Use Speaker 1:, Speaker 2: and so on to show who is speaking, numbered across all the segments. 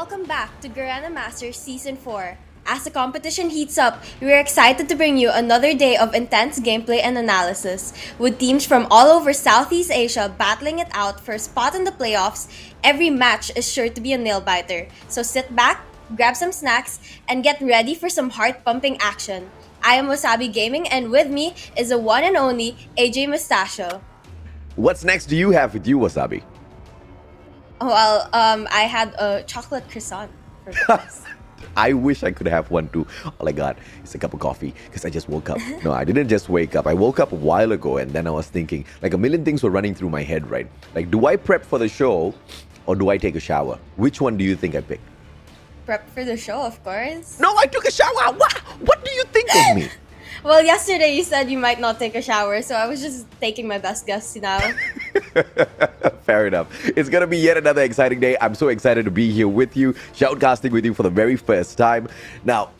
Speaker 1: Welcome back to Garena Masters Season 4. As the competition heats up, we are excited to bring you another day of intense gameplay and analysis, with teams from all over Southeast Asia battling it out for a spot in the playoffs. Every match is sure to be a nail-biter, so sit back, grab some snacks, and get ready for some heart-pumping action. I am Wasabi Gaming, and with me is the one and only AJ Mustachio.
Speaker 2: What snacks do you have with you, Wasabi?
Speaker 1: Well, I had a chocolate croissant for breakfast.
Speaker 2: I wish I could have one too. All I got is a cup of coffee because I just woke up. No, I didn't just wake up. I woke up a while ago and then I was thinking, like a million things were running through my head, right? Like, do I prep for the show or do I take a shower? Which one do you think I picked?
Speaker 1: Prep for the show, of course.
Speaker 2: No, I took a shower. What do you think of me?
Speaker 1: Well, yesterday you said you might not take a shower, so I was just taking my best guess now.
Speaker 2: Fair enough. It's going to be yet another exciting day. I'm so excited to be here with you, shoutcasting with you for the very first time. Now,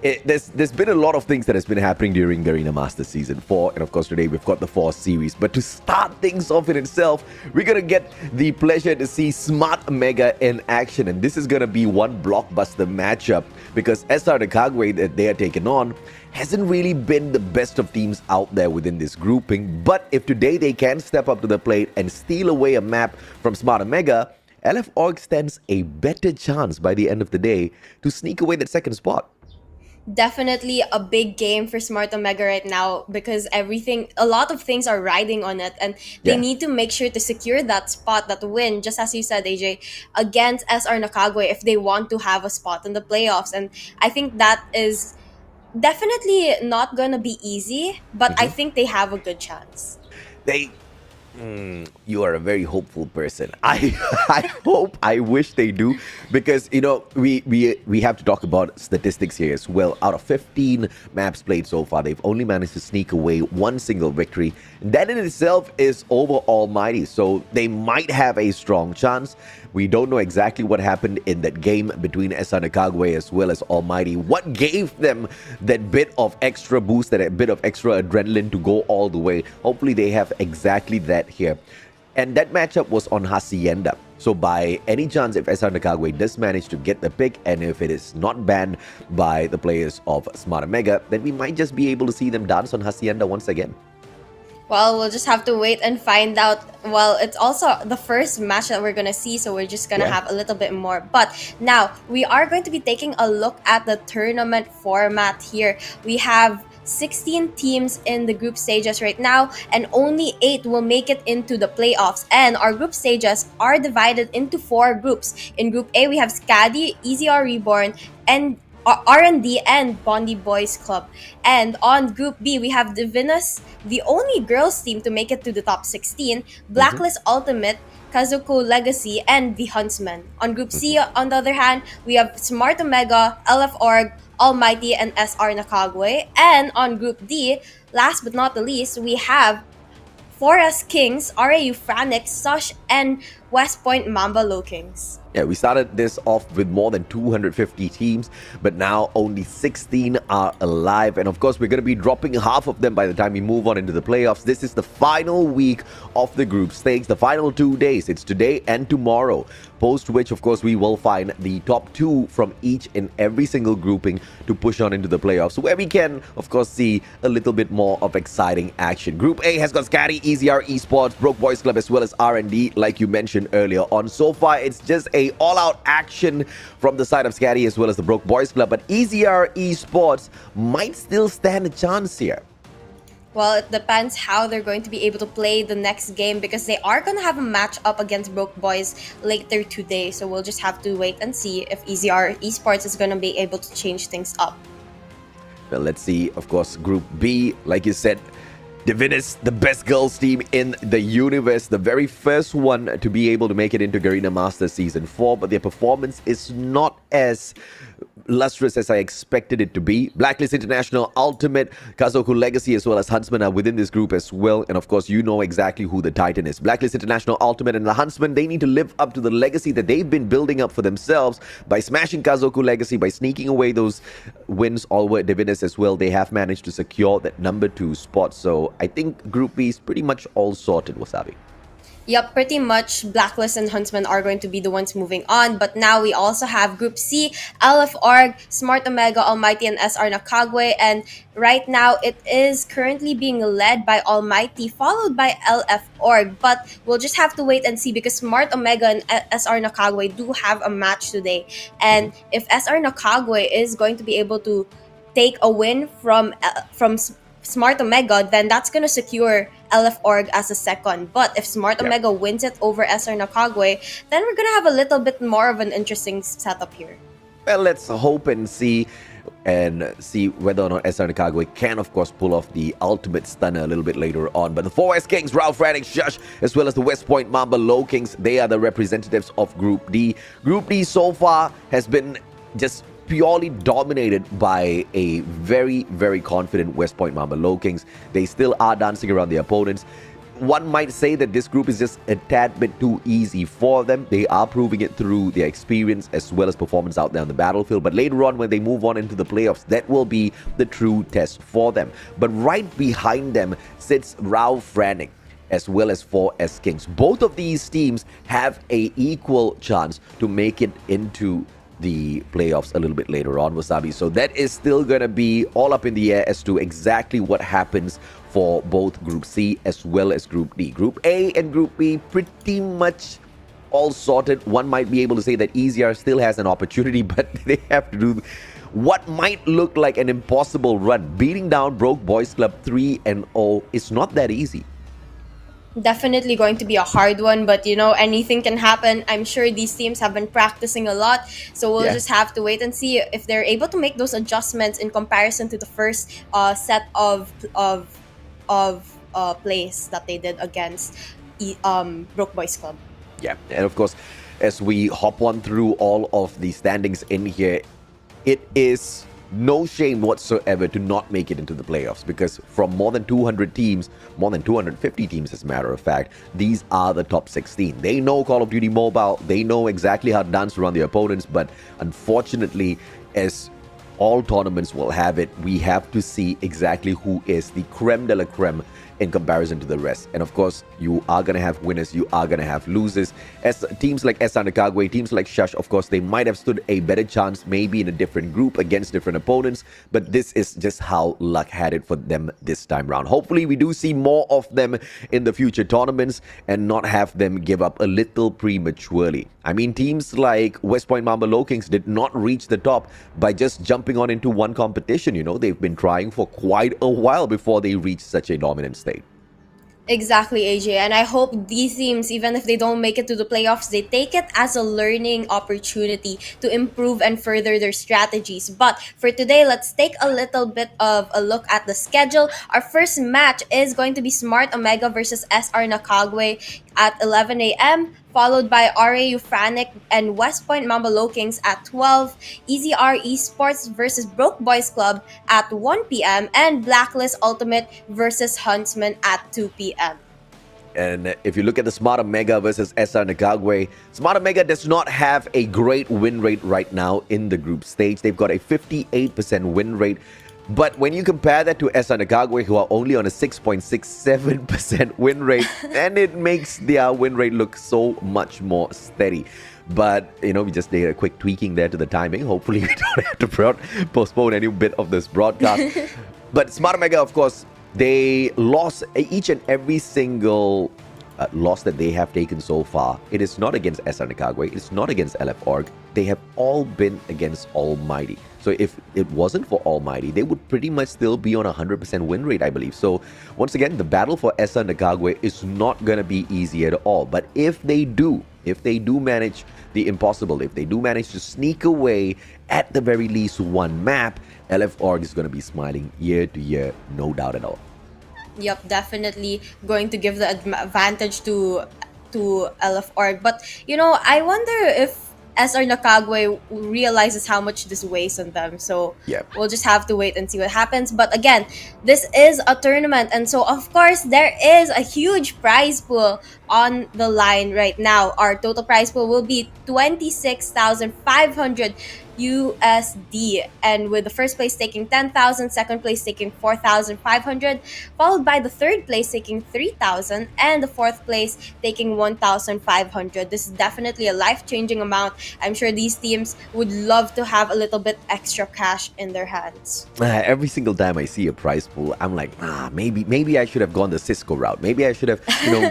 Speaker 2: there's been a lot of things that has been happening during Garena Masters Season 4, and of course today we've got the 4 series. But to start things off in itself, we're going to get the pleasure to see Smart Mega in action, and this is going to be one blockbuster matchup because SR NACAGUE that they are taking on hasn't really been the best of teams out there within this grouping. But if today they can step up to the plate and steal away a map from Smart Mega, LF Org stands a better chance by the end of the day to sneak away that second spot.
Speaker 1: Definitely a big game for Smart Omega right now because a lot of things are riding on it, and they need to make sure to secure that spot, that win, just as you said, AJ, against SR NACAGUE if they want to have a spot in the playoffs. And I think that is definitely not gonna be easy, but I think they have a good chance.
Speaker 2: You are a very hopeful person. I wish they do, because you know we have to talk about statistics here as well. Out of 15 maps played so far, they've only managed to sneak away one single victory. That in itself is over Almighty, so they might have a strong chance. We don't know exactly what happened in that game between SR NACAGUE as well as Almighty. What gave them that bit of extra boost, that bit of extra adrenaline to go all the way? Hopefully they have exactly that here. And that matchup was on Hacienda. So by any chance, if SR NACAGUE does manage to get the pick, and if it is not banned by the players of Smart Mega, then we might just be able to see them dance on Hacienda once again.
Speaker 1: Well, we'll just have to wait and find out. Well, it's also the first match that we're going to see, so we're just going to have a little bit more. But now, we are going to be taking a look at the tournament format here. We have 16 teams in the group stages right now, and only 8 will make it into the playoffs. And our group stages are divided into 4 groups. In Group A, we have SKADI, EZR Reborn, and R&D and BONDEE Boys Club. And on Group B, we have DIVINUS, the only girls team to make it to the top 16, Blacklist Ultimate, Kazoku Legacy, and the Huntsmen. On Group C, on the other hand, we have Smart Omega, LF Org, Almighty, and SR NACAGUE. And on Group D, last but not the least, we have Forest Kings, RAU FRANIC, SHUSHHH, and West Point Mamba Lowkings.
Speaker 2: Yeah, we started this off with more than 250 teams, but now only 16 are alive. And of course, we're going to be dropping half of them by the time we move on into the playoffs. This is the final week of the group stage, the final 2 days. It's today and tomorrow, post which, of course, we will find the top 2 from each and every single grouping to push on into the playoffs, where we can, of course, see a little bit more of exciting action. Group A has got SKADI, EZR Esports, Broke Boys Club, as well as R&D, like you mentioned earlier on. So far, it's just a all-out action from the side of SKADI as well as the Broke Boys Club, but EZR Esports might still stand a chance here.
Speaker 1: Well, it depends how they're going to be able to play the next game, because they are going to have a match up against Broke Boys later today. So we'll just have to wait and see if EZR Esports is going to be able to change things up.
Speaker 2: Well, let's see. Of course, Group B, like you said, DIVINUS, the best girls team in the universe, the very first one to be able to make it into Garena Masters Season 4, but their performance is not as lustrous as I expected it to be. Blacklist International, Ultimate, Kazoku Legacy, as well as Huntsmen are within this group as well. And of course, you know exactly who the Titan is. Blacklist International, Ultimate, and the Huntsmen, they need to live up to the legacy that they've been building up for themselves by smashing Kazoku Legacy, by sneaking away those wins all over DIVINUS as well. They have managed to secure that number 2 spot. So I think Group B is pretty much all sorted, Wasabi.
Speaker 1: Yep, pretty much Blacklist and Huntsmen are going to be the ones moving on. But now we also have Group C, LF Org, Smart Omega, Almighty, and SR NACAGUE. And right now it is currently being led by Almighty, followed by LF Org. But we'll just have to wait and see because Smart Omega and SR NACAGUE do have a match today. And if SR NACAGUE is going to be able to take a win from Smart Omega, then that's going to secure LF Org as a second. But if Smart Omega wins it over SR NACAGUE, then we're going to have a little bit more of an interesting setup here.
Speaker 2: Well, let's hope and see whether or not SR NACAGUE can, of course, pull off the ultimate stunner a little bit later on. But the 4S Kings, FRANIC, SHUSHHH, as well as the West Point Mamba Lowkings, they are the representatives of Group D. Group D so far has been just purely dominated by a very, very confident West Point Mamba Lowkings. They still are dancing around their opponents. One might say that this group is just a tad bit too easy for them. They are proving it through their experience as well as performance out there on the battlefield. But later on, when they move on into the playoffs, that will be the true test for them. But right behind them sits FRANIC as well as 4S Kings. Both of these teams have an equal chance to make it into the playoffs a little bit later on, Wasabi. So that is still going to be all up in the air as to exactly what happens for both Group C as well as Group D. Group A and Group B pretty much all sorted. One might be able to say that EZR still has an opportunity, but they have to do what might look like an impossible run. Beating down Broke Boys Club 3-0 is not that easy.
Speaker 1: Definitely going to be a hard one, but you know, anything can happen. I'm sure these teams have been practicing a lot, so we'll just have to wait and see if they're able to make those adjustments in comparison to the first set of plays that they did against Broke Boys Club.
Speaker 2: Yeah, and of course, as we hop on through all of the standings in here, it is no shame whatsoever to not make it into the playoffs, because from more than 200 teams, more than 250 teams as a matter of fact, these are the top 16. They know Call of Duty Mobile, they know exactly how to dance around their opponents, but unfortunately, as all tournaments will have it, we have to see exactly who is the creme de la creme in comparison to the rest. And of course, you are going to have winners, you are going to have losers. As teams like SR NACAGUE, teams like SHUSHHH, of course, they might have stood a better chance maybe in a different group against different opponents, but this is just how luck had it for them this time round. Hopefully, we do see more of them in the future tournaments and not have them give up a little prematurely. I mean, teams like West Point Mamba Lowkings did not reach the top by just jumping on into one competition. You know, they've been trying for quite a while before they reach such a dominant state.
Speaker 1: Exactly, AJ. And I hope these teams, even if they don't make it to the playoffs, they take it as a learning opportunity to improve and further their strategies. But for today, let's take a little bit of a look at the schedule. Our first match is going to be Smart Omega versus SR NACAGUE at 11 a.m., followed by RAU FRANIC and West Point Mamba Lowkings at 12, EZR ESPORTS versus Broke Boys Club at 1 p.m., and Blacklist Ultimate versus Huntsmen at 2 p.m.
Speaker 2: And if you look at the Smart Omega versus SR NACAGUE, Smart Omega does not have a great win rate right now in the group stage. They've got a 58% win rate. But when you compare that to SR NACAGUE, who are only on a 6.67% win rate, and it makes their win rate look so much more steady. But, you know, we just did a quick tweaking there to the timing. Hopefully, we don't have to postpone any bit of this broadcast. But Smart Omega, of course, they lost each and every single loss that they have taken so far. It is not against SR NACAGUE. It's not against LF Org. They have all been against Almighty. So if it wasn't for Almighty, they would pretty much still be on a 100% win rate, I believe. So once again, the battle for SR NACAGUE is not going to be easy at all. But if they do manage the impossible, if they do manage to sneak away at the very least one map, LF Org is going to be smiling year to year, no doubt at all.
Speaker 1: Yep, definitely going to give the advantage to LF Org. But, you know, I wonder if SR NACAGUE realizes how much this weighs on them. So we'll just have to wait and see what happens. But again, this is a tournament. And so, of course, there is a huge prize pool on the line right now. Our total prize pool will be 26,500 USD, and with the first place taking 10,000, second place taking 4,500, followed by the third place taking 3,000, and the fourth place taking 1,500. This is definitely a life-changing amount. I'm sure these teams would love to have a little bit extra cash in their hands.
Speaker 2: Every single time I see a prize pool, I'm like, maybe I should have gone the Cisco route. Maybe I should have,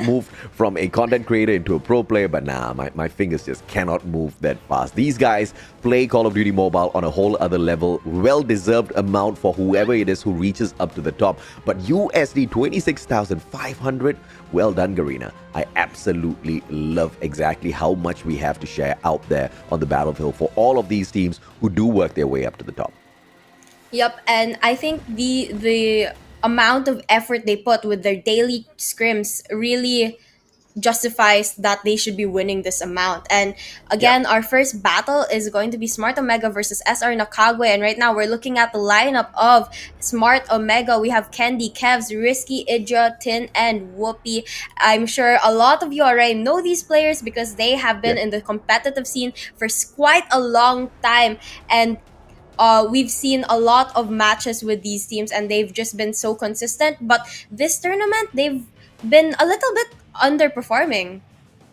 Speaker 2: moved from a content creator into a pro player, but nah, my fingers just cannot move that fast. These guys play Call of Duty Mobile on a whole other level. Well-deserved amount for whoever it is who reaches up to the top. But USD 26,500, well done, Garena. I absolutely love exactly how much we have to share out there on the battlefield for all of these teams who do work their way up to the top.
Speaker 1: Yep, and I think the amount of effort they put with their daily scrims really justifies that they should be winning this amount. And again, our first battle is going to be Smart Omega versus SR NACAGUE, and right now we're looking at the lineup of Smart Omega. We have Candy, Kevs, Risky, Idra, Tin, and Whoopi. I'm sure a lot of you already know these players because they have been in the competitive scene for quite a long time, and we've seen a lot of matches with these teams and they've just been so consistent. But this tournament, they've been a little bit underperforming.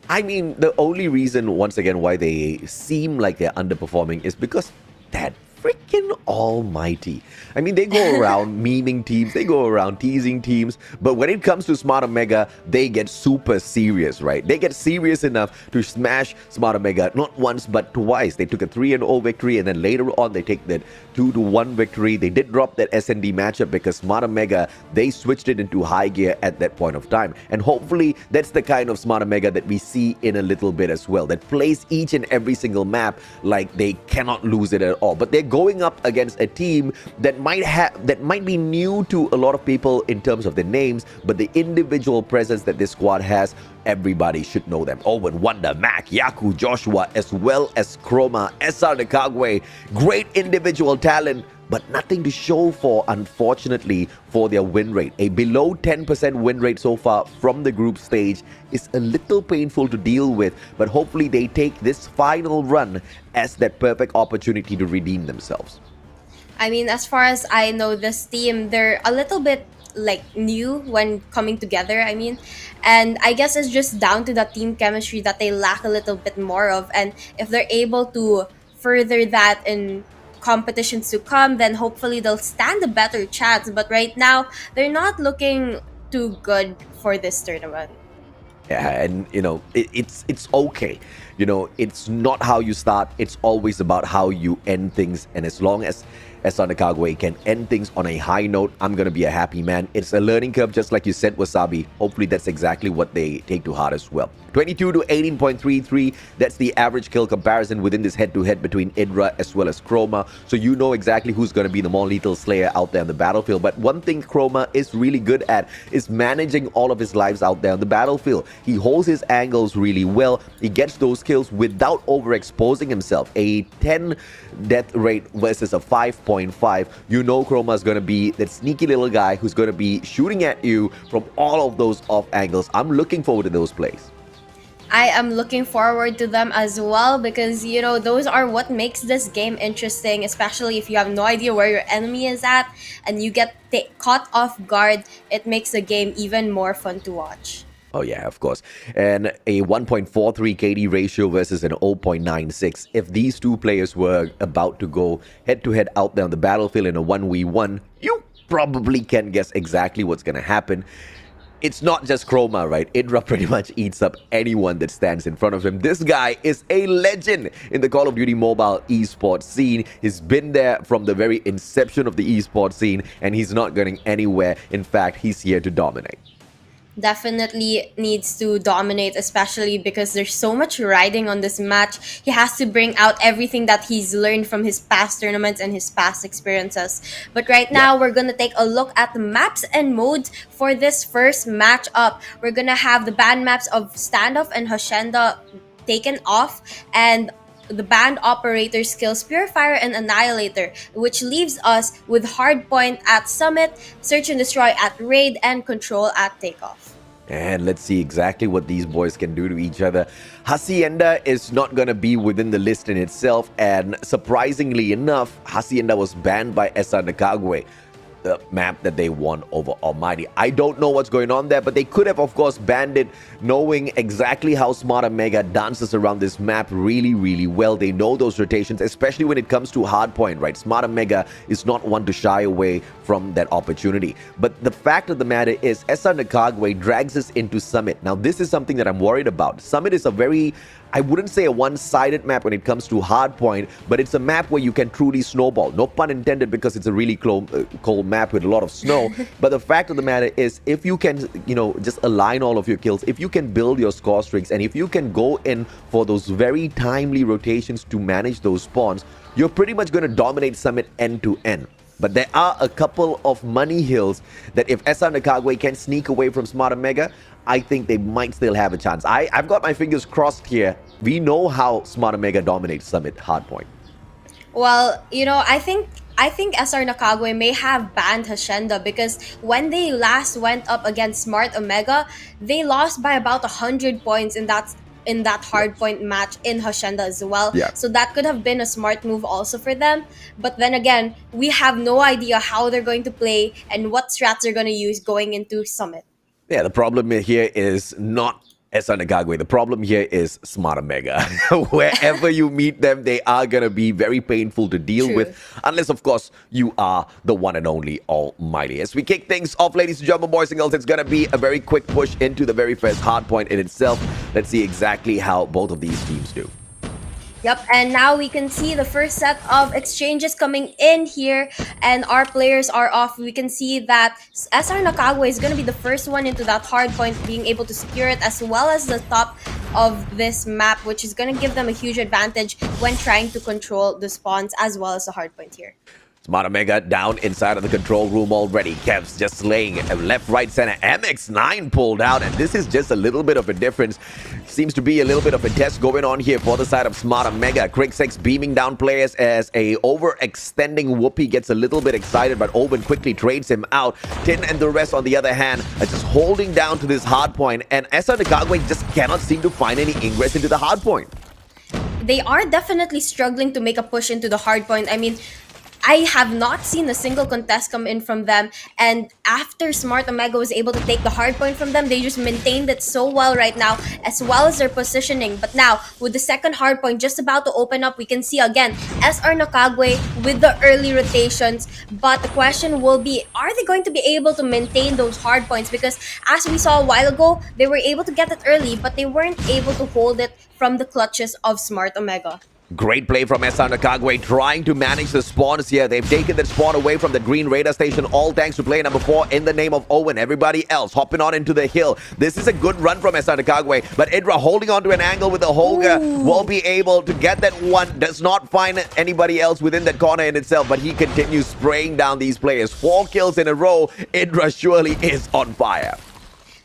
Speaker 2: I mean, the only reason, once again, why they seem like they're underperforming is because that freaking almighty. I mean, they go around memeing teams, they go around teasing teams, but when it comes to Smart Omega, they get super serious, right? They get serious enough to smash Smart Omega not once but twice. They took a 3-0 victory, and then later on they take that 2-1 victory. They did drop that SND matchup because Smart Omega, they switched it into high gear at that point of time. And hopefully that's the kind of Smart Omega that we see in a little bit as well, that plays each and every single map like they cannot lose it at all. But they're going up against a team that might be new to a lot of people in terms of their names, but the individual presence that this squad has, everybody should know them. Owen, Wonder, Mac, Yaku, Joshua, as well as Chroma, SR NACAGUE. Great individual talent, but nothing to show for, unfortunately, for their win rate. A below 10% win rate so far from the group stage is a little painful to deal with, but hopefully they take this final run as that perfect opportunity to redeem themselves.
Speaker 1: I mean, as far as I know, this team, they're a little bit like new when coming together, I mean, and I guess it's just down to the team chemistry that they lack a little bit more of, and if they're able to further that in competitions to come, then hopefully they'll stand a better chance. But right now, they're not looking too good for this tournament.
Speaker 2: Yeah, and it's okay. It's not how you start, it's always about how you end things. And as long as SR NACAGUE can end things on a high note, I'm gonna be a happy man. It's a learning curve, just like you said, Wasabi. Hopefully that's exactly what they take to heart as well. 22 to 18.33, that's the average kill comparison within this head-to-head between Idra as well as Chroma. So you know exactly who's going to be the more lethal slayer out there on the battlefield. But one thing Chroma is really good at is managing all of his lives out there on the battlefield. He holds his angles really well. He gets those kills without overexposing himself. A 10 death rate versus a 5.5. You know Chroma is going to be that sneaky little guy who's going to be shooting at you from all of those off angles. I'm looking forward to those plays.
Speaker 1: I am looking forward to them as well because, those are what makes this game interesting, especially if you have no idea where your enemy is at and you get caught off guard. It makes the game even more fun to watch.
Speaker 2: Oh yeah, of course. And a 1.43 KD ratio versus an 0.96. If these two players were about to go head-to-head out there on the battlefield in a 1v1, you probably can guess exactly what's going to happen. It's not just Chroma, right? Idra pretty much eats up anyone that stands in front of him. This guy is a legend in the Call of Duty Mobile esports scene. He's been there from the very inception of the esports scene, and he's not going anywhere. In fact, he's here to dominate.
Speaker 1: Definitely needs to dominate, especially because there's so much riding on this match. He has to bring out everything that he's learned from his past tournaments and his past experiences. But right now, we're gonna take a look at the maps and modes for this first matchup. We're gonna have the banned maps of Standoff and Hacienda taken off, and the banned operator skills Purifier and Annihilator, which leaves us with Hardpoint at Summit, Search and Destroy at Raid, and Control at Takeoff.
Speaker 2: And let's see exactly what these boys can do to each other. Hacienda is not going to be within the list in itself. And surprisingly enough, Hacienda was banned by SR NACAGUE, the map that they won over Almighty. I don't know what's going on there, but they could have, of course, banned it, knowing exactly how Smart Omega dances around this map really, really well. They know those rotations, especially when it comes to hardpoint, right? Smart Omega is not one to shy away from that opportunity. But the fact of the matter is, SR NACAGUE drags us into Summit. Now, this is something that I'm worried about. Summit is a very, I wouldn't say a one-sided map when it comes to hardpoint, but it's a map where you can truly snowball. No pun intended, because it's a really cold map with a lot of snow. But the fact of the matter is, if you can, just align all of your kills, if you can build your score streaks, and if you can go in for those very timely rotations to manage those spawns, you're pretty much going to dominate Summit end to end. But there are a couple of money hills that if SR NACAGUE can sneak away from Smart Omega, I think they might still have a chance. I've got my fingers crossed here. We know how Smart Omega dominates Summit hardpoint.
Speaker 1: Well, I think SR NACAGUE may have banned Hacienda, because when they last went up against Smart Omega, they lost by about 100 points in that hardpoint match in Hacienda as well.
Speaker 2: Yeah.
Speaker 1: So that could have been a smart move also for them. But then again, we have no idea how they're going to play and what strats they're going to use going into Summit.
Speaker 2: Yeah, the problem here is not SR NACAGUE. The problem here is Smart Omega. Wherever you meet them, they are going to be very painful to deal with. Unless, of course, you are the one and only Almighty. As we kick things off, ladies and gentlemen, boys and girls, it's going to be a very quick push into the very first hardpoint in itself. Let's see exactly how both of these teams do.
Speaker 1: Yep, and now we can see the first set of exchanges coming in here, and our players are off. We can see that SR NACAGUE is going to be the first one into that hard point, being able to secure it, as well as the top of this map, which is going to give them a huge advantage when trying to control the spawns as well as the hard point here.
Speaker 2: Smart Omega down inside of the control room already. Kev's just slaying left, right, center. MX9 pulled out, and this is just a little bit of a difference. Seems to be a little bit of a test going on here for the side of Smart Omega. Crix beaming down players as a overextending Whoopi gets a little bit excited, but Owen quickly trades him out. Tin and the rest, on the other hand, are just holding down to this hard point, and SR NACAGUE just cannot seem to find any ingress into the hard point.
Speaker 1: They are definitely struggling to make a push into the hard point. I mean, I have not seen a single contest come in from them, and after Smart Omega was able to take the hard point from them, they just maintained it so well right now, as well as their positioning. But now, with the second hard point just about to open up, we can see again SR NACAGUE with the early rotations. But the question will be, are they going to be able to maintain those hard points? Because as we saw a while ago, they were able to get it early, but they weren't able to hold it from the clutches of Smart Omega.
Speaker 2: Great play from SR NACAGUE, trying to manage the spawns here. They've taken that spawn away from the green radar station, all thanks to player number 4 in the name of Owen. Everybody else hopping on into the hill. This is a good run from SR NACAGUE, but Idra holding on to an angle with the Holga will be able to get that one. Does not find anybody else within that corner in itself, but he continues spraying down these players. 4 kills in a row. Idra surely is on fire.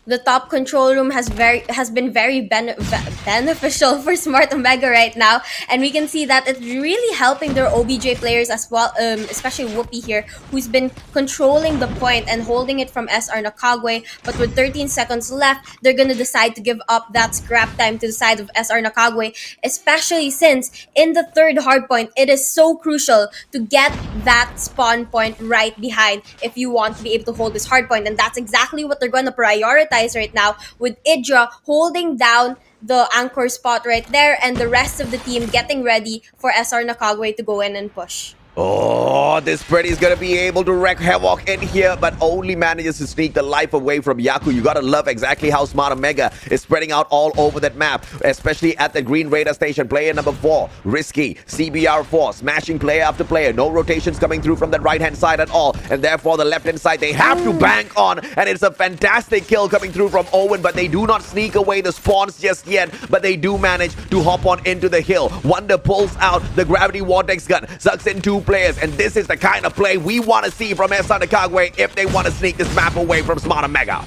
Speaker 1: The top control room has been very beneficial for Smart Omega right now, and we can see that it's really helping their OBJ players as well, especially Whoopi here, who's been controlling the point and holding it from SR NACAGUE. But with 13 seconds left, they're gonna decide to give up that scrap time to the side of SR NACAGUE, especially since in the third hard point, it is so crucial to get that spawn point right behind if you want to be able to hold this hard point, and that's exactly what they're gonna prioritize right now, with Idra holding down the anchor spot right there, and the rest of the team getting ready for SR NACAGUE to go in and push.
Speaker 2: Oh, this Freddy is going to be able to wreak havoc in here, but only manages to sneak the life away from Yaku. You got to love exactly how Smart Omega is spreading out all over that map, especially at the green radar station. Player number 4, Risky, CBR4, smashing player after player. No rotations coming through from the right-hand side at all, and therefore the left-hand side they have to bank on, and it's a fantastic kill coming through from Owen, but they do not sneak away the spawns just yet, but they do manage to hop on into the hill. Wonder pulls out the gravity vortex gun, sucks in 2 players, and this is the kind of play we want to see from SR NACAGUE if they want to sneak this map away from Smart Omega.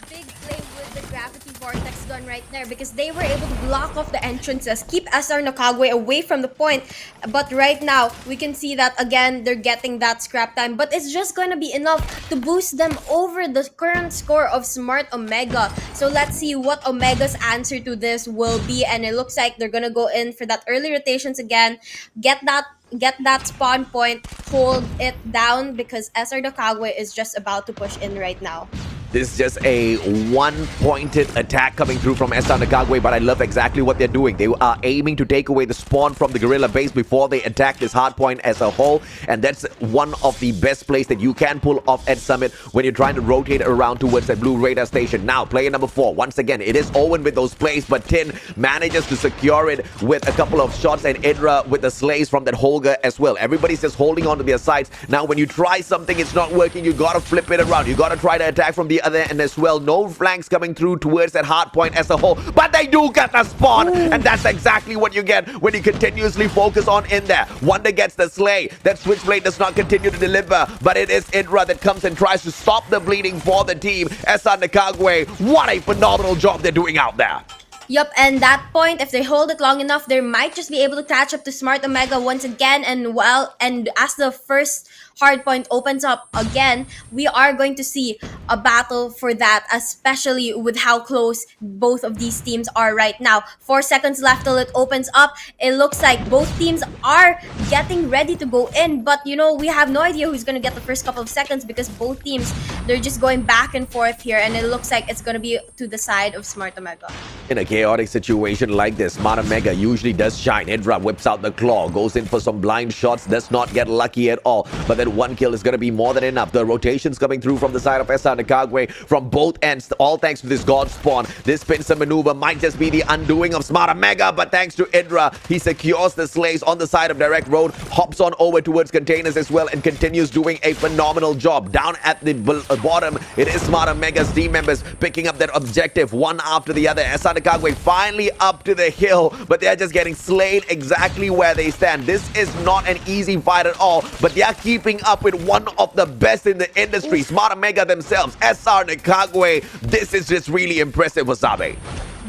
Speaker 1: Big play with the gravity vortex gun right there because they were able to block off the entrances, keep SR NACAGUE away from the point. But right now, we can see that again, they're getting that scrap time. But it's just going to be enough to boost them over the current score of Smart Omega. So let's see what Omega's answer to this will be. And it looks like they're going to go in for that early rotations again, get that spawn point, hold it down because SR NACAGUE is just about to push in right now.
Speaker 2: This is just a one-pointed attack coming through from SR NACAGUE, but I love exactly what they're doing. They are aiming to take away the spawn from the Gorilla base before they attack this hardpoint as a whole, and that's one of the best plays that you can pull off at Summit when you're trying to rotate around towards that blue radar station. Now, player number 4, once again, it is Owen with those plays, but Tin manages to secure it with a couple of shots, and Idra with the slays from that Holger as well. Everybody's just holding on to their sides. Now, when you try something, it's not working, you gotta flip it around. You gotta try to attack from the other end as well. No flanks coming through towards that hard point as a whole, but they do get the spawn. Ooh. And that's exactly what you get when you continuously focus on in there. Wonder gets the slay. That switchblade does not continue to deliver, but it is Idra that comes and tries to stop the bleeding for the team. SR NACAGUE, what a phenomenal job they're doing out there.
Speaker 1: Yup, and that point, if they hold it long enough, they might just be able to catch up to Smart Omega once again. And as the first hard point opens up again, we are going to see a battle for that, especially with how close both of these teams are right now. 4 seconds left till it opens up. It looks like both teams are getting ready to go in, but you know, we have no idea who's going to get the first couple of seconds because both teams, they're just going back and forth here, and it looks like it's going to be to the side of Smart Omega.
Speaker 2: In a chaotic situation like this, Smart Omega usually does shine. Idra whips out the claw, goes in for some blind shots, does not get lucky at all, but that one kill is going to be more than enough. The rotations coming through from the side of SR NACAGUE from both ends, all thanks to this God spawn. This pincer maneuver might just be the undoing of Smart Omega, but thanks to Idra, he secures the slays on the side of direct road, hops on over towards containers as well, and continues doing a phenomenal job. Down at the bottom, it is Smart Omega's team members picking up that objective one after the other. SR NACAGUE finally up to the hill, but they're just getting slayed exactly where they stand. This is not an easy fight at all, but they are keeping up with one of the best in the industry. Smart Omega themselves, SR NACAGUE. This is just really impressive, Wasabi.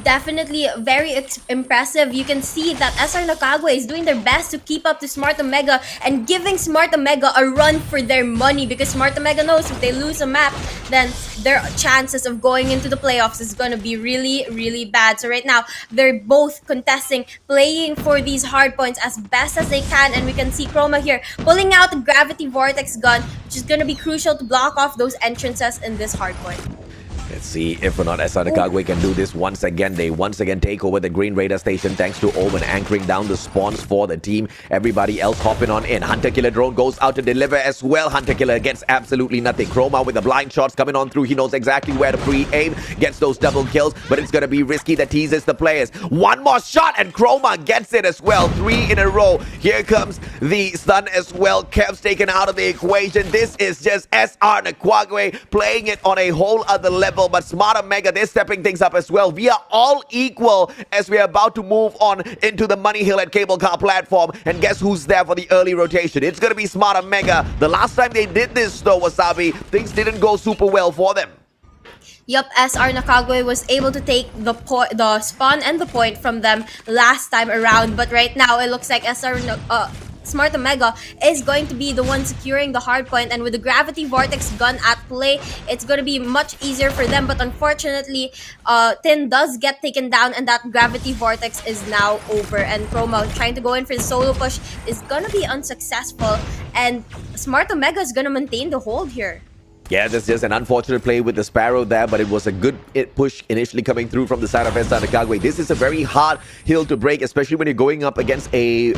Speaker 1: Definitely very impressive. You can see that SR NACAGUE is doing their best to keep up to Smart Omega and giving Smart Omega a run for their money, because Smart Omega knows if they lose a map, then their chances of going into the playoffs is going to be really, really bad. So right now, they're both contesting, playing for these hard points as best as they can, and we can see Chroma here pulling out the Gravity Vortex gun, which is going to be crucial to block off those entrances in this hard point.
Speaker 2: Let's see if or not SR NACAGUE can do this once again. They once again take over the green radar station thanks to Omen anchoring down the spawns for the team. Everybody else hopping on in. Hunter Killer drone goes out to deliver as well. Hunter Killer gets absolutely nothing. Chroma with the blind shots coming on through. He knows exactly where to pre-aim. Gets those double kills, but it's going to be risky. That teases the players. One more shot and Chroma gets it as well. 3 in a row. Here comes the stun as well. Kev's taken out of the equation. This is just SR NACAGUE playing it on a whole other level. But Smart Omega, they're stepping things up as well. We are all equal as we are about to move on into the Money Hill at Cable Car platform. And guess who's there for the early rotation? It's going to be Smart Omega. The last time they did this though, Wasabi, things didn't go super well for them.
Speaker 1: Yup, SR NACAGUE was able to take the spawn and the point from them last time around. But right now, it looks like Smart Omega is going to be the one securing the hard point, and with the Gravity Vortex gun at play, it's going to be much easier for them. But unfortunately, Tin does get taken down, and that Gravity Vortex is now over, and Chroma trying to go in for the solo push is going to be unsuccessful, and Smart Omega is going to maintain the hold here.
Speaker 2: Yeah, that's just an unfortunate play with the Sparrow there, but it was a good push initially coming through from the side of SR NACAGUE. This is a very hard hill to break, especially when you're going up against a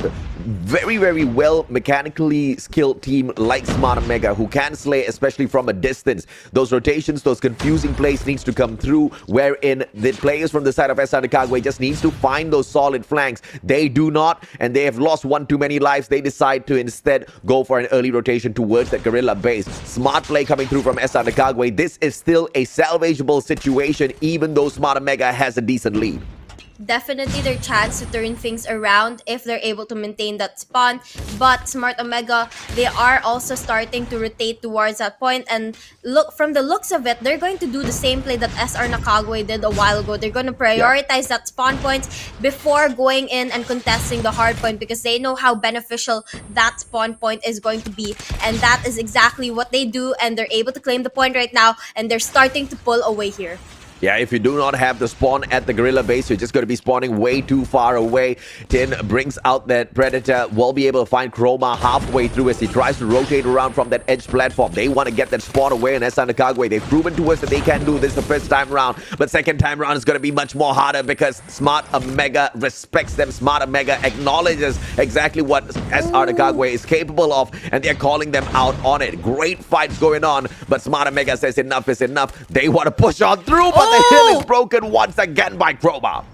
Speaker 2: very, very well mechanically skilled team like Smart Omega, who can slay, especially from a distance. Those rotations, those confusing plays needs to come through, wherein the players from the side of SR NACAGUE just needs to find those solid flanks. They do not, and they have lost one too many lives. They decide to instead go for an early rotation towards the Gorilla base. Smart play coming through from SR NACAGUE. This is still a salvageable situation, even though Smart Omega has a decent lead.
Speaker 1: Definitely their chance to turn things around if they're able to maintain that spawn. But Smart Omega, they are also starting to rotate towards that point, and look, from the looks of it, they're going to do the same play that SR NACAGUE did a while ago. They're going to prioritize that spawn points before going in and contesting the hard point, because they know how beneficial that spawn point is going to be, and that is exactly what they do, and they're able to claim the point right now, and they're starting to pull away here.
Speaker 2: Yeah, if you do not have the spawn at the gorilla base, you're just going to be spawning way too far away. Tin brings out that Predator. Will be able to find Chroma halfway through as he tries to rotate around from that edge platform. They want to get that spawn away, and SR NACAGUE, they've proven to us that they can do this the first time round. But second time round is going to be much more harder because Smart Omega respects them. Smart Omega acknowledges exactly what SR NACAGUE is capable of, and they're calling them out on it. Great fights going on, but Smart Omega says enough is enough. They want to push on through, but the hill is broken once again by Chroma.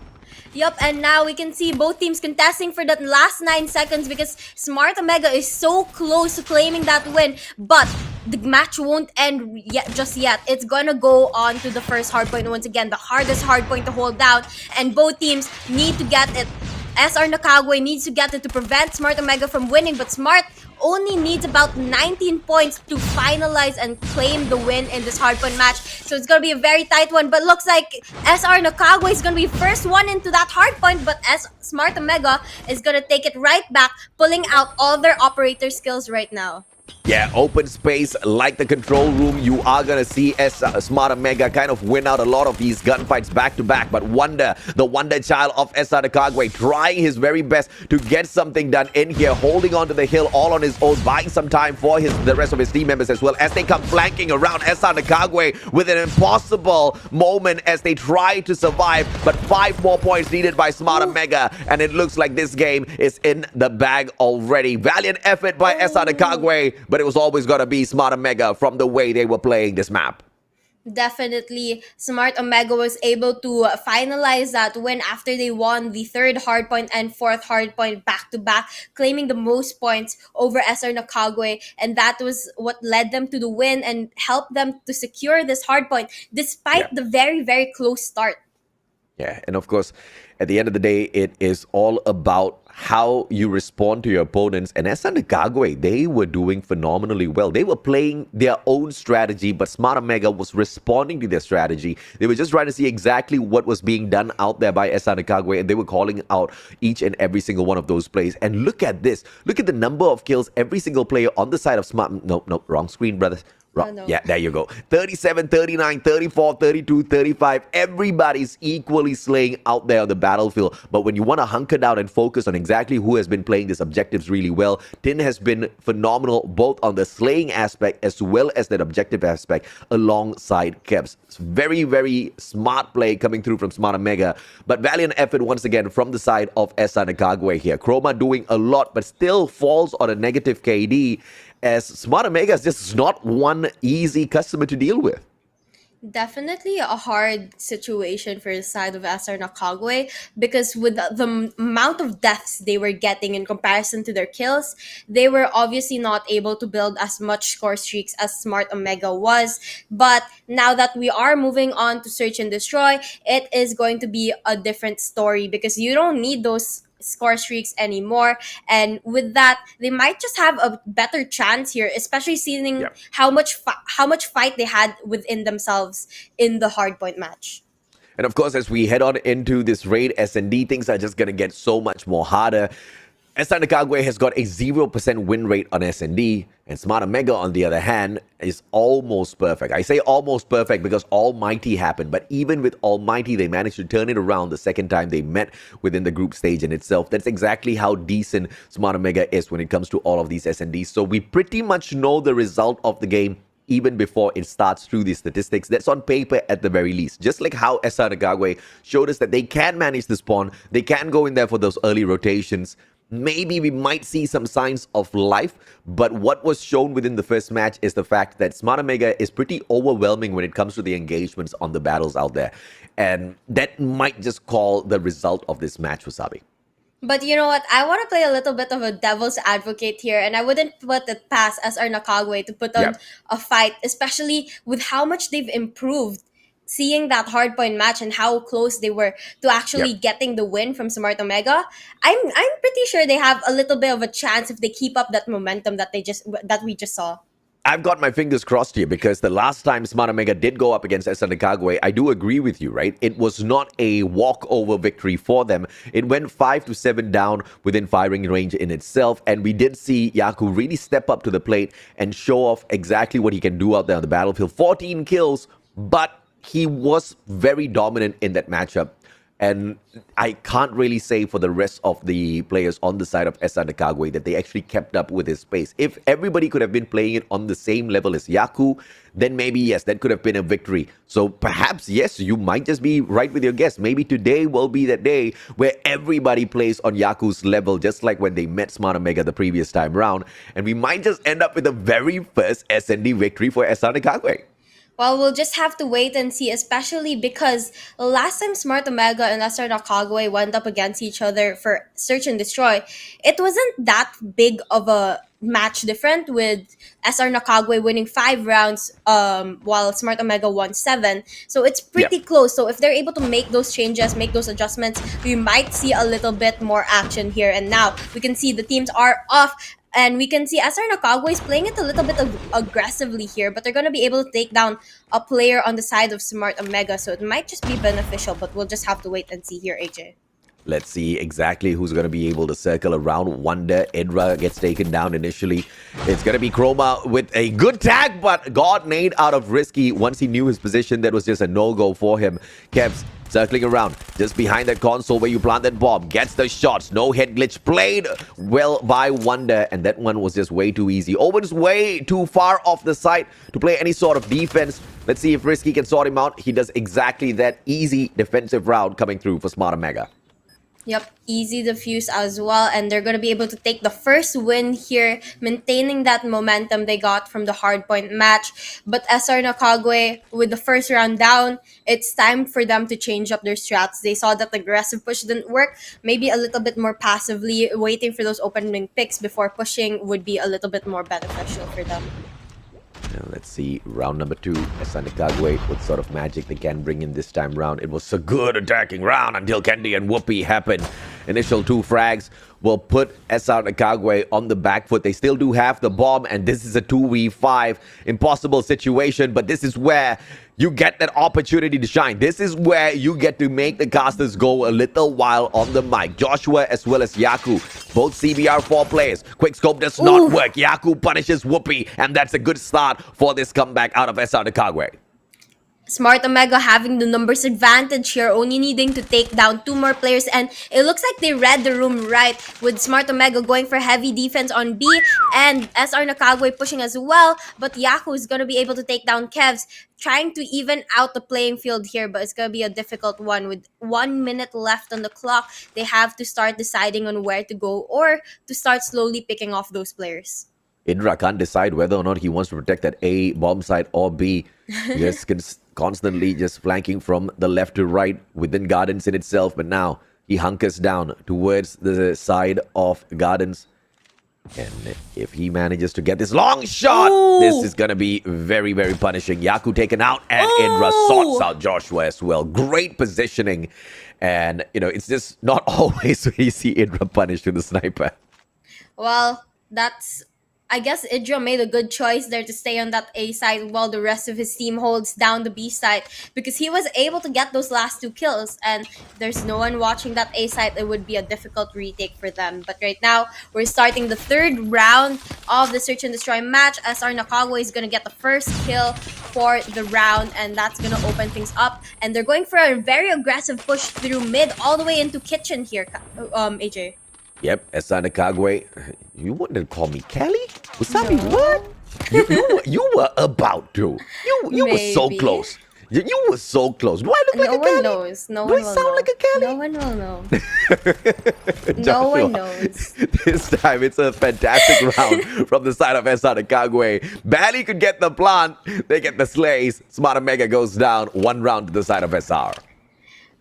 Speaker 1: Yup, and now we can see both teams contesting for that last 9 seconds because Smart Omega is so close to claiming that win. But the match won't end just yet. It's gonna go on to the first hardpoint once again, the hardest hardpoint to hold down, and both teams need to get it. SR NACAGUE needs to get it to prevent Smart Omega from winning, but Smart only needs about 19 points to finalize and claim the win in this hardpoint match. So it's going to be a very tight one, but looks like SR NACAGUE is going to be first one into that hardpoint, but Smart Omega is going to take it right back, pulling out all their operator skills right now.
Speaker 2: Yeah, open space like the control room. You are going to see Smart Omega kind of win out a lot of these gunfights back to back. But Wonder, the Wonder child of SR NACAGUE, trying his very best to get something done in here, holding onto the hill all on his own, buying some time for the rest of his team members as well as they come flanking around SR NACAGUE with an impossible moment as they try to survive. But 5 more points needed by Smart Omega, and it looks like this game is in the bag already. Valiant effort by SR NACAGUE, but it was always going to be Smart Omega from the way they were playing this map.
Speaker 1: Definitely, Smart Omega was able to finalize that win after they won the 3rd hardpoint and 4th hardpoint back-to-back, claiming the most points over SR NACAGUE, and that was what led them to the win and helped them to secure this hardpoint despite the very, very close start.
Speaker 2: Yeah, and of course, at the end of the day, it is all about how you respond to your opponents. And SR NACAGUE, they were doing phenomenally well. They were playing their own strategy, but Smart Omega was responding to their strategy. They were just trying to see exactly what was being done out there by SR NACAGUE, and they were calling out each and every single one of those plays. And look at this. Look at the number of kills every single player on the side of Smart... No, wrong screen, brothers.
Speaker 1: No.
Speaker 2: Yeah, there you go. 37, 39, 34, 32, 35. Everybody's equally slaying out there on the battlefield. But when you want to hunker down and focus on exactly who has been playing these objectives really well, Tin has been phenomenal both on the slaying aspect as well as that objective aspect alongside Kebs. It's very, very smart play coming through from Smart Omega. But valiant effort once again from the side of SR NACAGUE here. Chroma doing a lot but still falls on a negative KD, as Smart Omega is just not one easy customer to deal with.
Speaker 1: Definitely a hard situation for the side of SR NACAGUE, because with the amount of deaths they were getting in comparison to their kills, they were obviously not able to build as much score streaks as Smart Omega was. But now that we are moving on to Search and Destroy, it is going to be a different story because you don't need those score streaks anymore, and with that they might just have a better chance here, especially seeing how much fight they had within themselves in the hardpoint match.
Speaker 2: And of course, as we head on into this raid S&D, things are just going to get so much more harder. SR NACAGUE has got a 0% win rate on S&D, and Smart Omega, on the other hand, is almost perfect. I say almost perfect because Almighty happened, but even with Almighty, they managed to turn it around the second time they met within the group stage in itself. That's exactly how decent Smart Omega is when it comes to all of these S&Ds. So we pretty much know the result of the game even before it starts through these statistics. That's on paper at the very least. Just like how SR NACAGUE showed us that they can manage the spawn, they can go in there for those early rotations. Maybe we might see some signs of life, but what was shown within the first match is the fact that Smart Omega is pretty overwhelming when it comes to the engagements on the battles out there. And that might just call the result of this match, Wasabi.
Speaker 1: But you know what? I want to play a little bit of a devil's advocate here, and I wouldn't put it past SR NACAGUE to put on a fight, especially with how much they've improved seeing that hardpoint match and how close they were to actually
Speaker 2: Yep.
Speaker 1: getting the win from Smart Omega, I'm pretty sure they have a little bit of a chance if they keep up that momentum that we just saw.
Speaker 2: I've got my fingers crossed here because the last time Smart Omega did go up against SR NACAGUE, I do agree with you, right? It was not a walkover victory for them. It went 5 to 7 down within firing range in itself, and we did see Yaku really step up to the plate and show off exactly what he can do out there on the battlefield. 14 kills, but he was very dominant in that matchup. And I can't really say for the rest of the players on the side of SR NACAGUE that they actually kept up with his pace. If everybody could have been playing it on the same level as Yaku, then maybe, yes, that could have been a victory. So perhaps, yes, you might just be right with your guess. Maybe today will be the day where everybody plays on Yaku's level, just like when they met Smart Omega the previous time round. And we might just end up with the very first SND victory for SR NACAGUE.
Speaker 1: Well, we'll just have to wait and see, especially because last time Smart Omega and SR NACAGUE went up against each other for Search and Destroy, it wasn't that big of a match different, with SR NACAGUE winning 5 rounds while Smart Omega won 7. So it's pretty close. So if they're able to make those changes, make those adjustments, we might see a little bit more action here. And now we can see the teams are off. And we can see SR NACAGUE is playing it a little bit aggressively here, but they're going to be able to take down a player on the side of Smart Omega, so it might just be beneficial, but we'll just have to wait and see here, AJ.
Speaker 2: Let's see exactly who's going to be able to circle around. Wonder, Indra gets taken down initially. It's going to be Chroma with a good tag, but got nade out of Risky. Once he knew his position, that was just a no-go for him. Kevs circling around just behind that console where you plant that bomb. Gets the shots. No head glitch. Played well by Wonder, and that one was just way too easy. Owen's way too far off the site to play any sort of defense. Let's see if Risky can sort him out. He does exactly that. Easy defensive round coming through for Smart Omega.
Speaker 1: Yep, easy defuse as well, and they're going to be able to take the first win here, maintaining that momentum they got from the hardpoint match. But SR NACAGUE, with the first round down, it's time for them to change up their strats. They saw that the aggressive push didn't work. Maybe a little bit more passively waiting for those opening picks before pushing would be a little bit more beneficial for them.
Speaker 2: Now let's see, round number 2, SR NACAGUE, what sort of magic they can bring in this time round. It was a good attacking round until Candy and Whoopi happened. Initial 2 frags will put SR NACAGUE on the back foot. They still do have the bomb, and this is a 2v5 impossible situation, but this is where you get that opportunity to shine. This is where you get to make the casters go a little while on the mic. Joshua as well as Yaku, both CBR4 players. Quick scope does not work. Yaku punishes Whoopi, and that's a good start for this comeback out of SR NACAGUE.
Speaker 1: Smart Omega having the numbers advantage here, only needing to take down 2 more players, and it looks like they read the room right, with Smart Omega going for heavy defense on B and SR NACAGUE pushing as well. But Yaku is going to be able to take down Kevs, trying to even out the playing field here, but it's going to be a difficult one. With 1 minute left on the clock, they have to start deciding on where to go or to start slowly picking off those players.
Speaker 2: Indra can't decide whether or not he wants to protect that A bomb site or B. Yes, constantly just flanking from the left to right within Gardens in itself, but now he hunkers down towards the side of Gardens. And if he manages to get this long shot, this is going to be very, very punishing. Yaku taken out, and Indra sorts out Joshua as well. Great positioning. And, you know, it's just not always when you see Indra punished with the sniper.
Speaker 1: Well, I guess Idra made a good choice there to stay on that A side while the rest of his team holds down the B side, because he was able to get those last 2 kills, and there's no one watching that A side. It would be a difficult retake for them. But right now, we're starting the 3rd round of the Search and Destroy match. SR NACAGUE is going to get the first kill for the round, and that's going to open things up. And they're going for a very aggressive push through mid all the way into kitchen here, AJ.
Speaker 2: Yep, SR NACAGUE. You wanted to call me Kelly? Wasabi, what? You were about to. You were so close. You were so close. Do I look like a Kelly?
Speaker 1: No one knows. No
Speaker 2: Do
Speaker 1: one
Speaker 2: I
Speaker 1: will
Speaker 2: sound
Speaker 1: know.
Speaker 2: like a Kelly?
Speaker 1: No one will know. No one knows.
Speaker 2: This time it's a fantastic round from the side of SR NACAGUE. Barely could get the plant. They get the slays. Smart Omega goes down 1 round to the side of SR.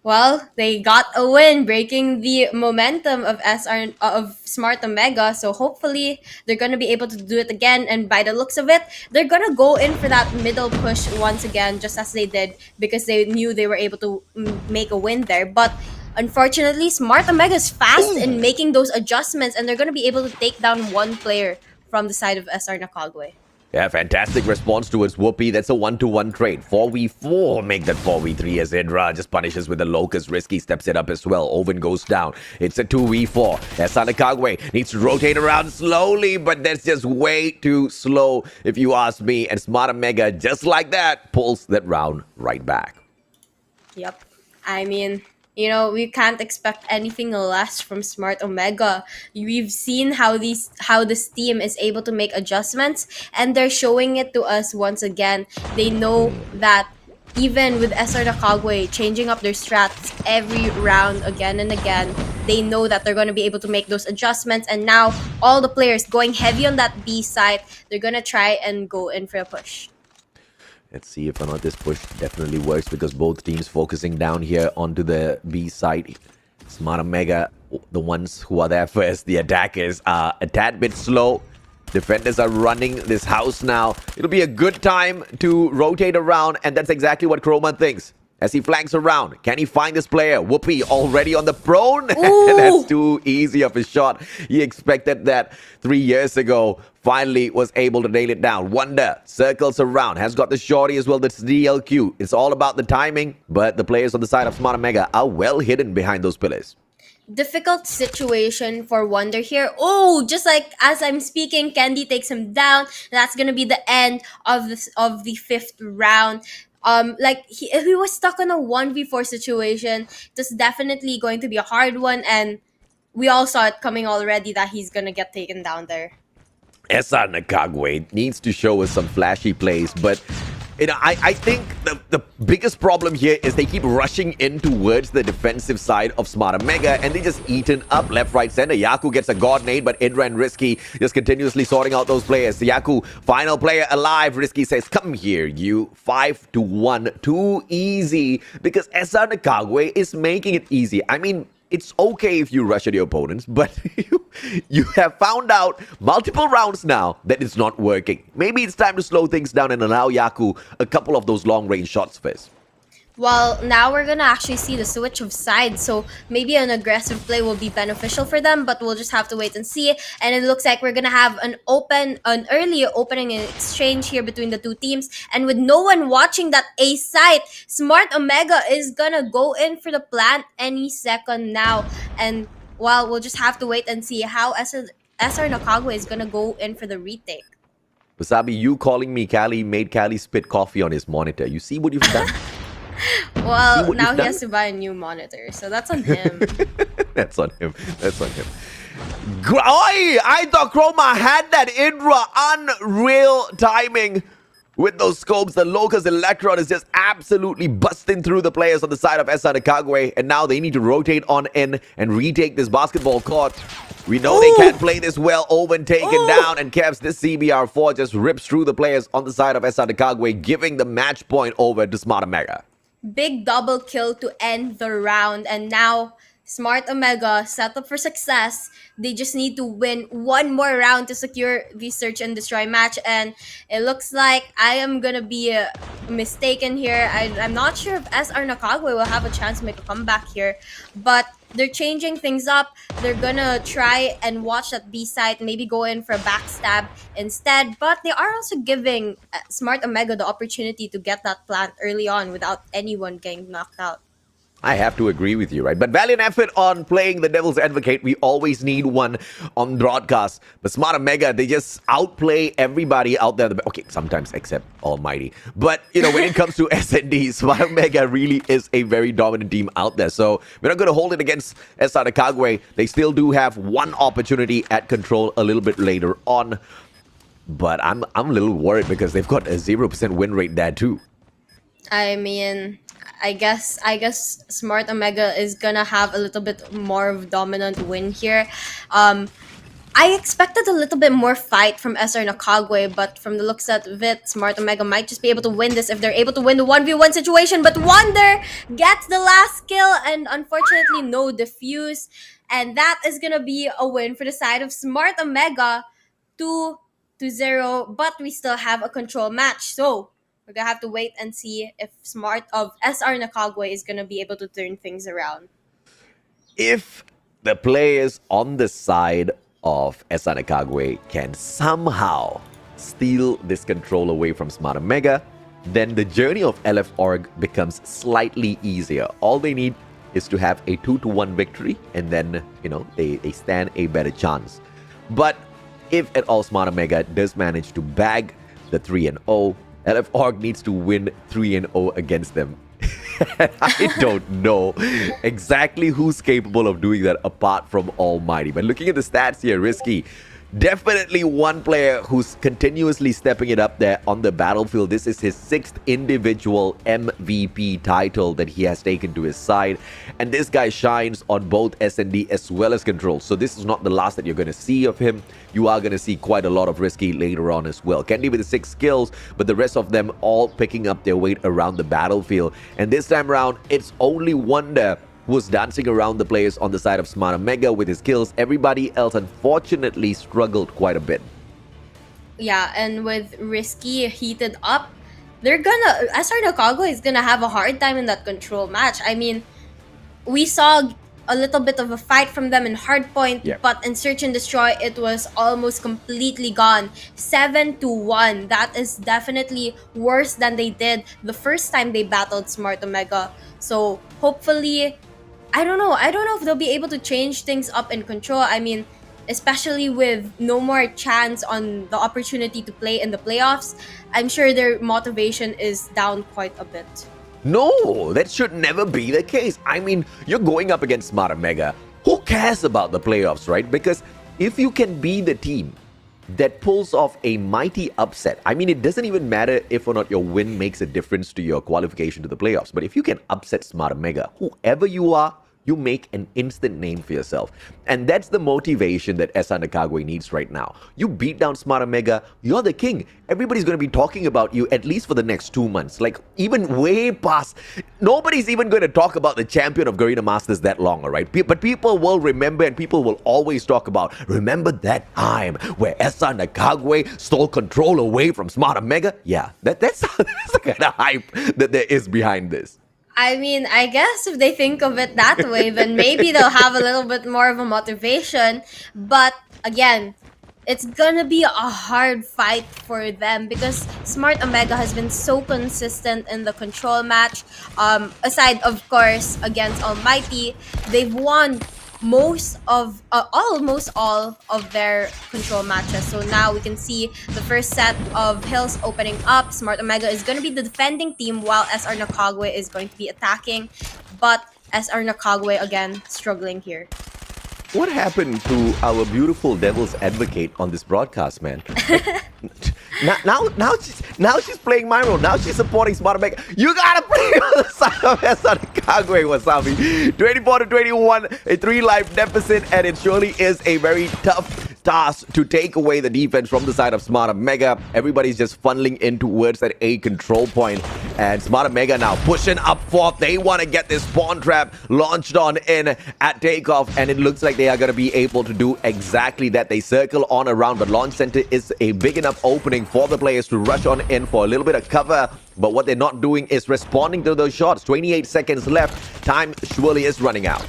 Speaker 1: Well, they got a win, breaking the momentum of SR of Smart Omega. So hopefully they're gonna be able to do it again. And by the looks of it, they're gonna go in for that middle push once again, just as they did, because they knew they were able to make a win there. But unfortunately, Smart Omega is fast in making those adjustments, and they're gonna be able to take down one player from the side of SR NACAGUE.
Speaker 2: Yeah, fantastic response towards Whoopi. That's a 1-to-1 trade. 4v4, make that 4v3 as Indra just punishes with the Locust. Risky steps it up as well. Oven goes down. It's a 2v4. SR NACAGUE needs to rotate around slowly, but that's just way too slow if you ask me. And Smart Omega, just like that, pulls that round right back.
Speaker 1: Yep. I mean, we can't expect anything less from Smart Omega. We've seen how this team is able to make adjustments, and they're showing it to us once again. They know that even with SR NACAGUE changing up their strats every round again and again, they know that they're going to be able to make those adjustments. And now all the players going heavy on that B side, they're going to try and go in for a push.
Speaker 2: Let's see if or not this push definitely works, because both teams focusing down here onto the B side. Smart Omega, the ones who are there first, the attackers, are a tad bit slow. Defenders are running this house now. It'll be a good time to rotate around, and that's exactly what Chroma thinks. As he flanks around, can he find this player? Whoopi already on the prone. That's too easy of a shot. He expected that 3 years ago. Finally was able to nail it down. Wonder circles around, has got the shorty as well. That's DLQ. It's all about the timing, but the players on the side of Smart Omega are well hidden behind those pillars.
Speaker 1: Difficult situation for Wonder here. Oh, just like as I'm speaking, Candy takes him down. That's gonna be the end of the fifth round. Like he was stuck on a 1v4 situation. It's definitely going to be a hard one, and we all saw it coming already that he's gonna get taken down there.
Speaker 2: SR NACAGUE needs to show us some flashy plays, but I think the biggest problem here is they keep rushing in towards the defensive side of Smart Omega, and they just eaten up left, right, center. Yaku gets a god nade, but Idra and Risky just continuously sorting out those players. Yaku, final player alive. Risky says, come here, you. 5-1. Too easy, because SR NACAGUE is making it easy. I mean, it's okay if you rush at your opponents, but you have found out multiple rounds now that it's not working. Maybe it's time to slow things down and allow Yaku a couple of those long-range shots first.
Speaker 1: Well, now we're gonna actually see the switch of sides, so maybe an aggressive play will be beneficial for them, but we'll just have to wait and see. And it looks like we're gonna have an early opening exchange here between the two teams, and with no one watching that A site, Smart Omega is gonna go in for the plant any second now. And well, we'll just have to wait and see how SR NACAGUE is gonna go in for the retake.
Speaker 2: Wasabi, you calling me Callie made Callie spit coffee on his monitor. You see what you've done?
Speaker 1: Well, now he has to buy a new monitor, so that's on him.
Speaker 2: That's on him. That's on him. Oi! I thought Chroma had that Indra. Unreal timing with those scopes. The Locust Electron is just absolutely busting through the players on the side of SR NACAGUE, and now they need to rotate on in and retake this basketball court. We know they can't play this well. Oven taken down, and Kevs, this CBR4 just rips through the players on the side of SR NACAGUE, giving the match point over to Smart Omega.
Speaker 1: Big double kill to end the round, and now Smart Omega set up for success. They just need to win one more round to secure the search and destroy match, and it looks like I am gonna be mistaken here. I'm not sure if SR NACAGUE will have a chance to make a comeback here, but they're changing things up. They're gonna try and watch that B side, maybe go in for a backstab instead, but they are also giving Smart Omega the opportunity to get that plant early on without anyone getting knocked out.
Speaker 2: I have to agree with you, right? But valiant effort on playing the devil's advocate. We always need one on broadcast. But Smart Omega, they just outplay everybody out there. Okay, sometimes except Almighty. But, when it comes to S&D, Smart Omega really is a very dominant team out there. So we're not going to hold it against SR NACAGUE. They still do have one opportunity at control a little bit later on. But I'm a little worried because they've got a 0% win rate there too.
Speaker 1: I mean, I guess Smart Omega is gonna have a little bit more of dominant win here. I I expected a little bit more fight from SR NACAGUE, but from the looks of it, Smart Omega might just be able to win this if they're able to win the 1v1 situation. But Wonder gets the last kill, and unfortunately, no defuse. And that is gonna be a win for the side of Smart Omega, 2-0. But we still have a control match, so we're gonna have to wait and see if Smart of SR NACAGUE is gonna be able to turn things around.
Speaker 2: If the players on the side of SR NACAGUE can somehow steal this control away from Smart Omega, then the journey of LF.org becomes slightly easier. All they need is to have a 2-1 victory, and then, they stand a better chance. But if at all Smart Omega does manage to bag the 3-0, LF.org needs to win 3-0 against them. I don't know exactly who's capable of doing that apart from ALMGHTY. But looking at the stats here, Risky, definitely one player who's continuously stepping it up there on the battlefield. This is his 6th individual MVP title that he has taken to his side. And this guy shines on both S&D as well as Control. So this is not the last that you're going to see of him. You are going to see quite a lot of Risky later on as well. Candy with the 6 kills, but the rest of them all picking up their weight around the battlefield. And this time around, it's only Wonder who's dancing around the players on the side of Smart Omega with his kills. Everybody else, unfortunately, struggled quite a bit.
Speaker 1: Yeah, and with Risky heated up, SR NACAGUE is gonna have a hard time in that control match. I mean, we saw a little bit of a fight from them in Hardpoint, but in Search and Destroy, it was almost completely gone. 7-1. That is definitely worse than they did the first time they battled Smart Omega. So hopefully, I don't know if they'll be able to change things up in Control. I mean, especially with no more chance on the opportunity to play in the playoffs, I'm sure their motivation is down quite a bit.
Speaker 2: No, that should never be the case. I mean, you're going up against Smart Omega. Who cares about the playoffs, right? Because if you can be the team that pulls off a mighty upset, I mean, it doesn't even matter if or not your win makes a difference to your qualification to the playoffs. But if you can upset Smart Omega, whoever you are, you make an instant name for yourself. And that's the motivation that SR NACAGUE needs right now. You beat down Smart Omega, you're the king. Everybody's going to be talking about you at least for the next 2 months. Like, even way past. Nobody's even going to talk about the champion of Garena Masters that long, all right? But people will remember, and people will always talk about, remember that time where SR NACAGUE stole control away from Smart Omega? Yeah, that's the kind of hype that there is behind this.
Speaker 1: I mean, I guess if they think of it that way, then maybe they'll have a little bit more of a motivation. But again, it's gonna be a hard fight for them because Smart Omega has been so consistent in the control match. Aside, of course, against ALMGHTY, they've won almost all of their control matches. So now we can see the first set of hills opening up. Smart Omega is going to be the defending team while SR NACAGUE is going to be attacking. But SR NACAGUE again struggling here.
Speaker 2: What happened to our beautiful devil's advocate on this broadcast, man? now she's playing my role. Now she's supporting Smart Omega. You gotta play on the side of SR NACAGUE, Wasabi. 24-21, a 3-life deficit, and it surely is a very tough task to take away the defense from the side of Smart Omega. Everybody's just funneling in towards that A control point, and Smart Omega now pushing up forth. They want to get this spawn trap launched on in at takeoff, and it looks like they are going to be able to do exactly that. They circle on around, but launch center is a big enough opening for the players to rush on in for a little bit of cover. But what they're not doing is responding to those shots. 28 seconds left. Time surely is running out.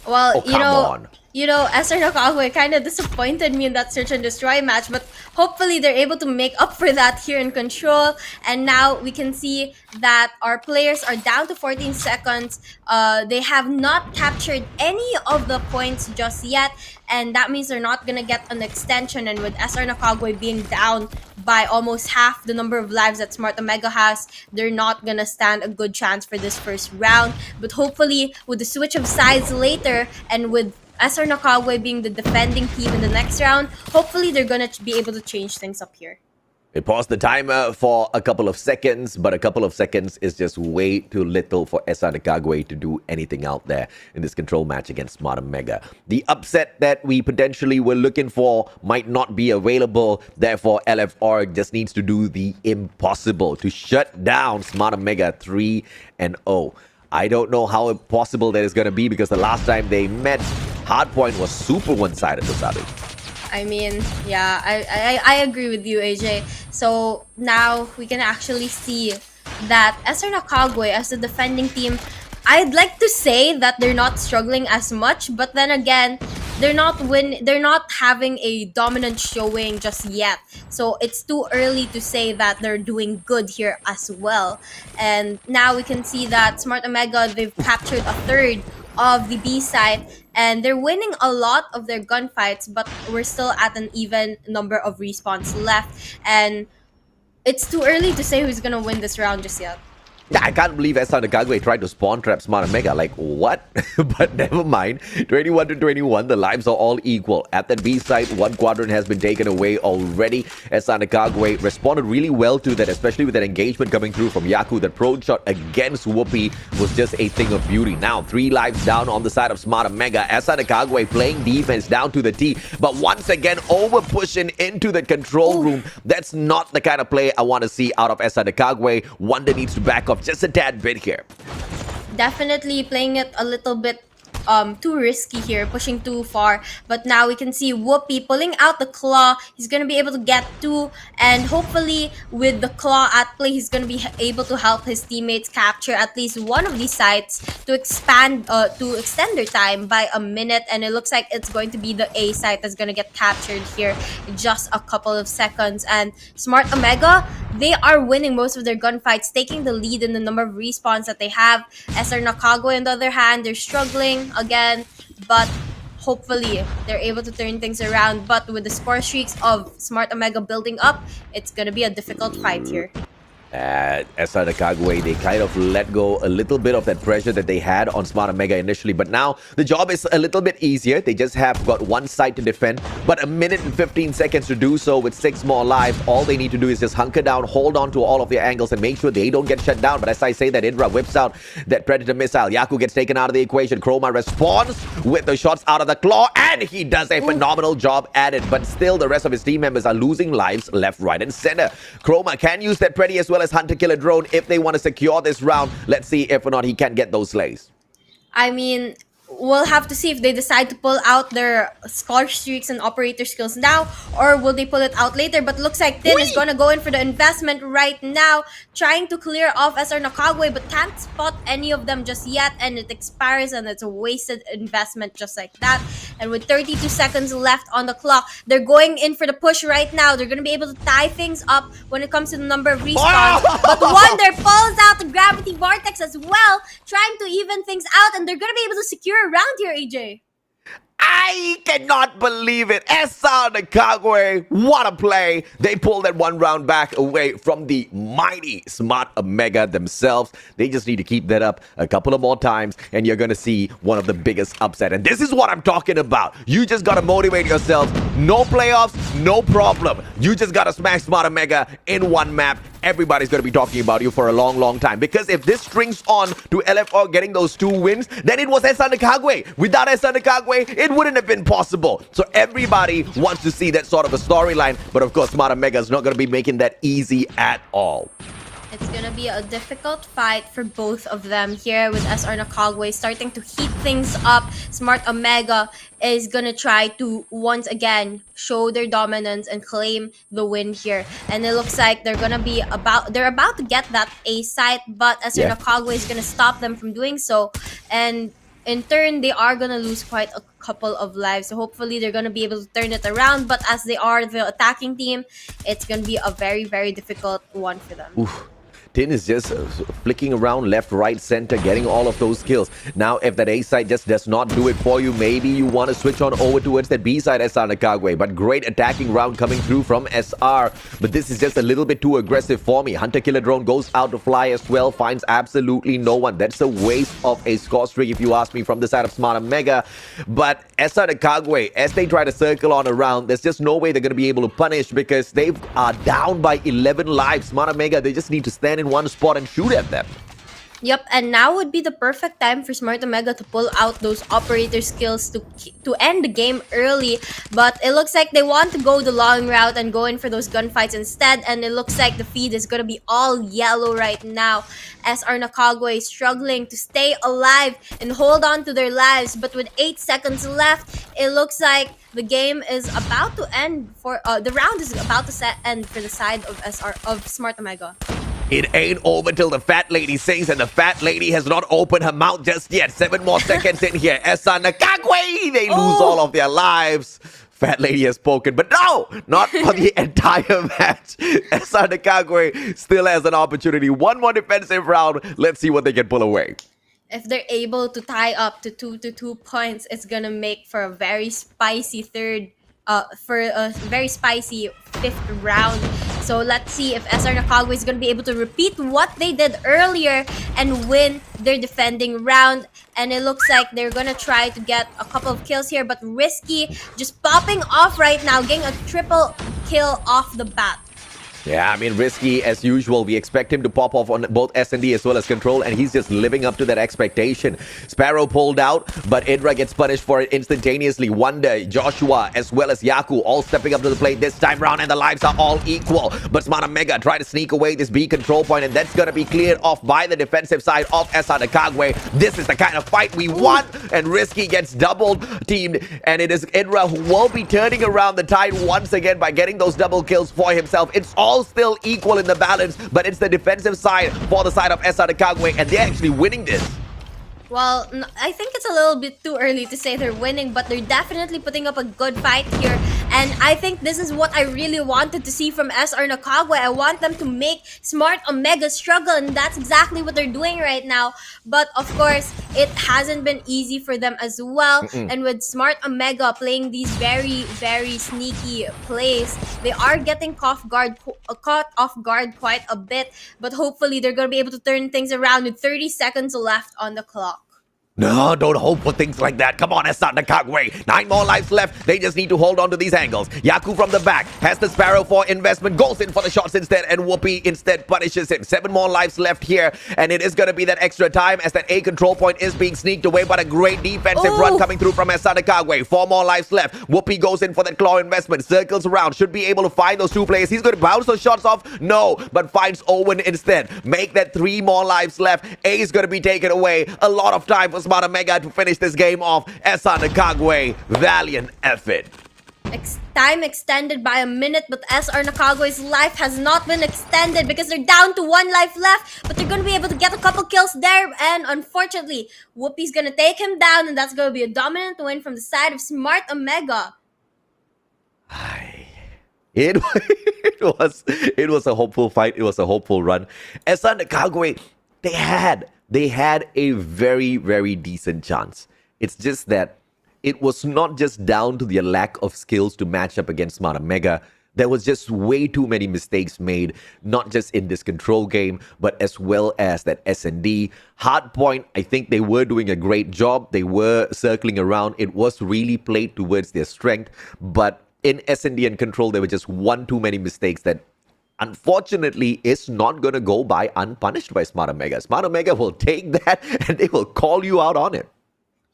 Speaker 1: Well,
Speaker 2: come on.
Speaker 1: SR NACAGUE kind of disappointed me in that Search and Destroy match, but hopefully they're able to make up for that here in Control. And now we can see that our players are down to 14 seconds. They have not captured any of the points just yet, and that means they're not gonna get an extension. And with SR NACAGUE being down by almost half the number of lives that Smart Omega has, they're not gonna stand a good chance for this first round. But hopefully, with the switch of sides later, and with SR NACAGUE being the defending team in the next round, hopefully they're gonna be able to change things up here.
Speaker 2: It paused the timer for a couple of seconds, but a couple of seconds is just way too little for SR NACAGUE to do anything out there in this control match against Smart Omega. The upset that we potentially were looking for might not be available. Therefore, LFR just needs to do the impossible to shut down Smart Omega 3-0. I don't know how possible that is going to be because the last time they met, Hardpoint was super one-sided to Sadu.
Speaker 1: I mean, yeah, I agree with you, AJ. So now we can actually see that SR NACAGUE as the defending team, I'd like to say that they're not struggling as much, but then again, they're not having a dominant showing just yet. So it's too early to say that they're doing good here as well. And now we can see that Smart Omega, they've captured a third of the B side, and they're winning a lot of their gunfights, but we're still at an even number of respawns left, and it's too early to say who's gonna win this round just yet.
Speaker 2: Yeah, I can't believe SR NACAGUE tried to spawn trap Smart Omega. Like, what? But never mind. 21-21, the lives are all equal. At that B site, one quadrant has been taken away already. SR NACAGUE responded really well to that, especially with that engagement coming through from Yaku. That prone shot against Whoopi was just a thing of beauty. Now, 3 lives down on the side of Smart Omega. SR NACAGUE playing defense down to the T, but once again, over pushing into the control room. That's not the kind of play I want to see out of SR NACAGUE. Wonder needs to back off just a tad bit here.
Speaker 1: Definitely playing it a little bit too risky here, pushing too far. But now we can see Whoopi pulling out the claw. He's gonna be able to get 2, and hopefully with the claw at play, he's gonna be able to help his teammates capture at least one of these sites to extend their time by a minute. And it looks like it's going to be the A site that's gonna get captured here in just a couple of seconds. And Smart Omega, they are winning most of their gunfights, taking the lead in the number of respawns that they have. SR NACAGUE, on the other hand, they're struggling again, but hopefully they're able to turn things around. But with the score streaks of Smart Omega building up, it's gonna be a difficult fight here.
Speaker 2: SR NACAGUE, they kind of let go a little bit of that pressure that they had on Smart Omega initially, but now the job is a little bit easier. They just have got one side to defend, but a minute and 15 seconds to do so with 6 more lives. All they need to do is just hunker down, hold on to all of their angles, and make sure they don't get shut down. But as I say that, Indra whips out that Predator missile. Yaku gets taken out of the equation. Chroma responds with the shots out of the claw, and he does a phenomenal job at it. But still, the rest of his team members are losing lives left, right, and center. Chroma can use that Pretty as well as Hunter Killer Drone if they want to secure this round. Let's see if or not he can get those slays.
Speaker 1: I mean, we'll have to see if they decide to pull out their score streaks and operator skills now, or will they pull it out later. But looks like Tin is going to go in for the investment right now, trying to clear off SR NACAGUE, but can't spot any of them just yet, and it expires, and it's a wasted investment just like that. And with 32 seconds left on the clock, they're going in for the push right now. They're going to be able to tie things up when it comes to the number of respawns. But Wonder pulls out the Gravity Vortex as well, trying to even things out, and they're going to be able to secure a round here, AJ.
Speaker 2: I cannot believe it. SR NACAGUE, what a play. They pulled that one round back away from the mighty Smart Omega themselves. They just need to keep that up a couple of more times, and you're going to see one of the biggest upset. And this is what I'm talking about. You just got to motivate yourself. No playoffs, no problem. You just got to smash Smart Omega in one map. Everybody's going to be talking about you for a long, long time. Because if this strings on to LFR getting those 2 wins, then it was SR NACAGUE. Without SR NACAGUE, it wouldn't have been possible. So everybody wants to see that sort of a storyline. But of course, Smart Omega is not going to be making that easy at all.
Speaker 1: It's gonna be a difficult fight for both of them here, with SR NACAGUE starting to heat things up. Smart Omega is gonna try to once again show their dominance and claim the win here. And it looks like they're about to get that A site, but SR NACAGUE is gonna stop them from doing so. And in turn, they are gonna lose quite a couple of lives. So hopefully they're gonna be able to turn it around. But as they are the attacking team, it's gonna be a very, very difficult one for them.
Speaker 2: Oof. Tin is just flicking around left, right, center, getting all of those kills. Now, if that A side just does not do it for you, maybe you want to switch on over towards that B side, SR NACAGUE. But great attacking round coming through from SR. But this is just a little bit too aggressive for me. Hunter Killer Drone goes out to fly as well, finds absolutely no one. That's a waste of a score streak, if you ask me, from the side of Smart Omega. But SR NACAGUE, as they try to circle on around, there's just no way they're going to be able to punish because they are down by 11 lives. Smart Omega, they just need to stand in one spot and shoot at them.
Speaker 1: Yep, and now would be the perfect time for Smart Omega to pull out those operator skills to end the game early. But it looks like they want to go the long route and go in for those gunfights instead. And it looks like the feed is going to be all yellow right now. SR NACAGUE is struggling to stay alive and hold on to their lives. But with 8 seconds left, it looks like the game is about to end for the round is about to end for the side of Smart Omega.
Speaker 2: It ain't over till the fat lady sings, and the fat lady has not opened her mouth just yet. 7 more seconds in here. SR NACAGUE, they lose all of their lives. Fat lady has spoken, but no, not for the entire match. SR NACAGUE still has an opportunity. One more defensive round. Let's see what they can pull away.
Speaker 1: If they're able to tie up to 2 points, it's gonna make for a very spicy fifth round. So let's see if SR NACAGUE is going to be able to repeat what they did earlier and win their defending round. And it looks like they're going to try to get a couple of kills here. But Risky just popping off right now, getting a triple kill off the bat.
Speaker 2: Yeah, I mean, Risky, as usual, we expect him to pop off on both S&D as well as Control, and he's just living up to that expectation. Sparrow pulled out, but Idra gets punished for it instantaneously. Wonder, Joshua, as well as Yaku, all stepping up to the plate this time round, and the lives are all equal. But Smart Omega try to sneak away this B control point, and that's going to be cleared off by the defensive side of SR NACAGUE. This is the kind of fight we want, and Risky gets double teamed, and it is Idra who will be turning around the tide once again by getting those double kills for himself. It's all still equal in the balance, but it's the defensive side for the side of SR NACAGUE, and they're actually winning this.
Speaker 1: Well, I think it's a little bit too early to say they're winning, but they're definitely putting up a good fight here. And I think this is what I really wanted to see from SR NACAGUE. I want them to make Smart Omega struggle, and that's exactly what they're doing right now. But of course, it hasn't been easy for them as well. And with Smart Omega playing these very, very sneaky plays, they are getting caught off guard quite a bit. But hopefully, they're going to be able to turn things around with 30 seconds left on the clock.
Speaker 2: No, don't hope for things like that. Come on, SR NACAGUE. 9 more lives left. They just need to hold on to these angles. Yaku from the back has the Sparrow for investment. Goes in for the shots instead, and Whoopi instead punishes him. 7 more lives left here, and it is going to be that extra time as that A control point is being sneaked away, but a great defensive run coming through from SR NACAGUE. 4 more lives left. Whoopi goes in for that claw investment. Circles around. Should be able to find those 2 players. He's going to bounce those shots off. No, but finds Owen instead. Make that 3 more lives left. A is going to be taken away. A lot of time for Smart Omega to finish this game off. SR NACAGUE, valiant effort.
Speaker 1: Time extended by a minute, but SR NACAGUE's life has not been extended because they're down to 1 life left, but they're going to be able to get a couple kills there, and unfortunately, Whoopi's going to take him down, and that's going to be a dominant win from the side of Smart Omega.
Speaker 2: It was a hopeful fight. It was a hopeful run. SR NACAGUE, they had a very, very decent chance. It's just that it was not just down to their lack of skills to match up against Smart Omega. There was just way too many mistakes made, not just in this control game, but as well as that S&D. Hardpoint, I think they were doing a great job. They were circling around. It was really played towards their strength. But in S&D and control, there were just one too many mistakes that unfortunately is not going to go by unpunished by Smart Omega. Smart Omega will take that and they will call you out on it.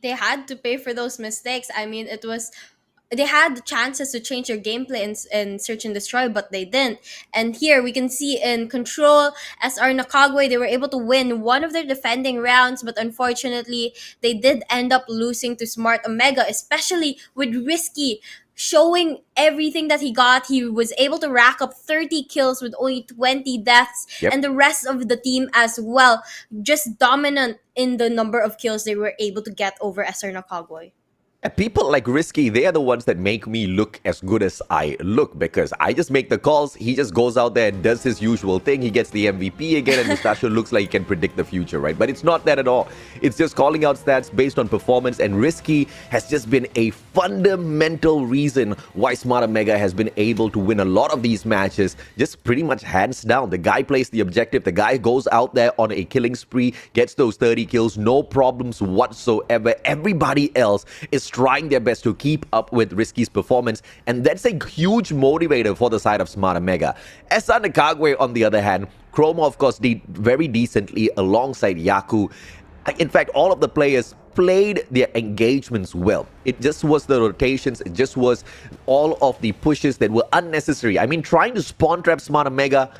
Speaker 1: They had to pay for those mistakes. I mean, they had the chances to change their gameplay in Search and Destroy, but they didn't. And here we can see in Control, SR NACAGUE, they were able to win one of their defending rounds, but unfortunately, they did end up losing to Smart Omega, especially with Risky showing everything that he got. He was able to rack up 30 kills with only 20 deaths, and the rest of the team as well, just dominant in the number of kills they were able to get over SR NACAGUE.
Speaker 2: People like Risky, they are the ones that make me look as good as I look, because I just make the calls. He just goes out there and does his usual thing. He gets the MVP again, and Mustachio looks like he can predict the future, right? But it's not that at all. It's just calling out stats based on performance, and Risky has just been a fundamental reason why Smart Omega has been able to win a lot of these matches, just pretty much hands down. The guy plays the objective. The guy goes out there on a killing spree, gets those 30 kills, no problems whatsoever. Everybody else is trying their best to keep up with Risky's performance, and that's a huge motivator for the side of Smart Omega. SR NACAGUE, on the other hand, Chroma, of course, did very decently alongside Yaku. In fact, all of the players played their engagements well. It just was the rotations, it just was all of the pushes that were unnecessary. I mean, trying to spawn trap Smart Omega,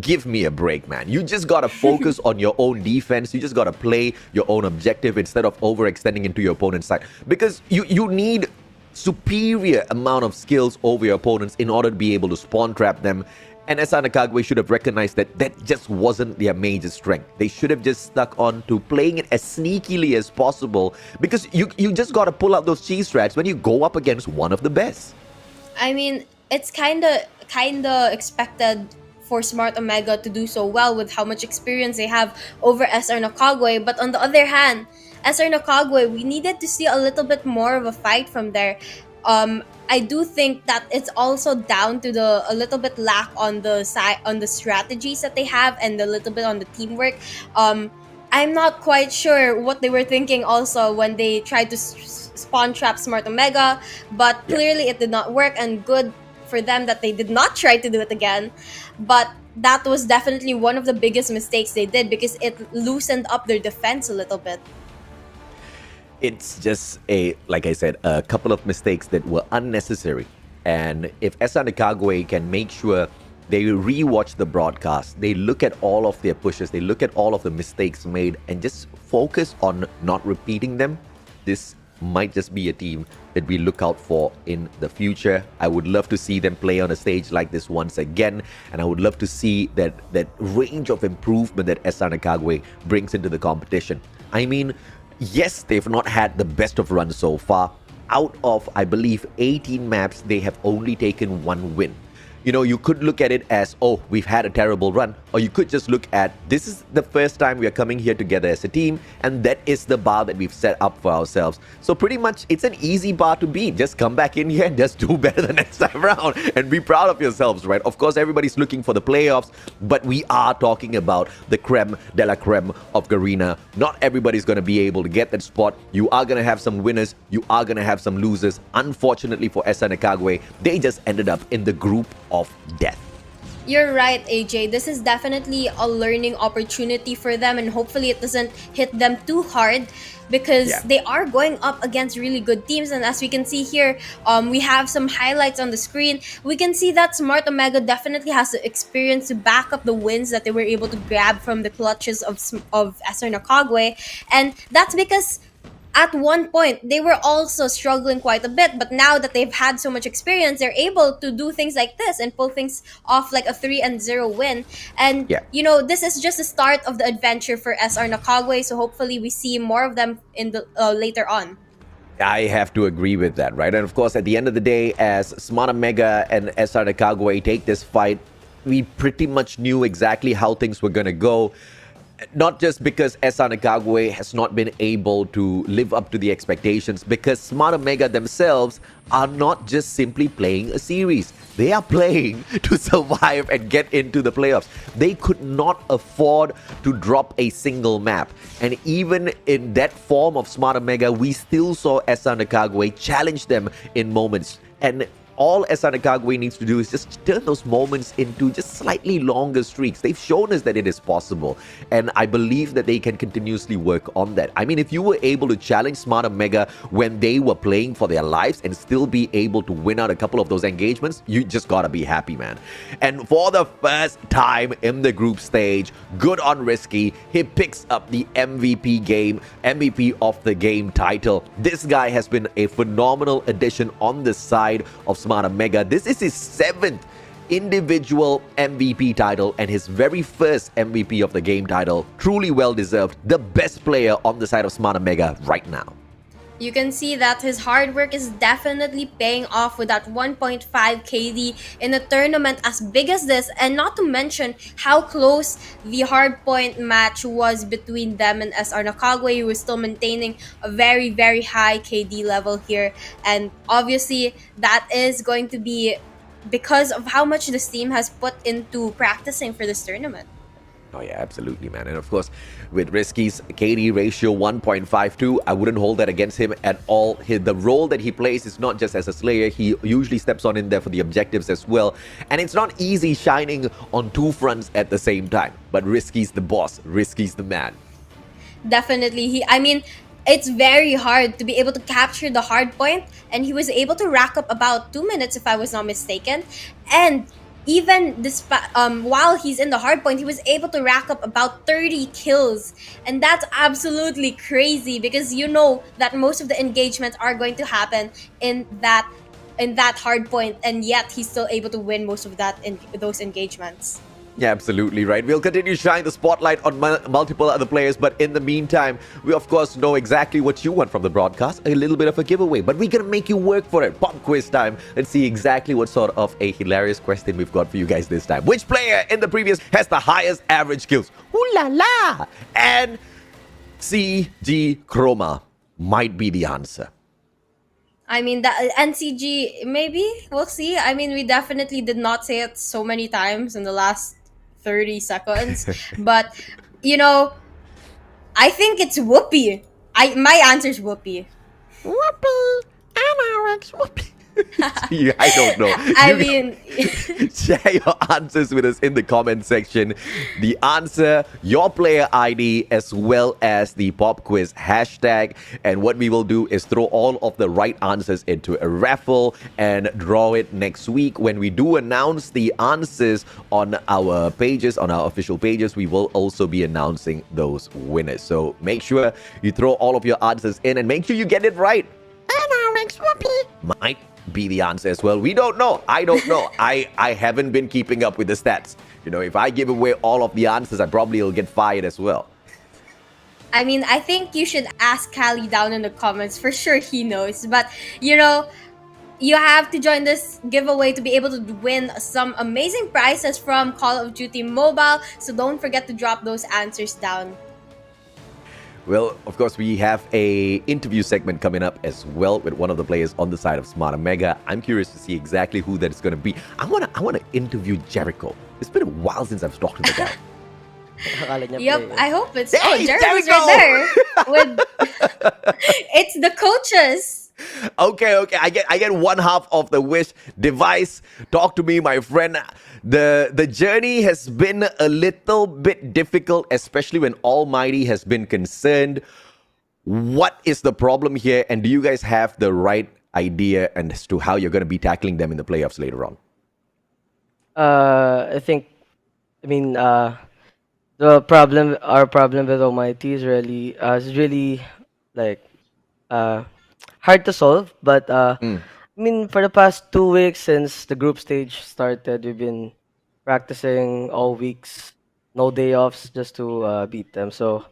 Speaker 2: give me a break, man. You just gotta focus on your own defense. You just gotta play your own objective instead of overextending into your opponent's side, because you need superior amount of skills over your opponents in order to be able to spawn trap them. And SR NACAGUE should have recognized that that just wasn't their major strength. They should have just stuck on to playing it as sneakily as possible, because you just gotta pull out those cheese strats when you go up against one of the best.
Speaker 1: I mean, it's kinda expected for Smart Omega to do so well with how much experience they have over SR NACAGUE. But on the other hand, SR NACAGUE, we needed to see a little bit more of a fight from there. I do think that it's also down to a little bit lack on the side, on the strategies that they have, and a little bit on the teamwork. I'm not quite sure what they were thinking also when they tried to spawn trap Smart Omega, but clearly it did not work, and good for them that they did not try to do it again. But that was definitely one of the biggest mistakes they did, because it loosened up their defense a little bit.
Speaker 2: It's just like I said, a couple of mistakes that were unnecessary. And if SR NACAGUE can make sure they rewatch the broadcast, they look at all of their pushes, they look at all of the mistakes made, and just focus on not repeating them, this might just be a team that we look out for in the future. I would love to see them play on a stage like this once again, and I would love to see that range of improvement that SR NACAGUE brings into the competition. I mean, yes, they've not had the best of runs so far. Out of, I believe, 18 maps, they have only taken one win. You know, you could look at it as, oh, we've had a terrible run. Or you could just look at, this is the first time we are coming here together as a team, and that is the bar that we've set up for ourselves. So pretty much, it's an easy bar to beat. Just come back in here and just do better the next time around and be proud of yourselves, right? Of course, everybody's looking for the playoffs, but we are talking about the creme de la creme of Garena. Not everybody's going to be able to get that spot. You are going to have some winners. You are going to have some losers. Unfortunately for SR NACAGUE, they just ended up in the group of death.
Speaker 1: You're right, AJ. This is definitely a learning opportunity for them, and hopefully it doesn't hit them too hard, because they are going up against really good teams. And as we can see here, we have some highlights on the screen. We can see that Smart Omega definitely has the experience to back up the wins that they were able to grab from the clutches of SR NACAGUE, and that's because at one point, they were also struggling quite a bit, but now that they've had so much experience, they're able to do things like this and pull things off like a 3-0 win. And, you know, this is just the start of the adventure for SR NACAGUE, so hopefully we see more of them in the later on.
Speaker 2: I have to agree with that, right? And of course, at the end of the day, as Smart Omega and SR NACAGUE take this fight, we pretty much knew exactly how things were going to go. Not just because SR NACAGUE has not been able to live up to the expectations, because Smart Omega themselves are not just simply playing a series. They are playing to survive and get into the playoffs. They could not afford to drop a single map. And even in that form of Smart Omega, we still saw SR NACAGUE challenge them in moments. And all SR NACAGUE needs to do is just turn those moments into just slightly longer streaks. They've shown us that it is possible, and I believe that they can continuously work on that. I mean, if you were able to challenge Smart Omega when they were playing for their lives and still be able to win out a couple of those engagements, you just gotta be happy, man. And for the first time in the group stage, good on Risky. He picks up the MVP of the game title. This guy has been a phenomenal addition on the side of Smart Omega. This is his 7th individual MVP title and his very first MVP of the game title. Truly well deserved. The best player on the side of Smart Omega right now.
Speaker 1: You can see that his hard work is definitely paying off with that 1.5 KD in a tournament as big as this, and not to mention how close the hardpoint match was between them and SR NACAGUE, who is still maintaining a very, very high KD level here. And obviously, that is going to be because of how much this team has put into practicing for this tournament.
Speaker 2: Oh yeah, absolutely, man. And of course, with Risky's KD ratio 1.52, I wouldn't hold that against him at all. The role that he plays is not just as a slayer. He usually steps on in there for the objectives as well. And it's not easy shining on two fronts at the same time. But Risky's the boss. Risky's the man.
Speaker 1: Definitely. I mean, it's very hard to be able to capture the hard point, and he was able to rack up about 2 minutes, if I was not mistaken. And even while he's in the hard point, he was able to rack up about 30 kills, and that's absolutely crazy because you know that most of the engagements are going to happen in that hard point, and yet he's still able to win most of those engagements.
Speaker 2: Yeah, absolutely right. We'll continue to shine the spotlight on multiple other players, but in the meantime, we of course know exactly what you want from the broadcast, a little bit of a giveaway, but we're gonna make you work for it. Pop quiz time. Let's see exactly what sort of a hilarious question we've got for you guys this time. Which player in the previous has the highest average kills? Ooh la la! And CG Chroma might be the answer.
Speaker 1: I mean, that NCG, maybe we'll see. I mean, we definitely did not say it so many times in the last 30 seconds, but you know, I think it's Whoopi. My answer is Whoopi.
Speaker 2: Whoopee! And Alex, whoopee! Yeah, I don't know.
Speaker 1: I mean,
Speaker 2: share your answers with us in the comment section. The answer, your player ID, as well as the pop quiz hashtag. And what we will do is throw all of the right answers into a raffle and draw it next week. When we do announce the answers on our pages, on our official pages, we will also be announcing those winners. So make sure you throw all of your answers in and make sure you get it right. And Alex Whoopi might be the answer as well. We don't know. I don't know. I haven't been keeping up with the stats. You know, if I give away all of the answers, I probably will get fired as well.
Speaker 1: I mean, I think you should ask Callie down in the comments. For sure he knows. But, you know, you have to join this giveaway to be able to win some amazing prizes from Call of Duty Mobile. So don't forget to drop those answers down.
Speaker 2: Well, of course, we have a interview segment coming up as well with one of the players on the side of Smarter Mega. I'm curious to see exactly who that is going to be. I wanna interview Jericho. It's been a while since I've talked to the guy.
Speaker 1: Yep, I hope it's...
Speaker 2: Hey,
Speaker 1: oh, Jericho's right there. It's the coaches.
Speaker 2: Okay. I get one half of the wish. Device, talk to me, my friend. The journey has been a little bit difficult, especially when ALMGHTY has been concerned. What is the problem here? And do you guys have the right idea as to how you're going to be tackling them in the playoffs later on?
Speaker 3: I mean, our problem with ALMGHTY is really like hard to solve. But I mean, for the past 2 weeks since the group stage started, we've been practicing all weeks, no day offs, just to beat them. So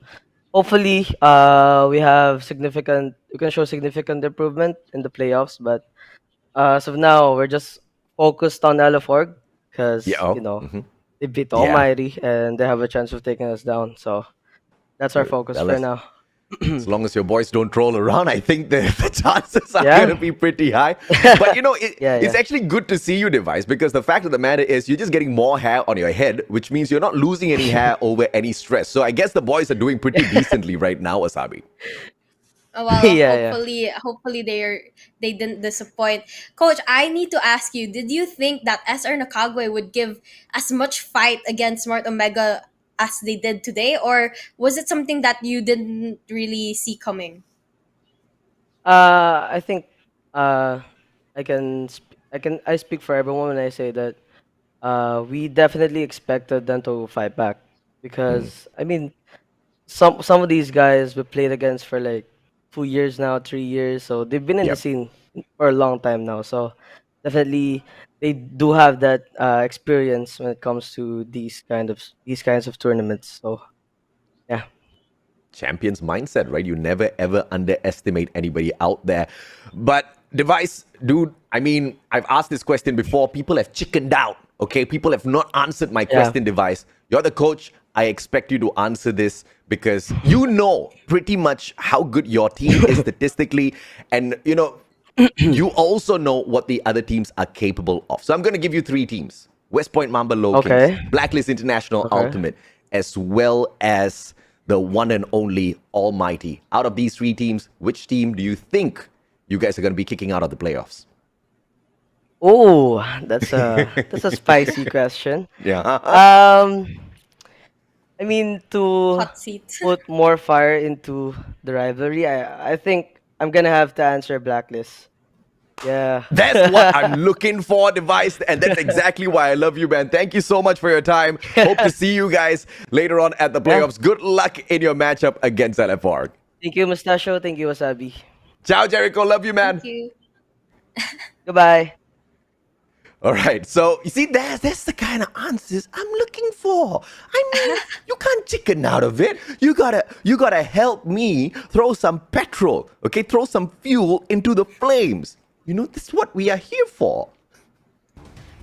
Speaker 3: hopefully, we can show significant improvement in the playoffs. But as of now, we're just focused on LF4 because
Speaker 2: Yeah.
Speaker 3: they beat
Speaker 2: Yeah.
Speaker 3: ALMGHTY and they have a chance of taking us down. So that's our focus
Speaker 2: Well,
Speaker 3: for now.
Speaker 2: as long as your boys don't troll around, I think the chances are
Speaker 3: Yeah.
Speaker 2: going to be pretty high. But you know, it's actually good to see you, Device, because the fact of the matter is you're just getting more hair on your head, which means you're not losing any hair over any stress. So I guess the boys are doing pretty decently right now, Asabi.
Speaker 1: Oh, well,
Speaker 3: Yeah.
Speaker 1: hopefully they didn't disappoint. Coach, I need to ask you, did you think that SR NACAGUE would give as much fight against Smart Omega as they did today, or was it something that you didn't really see coming?
Speaker 3: I think I speak for everyone when I say that we definitely expected them to fight back because I mean some of these guys we played against for like 2 years now, 3 years, so they've been in the
Speaker 2: Yep.
Speaker 3: scene for a long time now. So definitely they do have that experience when it comes to these kinds of tournaments. So yeah.
Speaker 2: champion's mindset, right? You never ever underestimate anybody out there. But Device, dude, I mean, I've asked this question before. People have chickened out, okay? People have not answered my question, Device. You're the coach. I expect you to answer this because you know pretty much how good your team is statistically. And, you know, you also know what the other teams are capable of. So I'm going to give you 3 teams. West Point Mamba Lowkings, Blacklist International Ultimate, as well as the one and only ALMGHTY. Out of these 3 teams, which team do you think you guys are going to be kicking out of the playoffs?
Speaker 3: Oh, that's a spicy question.
Speaker 2: Yeah.
Speaker 3: I mean, to
Speaker 1: Hot seat.
Speaker 3: put more fire into the rivalry, I think I'm gonna have to answer Blacklist. Yeah.
Speaker 2: That's what I'm looking for, Device, and that's exactly why I love you, man. Thank you so much for your time. Hope to see you guys later on at the playoffs. Good luck in your matchup against LFR.
Speaker 3: Thank you, Mustachio. Thank you, Wasabi.
Speaker 2: Ciao, Jericho. Love you, man.
Speaker 1: Thank you.
Speaker 3: Goodbye.
Speaker 2: All right, so you see, that's the kind of answers I'm looking for. I mean, you can't chicken out of it. You gotta help me throw some petrol, okay? Throw some fuel into the flames. You know, this is what we are here for.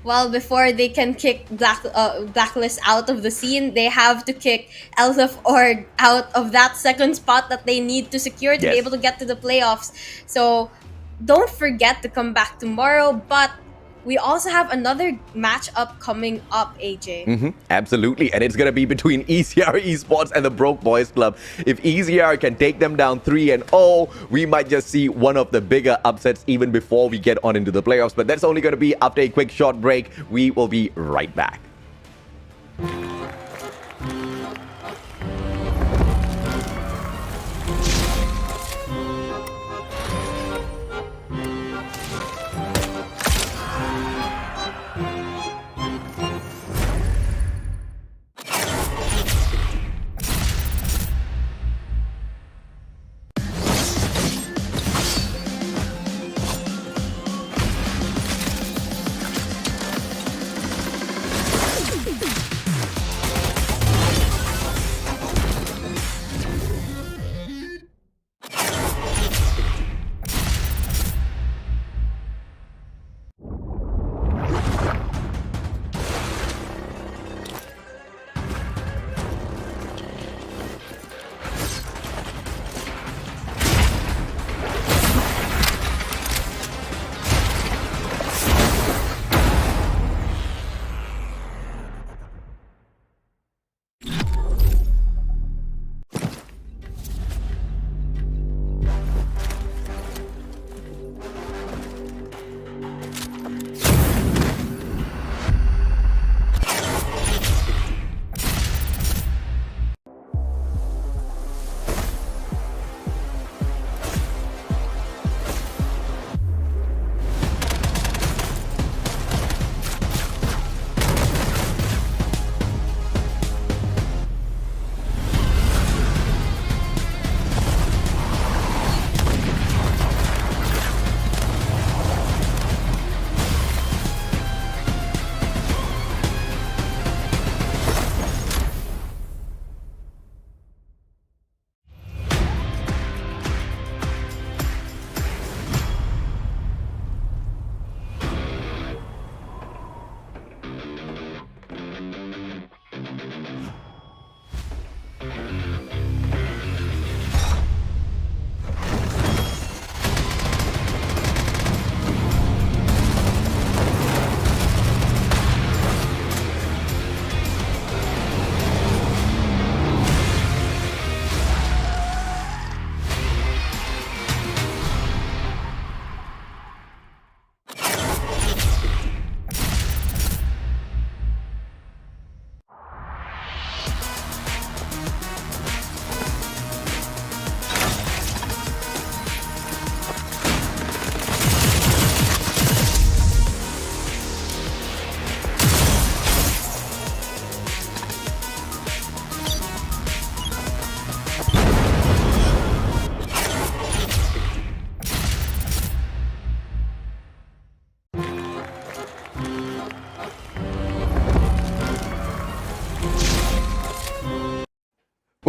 Speaker 1: Well, before they can kick Blacklist out of the scene, they have to kick LFR out of that second spot that they need to secure to be able to get to the playoffs. So don't forget to come back tomorrow, but we also have another matchup coming up, AJ.
Speaker 2: Absolutely, and it's going to be between ECR Esports and the Broke Boys Club. If ECR can take them down 3-0, we might just see one of the bigger upsets even before we get on into the playoffs. But that's only going to be after a quick short break. We will be right back.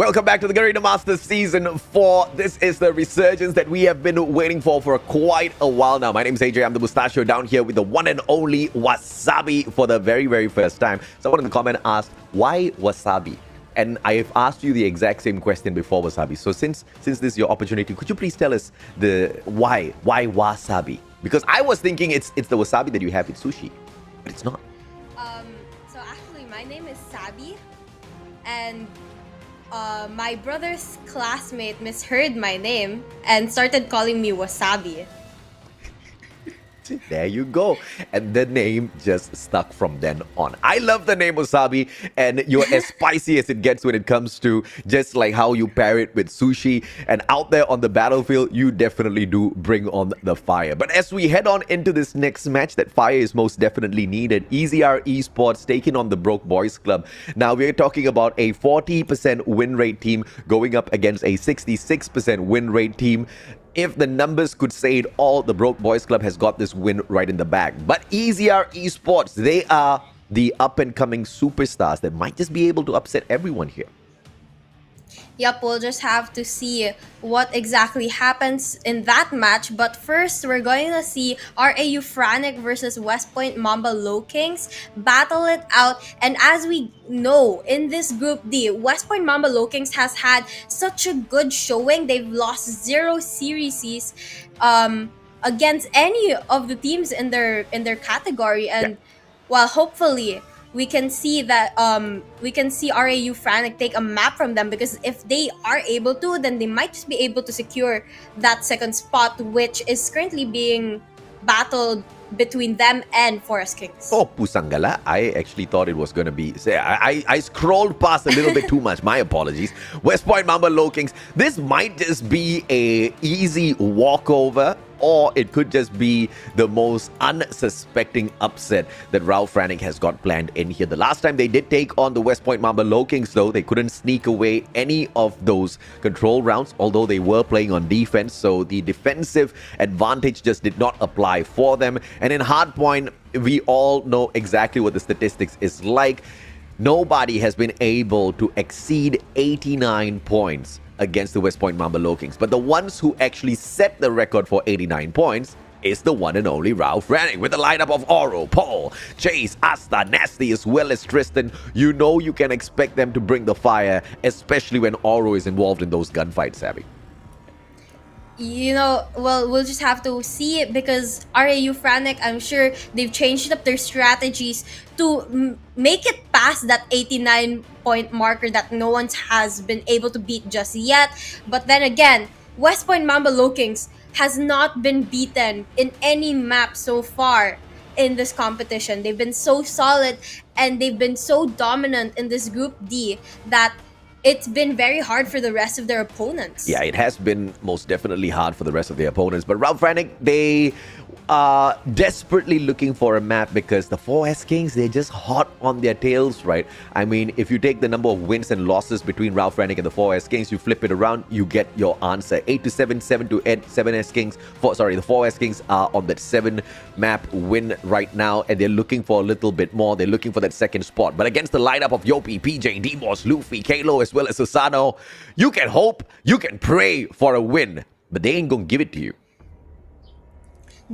Speaker 2: Welcome back to the Garena Masters Season 4. This is the resurgence that we have been waiting for quite a while now. My name is AJ. I'm the Mustachio down here with the one and only Wasabi for the very, very first time. Someone in the comment asked, why Wasabi? And I've asked you the exact same question before, Wasabi. So since this is your opportunity, could you please tell us the why? Why Wasabi? Because I was thinking it's the wasabi that you have in sushi, but it's not.
Speaker 1: So actually, my name is Sabi, and my brother's classmate misheard my name and started calling me Wasabi.
Speaker 2: There you go. And the name just stuck from then on. I love the name Wasabi, and you're as spicy as it gets when it comes to just like how you pair it with sushi. And out there on the battlefield, you definitely do bring on the fire. But as we head on into this next match, that fire is most definitely needed. EZR Esports taking on the Broke Boys Club. Now we're talking about a 40% win rate team going up against a 66% win rate team. If the numbers could say it all, the Broke Boys Club has got this win right in the bag. But EZR Esports, they are the up-and-coming superstars that might just be able to upset everyone here.
Speaker 1: Yep, we'll just have to see what exactly happens in that match. But first, we're going to see RAU FRANIC versus West Point Mamba Lowkings battle it out. And as we know, in this Group D, West Point Mamba Lowkings has had such a good showing. They've lost 0 series against any of the teams in their category. And while hopefully we can see that RAU FRANIC take a map from them, because if they are able to, then they might just be able to secure that second spot, which is currently being battled between them and Forest Kings.
Speaker 2: Oh, Pusanggala. I actually thought it was going to be... I scrolled past a little bit too much. My apologies. West Point Mamba Lowkings. This might just be a easy walkover, or it could just be the most unsuspecting upset that RAU FRANIC has got planned in here. The last time they did take on the West Point Mamba Lowkings, though, they couldn't sneak away any of those control rounds, although they were playing on defense, so the defensive advantage just did not apply for them. And in Hardpoint, we all know exactly what the statistics is like. Nobody has been able to exceed 89 points against the West Point Mamba Lowkings. But the ones who actually set the record for 89 points is the one and only RAU FRANIC, with a lineup of Oro, Paul, Chase, Asta, Nasty, as well as Tristan. You know you can expect them to bring the fire, especially when Oro is involved in those gunfights, Savvy.
Speaker 1: You know, well, we'll just have to see it, because RAU FRANIC, I'm sure they've changed up their strategies to make it past that 89-point marker that no one has been able to beat just yet. But then again, West Point Mamba Lowkings has not been beaten in any map so far in this competition. They've been so solid and they've been so dominant in this Group D that it's been very hard for the rest of their opponents. Yeah,
Speaker 2: it has been most definitely hard for the rest of their opponents. But RAU FRANIC, they are desperately looking for a map, because the 4S Kings, they're just hot on their tails, right? I mean, if you take the number of wins and losses between RAU FRANIC and the 4S Kings, you flip it around, you get your answer. 8 to 7, 7 to 8, 7S Kings. The 4S Kings are on that 7 map win right now, and they're looking for a little bit more. They're looking for that second spot. But against the lineup of Yopi, PJ, D-Boss, Luffy, Kalo, as well as Susano, you can hope, you can pray for a win, but they ain't gonna give it to you.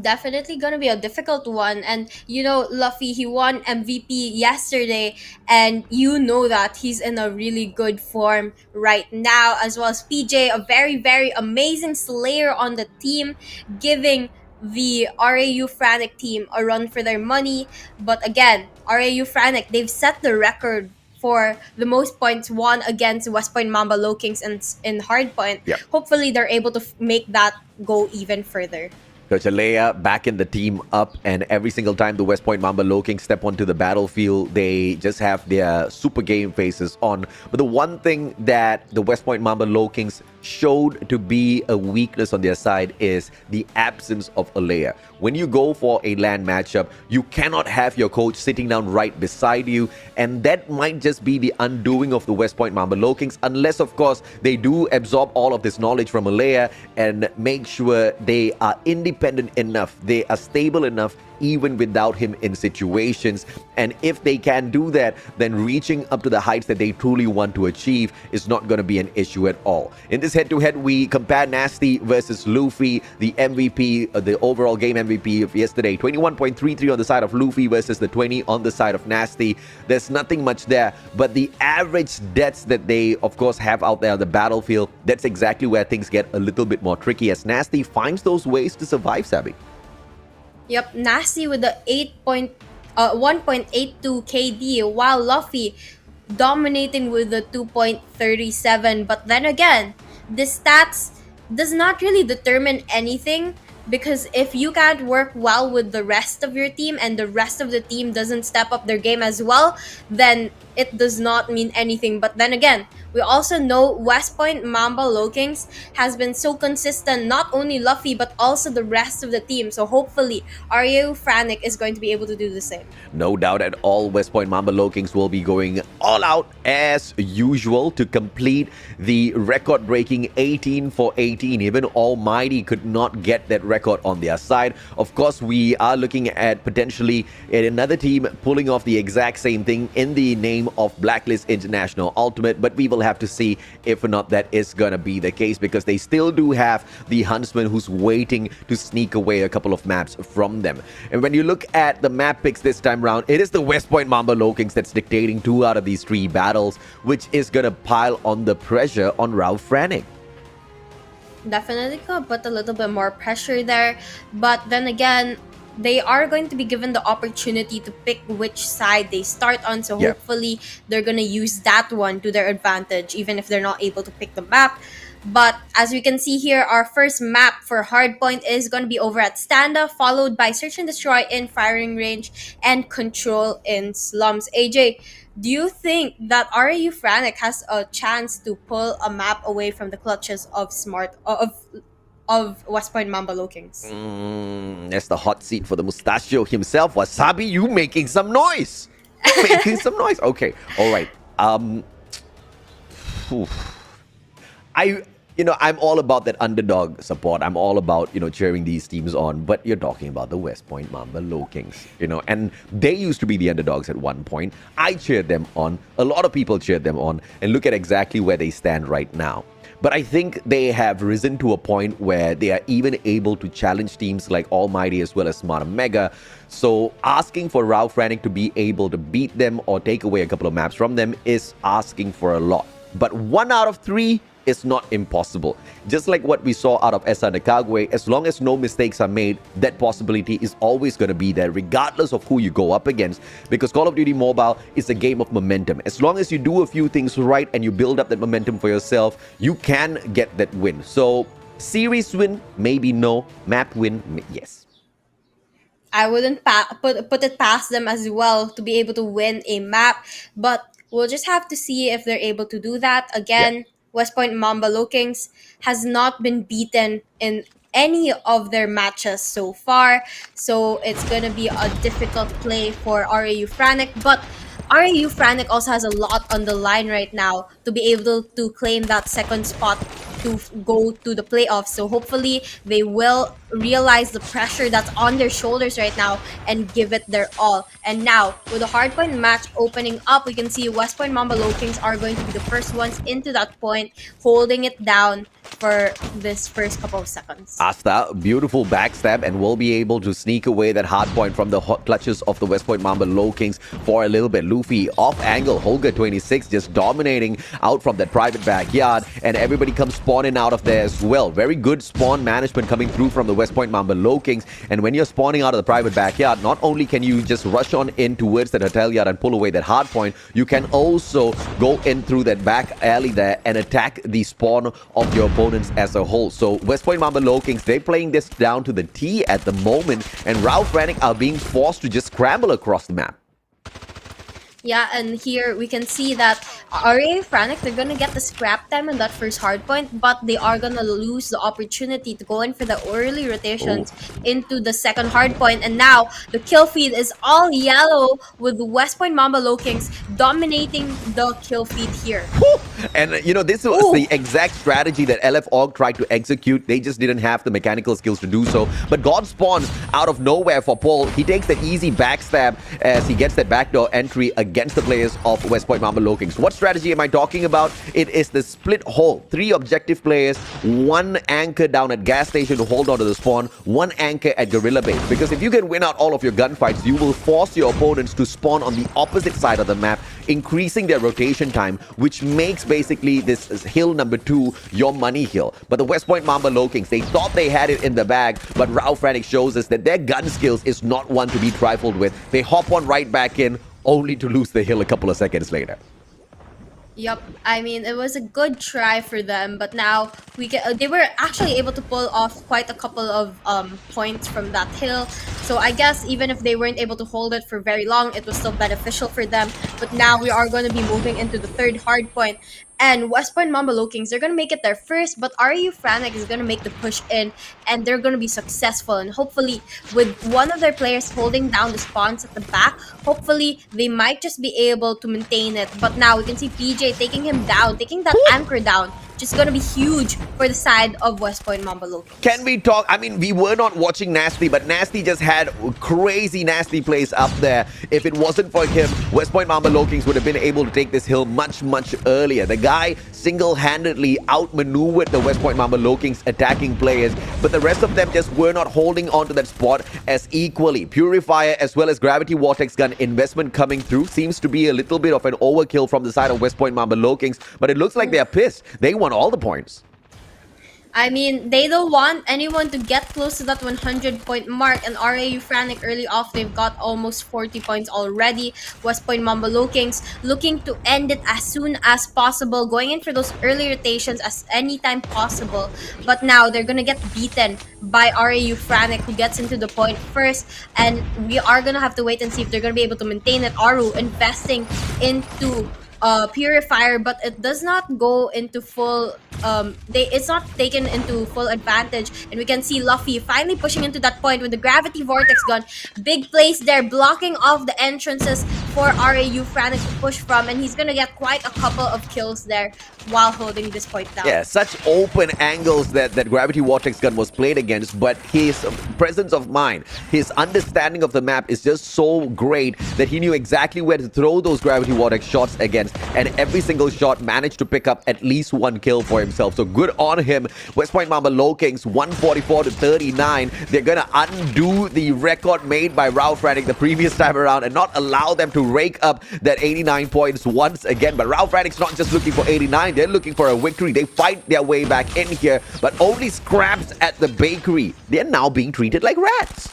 Speaker 1: Definitely gonna be a difficult one. And you know, Luffy, he won MVP yesterday, and you know that he's in a really good form right now, as well as PJ, a very, very amazing slayer on the team, giving the RAU FRANIC team a run for their money. But again, RAU FRANIC, they've set the record for the most points won against West Point Mamba Lowkings in Hardpoint.
Speaker 2: Yeah.
Speaker 1: Hopefully they're able to make that go even further.
Speaker 2: Coach Alea backing the team up, and every single time the West Point Mamba Lowkings step onto the battlefield, they just have their super game faces on. But the one thing that the West Point Mamba Lowkings showed to be a weakness on their side is the absence of a layer. When you go for a LAN matchup, you cannot have your coach sitting down right beside you, and that might just be the undoing of the West Point Mamba Lowkings, unless of course they do absorb all of this knowledge from a layer and make sure they are independent enough, they are stable enough even without him in situations. And if they can do that, then reaching up to the heights that they truly want to achieve is not going to be an issue at all. In this head-to-head, we compare Nasty versus Luffy, the MVP, the overall game MVP of yesterday. 21.33 on the side of Luffy versus the 20 on the side of Nasty. There's nothing much there, but the average deaths that they, of course, have out there on the battlefield, that's exactly where things get a little bit more tricky as Nasty finds those ways to survive, Sabi.
Speaker 1: Yep, Nasty with the 1.82 KD, while Luffy dominating with the 2.37. But then again, the stats does not really determine anything, because if you can't work well with the rest of your team and the rest of the team doesn't step up their game as well, then it does not mean anything. But then again, we also know West Point Mamba Lowkings has been so consistent, not only Luffy but also the rest of the team. So hopefully FRANIC is going to be able to do the same.
Speaker 2: No doubt at all, West Point Mamba Lowkings will be going all out as usual to complete the record-breaking 18 for 18. Even ALMGHTY could not get that record on their side. Of course, we are looking at potentially another team pulling off the exact same thing in the name of Blacklist International Ultimate, but we will have to see if or not that is going to be the case, because they still do have the Huntsman who's waiting to sneak away a couple of maps from them. And when you look at the map picks this time round, it is the West Point Mamba Lowkings that's dictating 2 out of these 3 battles, which is going to pile on the pressure on FRANIC.
Speaker 1: Definitely could put a little bit more pressure there, but then again, they are going to be given the opportunity to pick which side they start on. So hopefully they're going to use that one to their advantage, even if they're not able to pick the map. But as we can see here, our first map for Hardpoint is going to be over at Standa, followed by Search and Destroy in firing range and Control in slums. AJ, do you think that RAU FRANIC has a chance to pull a map away from the clutches of West Point Mamba Lowkings?
Speaker 2: That's the hot seat for the mustachio himself. Wasabi, you making some noise. Making some noise. Okay. All right. I'm all about that underdog support. I'm all about, cheering these teams on. But you're talking about the West Point Mamba Lowkings, and they used to be the underdogs at one point. I cheered them on. A lot of people cheered them on. And look at exactly where they stand right now. But I think they have risen to a point where they are even able to challenge teams like ALMGHTY as well as Smart Mega. So asking for RAU FRANIC to be able to beat them or take away a couple of maps from them is asking for a lot. But 1 out of 3 is not impossible. Just like what we saw out of NACAGUE, as long as no mistakes are made, that possibility is always going to be there, regardless of who you go up against. Because Call of Duty Mobile is a game of momentum. As long as you do a few things right and you build up that momentum for yourself, you can get that win. So, series win, maybe no. Map win, yes.
Speaker 1: I wouldn't put it past them as well to be able to win a map, but we'll just have to see if they're able to do that. Again, West Point Mamba Lowkings has not been beaten in any of their matches so far, so it's gonna be a difficult play for RAU FRANIC, but RAU FRANIC also has a lot on the line right now to be able to claim that second spot to go to the playoffs. So hopefully they will realize the pressure that's on their shoulders right now and give it their all. And now, with the Hardpoint match opening up, we can see West Point Mamba Lowkings are going to be the first ones into that point, holding it down for this first couple of seconds.
Speaker 2: Asta, beautiful backstab, and will be able to sneak away that hard point from the clutches of the West Point Mamba Lowkings for a little bit. Luffy off angle, Holger 26 just dominating out from that private backyard, and everybody comes spawning out of there as well. Very good spawn management coming through from the West Point Mamba Lowkings, and when you're spawning out of the private backyard, not only can you just rush on in towards that hotel yard and pull away that hard point, you can also go in through that back alley there and attack the spawn of your opponents as a whole. So West Point Mamba Lowkings, they're playing this down to the T at the moment, and RAU FRANIC are being forced to just scramble across the map.
Speaker 1: Yeah, and here we can see that RA FRANIC, they're gonna get the scrap time on that first hard point, but they are gonna lose the opportunity to go in for the early rotations into the second hard point. And now the kill feed is all yellow with West Point Mamba Lowkings dominating the kill feed here.
Speaker 2: And you know, this was the exact strategy that LF Org tried to execute. They just didn't have the mechanical skills to do so. But God spawns out of nowhere for Paul. He takes the easy backstab as he gets that backdoor entry against the players of West Point Mamba Lowkings. What strategy am I talking about? It is the split hole. 3 objective players, 1 anchor down at gas station to hold on to the spawn, 1 anchor at Gorilla Base. Because if you can win out all of your gunfights, you will force your opponents to spawn on the opposite side of the map, increasing their rotation time, which makes basically this hill number 2 your money hill. But the West Point Mamba Lowkings, they thought they had it in the bag, but FRANIC shows us that their gun skills is not one to be trifled with. They hop on right back in, only to lose the hill a couple of seconds later.
Speaker 1: Yep, I mean, it was a good try for them, but now they were actually able to pull off quite a couple of points from that hill. So I guess even if they weren't able to hold it for very long, it was still beneficial for them. But now we are going to be moving into the third hard point. And West Point Mamba Lowkings, they're going to make it there first, but RAU FRANIC is going to make the push in, and they're going to be successful. And hopefully, with one of their players holding down the spawns at the back, hopefully, they might just be able to maintain it. But now, we can see PJ taking him down, taking that anchor down. Just going to be huge for the side of West Point Mamba Lowkings.
Speaker 2: Can we talk? I mean, we were not watching Nasty, but Nasty just had crazy Nasty plays up there. If it wasn't for him, West Point Mamba Lowkings would have been able to take this hill much, much earlier. The guy single-handedly outmaneuvered the West Point Mamba Lowkings attacking players, but the rest of them just were not holding on to that spot as equally. Purifier as well as Gravity Vortex Gun investment coming through seems to be a little bit of an overkill from the side of West Point Mamba Lowkings, but it looks like they are pissed. They want all the points.
Speaker 1: I mean, they don't want anyone to get close to that 100-point mark, and RAU FRANIC early off, they've got almost 40 points already. West Point Mamba Lowkings looking to end it as soon as possible, going in for those early rotations as anytime possible. But now they're gonna get beaten by RAU FRANIC, who gets into the point first, and we are gonna have to wait and see if they're gonna be able to maintain it. Aru investing into Purifier, but it does not go into full it's not taken into full advantage, and we can see Luffy finally pushing into that point with the Gravity Vortex Gun. Big place there, blocking off the entrances for RAU FRANIC to push from, and he's gonna get quite a couple of kills there while holding this point down.
Speaker 2: Yeah, such open angles that Gravity Vortex Gun was played against, but his presence of mind, his understanding of the map is just so great that he knew exactly where to throw those Gravity Vortex shots against, and every single shot managed to pick up at least 1 kill for himself. So good on him. West Point Mamba Lowkings 144 to 39. They're gonna undo the record made by RAU FRANIC the previous time around and not allow them to rake up that 89 points once again. But RAU FRANIC's not just looking for 89, they're looking for a victory. They fight their way back in here, but only scraps at the bakery. They're now being treated like rats.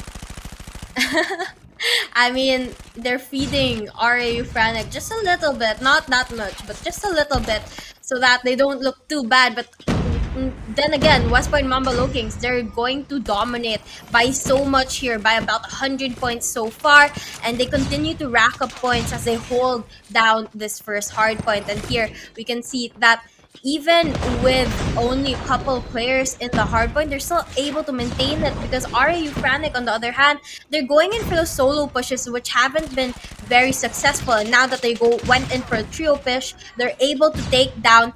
Speaker 1: I mean, they're feeding RAU FRANIC just a little bit, not that much, but just a little bit, so that they don't look too bad. But then again, West Point Mamba Lowkings, they're going to dominate by so much here, by about 100 points so far, and they continue to rack up points as they hold down this first hard point. And here we can see that even with only a couple players in the hardpoint, they're still able to maintain it, because RAU FRANIC, on the other hand, they're going in for those solo pushes, which haven't been very successful. And now that they went in for a trio push, they're able to take down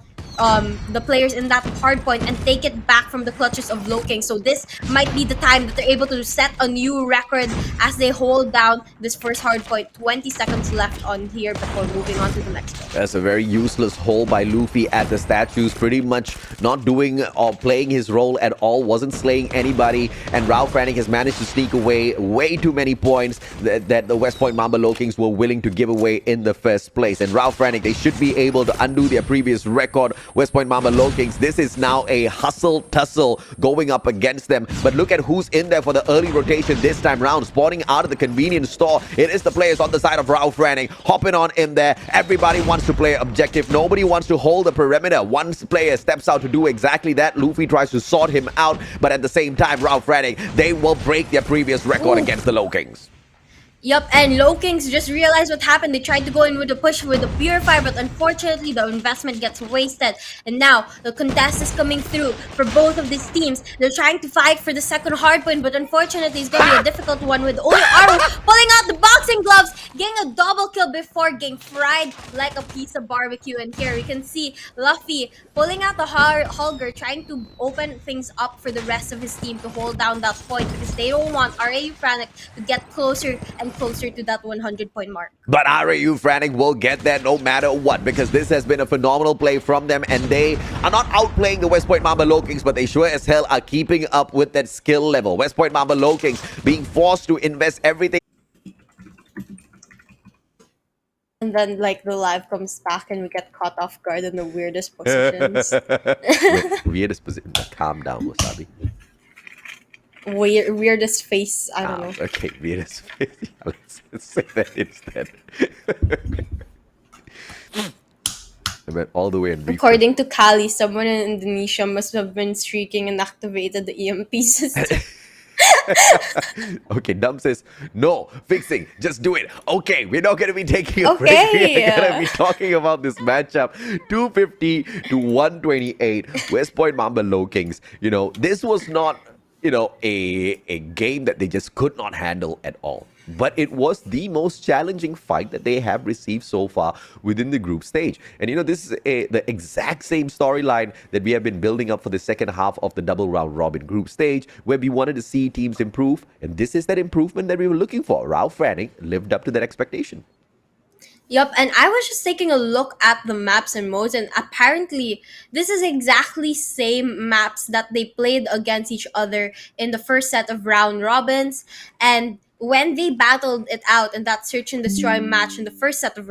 Speaker 1: the players in that hard point and take it back from the clutches of Lowkings. So this might be the time that they're able to set a new record as they hold down this first hard point. 20 seconds left on here before moving on to the next one.
Speaker 2: That's a very useless hole by Luffy at the statues, pretty much not doing or playing his role at all, wasn't slaying anybody, and RAU FRANIC has managed to sneak away way too many points that the West Point Mamba Lowkings were willing to give away in the first place. And RAU FRANIC, they should be able to undo their previous record. West Point Mamba Lowkings, this is now a hustle-tussle going up against them. But look at who's in there for the early rotation this time round, spawning out of the convenience store. It is the players on the side of RAU FRANIC, hopping on in there. Everybody wants to play objective. Nobody wants to hold the perimeter. One player steps out to do exactly that. Luffy tries to sort him out, but at the same time, RAU FRANIC, they will break their previous record against the Lowkings.
Speaker 1: Yup, and Lowkings just realized what happened. They tried to go in with a push with the Purifier, but unfortunately the investment gets wasted. And now the contest is coming through for both of these teams. They're trying to fight for the second hardpoint, but unfortunately it's going to be a difficult one with only Aru pulling out the boxing gloves, getting a double kill before getting fried like a piece of barbecue. And here we can see Luffy pulling out the Holger, trying to open things up for the rest of his team to hold down that point because they don't want RAU FRANIC to get closer and closer to that 100-point mark.
Speaker 2: But RAU FRANIC will get there no matter what, because this has been a phenomenal play from them, and they are not outplaying the West Point Mamba Lowkings, but they sure as hell are keeping up with that skill level. West Point Mamba Lowkings being forced to invest everything.
Speaker 1: And then, like, the live comes back and we get caught off guard in the weirdest positions.
Speaker 2: Weirdest position. Calm down, Wasabi.
Speaker 1: Weirdest face, I don't know.
Speaker 2: Okay, weirdest face. Yeah, let's say that instead. I went all the way and
Speaker 1: According to Kali, someone in Indonesia must have been streaking and activated the EMP system.
Speaker 2: Okay, Dum says, no, fixing, just do it. Okay, we're not going to be taking a break. We're going to be talking about this matchup. 250 to 128, West Point Mamba Lowkings. You know, this was not, you know, a game that they just could not handle at all. But it was the most challenging fight that they have received so far within the group stage. And, you know, this is the exact same storyline that we have been building up for the second half of the double round robin group stage, where we wanted to see teams improve. And this is that improvement that we were looking for. RAU FRANIC lived up to that expectation.
Speaker 1: Yup, and I was just taking a look at the maps and modes, and apparently this is exactly same maps that they played against each other in the first set of round robins. And when they battled it out in that search and destroy match in the first set of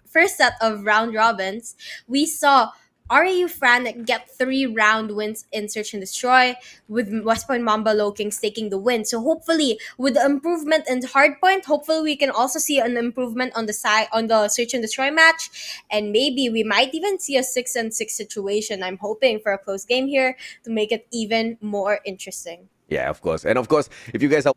Speaker 1: first set of round robins, we saw RAU FRANIC get 3 round wins in Search and Destroy, with West Point Mamba Lowkings taking the win. So hopefully, with the improvement in Hardpoint, hopefully we can also see an improvement on the side on the Search and Destroy match, and maybe we might even see a 6-6 situation. I'm hoping for a close game here to make it even more interesting.
Speaker 2: Yeah, of course. And of course, if you guys are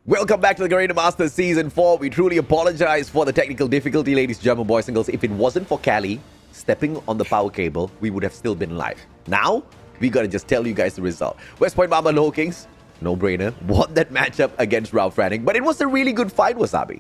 Speaker 2: Welcome back to the Garena Masters Season 4. We truly apologize for the technical difficulty, ladies and gentlemen, boys and girls. If it wasn't for Callie stepping on the power cable, we would have still been live. Now, we gotta just tell you guys the result. West Point Mamba Lowkings, no-brainer, won that matchup against FRANIC, but it was a really good fight, Wasabi.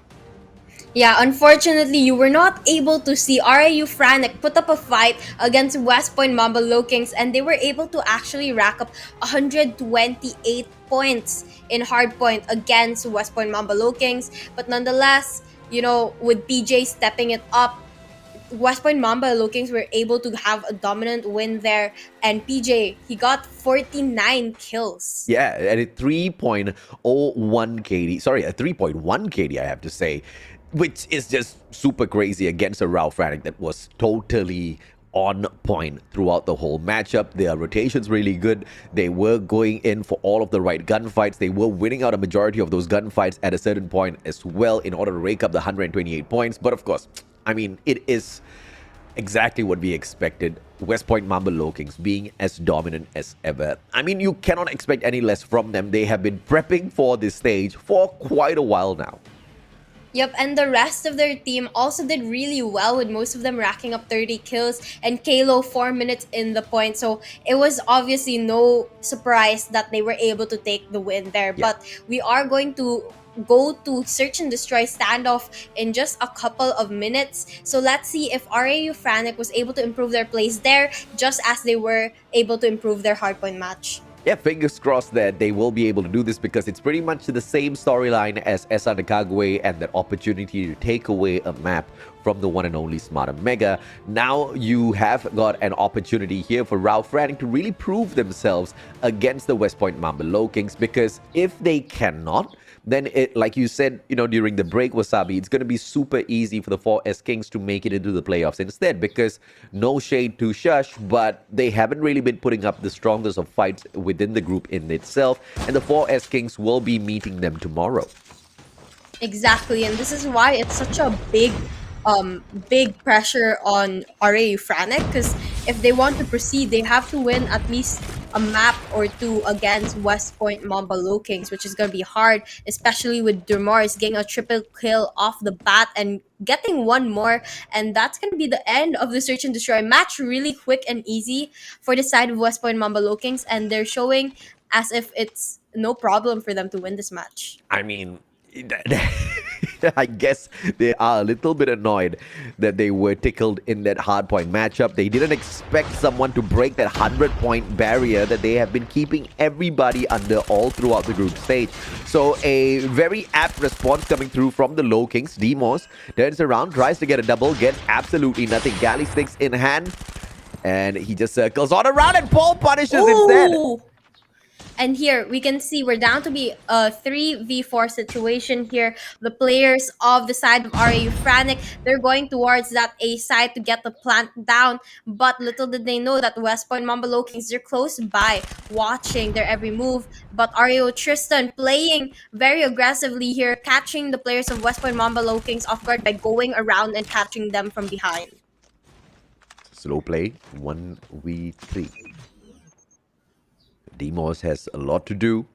Speaker 1: Yeah, unfortunately, you were not able to see RAU FRANIC put up a fight against West Point Mamba Lowkings, and they were able to actually rack up 128 points in hardpoint against West Point Mamba Lowkings. But nonetheless, you know, with PJ stepping it up, West Point Mamba Lowkings were able to have a dominant win there, and PJ, he got 49 kills.
Speaker 2: Yeah, at a 3.01 KD, sorry, a 3.1 KD, I have to say, which is just super crazy against a FRANIC that was totally on point throughout the whole matchup. Their rotation's really good. They were going in for all of the right gunfights. They were winning out a majority of those gunfights at a certain point as well in order to rake up the 128 points. But of course, I mean, it is exactly what we expected. West Point Mamba Lowkings being as dominant as ever. I mean, you cannot expect any less from them. They have been prepping for this stage for quite a while now.
Speaker 1: Yep, and the rest of their team also did really well, with most of them racking up 30 kills, and Kalo 4 minutes in the point. So it was obviously no surprise that they were able to take the win there.
Speaker 2: Yeah.
Speaker 1: But we are going to go to search and destroy standoff in just a couple of minutes. So let's see if RAU FRANIC was able to improve their plays there, just as they were able to improve their hardpoint match.
Speaker 2: Yeah, fingers crossed that they will be able to do this, because it's pretty much the same storyline as NACAGUE and that opportunity to take away a map from the one and only Smarter Mega. Now you have got an opportunity here for FRANIC to really prove themselves against the West Point Mamba Lowkings, because if they cannot, then it, like you said, you know, during the break, Wasabi, it's going to be super easy for the 4S Kings to make it into the playoffs instead, because no shade to SHUSHHH, but they haven't really been putting up the strongest of fights within the group in itself, and the 4S Kings will be meeting them tomorrow.
Speaker 1: Exactly, and this is why it's such a big pressure on RAU FRANIC, because if they want to proceed, they have to win at least a map or two against West Point Mamba Lowkings, which is going to be hard, especially with Durmars getting a triple kill off the bat and getting one more, and that's going to be the end of the search and destroy match. Really quick and easy for the side of West Point Mamba Lowkings, and they're showing as if it's no problem for them to win this match.
Speaker 2: I mean, I guess they are a little bit annoyed that they were tickled in that hardpoint matchup. They didn't expect someone to break that 100-point barrier that they have been keeping everybody under all throughout the group stage. So a very apt response coming through from the Lowkings. Demos turns around, tries to get a double, gets absolutely nothing. Galley sticks in hand, and he just circles on around, and Paul punishes instead.
Speaker 1: And here we can see we're down to be a 3v4 situation here. The players of the side of RAU FRANIC, they're going towards that A side to get the plant down. But little did they know that West Point Mamba Lowkings, they're close by, watching their every move. But RAU Tristan playing very aggressively here, catching the players of West Point Mamba Lowkings off guard by going around and catching them from behind.
Speaker 2: Slow play, 1v3. Demos has a lot to do.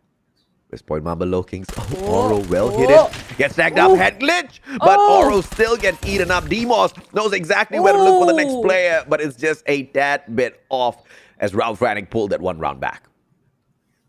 Speaker 2: West Point Mamba Lowkings. Oh, Oro well hidden. Gets stacked up. Head glitch. But Oro still gets eaten up. Demos knows exactly where to look for the next player. But it's just a tad bit off as FRANIC pulled that one round back.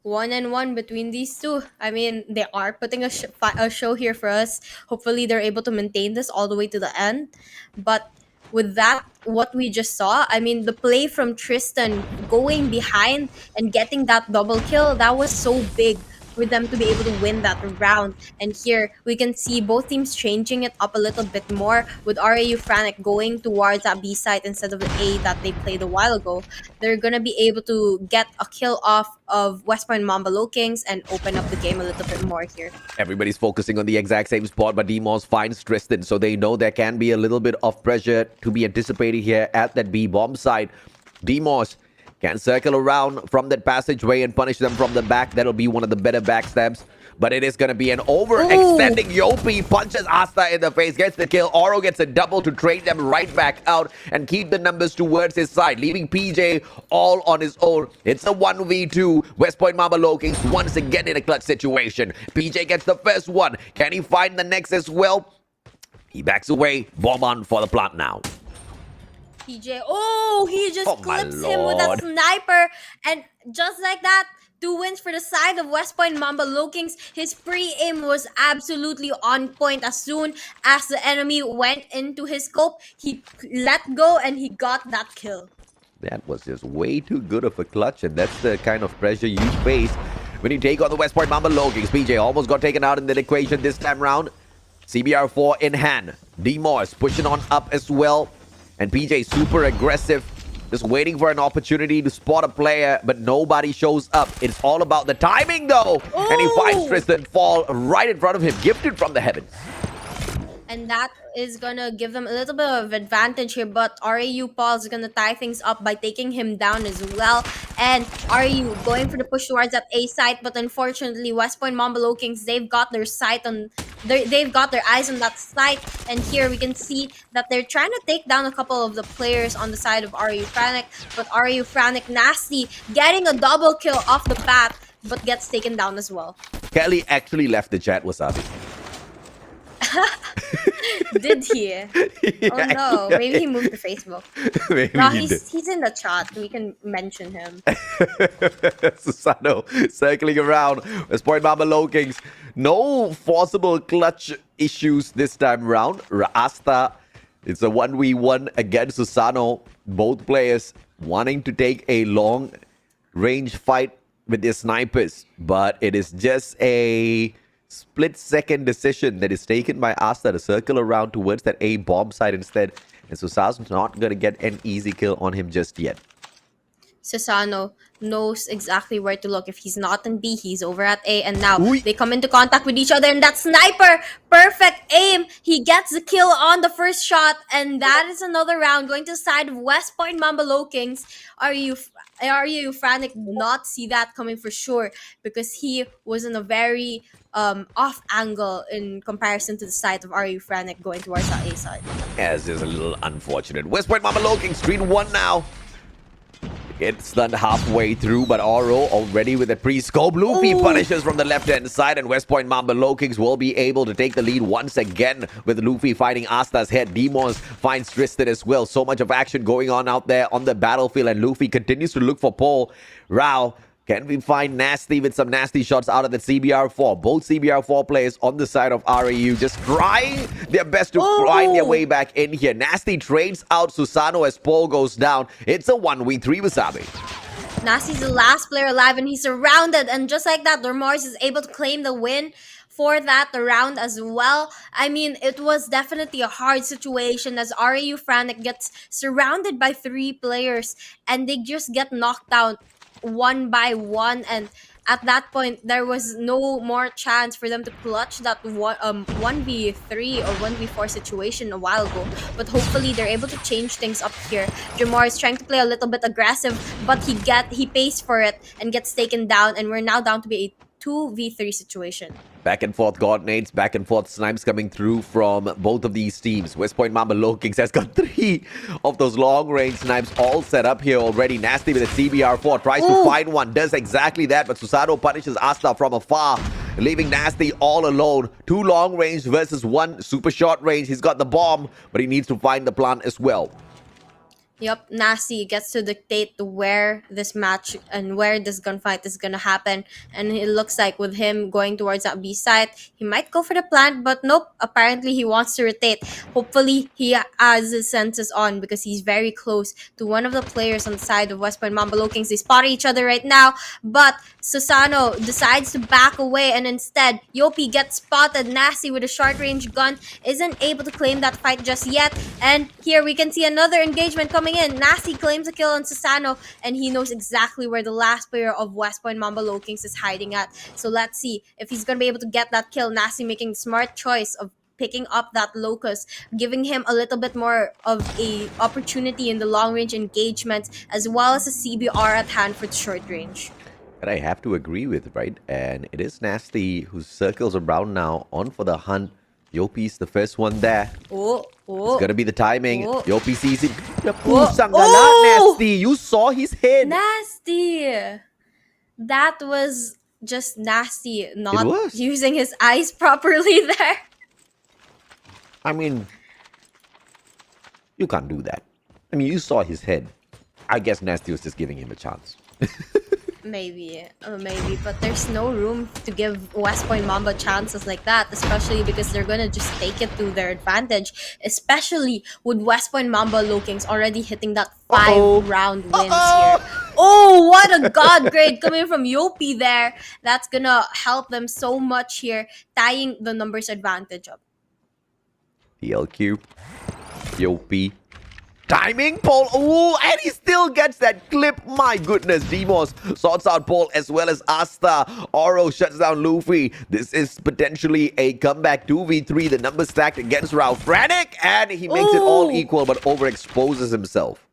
Speaker 1: 1-1 between these two. I mean, they are putting a show here for us. Hopefully, they're able to maintain this all the way to the end. But with that, what we just saw, I mean, the play from Tristan going behind and getting that double kill, that was so big for them to be able to win that round. And here we can see both teams changing it up a little bit more, with RAU FRANIC going towards that B side instead of the A that they played a while ago. They're gonna be able to get a kill off of West Point Mamba Lowkings and open up the game a little bit more here.
Speaker 2: Everybody's focusing on the exact same spot, but Demos finds Tristan, so they know there can be a little bit of pressure to be anticipated here at that B bomb side. Demos Can circle around from that passageway and punish them from the back. That'll be one of the better backstabs. But it is going to be an overextending Yopi. Punches Asta in the face, gets the kill. Oro gets a double to trade them right back out and keep the numbers towards his side, leaving PJ all on his own. It's a 1v2. West Point Mamba Lowkings once again in a clutch situation. PJ gets the first one. Can he find the next as well? He backs away. Bomb on for the plant now.
Speaker 1: PJ, oh, he just clips him with a
Speaker 2: Lord.
Speaker 1: sniper. And just like that, 2 wins for the side of West Point Mamba Lowkings. His pre-aim was absolutely on point. As soon as the enemy went into his scope, he let go and he got that kill.
Speaker 2: That was just way too good of a clutch, and that's the kind of pressure you face when you take on the West Point Mamba Lowkings. PJ almost got taken out in the equation this time round. CBR4 in hand. D-Morse pushing on up as well. And PJ super aggressive, just waiting for an opportunity to spot a player, but nobody shows up. It's all about the timing, though.
Speaker 1: Ooh.
Speaker 2: And he finds Tristan fall right in front of him, gifted from the heavens.
Speaker 1: And that is gonna give them a little bit of advantage here, but RAU Paul is gonna tie things up by taking him down as well. And RAU going for the push towards that A site, but unfortunately West Point Mamba Lowkings, they've got their sight on they've got their eyes on that site. And here we can see that they're trying to take down a couple of the players on the side of RAU FRANIC, but RAU FRANIC Nasty getting a double kill off the bat, but gets taken down as well.
Speaker 2: Kelly actually left the chat, Wasabi.
Speaker 1: Did he? Oh no, maybe he moved to Facebook.
Speaker 2: Maybe
Speaker 1: No,
Speaker 2: he did.
Speaker 1: he's in the chat. We can mention him.
Speaker 2: Susano circling around. West Point Mamba Lowkings. No forcible clutch issues this time round. Asta, it's a 1v1 against Susano. Both players wanting to take a long range fight with their snipers. But it is just a split-second decision that is taken by Asta to circle around towards that A bomb site instead. And Susano's not going to get an easy kill on him just yet.
Speaker 1: Susano knows exactly where to look. If he's not in B, he's over at A. And now
Speaker 2: Uy.
Speaker 1: they come into contact with each other. And that sniper, perfect aim. He gets the kill on the first shot. And that is another round going to the side of West Point Mamba Lowkings. Are you FRANIC did not see that coming for sure, because he was in a very off angle in comparison to the side of RU FRANIC going towards that A side.
Speaker 2: As is a little unfortunate. West Point Mamba Lowkings, screen 1 now. It's done halfway through, but Oro already with a pre-scope. Luffy punishes from the left-hand side, and West Point Mamba Lowkings will be able to take the lead once again with Luffy fighting Asta's head. Demons finds Tristan as well. So much of action going on out there on the battlefield, and Luffy continues to look for Paul. Rao, can we find Nasty with some nasty shots out of the CBR4? Both CBR4 players on the side of RAU just trying their best to find their way back in here. Nasty trades out Susano as Paul goes down. It's a 1v3, Wasabi.
Speaker 1: Nasty's the last player alive, and he's surrounded. And just like that, Dormors is able to claim the win for that round as well. I mean, it was definitely a hard situation as RAU FRANIC gets surrounded by 3 players, and they just get knocked out one by one, and at that point there was no more chance for them to clutch that 1v3 or 1v4 situation a while ago. But hopefully they're able to change things up here. Jamar is trying to play a little bit aggressive, but he pays for it and gets taken down, and we're now down to be a 2v3 situation.
Speaker 2: Back and forth coordinates, back and forth snipes coming through from both of these teams. West Point Mamba Lowkings has got 3 of those long range snipes all set up here already. Nasty with a CBR4 tries to find one, does exactly that, but Susano punishes Asta from afar, leaving Nasty all alone. 2 long range versus 1 super short range. He's got the bomb, but he needs to find the plant as well.
Speaker 1: Yep, Nasty gets to dictate where this match and where this gunfight is gonna happen. And it looks like with him going towards that B side, he might go for the plant, but nope, apparently he wants to rotate. Hopefully he has his senses on, because he's very close to one of the players on the side of West Point Mamba Lowkings. They spot each other right now, but Susano decides to back away, and instead Yopi gets spotted. Nasty with a short range gun isn't able to claim that fight just yet. And here we can see another engagement coming in. Nasty claims a kill on Susano, and he knows exactly where the last player of West Point Mamba Lowkings is hiding at. So let's see if he's going to be able to get that kill. Nasty making the smart choice of picking up that locus, giving him a little bit more of a opportunity in the long range engagement, as well as a CBR at hand for the short range.
Speaker 2: And I have to agree with, right? And it is Nasty who circles around now, on for the hunt. Yopi's the first one there. It's gonna be the timing. Yopi sees him. Nasty. You saw his head.
Speaker 1: Nasty. That was just Nasty not using his eyes properly there.
Speaker 2: I mean, you can't do that. I mean, you saw his head. I guess Nasty was just giving him a chance.
Speaker 1: Maybe, but there's no room to give West Point Mamba chances like that, especially because they're gonna just take it to their advantage, especially with West Point Mamba Lowkings already hitting that 5-round wins here. Oh, what a god grade coming from Yopi there. That's gonna help them so much here, tying the numbers advantage up.
Speaker 2: PLQ, Yopi. Timing, Paul. Oh, and he still gets that clip. My goodness. Demos sorts out Paul as well as Asta. Oro shuts down Luffy. This is potentially a comeback 2v3. The number stacked against FRANIC. And he makes it all equal but overexposes himself.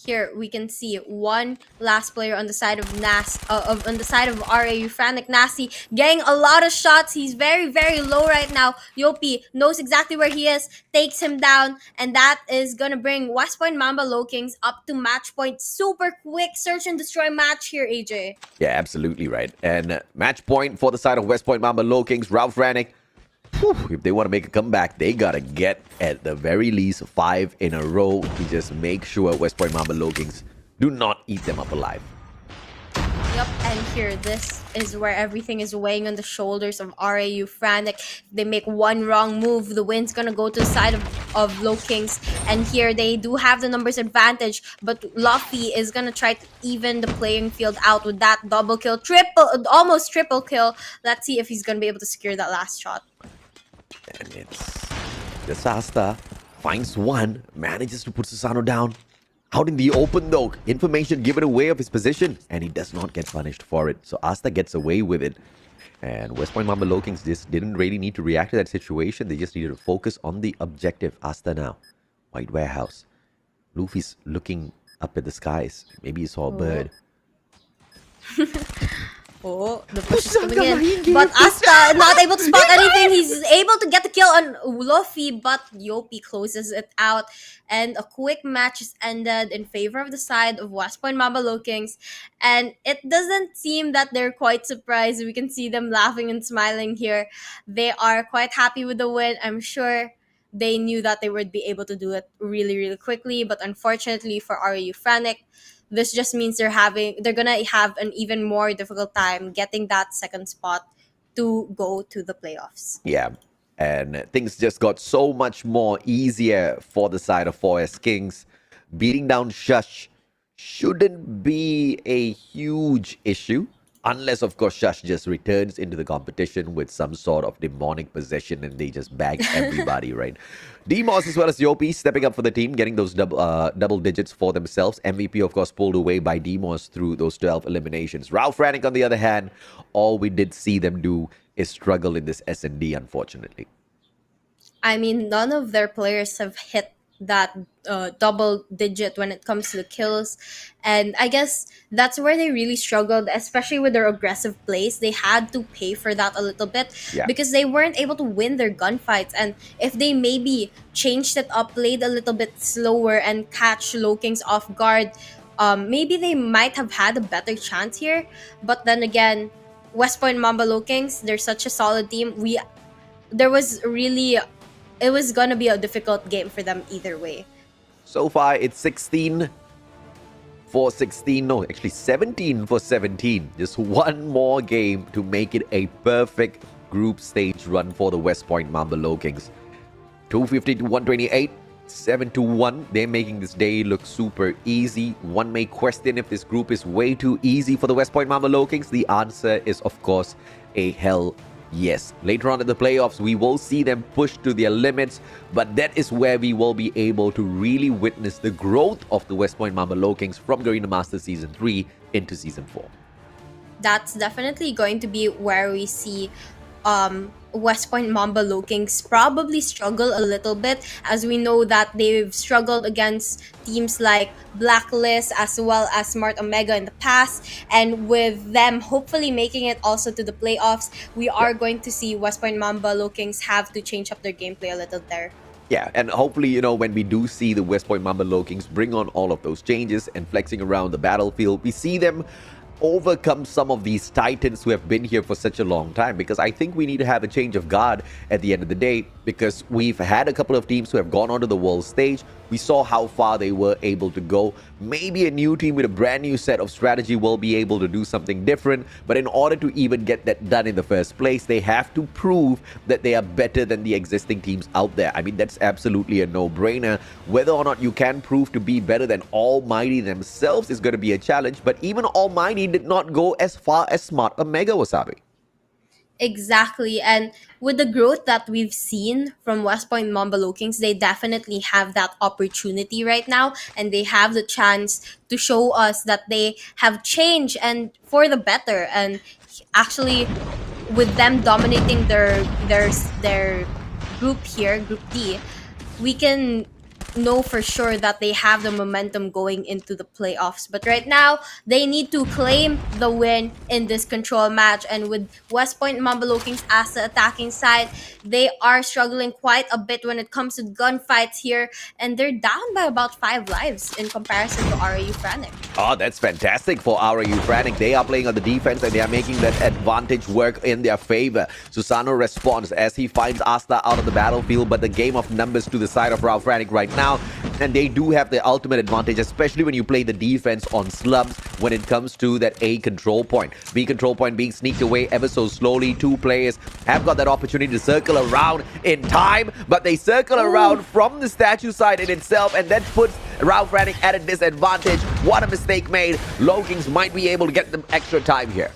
Speaker 1: Here we can see one last player on the side of on the side of RAU, FRANIC. Nasty getting a lot of shots. He's very, very low right now. Yopi knows exactly where he is, takes him down, and that is gonna bring West Point Mamba Lowkings up to match point. Super quick search and destroy match here, AJ.
Speaker 2: Yeah, absolutely right. And match point for the side of West Point Mamba Lowkings. FRANIC. If they want to make a comeback, they gotta get at the very least 5 in a row to just make sure West Point Mamba Lowkings do not eat them up alive.
Speaker 1: Yep, and here, this is where everything is weighing on the shoulders of RAU, FRANIC. If they make one wrong move, the win's gonna go to the side of Lowkings. And here, they do have the numbers advantage, but Luffy is gonna try to even the playing field out with that double kill, almost triple kill. Let's see if he's gonna be able to secure that last shot.
Speaker 2: And it's just Asta finds one, manages to put Susano down. Out in the open though, information given away of his position, and he does not get punished for it. So Asta gets away with it. And West Point Mamba Lowkings just didn't really need to react to that situation. They just needed to focus on the objective. Asta now. White warehouse. Luffy's looking up at the skies. Maybe he saw a bird.
Speaker 1: The push is coming in, but Asta not able to spot anything. He's able to get the kill on Luffy, but Yopi closes it out, and a quick match is ended in favor of the side of West Point Mamba Lowkings. And it doesn't seem that they're quite surprised. We can see them laughing and smiling here. They are quite happy with the win. I'm sure they knew that they would be able to do it really, really quickly, but unfortunately for RAU, FRANIC, this just means they're gonna have an even more difficult time getting that second spot to go to the playoffs.
Speaker 2: Yeah, and things just got so much more easier for the side of 4S Kings. Beating down SHUSHHH shouldn't be a huge issue. Unless, of course, SHUSHHH just returns into the competition with some sort of demonic possession and they just bag everybody, right? Demos as well as Yopi stepping up for the team, getting those double digits for themselves. MVP, of course, pulled away by Demos through those 12 eliminations. FRANIC, on the other hand, all we did see them do is struggle in this S&D, unfortunately.
Speaker 1: I mean, none of their players have hit that double digit when it comes to the kills, and I guess that's where they really struggled, especially with their aggressive plays. They had to pay for that a little bit because they weren't able to win their gunfights. And if they maybe changed it up, played a little bit slower and catch Lowkings off guard, maybe they might have had a better chance here. But then again, West Point Mamba Lowkings, they're such a solid team. It was gonna be a difficult game for them either way.
Speaker 2: So far, it's 16 for 16. No, actually 17 for 17. Just one more game to make it a perfect group stage run for the West Point Mamba Lowkings. 250 to 128, 7-1. They're making this day look super easy. One may question if this group is way too easy for the West Point Mamba Lowkings. The answer is, of course, a hell yes. Later on in the playoffs, we will see them push to their limits, but that is where we will be able to really witness the growth of the West Point Mamba Lowkings from Garena Masters Season 3 into Season 4.
Speaker 1: That's definitely going to be where we see West Point Mamba Lowkings probably struggle a little bit, as we know that they've struggled against teams like Blacklist as well as Smart Omega in the past. And with them hopefully making it also to the playoffs, we are going to see West Point Mamba Lowkings have to change up their gameplay a little there.
Speaker 2: Yeah, and hopefully, you know, when we do see the West Point Mamba Lowkings bring on all of those changes and flexing around the battlefield, we see them overcome some of these titans who have been here for such a long time, because I think we need to have a change of guard at the end of the day, because we've had a couple of teams who have gone onto the world stage. We saw how far they were able to go. Maybe a new team with a brand new set of strategy will be able to do something different, but in order to even get that done in the first place, they have to prove that they are better than the existing teams out there. I mean, that's absolutely a no-brainer. Whether or not you can prove to be better than ALMGHTY themselves is going to be a challenge, but even ALMGHTY did not go as far as Smart Omega, Wasabi.
Speaker 1: Exactly. And with the growth that we've seen from West Point Mamba Lowkings, they definitely have that opportunity right now, and they have the chance to show us that they have changed and for the better. And actually, with them dominating their group here, Group D, we can know for sure that they have the momentum going into the playoffs. But right now, they need to claim the win in this control match. And with West Point Mamba Lowkings as the attacking side, they are struggling quite a bit when it comes to gunfights here. And they're down by about 5 lives in comparison to RAU FRANIC.
Speaker 2: Oh, that's fantastic for RAU FRANIC. They are playing on the defense and they are making that advantage work in their favor. Susano responds as he finds Asta out of the battlefield, but the game of numbers to the side of RAU FRANIC right now. And they do have the ultimate advantage, especially when you play the defense on slumps when it comes to that A control point. B control point being sneaked away ever so slowly. 2 players have got that opportunity to circle around in time, but they circle around from the statue side in itself, and that puts RAU FRANIC at a disadvantage. What a mistake made. Lowkings might be able to get them extra time here.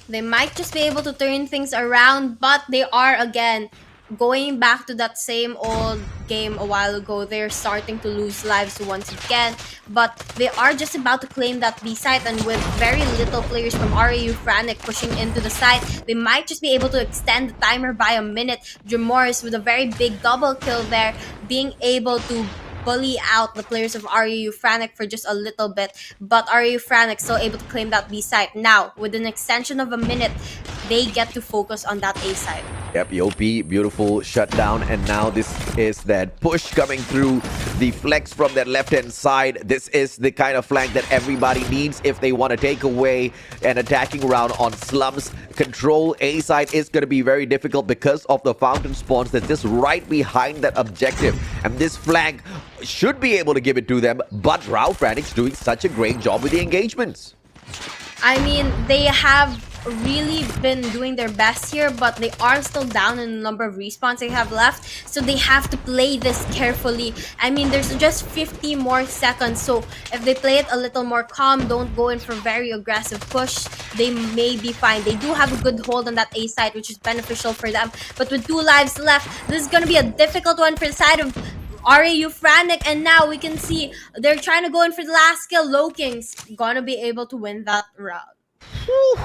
Speaker 1: They might just be able to turn things around, but they are again going back to that same old game a while ago. They're starting to lose lives once again, but they are just about to claim that B site, and with very little players from RAU FRANIC pushing into the site, they might just be able to extend the timer by a minute. Morris with a very big double kill there, being able to bully out the players of RAU FRANIC for just a little bit, but RAU FRANIC still able to claim that B site. Now, with an extension of a minute, they get to focus on that A site.
Speaker 2: Yep, EOP, beautiful shutdown, and now this is that push coming through the flex from that left-hand side. This is the kind of flank that everybody needs if they want to take away an attacking round on slums. Control A side is going to be very difficult because of the fountain spawns that's just right behind that objective, and this flank should be able to give it to them, but RAU FRANIC's doing such a great job with the engagements.
Speaker 1: I mean, they have really been doing their best here, but they are still down in the number of respawns they have left, so they have to play this carefully. I mean, there's just 50 more seconds, so if they play it a little more calm, don't go in for very aggressive push, they may be fine. They do have a good hold on that A side, which is beneficial for them, but with 2 lives left, this is gonna be a difficult one for the side of RAU FRANIC, and now we can see they're trying to go in for the last kill. Lowkings gonna be able to win that round.
Speaker 2: Whew.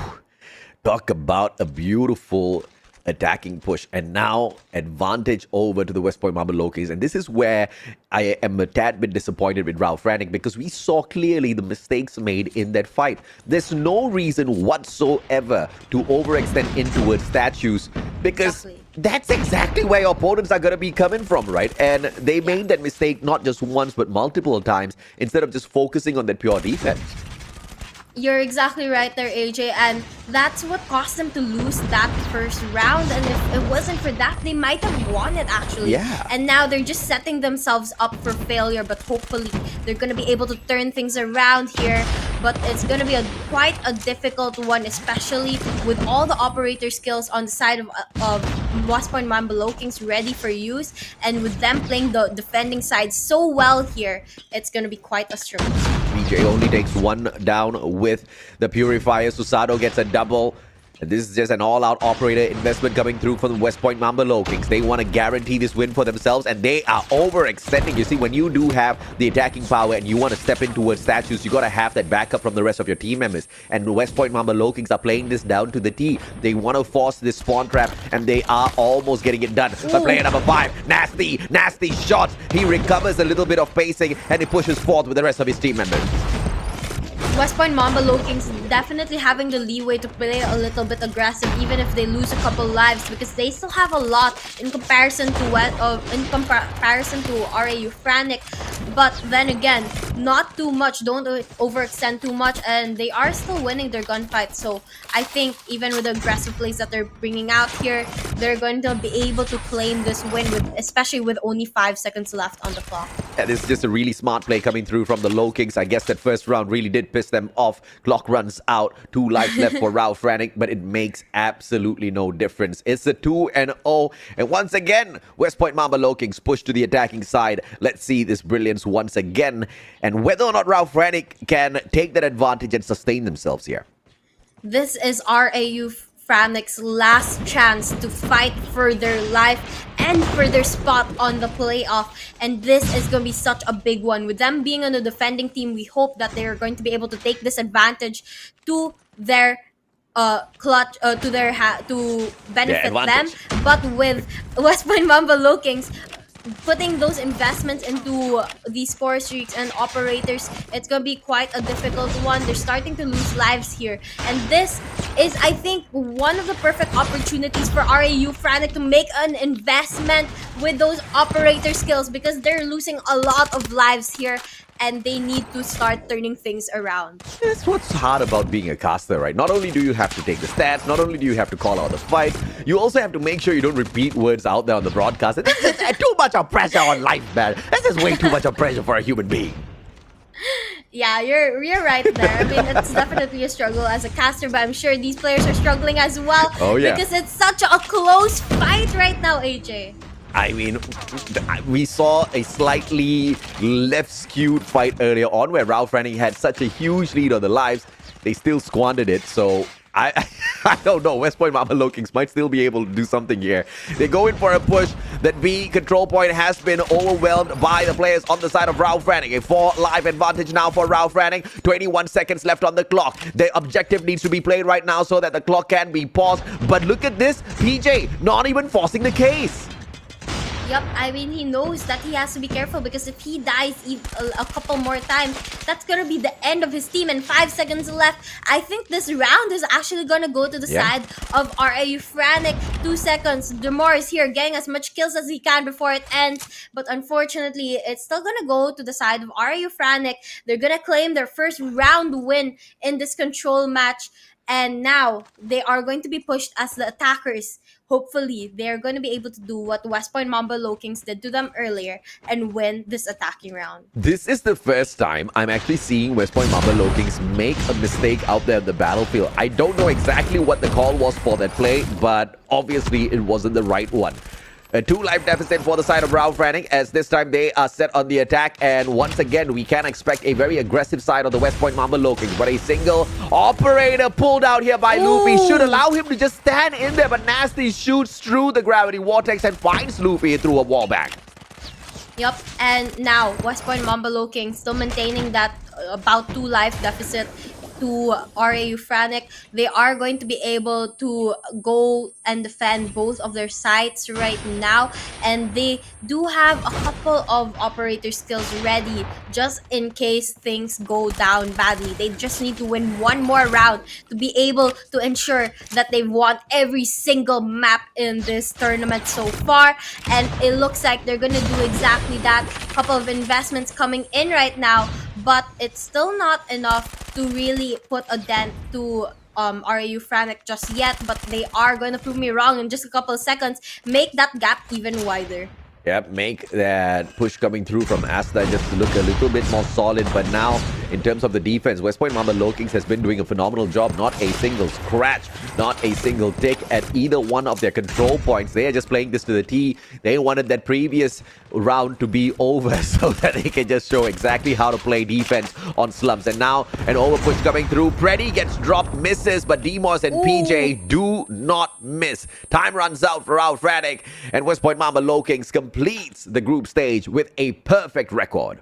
Speaker 2: Talk about a beautiful attacking push, and now advantage over to the West Point Mamba Lowkings. And this is where I am a tad bit disappointed with RAU FRANIC, because we saw clearly the mistakes made in that fight. There's no reason whatsoever to overextend in towards statues, because that's exactly where your opponents are going to be coming from, right? And they made that mistake not just once but multiple times instead of just focusing on that pure defense.
Speaker 1: You're exactly right there, AJ, and that's what caused them to lose that first round. And if it wasn't for that, they might have won it, actually.
Speaker 2: Yeah.
Speaker 1: And now they're just setting themselves up for failure, but hopefully they're going to be able to turn things around here. But it's going to be quite a difficult one, especially with all the operator skills on the side of West Point Mamba Lowkings ready for use, and with them playing the defending side so well here, it's going to be quite a struggle.
Speaker 2: BJ only takes 1 down with the Purifier. Susano gets a double. And this is just an all-out operator investment coming through from the West Point Mamba Lowkings. They want to guarantee this win for themselves, and they are overextending. You see, when you do have the attacking power and you want to step in towards statues, you got to have that backup from the rest of your team members. And the West Point Mamba Lowkings are playing this down to the T. They want to force this spawn trap, and they are almost getting it done. But player number 5, nasty shots. He recovers a little bit of pacing, and he pushes forth with the rest of his team members.
Speaker 1: West Point Mamba Lowkings definitely having the leeway to play a little bit aggressive even if they lose a couple lives, because they still have a lot in comparison to RAU FRANIC. But then again, not too much, don't overextend too much, and they are still winning their gunfight. So I think even with the aggressive plays that they're bringing out here, they're going to be able to claim this win, especially with only 5 seconds left on the clock.
Speaker 2: Yeah, this is just a really smart play coming through from the Lowkings. I guess that first round really did piss them off. Clock runs out. 2 lives left for RAU FRANIC, but it makes absolutely no difference. It's a 2-0. And once again, West Point Mamba Lowkings push to the attacking side. Let's see this brilliance once again, and whether or not RAU FRANIC can take that advantage and sustain themselves here.
Speaker 1: This is RAU FRANIC's last chance to fight for their life and for their spot on the playoff, and this is going to be such a big one. With them being on the defending team, we hope that they are going to be able to take this advantage to their clutch, to benefit them. But with West Point Mamba Lowkings putting those investments into these score streaks and operators, it's gonna be quite a difficult one. They're starting to lose lives here, and this is, I think, one of the perfect opportunities for RAU FRANIC to make an investment with those operator skills, because they're losing a lot of lives here and they need to start turning things around.
Speaker 2: That's what's hard about being a caster, right? Not only do you have to take the stats, not only do you have to call out the fight, you also have to make sure you don't repeat words out there on the broadcast. This is too much of pressure on life, man. This is way too much of pressure for a human being.
Speaker 1: Yeah, you're right there. I mean, it's definitely a struggle as a caster, but I'm sure these players are struggling as well.
Speaker 2: Oh, yeah.
Speaker 1: Because it's such a close fight right now, AJ.
Speaker 2: I mean, we saw a slightly left-skewed fight earlier on where RAU FRANIC had such a huge lead on the lives. They still squandered it, so I don't know. West Point Mamba Lowkings might still be able to do something here. They go in for a push. That B control point has been overwhelmed by the players on the side of RAU FRANIC. A 4-life advantage now for RAU FRANIC. 21 seconds left on the clock. The objective needs to be played right now so that the clock can be paused. But look at this. PJ not even forcing the case.
Speaker 1: Yep, I mean, he knows that he has to be careful, because if he dies a couple more times, that's gonna be the end of his team, and 5 seconds left. I think this round is actually gonna go to the side of RAU FRANIC. 2 seconds. Demore is here getting as much kills as he can before it ends, but unfortunately, it's still gonna go to the side of RAU FRANIC. They're gonna claim their first round win in this control match, and now they are going to be pushed as the attackers. Hopefully, they're going to be able to do what West Point Mamba Lowkings did to them earlier and win this attacking round.
Speaker 2: This is the first time I'm actually seeing West Point Mamba Lowkings make a mistake out there in the battlefield. I don't know exactly what the call was for that play, but obviously it wasn't the right one. A 2-life deficit for the side of RAU FRANIC, as this time they are set on the attack, and once again we can expect a very aggressive side of the West Point Mamba Lowkings, but a single operator pulled out here by Luffy should allow him to just stand in there, but Nasty shoots through the gravity vortex and finds Luffy through a wallbang.
Speaker 1: Yep, and now West Point Mamba Lowkings still maintaining that about 2-life deficit to RAU FRANIC. They are going to be able to go and defend both of their sites right now, and they do have a couple of operator skills ready just in case things go down badly. They just need to win one more round to be able to ensure that they've won every single map in this tournament so far, and it looks like they're gonna do exactly that. Couple of investments coming in right now, but it's still not enough to really put a dent to RAU FRANIC just yet, but they are going to prove me wrong in just a couple of seconds, make that gap even wider.
Speaker 2: Yep, make that push coming through from Asta just to look a little bit more solid, but now in terms of the defense, West Point Mamba Lowkings has been doing a phenomenal job. Not a single scratch, not a single tick at either one of their control points. They are just playing this to the T. They wanted that previous round to be over so that they can just show exactly how to play defense on slumps. And now an overpush coming through. Preddy gets dropped, misses, but Demos and PJ do not miss. Time runs out for our FRANIC, and West Point Mamba Lowkings completes the group stage with a perfect record.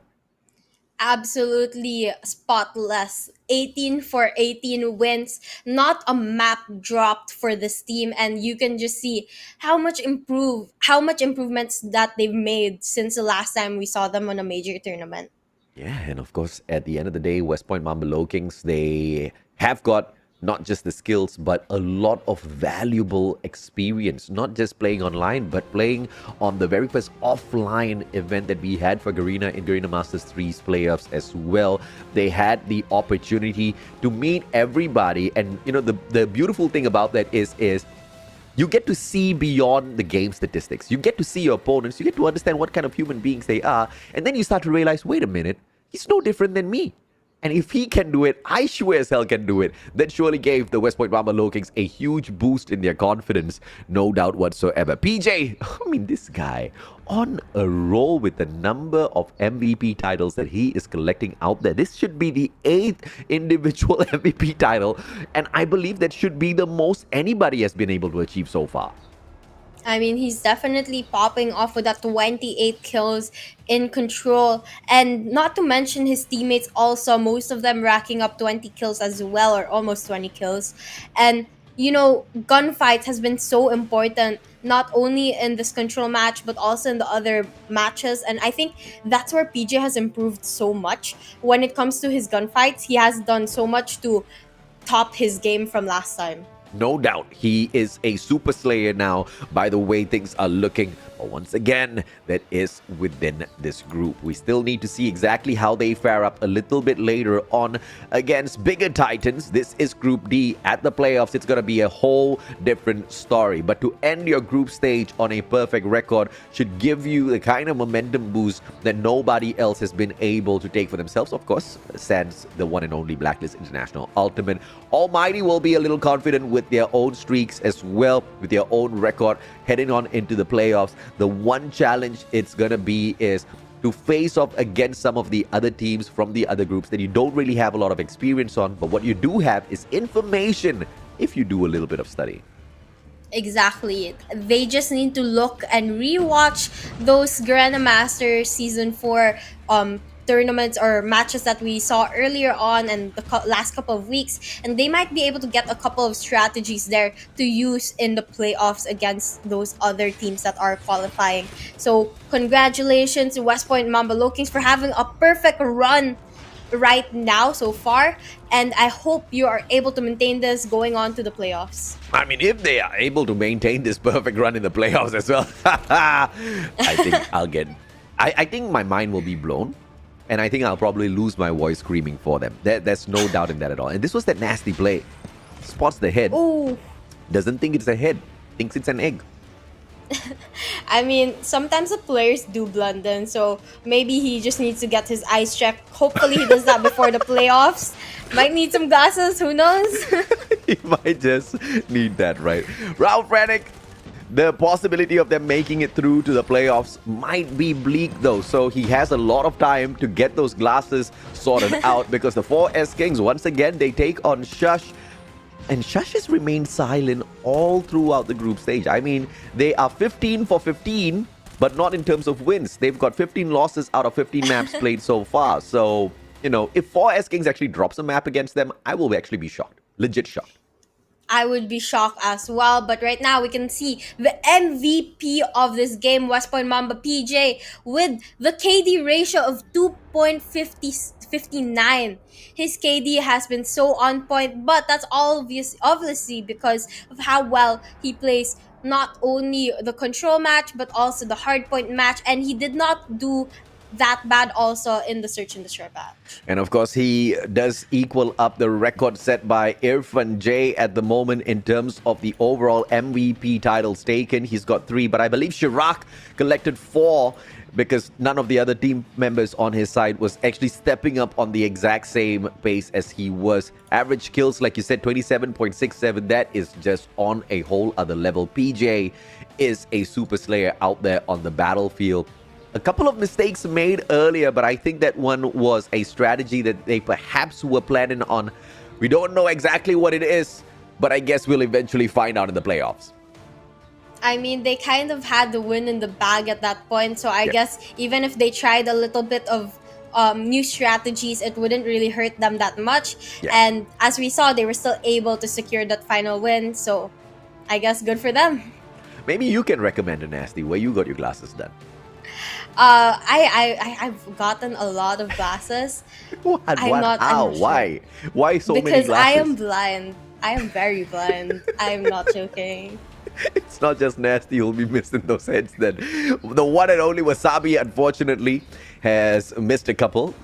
Speaker 1: Absolutely spotless. 18 for 18 wins. Not a map dropped for this team, and you can just see how much improvements that they've made since the last time we saw them on a major tournament.
Speaker 2: Yeah, and of course, at the end of the day, West Point Mamba Lowkings, they have got not just the skills, but a lot of valuable experience. Not just playing online, but playing on the very first offline event that we had for Garena in Garena Masters 3's playoffs as well. They had the opportunity to meet everybody. And, you know, the beautiful thing about that is you get to see beyond the game statistics. You get to see your opponents. You get to understand what kind of human beings they are. And then you start to realize, wait a minute, he's no different than me. And if he can do it, I sure as hell can do it. That surely gave the West Point Mamba Lowkings a huge boost in their confidence, no doubt whatsoever. PJ, I mean, this guy on a roll with the number of MVP titles that he is collecting out there. This should be the 8th individual MVP title, and I believe that should be the most anybody has been able to achieve so far.
Speaker 1: I mean, he's definitely popping off with that 28 kills in control. And not to mention his teammates also, most of them racking up 20 kills as well, or almost 20 kills. And, you know, gunfights has been so important, not only in this control match, but also in the other matches. And I think that's where PJ has improved so much. When it comes to his gunfights, he has done so much to top his game from last time.
Speaker 2: No doubt, he is a super slayer now by the way things are looking. But once again, that is within this group. We still need to see exactly how they fare up a little bit later on against bigger titans. This is Group D. At the playoffs, it's going to be a whole different story. But to end your group stage on a perfect record should give you the kind of momentum boost that nobody else has been able to take for themselves. Of course, sans the one and only Blacklist International Ultimate. ALMGHTY will be a little confident with their own streaks as well, with their own record heading on into the playoffs. The one challenge it's gonna be is to face off against some of the other teams from the other groups that you don't really have a lot of experience on, but what you do have is information if you do a little bit of study.
Speaker 1: Exactly. They just need to look and rewatch those Garena Masters Season 4 tournaments or matches that we saw earlier on and the last couple of weeks, and they might be able to get a couple of strategies there to use in the playoffs against those other teams that are qualifying. So congratulations to West Point Mamba Lowkings for having a perfect run right now so far, and I hope you are able to maintain this going on to the playoffs.
Speaker 2: I mean, if they are able to maintain this perfect run in the playoffs as well, I think I think my mind will be blown. And I think I'll probably lose my voice screaming for them. There's no doubt in that at all. And this was that nasty play. Spots the head.
Speaker 1: Ooh.
Speaker 2: Doesn't think it's a head. Thinks it's an egg.
Speaker 1: I mean, sometimes the players do blunder, so maybe he just needs to get his eyes checked. Hopefully he does that before the playoffs. Might need some glasses, who knows?
Speaker 2: He might just need that, right? Ralph FRANIC, the possibility of them making it through to the playoffs might be bleak though, so he has a lot of time to get those glasses sorted out because the 4S Kings, once again, they take on SHUSHHH, and SHUSHHH has remained silent all throughout the group stage. I mean, they are 15 for 15, but not in terms of wins. They've got 15 losses out of 15 maps played so far, so, you know, if 4S Kings actually drops a map against them, I will actually be shocked. Legit shocked.
Speaker 1: I would be shocked as well, but right now we can see the MVP of this game, West Point Mamba PJ, with the KD ratio of 2.59. His KD has been so on point, but that's obviously because of how well he plays not only the control match but also the hardpoint match, and he did not do that bad also in the search and destroy match.
Speaker 2: And of course, he does equal up the record set by Irfan J at the moment in terms of the overall MVP titles taken. He's got 3, but I believe Chirac collected 4 because none of the other team members on his side was actually stepping up on the exact same pace as he was. Average kills, like you said, 27.67. That is just on a whole other level. PJ is a super slayer out there on the battlefield. A couple of mistakes made earlier, but I think that one was a strategy that they perhaps were planning on. We don't know exactly what it is, but I guess we'll eventually find out in the playoffs.
Speaker 1: I mean, they kind of had the win in the bag at that point, so I guess even if they tried a little bit of new strategies, it wouldn't really hurt them that much. And as we saw, they were still able to secure that final win, so I guess good for them.
Speaker 2: Maybe you can recommend a Nasty where you got your glasses done.
Speaker 1: I've gotten a lot of glasses.
Speaker 2: Why? Why so many
Speaker 1: Because
Speaker 2: glasses?
Speaker 1: I am blind. I am very blind. I'm not joking.
Speaker 2: It's not just Nasty who'll be missing those heads then. The one and only Wasabi, unfortunately, has missed a couple.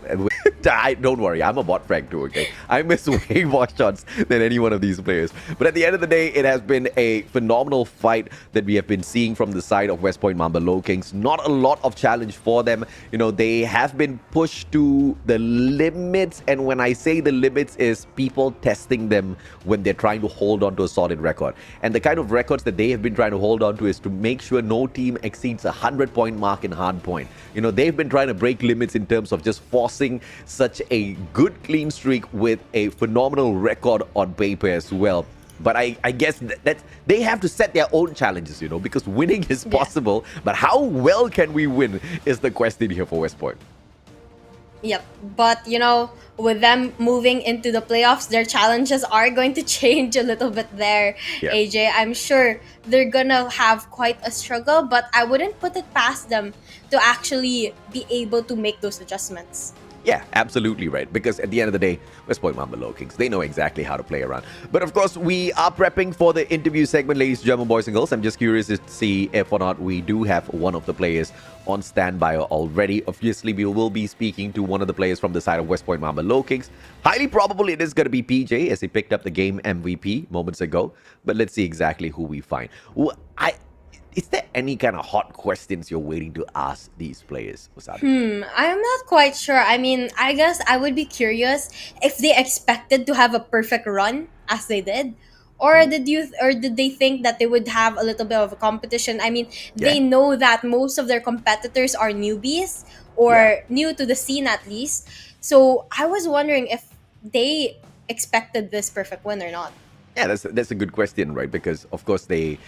Speaker 2: Don't worry, I'm a bot frag too, okay? I miss way more shots than any one of these players. But at the end of the day, it has been a phenomenal fight that we have been seeing from the side of West Point Mamba Lowkings. Not a lot of challenge for them. You know, they have been pushed to the limits. And when I say the limits, is people testing them when they're trying to hold on to a solid record. And the kind of records that they have been trying to hold on to is to make sure no team exceeds a 100-point mark in hardpoint. You know, they've been trying to break limits in terms of just forcing such a good clean streak with a phenomenal record on paper as well. But I guess that they have to set their own challenges, you know, because winning is possible. But how well can we win is the question here for West Point.
Speaker 1: Yep, but you know, with them moving into the playoffs, their challenges are going to change a little bit there, AJ. I'm sure they're gonna have quite a struggle, but I wouldn't put it past them to actually be able to make those adjustments.
Speaker 2: Yeah, absolutely right. Because at the end of the day, West Point Mamba Lowkings, they know exactly how to play around. But of course, we are prepping for the interview segment, ladies and gentlemen, boys and girls. I'm just curious to see if or not we do have one of the players on standby already. Obviously, we will be speaking to one of the players from the side of West Point Mamba Lowkings. Highly probable it is going to be PJ, as he picked up the game MVP moments ago. But let's see exactly who we find. Is there any kind of hot questions you're waiting to ask these players, Wasabi?
Speaker 1: I'm not quite sure. I mean, I guess I would be curious if they expected to have a perfect run as they did. Or did they think that they would have a little bit of a competition? I mean, they know that most of their competitors are newbies or new to the scene at least. So I was wondering if they expected this perfect win or not.
Speaker 2: Yeah, that's a good question, right? Because, of course, they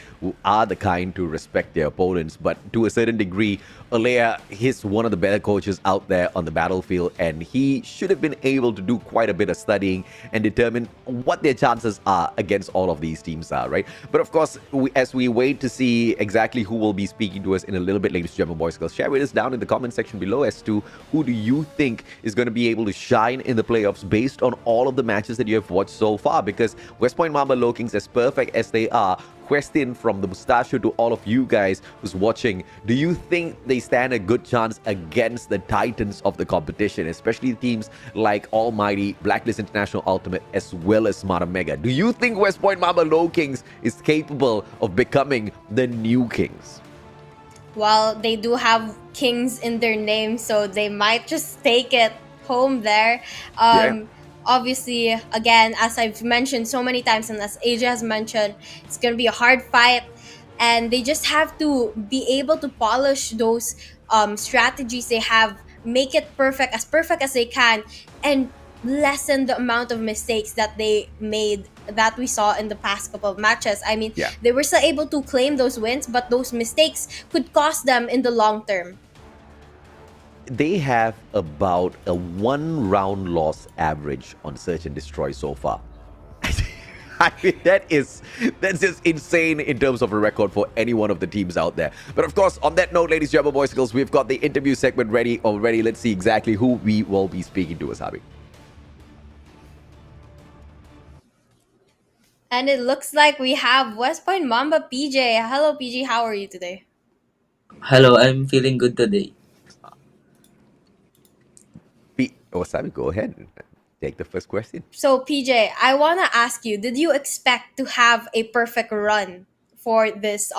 Speaker 2: are the kind to respect their opponents. But to a certain degree, Alea, he's one of the better coaches out there on the battlefield. And he should have been able to do quite a bit of studying and determine what their chances are against all of these teams are, right? But, of course, as we wait to see exactly who will be speaking to us in a little bit, ladies and gentlemen, boys and girls, share with us down in the comment section below as to who do you think is going to be able to shine in the playoffs based on all of the matches that you have watched so far. Because West Point Mamba Lowkings, as perfect as they are, question from the mustachio to all of you guys who's watching, do you think they stand a good chance against the titans of the competition, especially teams like ALMGHTY, Blacklist International Ultimate, as well as Smart Mega? Do you think West Point Mamba Lowkings is capable of becoming the new kings?
Speaker 1: Well, they do have kings in their name, so they might just take it home there. Obviously, again, as I've mentioned so many times and as AJ has mentioned, it's going to be a hard fight, and they just have to be able to polish those strategies they have, make it perfect as they can, and lessen the amount of mistakes that they made that we saw in the past couple of matches. I mean, they were still able to claim those wins, but those mistakes could cost them in the long term.
Speaker 2: They have about a 1-round loss average on Search and Destroy so far. I mean, that's just insane in terms of a record for any one of the teams out there. But of course, on that note, ladies and gentlemen, boys and girls, we've got the interview segment ready already. Let's see exactly who we will be speaking to, Wasabi.
Speaker 1: And it looks like we have West Point Mamba PJ. Hello, PJ. How are you today?
Speaker 4: Hello, I'm feeling good today.
Speaker 2: Wasabi, go ahead and take the first question.
Speaker 1: So, PJ, I want to ask you, did you expect to have a perfect run for this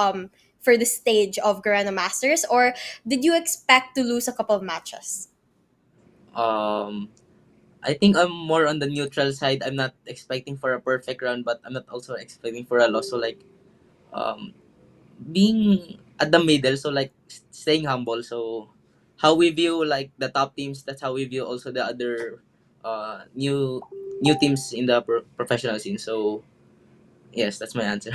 Speaker 1: for the stage of Garena Masters, or did you expect to lose a couple of matches?
Speaker 4: Um, I think I'm more on the neutral side. I'm not expecting for a perfect round, but I'm not also expecting for a loss. So like, um, being at the middle, so like staying humble. So how we view like the top teams, that's how we view also the other new teams in the professional scene. So yes, that's my answer.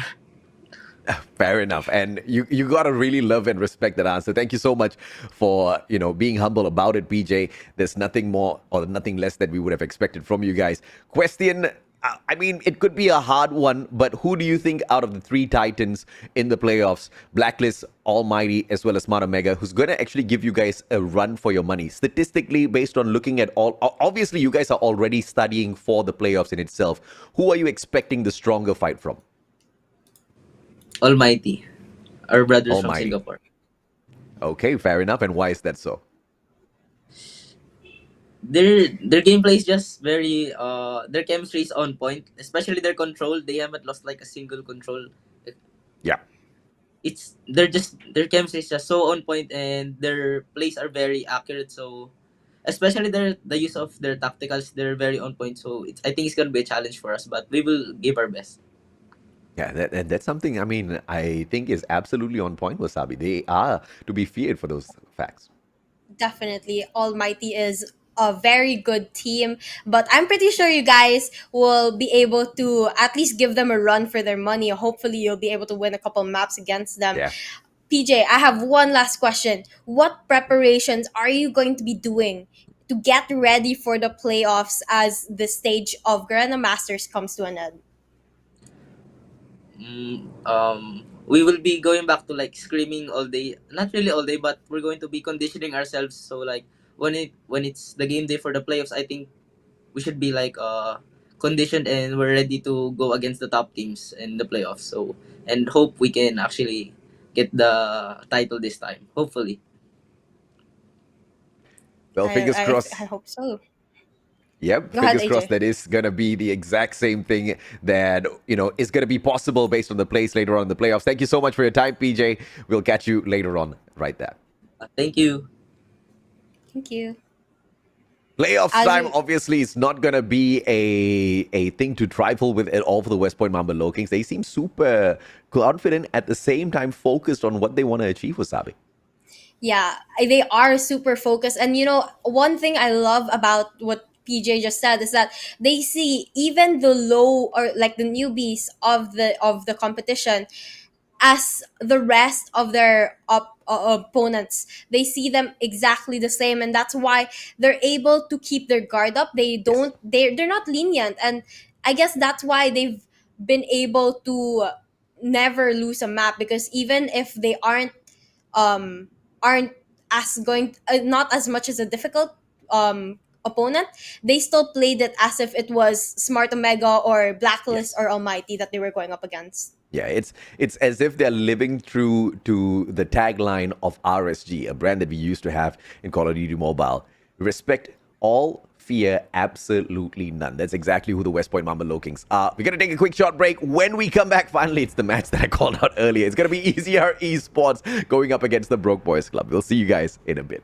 Speaker 2: Fair enough. And you gotta really love and respect that answer. Thank you so much for, being humble about it, PJ. There's nothing more or nothing less that we would have expected from you guys. Question, I mean, it could be a hard one, but who do you think out of the three titans in the playoffs, Blacklist, Almighty, as well as Mega, who's gonna actually give you guys a run for your money? Statistically, based on looking at obviously you guys are already studying for the playoffs in itself. Who are you expecting the stronger fight from?
Speaker 4: Almighty, our brothers from
Speaker 2: Almighty.
Speaker 4: Singapore.
Speaker 2: Okay, fair enough. And why is that so?
Speaker 4: Their gameplay is just very their chemistry is on point, especially their control. They haven't lost like a single control.
Speaker 2: Yeah.
Speaker 4: Their chemistry is just so on point, and their plays are very accurate. So especially the use of their tacticals, they're very on point. So I think it's gonna be a challenge for us, but we will give our best.
Speaker 2: Yeah, that's something, I mean, I think is absolutely on point, Wasabi. They are to be feared for those facts.
Speaker 1: Definitely, Almighty is a very good team, but I'm pretty sure you guys will be able to at least give them a run for their money. Hopefully, you'll be able to win a couple maps against them.
Speaker 2: Yeah.
Speaker 1: PJ, I have one last question. What preparations are you going to be doing to get ready for the playoffs as the stage of Garena Masters comes to an end?
Speaker 4: We will be going back to like screaming all day. Not really all day, but we're going to be conditioning ourselves. So like when it's the game day for the playoffs, I think we should be like conditioned and we're ready to go against the top teams in the playoffs. So and hope we can actually get the title this time. Hopefully.
Speaker 2: Well, fingers crossed.
Speaker 1: I hope so.
Speaker 2: Yep,
Speaker 1: Go ahead,
Speaker 2: fingers crossed
Speaker 1: AJ.
Speaker 2: that is going to be the exact same thing that, is going to be possible based on the plays later on in the playoffs. Thank you so much for your time, PJ. We'll catch you later on right there.
Speaker 4: Thank you.
Speaker 1: Thank you.
Speaker 2: Playoffs
Speaker 1: As
Speaker 2: time,
Speaker 1: we-
Speaker 2: obviously, it's not going to be a thing to trifle with at all for the West Point Mamba Lowkings. They seem super confident, at the same time focused on what they want to achieve, Wasabi.
Speaker 1: Yeah, they are super focused. And one thing I love about what PJ just said is that they see even the low or like the newbies of the competition as the rest of their opponents. They see them exactly the same, and that's why they're able to keep their guard up. They're not lenient, and I guess that's why they've been able to never lose a map, because even if they um aren't as going not as much as a difficult opponent, they still played it as if it was Smart Omega or Blacklist
Speaker 2: Yes.
Speaker 1: or Almighty that they were going up against.
Speaker 2: Yeah, it's as if they're living true to the tagline of RSG, a brand that we used to have in Call of Duty Mobile. Respect all, fear absolutely none. That's exactly who the West Point Mamba Lowkings are. We're going to take a quick short break. When we come back, finally, it's the match that I called out earlier. It's going to be easier esports going up against the Broke Boys Club. We'll see you guys in a bit.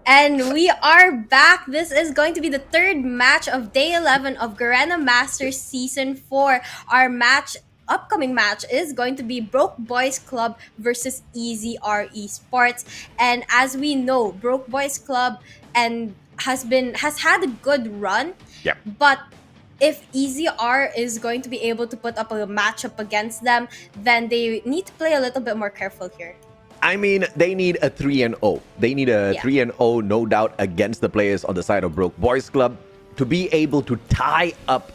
Speaker 1: And we are back. This is going to be the third match of day 11 of Garena Masters Season 4. Our upcoming match is going to be Broke Boys Club versus EZR Esports. And as we know, Broke Boys Club has had a good run.
Speaker 2: Yep.
Speaker 1: But if EZR is going to be able to put up a matchup against them, then they need to play a little bit more careful here.
Speaker 2: I mean, they need a 3-0. They need a 3-0, no doubt, against the players on the side of Broke Boys Club to be able to tie up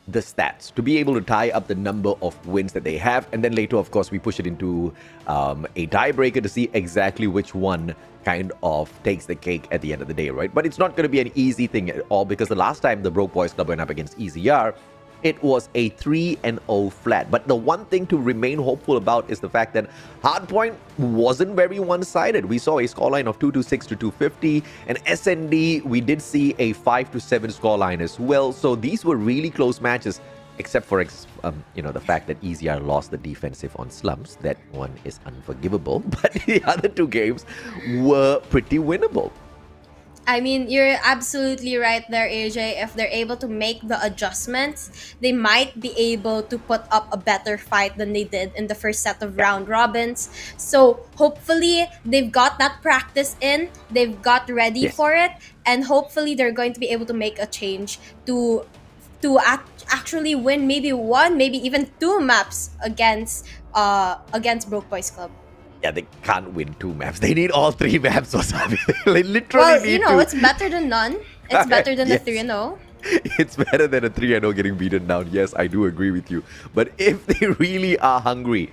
Speaker 2: the stats, to be able to tie up the number of wins that they have. And then later, of course, we push it into a tiebreaker to see exactly which one kind of takes the cake at the end of the day, right? But it's not going to be an easy thing at all, because the last time the Broke Boys Club went up against EZR, it was a 3-0 flat. But the one thing to remain hopeful about is the fact that Hardpoint wasn't very one-sided. We saw a scoreline of 226 to 250, and SND, we did see a 5-7 scoreline as well. So these were really close matches, except for the fact that EZR lost the defensive on slumps. That one is unforgivable. But the other two games were pretty winnable.
Speaker 1: I mean, you're absolutely right there, AJ. If they're able to make the adjustments, they might be able to put up a better fight than they did in the first set of round robins. So hopefully they've got that practice in, they've got ready for it, and hopefully they're going to be able to make a change to actually win maybe one, maybe even two maps against Broke Boys Club.
Speaker 2: Yeah, they can't win two maps. They need all three maps or something. They literally need to.
Speaker 1: It's better than none. It's better than a 3-0.
Speaker 2: It's better than a 3-0 getting beaten down. Yes, I do agree with you. But if they really are hungry,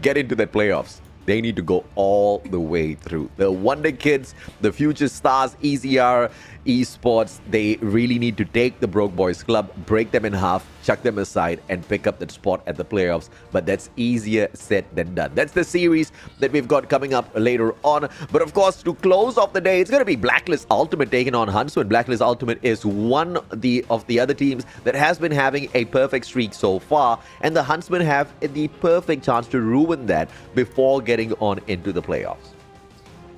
Speaker 2: get into that playoffs. They need to go all the way through. The Wonder Kids, the future stars, EZR, Esports, they really need to take the Broke Boys Club, break them in half, chuck them aside, and pick up that spot at the playoffs. But that's easier said than done. That's the series that we've got coming up later on. But of course, to close off the day, it's going to be Blacklist Ultimate taking on Huntsmen. Blacklist Ultimate is one of the other teams that has been having a perfect streak so far, and the Huntsmen have the perfect chance to ruin that before getting on into the playoffs.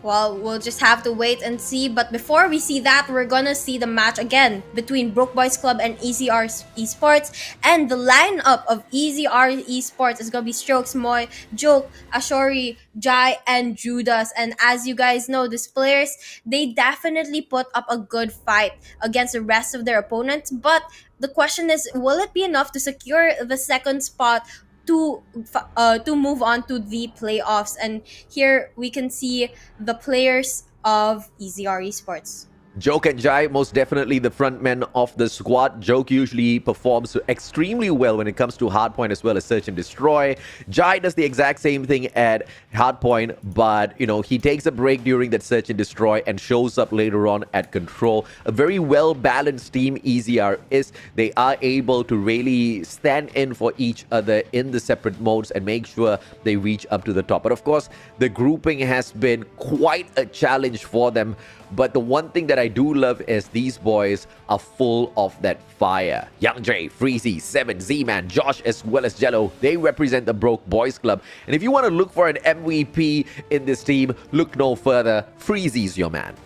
Speaker 1: Well, we'll just have to wait and see. But before we see that, we're gonna see the match again between Broke Boys Club and EZR Esports. And the lineup of EZR Esports is gonna be Strokes, Moy, Joke, Ashori, Jai, and Judas. And as you guys know, these players, they definitely put up a good fight against the rest of their opponents. But the question is, will it be enough to secure the second spot to move on to the playoffs? And here we can see the players of EZR Esports.
Speaker 2: Joke and Jai, most definitely the front men of the squad. Joke usually performs extremely well when it comes to hardpoint as well as search and destroy. Jai does the exact same thing at hardpoint, but he takes a break during that search and destroy and shows up later on at control. A very well balanced team EZR is. They are able to really stand in for each other in the separate modes and make sure they reach up to the top. But of course, the grouping has been quite a challenge for them. But the one thing that I do love is these boys are full of that fire. Young Jay, Freezy, Seven, Z-Man, Josh, as well as Jello, they represent the Broke Boys Club. And if you want to look for an MVP in this team, look no further. Freezy's your man.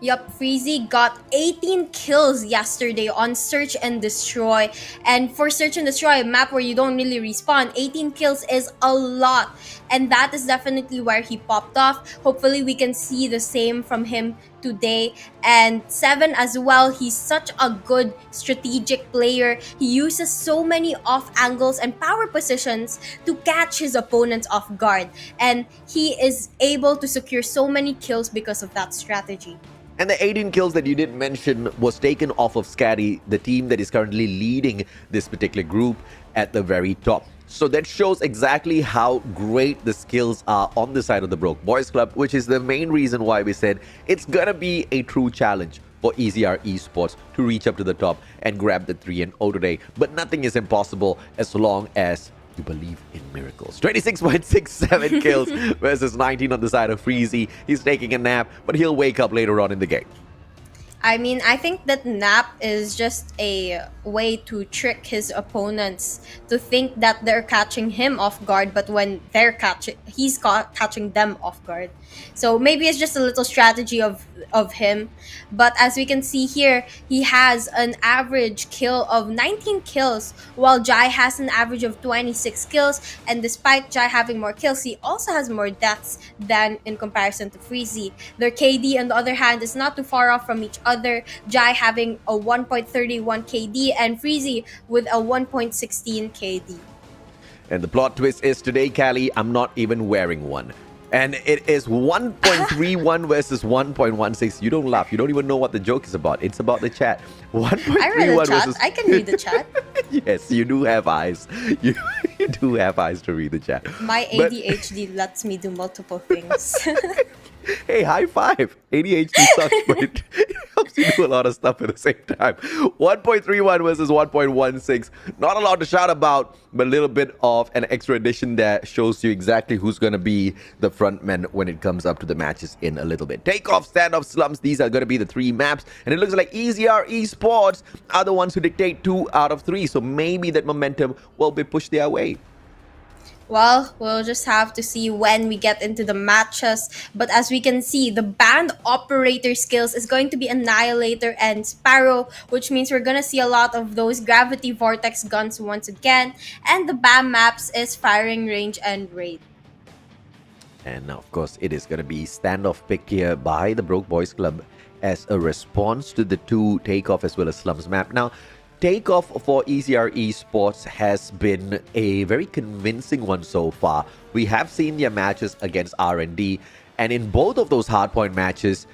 Speaker 1: Yup, Freezy got 18 kills yesterday on Search and Destroy. And for Search and Destroy, a map where you don't really respawn, 18 kills is a lot. And that is definitely where he popped off. Hopefully we can see the same from him today. And Seven as well, he's such a good strategic player. He uses so many off angles and power positions to catch his opponents off guard. And he is able to secure so many kills because of that strategy.
Speaker 2: And the 18 kills that you did mention was taken off of SKADI, the team that is currently leading this particular group at the very top. So that shows exactly how great the skills are on the side of the Broke Boys Club, which is the main reason why we said it's gonna be a true challenge for EZR Esports to reach up to the top and grab the 3-0 today. But nothing is impossible as long as you believe in miracles. 26.67 kills versus 19 on the side of Freezy. He's taking a nap, but he'll wake up later on in the game.
Speaker 1: I mean, I think that Nap is just a way to trick his opponents to think that they're catching him off guard, but when they're catching them off guard. So maybe it's just a little strategy of him. But as we can see here, he has an average kill of 19 kills, while Jai has an average of 26 kills. And despite Jai having more kills, he also has more deaths than in comparison to Freezy. Their KD, on the other hand, is not too far off from each other. Jai having a 1.31 KD and Freezy with a 1.16 KD.
Speaker 2: And the plot twist is today, Callie, I'm not even wearing one. And it is 1.31 versus 1.16. You don't laugh. You don't even know what the joke is about. It's about the chat. 1.31
Speaker 1: I read the chat.
Speaker 2: versus...
Speaker 1: I can read the chat.
Speaker 2: Yes, you do have eyes. You do have eyes to read the chat.
Speaker 1: My ADHD lets me do multiple things.
Speaker 2: Hey, high five. ADHD sucks, but it helps you do a lot of stuff at the same time. 1.31 versus 1.16. Not a lot to shout about, but a little bit of an extra addition that shows you exactly who's going to be the front man when it comes up to the matches in a little bit. Takeoff, standoff, slumps. These are going to be the 3 maps. And it looks like EZR Esports are the ones who dictate 2 out of 3. So maybe that momentum will be pushed their way.
Speaker 1: Well, we'll just have to see when we get into the matches. But as we can see, the band operator skills is going to be Annihilator and Sparrow, which means we're going to see a lot of those Gravity Vortex guns once again. And the BAM maps is Firing Range and Raid.
Speaker 2: And now, of course, it is going to be standoff pick here by the Broke Boys Club as a response to the 2 Takeoff as well as Slums map. Now, Takeoff for EZR Esports has been a very convincing one so far. We have seen their matches against R&D, and in both of those hardpoint matches,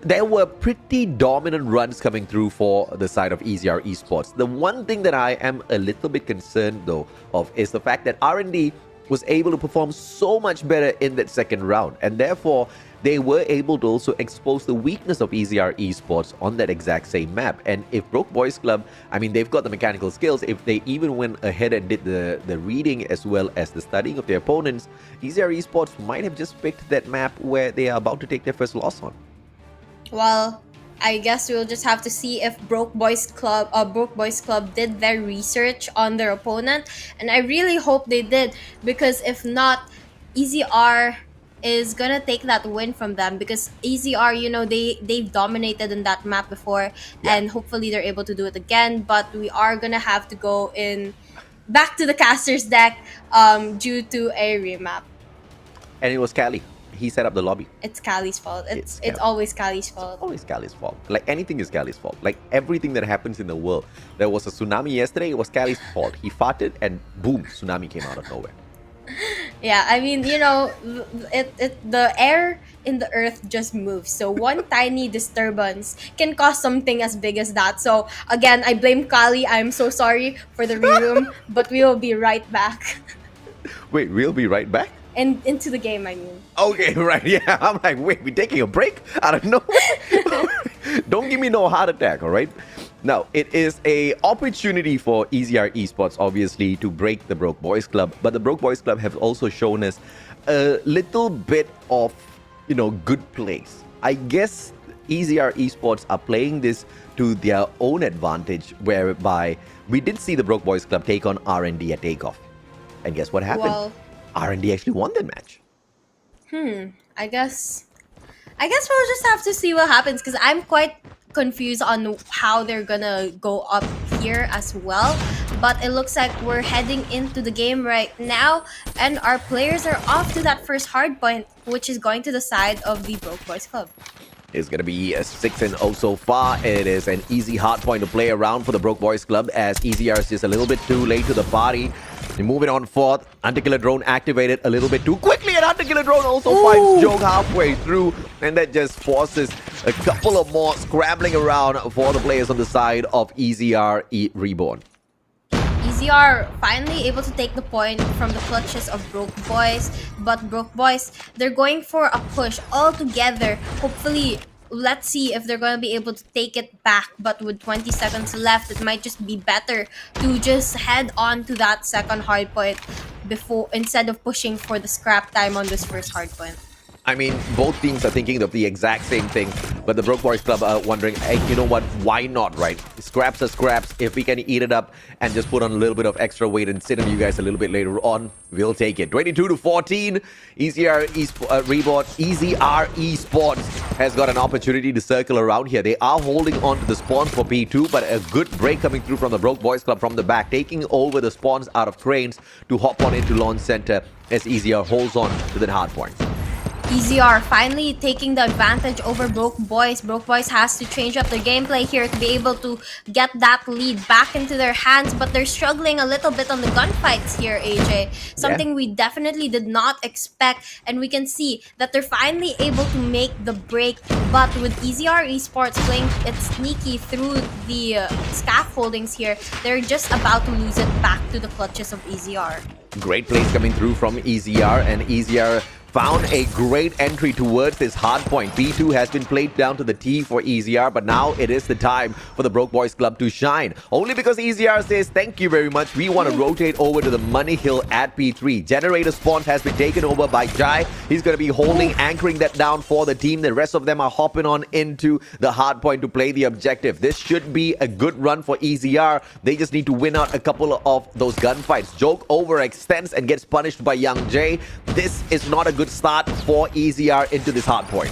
Speaker 2: there were pretty dominant runs coming through for the side of EZR Esports. The one thing that I am a little bit concerned though of is the fact that R&D was able to perform so much better in that second round, and therefore they were able to also expose the weakness of EZR Esports on that exact same map. And if Broke Boys Club, I mean, they've got the mechanical skills, if they even went ahead and did the reading as well as the studying of their opponents, EZR Esports might have just picked that map where they are about to take their first loss on.
Speaker 1: Well, I guess we'll just have to see if Broke Boys Club did their research on their opponent, and I really hope they did, because if not, EZR is gonna take that win from them, because EZR, you know, they've dominated in that map before, and hopefully they're able to do it again. But we are gonna have to go back to the caster's deck due to a remap.
Speaker 2: And it was Callie. He set up the lobby.
Speaker 1: It's Callie's fault. It's always Callie's fault.
Speaker 2: Always Callie's fault. Like anything is Callie's fault. Like everything that happens in the world. There was a tsunami yesterday. It was Callie's fault. He farted and boom, tsunami came out of nowhere.
Speaker 1: Yeah, I mean, you know, the air in the earth just moves. So one tiny disturbance can cause something as big as that. So again, I blame Kali. I'm so sorry for the reroom, but we will be right back.
Speaker 2: Wait, we'll be right back?
Speaker 1: And into the game, I mean.
Speaker 2: Okay, right, yeah. I'm like, wait, we taking a break? I don't know. Don't give me no heart attack, all right? Now, it is a opportunity for EZR Esports, obviously, to break the Broke Boys Club. But the Broke Boys Club have also shown us a little bit of, you know, good plays. I guess EZR Esports are playing this to their own advantage, whereby we did see the Broke Boys Club take on R&D at takeoff. And guess what happened?
Speaker 1: Well,
Speaker 2: R&D actually won that match.
Speaker 1: I guess we'll just have to see what happens, because I'm quite confused on how they're gonna go up here as well. But it looks like we're heading into the game right now, and our players are off to that first hard point, which is going to the side of the Broke Boys Club.
Speaker 2: It's going to be a 6-0 so far. It is an easy hard point to play around for the Broke Boys Club, as EZR is just a little bit too late to the party. They're moving on forth. Hunter-Killer Drone activated a little bit too quickly, and Hunter-Killer Drone also finds Joke halfway through, and that just forces a couple of more scrambling around for the players on the side of EZR Reborn.
Speaker 1: EZR finally able to take the point from the clutches of Broke Boys, but Broke Boys, they're going for a push all together. Hopefully, let's see if they're going to be able to take it back, but with 20 seconds left, it might just be better to just head on to that second hardpoint instead of pushing for the scrap time on this first hardpoint.
Speaker 2: I mean, both teams are thinking of the exact same thing, but the Broke Boys Club are wondering, hey, you know what, why not, right? Scraps are scraps. If we can eat it up and just put on a little bit of extra weight and sit on you guys a little bit later on, we'll take it. 22-14, EZR Esports has got an opportunity to circle around here. They are holding on to the spawns for P2, but a good break coming through from the Broke Boys Club from the back, taking over the spawns out of cranes to hop on into launch center as EZR holds on to the hard point.
Speaker 1: EZR finally taking the advantage over Broke Boys. Broke Boys has to change up their gameplay here to be able to get that lead back into their hands, but they're struggling a little bit on the gunfights here, AJ. Something we definitely did not expect, and we can see that they're finally able to make the break, but with EZR Esports playing it sneaky through the scaffoldings here, they're just about to lose it back to the clutches of EZR.
Speaker 2: Great plays coming through from EZR, and EZR found a great entry towards this hard point. P2 has been played down to the T for EZR, but now it is the time for the Broke Boys Club to shine. Only because EZR says, thank you very much, we want to rotate over to the Money Hill at P3. Generator spawn has been taken over by Jai. He's going to be holding, anchoring that down for the team. The rest of them are hopping on into the hard point to play the objective. This should be a good run for EZR. They just need to win out a couple of those gunfights. Joke overextends and gets punished by Young J. This is not a good start for EZR into this hard point.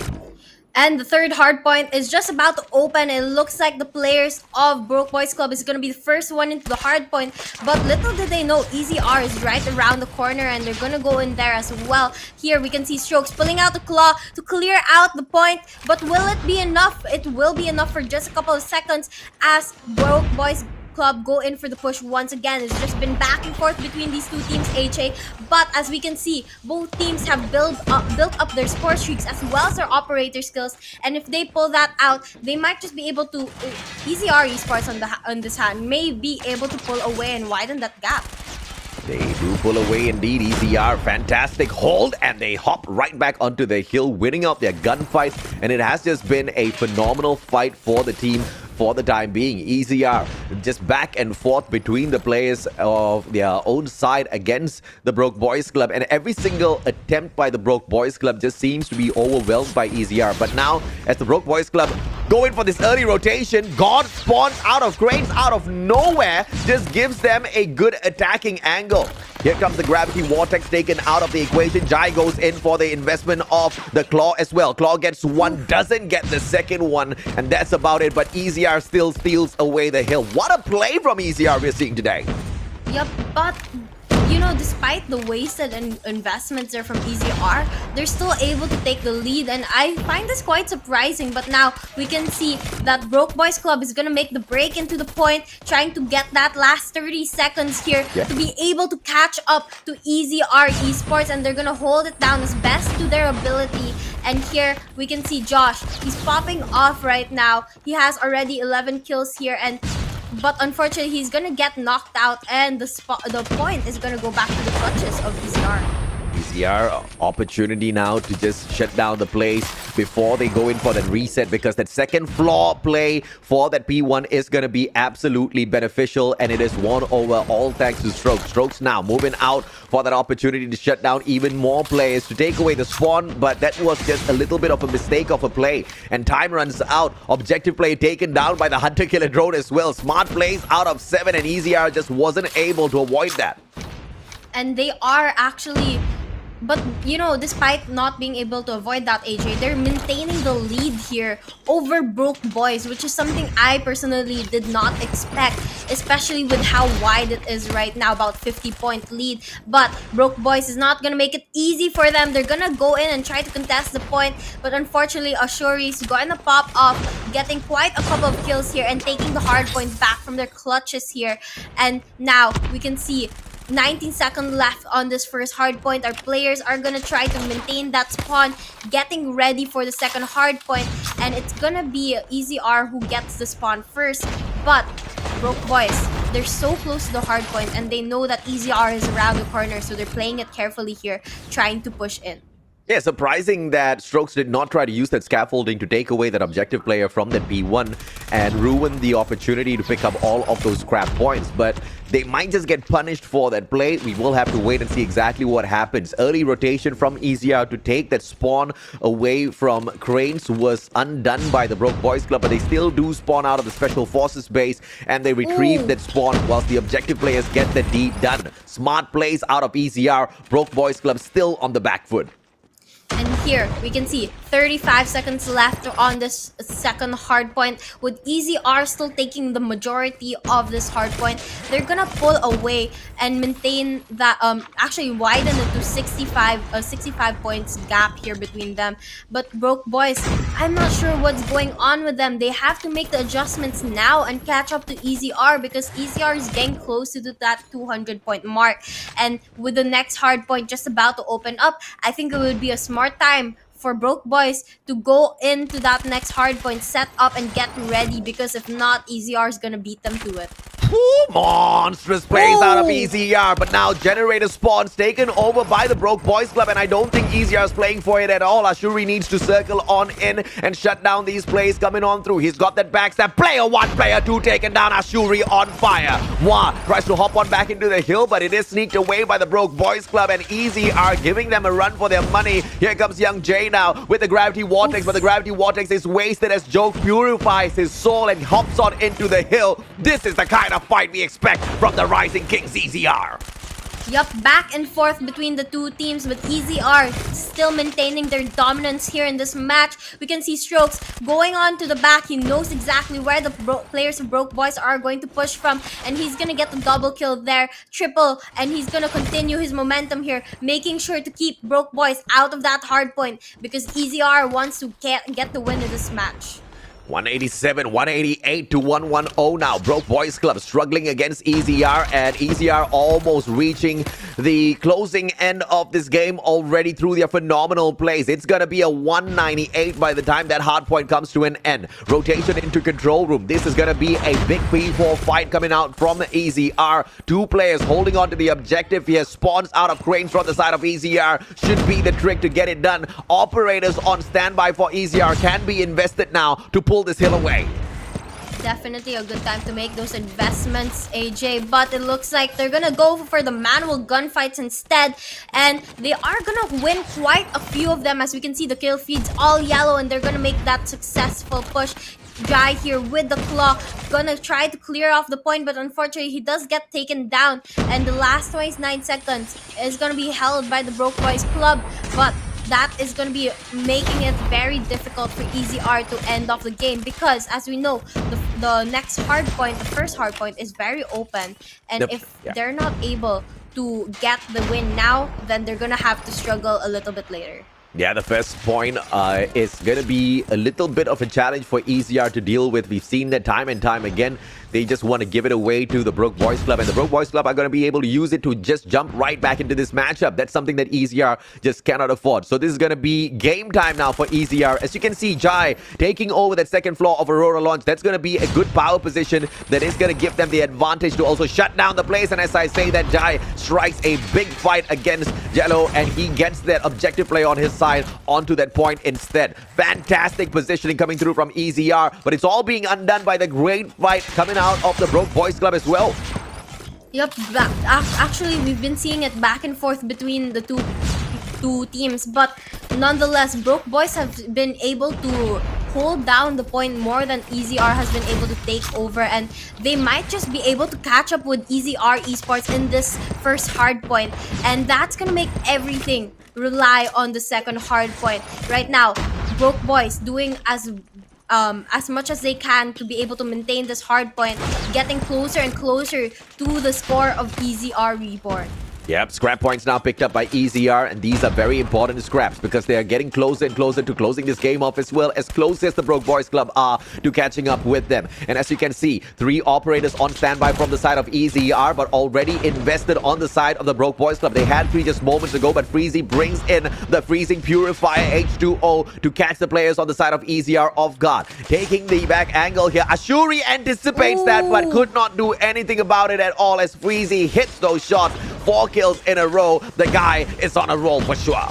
Speaker 1: And the third hard point is just about to open. It looks like the players of Broke Boys Club is going to be the first one into the hard point. But little did they know, EZR is right around the corner and they're going to go in there as well. Here we can see Strokes pulling out the claw to clear out the point. But will it be enough? It will be enough for just a couple of seconds as Broke Boys Club go in for the push once again. It's just been back and forth between these two teams, HA. But as we can see, both teams have built up their score streaks as well as their operator skills. And if they pull that out, they might just be able to EZR Esports on this hand may be able to pull away and widen that gap.
Speaker 2: They do pull away indeed. EZR, fantastic hold, and they hop right back onto the hill, winning out their gunfight. And it has just been a phenomenal fight for the team for the time being. EZR just back and forth between the players of their own side against the Broke Boys Club, and every single attempt by the Broke Boys Club just seems to be overwhelmed by EZR. But now, as the Broke Boys Club go in for this early rotation, God spawns out of cranes out of nowhere, just gives them a good attacking angle. Here comes the Gravity Vortex taken out of the equation. Jai goes in for the investment of the Claw as well. Claw gets one, doesn't get the second one, and that's about it. But EZR still steals away the hill. What a play from EZR we're seeing today.
Speaker 1: Yep, but you know, despite the wasted investments there from EZR, they're still able to take the lead, and I find this quite surprising. But now we can see that Broke Boys Club is gonna make the break into the point, trying to get that last 30 seconds here to be able to catch up to EZR Esports, and they're gonna hold it down as best to their ability. And here we can see Josh, he's popping off right now. He has already 11 kills here, but unfortunately, he's gonna get knocked out, and the point is gonna go back to the clutches of EZR.
Speaker 2: EZR, opportunity now to just shut down the place before they go in for that reset, because that second floor play for that P1 is going to be absolutely beneficial, and it is won over all thanks to Strokes. Strokes now moving out for that opportunity to shut down even more players to take away the spawn, but that was just a little bit of a mistake of a play, and time runs out. Objective play taken down by the Hunter Killer drone as well. Smart plays out of 7, and EZR just wasn't able to avoid that.
Speaker 1: And they are actually... But, you know, despite not being able to avoid that, AJ, they're maintaining the lead here over Broke Boys, which is something I personally did not expect, especially with how wide it is right now, about 50-point lead. But Broke Boys is not going to make it easy for them. They're going to go in and try to contest the point, but unfortunately, Ashuri's going to pop off, getting quite a couple of kills here and taking the hard point back from their clutches here. And now we can see 19 seconds left on this first hard point. Our players are gonna try to maintain that spawn, getting ready for the second hard point, and it's gonna be EZR who gets the spawn first. But Broke Boys, they're so close to the hard point, and they know that EZR is around the corner, so they're playing it carefully here, trying to push in.
Speaker 2: Yeah, surprising that Strokes did not try to use that scaffolding to take away that objective player from that P1 and ruin the opportunity to pick up all of those scrap points. But they might just get punished for that play. We will have to wait and see exactly what happens. Early rotation from EZR to take that spawn away from Cranes was undone by the Broke Boys Club, but they still do spawn out of the Special Forces base and they retrieve that spawn whilst the objective players get the deed done. Smart plays out of EZR. Broke Boys Club still on the back foot.
Speaker 1: And here we can see 35 seconds left on this second hardpoint, with EZR still taking the majority of this hardpoint. They're gonna pull away and maintain that, actually widen it to 65 points gap here between them. But Broke Boys, I'm not sure what's going on with them. They have to make the adjustments now and catch up to EZR, because EZR is getting close to that 200 point mark. And with the next hardpoint just about to open up, I think it would be a smart time for Broke Boys to go into that next hardpoint, set up and get ready, because if not, EZR is gonna beat them to it.
Speaker 2: Ooh, monstrous plays out of EZR, but now generator spawns taken over by the Broke Boys Club, and I don't think EZR is playing for it at all. Ashuri needs to circle on in and shut down these plays coming on through. He's got that backstab. Player 1, player 2 taken down. Ashuri on fire. Wah tries to hop on back into the hill, but it is sneaked away by the Broke Boys Club, and EZR giving them a run for their money. Here comes Young Jay now with the Gravity Vortex, but the Gravity Vortex is wasted as Joke purifies his soul and hops on into the hill. This is the kind of fight we expect from the Rising Kings EZR.
Speaker 1: Yup, back and forth between the two teams, with EZR still maintaining their dominance here in this match. We can see Strokes going on to the back. He knows exactly where the players of Broke Boys are going to push from, and he's gonna get the double kill there, triple, and he's gonna continue his momentum here, making sure to keep Broke Boys out of that hard point, because EZR wants to get the win in this match.
Speaker 2: 187, 188 to 110 now. Broke Boys Club struggling against EZR, and EZR almost reaching the closing end of this game already through their phenomenal plays. It's gonna be a 198 by the time that hard point comes to an end. Rotation into control room. This is gonna be a big P4 fight coming out from the EZR. Two players holding on to the objective here. Spawns out of Cranes from the side of EZR should be the trick to get it done. Operators on standby for EZR can be invested now to pull this hill away.
Speaker 1: Definitely a good time to make those investments, AJ, but it looks like they're gonna go for the manual gunfights instead, and they are gonna win quite a few of them. As we can see, the kill feed's all yellow, and they're gonna make that successful push. Jai here with the claw, gonna try to clear off the point, but unfortunately he does get taken down, and the last 29 seconds is gonna be held by the Broke Boys Club, but that is going to be making it very difficult for EZR to end off the game, because as we know, the next hard point, the first hard point, is very open, and if they're not able to get the win now, then they're going to have to struggle a little bit later.
Speaker 2: Yeah, the first point is going to be a little bit of a challenge for EZR to deal with. We've seen that time and time again. They just want to give it away to the Broke Boys Club, and the Broke Boys Club are going to be able to use it to just jump right back into this matchup. That's something that EZR just cannot afford. So this is going to be game time now for EZR. As you can see, Jai taking over that second floor of Aurora Launch. That's going to be a good power position that is going to give them the advantage to also shut down the place. And as I say that, Jai strikes a big fight against Jello, and he gets that objective play on his side onto that point instead. Fantastic positioning coming through from EZR, but it's all being undone by the great fight coming out of the Broke Boys Club as well.
Speaker 1: Yep, actually we've been seeing it back and forth between the two teams, but nonetheless, Broke Boys have been able to hold down the point more than EZR has been able to take over, and they might just be able to catch up with EZR Esports in this first hard point, and that's gonna make everything rely on the second hard point. Right now, Broke Boys doing as much as they can to be able to maintain this hard point, getting closer and closer to the score of EZR Reborn.
Speaker 2: Yep, scrap points now picked up by EZR, and these are very important scraps because they are getting closer and closer to closing this game off, as well as close as the Broke Boys Club are to catching up with them. And as you can see, 3 operators on standby from the side of EZR, but already invested on the side of the Broke Boys Club. They had 3 just moments ago, but Freezy brings in the Freezing Purifier H2O to catch the players on the side of EZR off guard. Taking the back angle here, Ashuri anticipates that, but could not do anything about it at all as Freezy hits those shots. 4 kills in a row. The guy is on a roll for sure.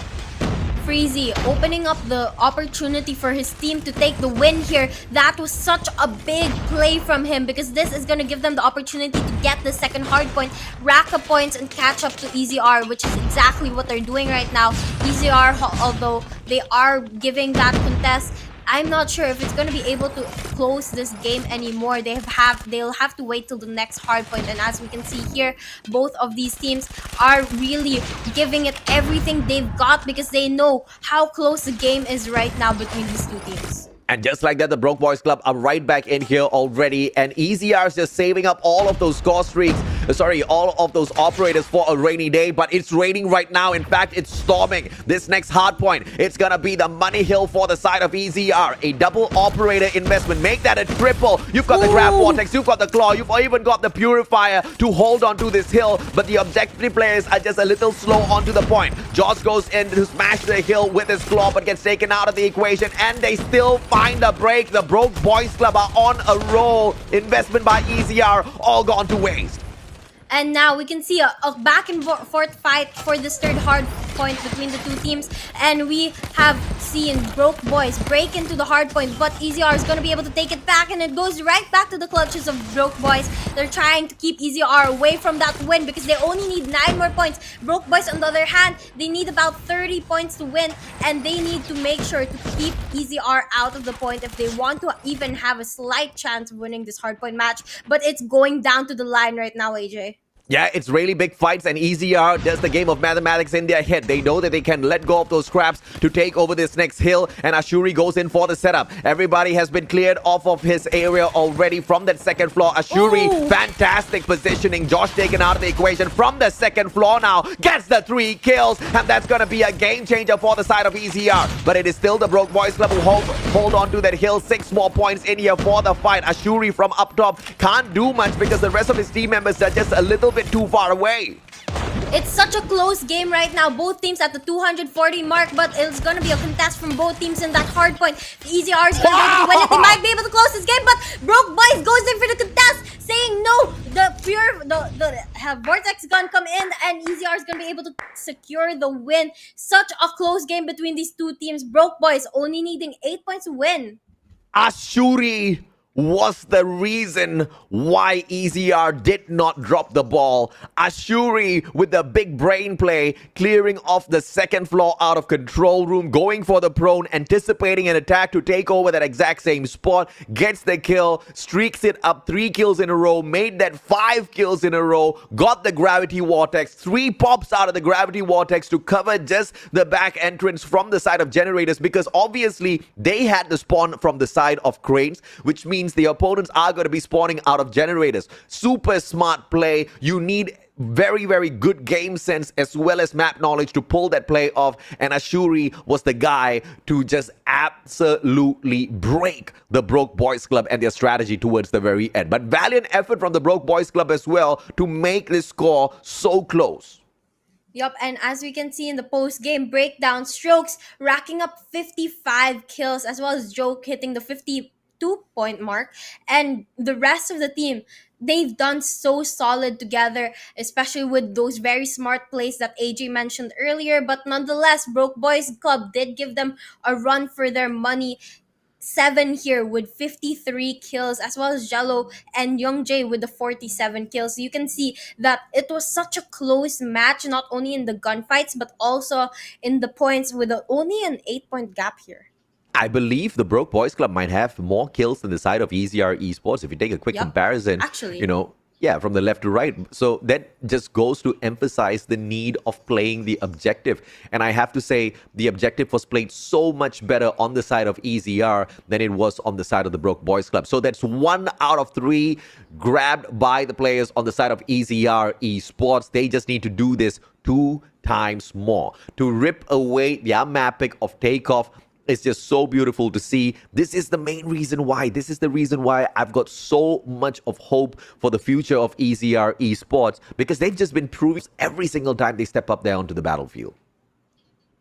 Speaker 1: Freezy opening up the opportunity for his team to take the win here. That was such a big play from him because this is going to give them the opportunity to get the second hard point, rack up points, and catch up to EZR, which is exactly what they're doing right now. EZR, although they are giving that contest, I'm not sure if it's going to be able to close this game anymore. They'll have to wait till the next hard point. And as we can see here, both of these teams are really giving it everything they've got because they know how close the game is right now between these two teams.
Speaker 2: And just like that, the Broke Boys Club are right back in here already. And EZR is just saving up all of those score streaks. Sorry, all of those operators for a rainy day. But it's raining right now. In fact, it's storming. This next hard point, it's going to be the money hill for the side of EZR. A double operator investment. Make that a triple. You've got the Grab Vortex. You've got the Claw. You've even got the Purifier to hold on to this hill. But the objective players are just a little slow onto the point. Joss goes in to smash the hill with his Claw, but gets taken out of the equation. And they still find a break. The Broke Boys Club are on a roll. Investment by EZR all gone to waste.
Speaker 1: And now we can see a back and forth fight for this third hard point between the two teams. And we have seen Broke Boys break into the hard point, but EZR is going to be able to take it back, and it goes right back to the clutches of Broke Boys. They're trying to keep EZR away from that win because they only need 9 more points. Broke Boys, on the other hand, they need about 30 points to win, and they need to make sure to keep EZR out of the point if they want to even have a slight chance of winning this hard point match. But it's going down to the line right now, AJ.
Speaker 2: Yeah, it's really big fights, and EZR does the game of mathematics in their head. They know that they can let go of those scraps to take over this next hill, and Ashuri goes in for the setup. Everybody has been cleared off of his area already from that second floor. Ashuri, fantastic positioning. Josh taken out of the equation from the second floor now. Gets the 3 kills, and that's going to be a game changer for the side of EZR. But it is still the Broke Boys Club who hold on to that hill. 6 more points in here for the fight. Ashuri from up top can't do much because the rest of his team members are just a little bit too far away.
Speaker 1: It's such a close game right now. Both teams at the 240 mark, but it's going to be a contest from both teams in that hard point. The EZR is going to be able to win it. They might be able to close this game, but Broke Boys goes in for the contest, saying no. The Vortex gun come in, and EZR is going to be able to secure the win. Such a close game between these two teams. Broke Boys only needing 8 points to win.
Speaker 2: Ashuri was the reason why EZR did not drop the ball. Ashuri with the big brain play, clearing off the second floor out of control room, going for the prone, anticipating an attack to take over that exact same spot, gets the kill, streaks it up 3 kills in a row, made that 5 kills in a row, got the gravity vortex, 3 pops out of the gravity vortex to cover just the back entrance from the side of generators, because obviously they had the spawn from the side of cranes, which means the opponents are going to be spawning out of generators. Super smart play. You need very, very good game sense as well as map knowledge to pull that play off, and Ashuri was the guy to just absolutely break the Broke Boys Club and their strategy towards the very end. But valiant effort from the Broke Boys Club as well to make this score so close.
Speaker 1: Yup, and as we can see in the post-game breakdown, Strokes racking up 55 kills, as well as Joke hitting the 52-point mark. And the rest of the team, they've done so solid together, especially with those very smart plays that AJ mentioned earlier. But nonetheless, Broke Boys Club did give them a run for their money. 7 here with 53 kills, as well as Jello and Young Jae with the 47 kills. You can see that it was such a close match, not only in the gunfights, but also in the points, with only an 8-point gap here.
Speaker 2: I believe the Broke Boys Club might have more kills than the side of EZR Esports. If you take a quick comparison,
Speaker 1: actually,
Speaker 2: yeah, from the left to right. So that just goes to emphasize the need of playing the objective. And I have to say, the objective was played so much better on the side of EZR than it was on the side of the Broke Boys Club. So that's 1 out of 3 grabbed by the players on the side of EZR Esports. They just need to do this 2 times more to rip away their map pick of takeoff. It's just so beautiful to see. This is the main reason why. This is the reason why I've got so much of hope for the future of EZR Esports, because they've just been proving every single time they step up there onto the battlefield.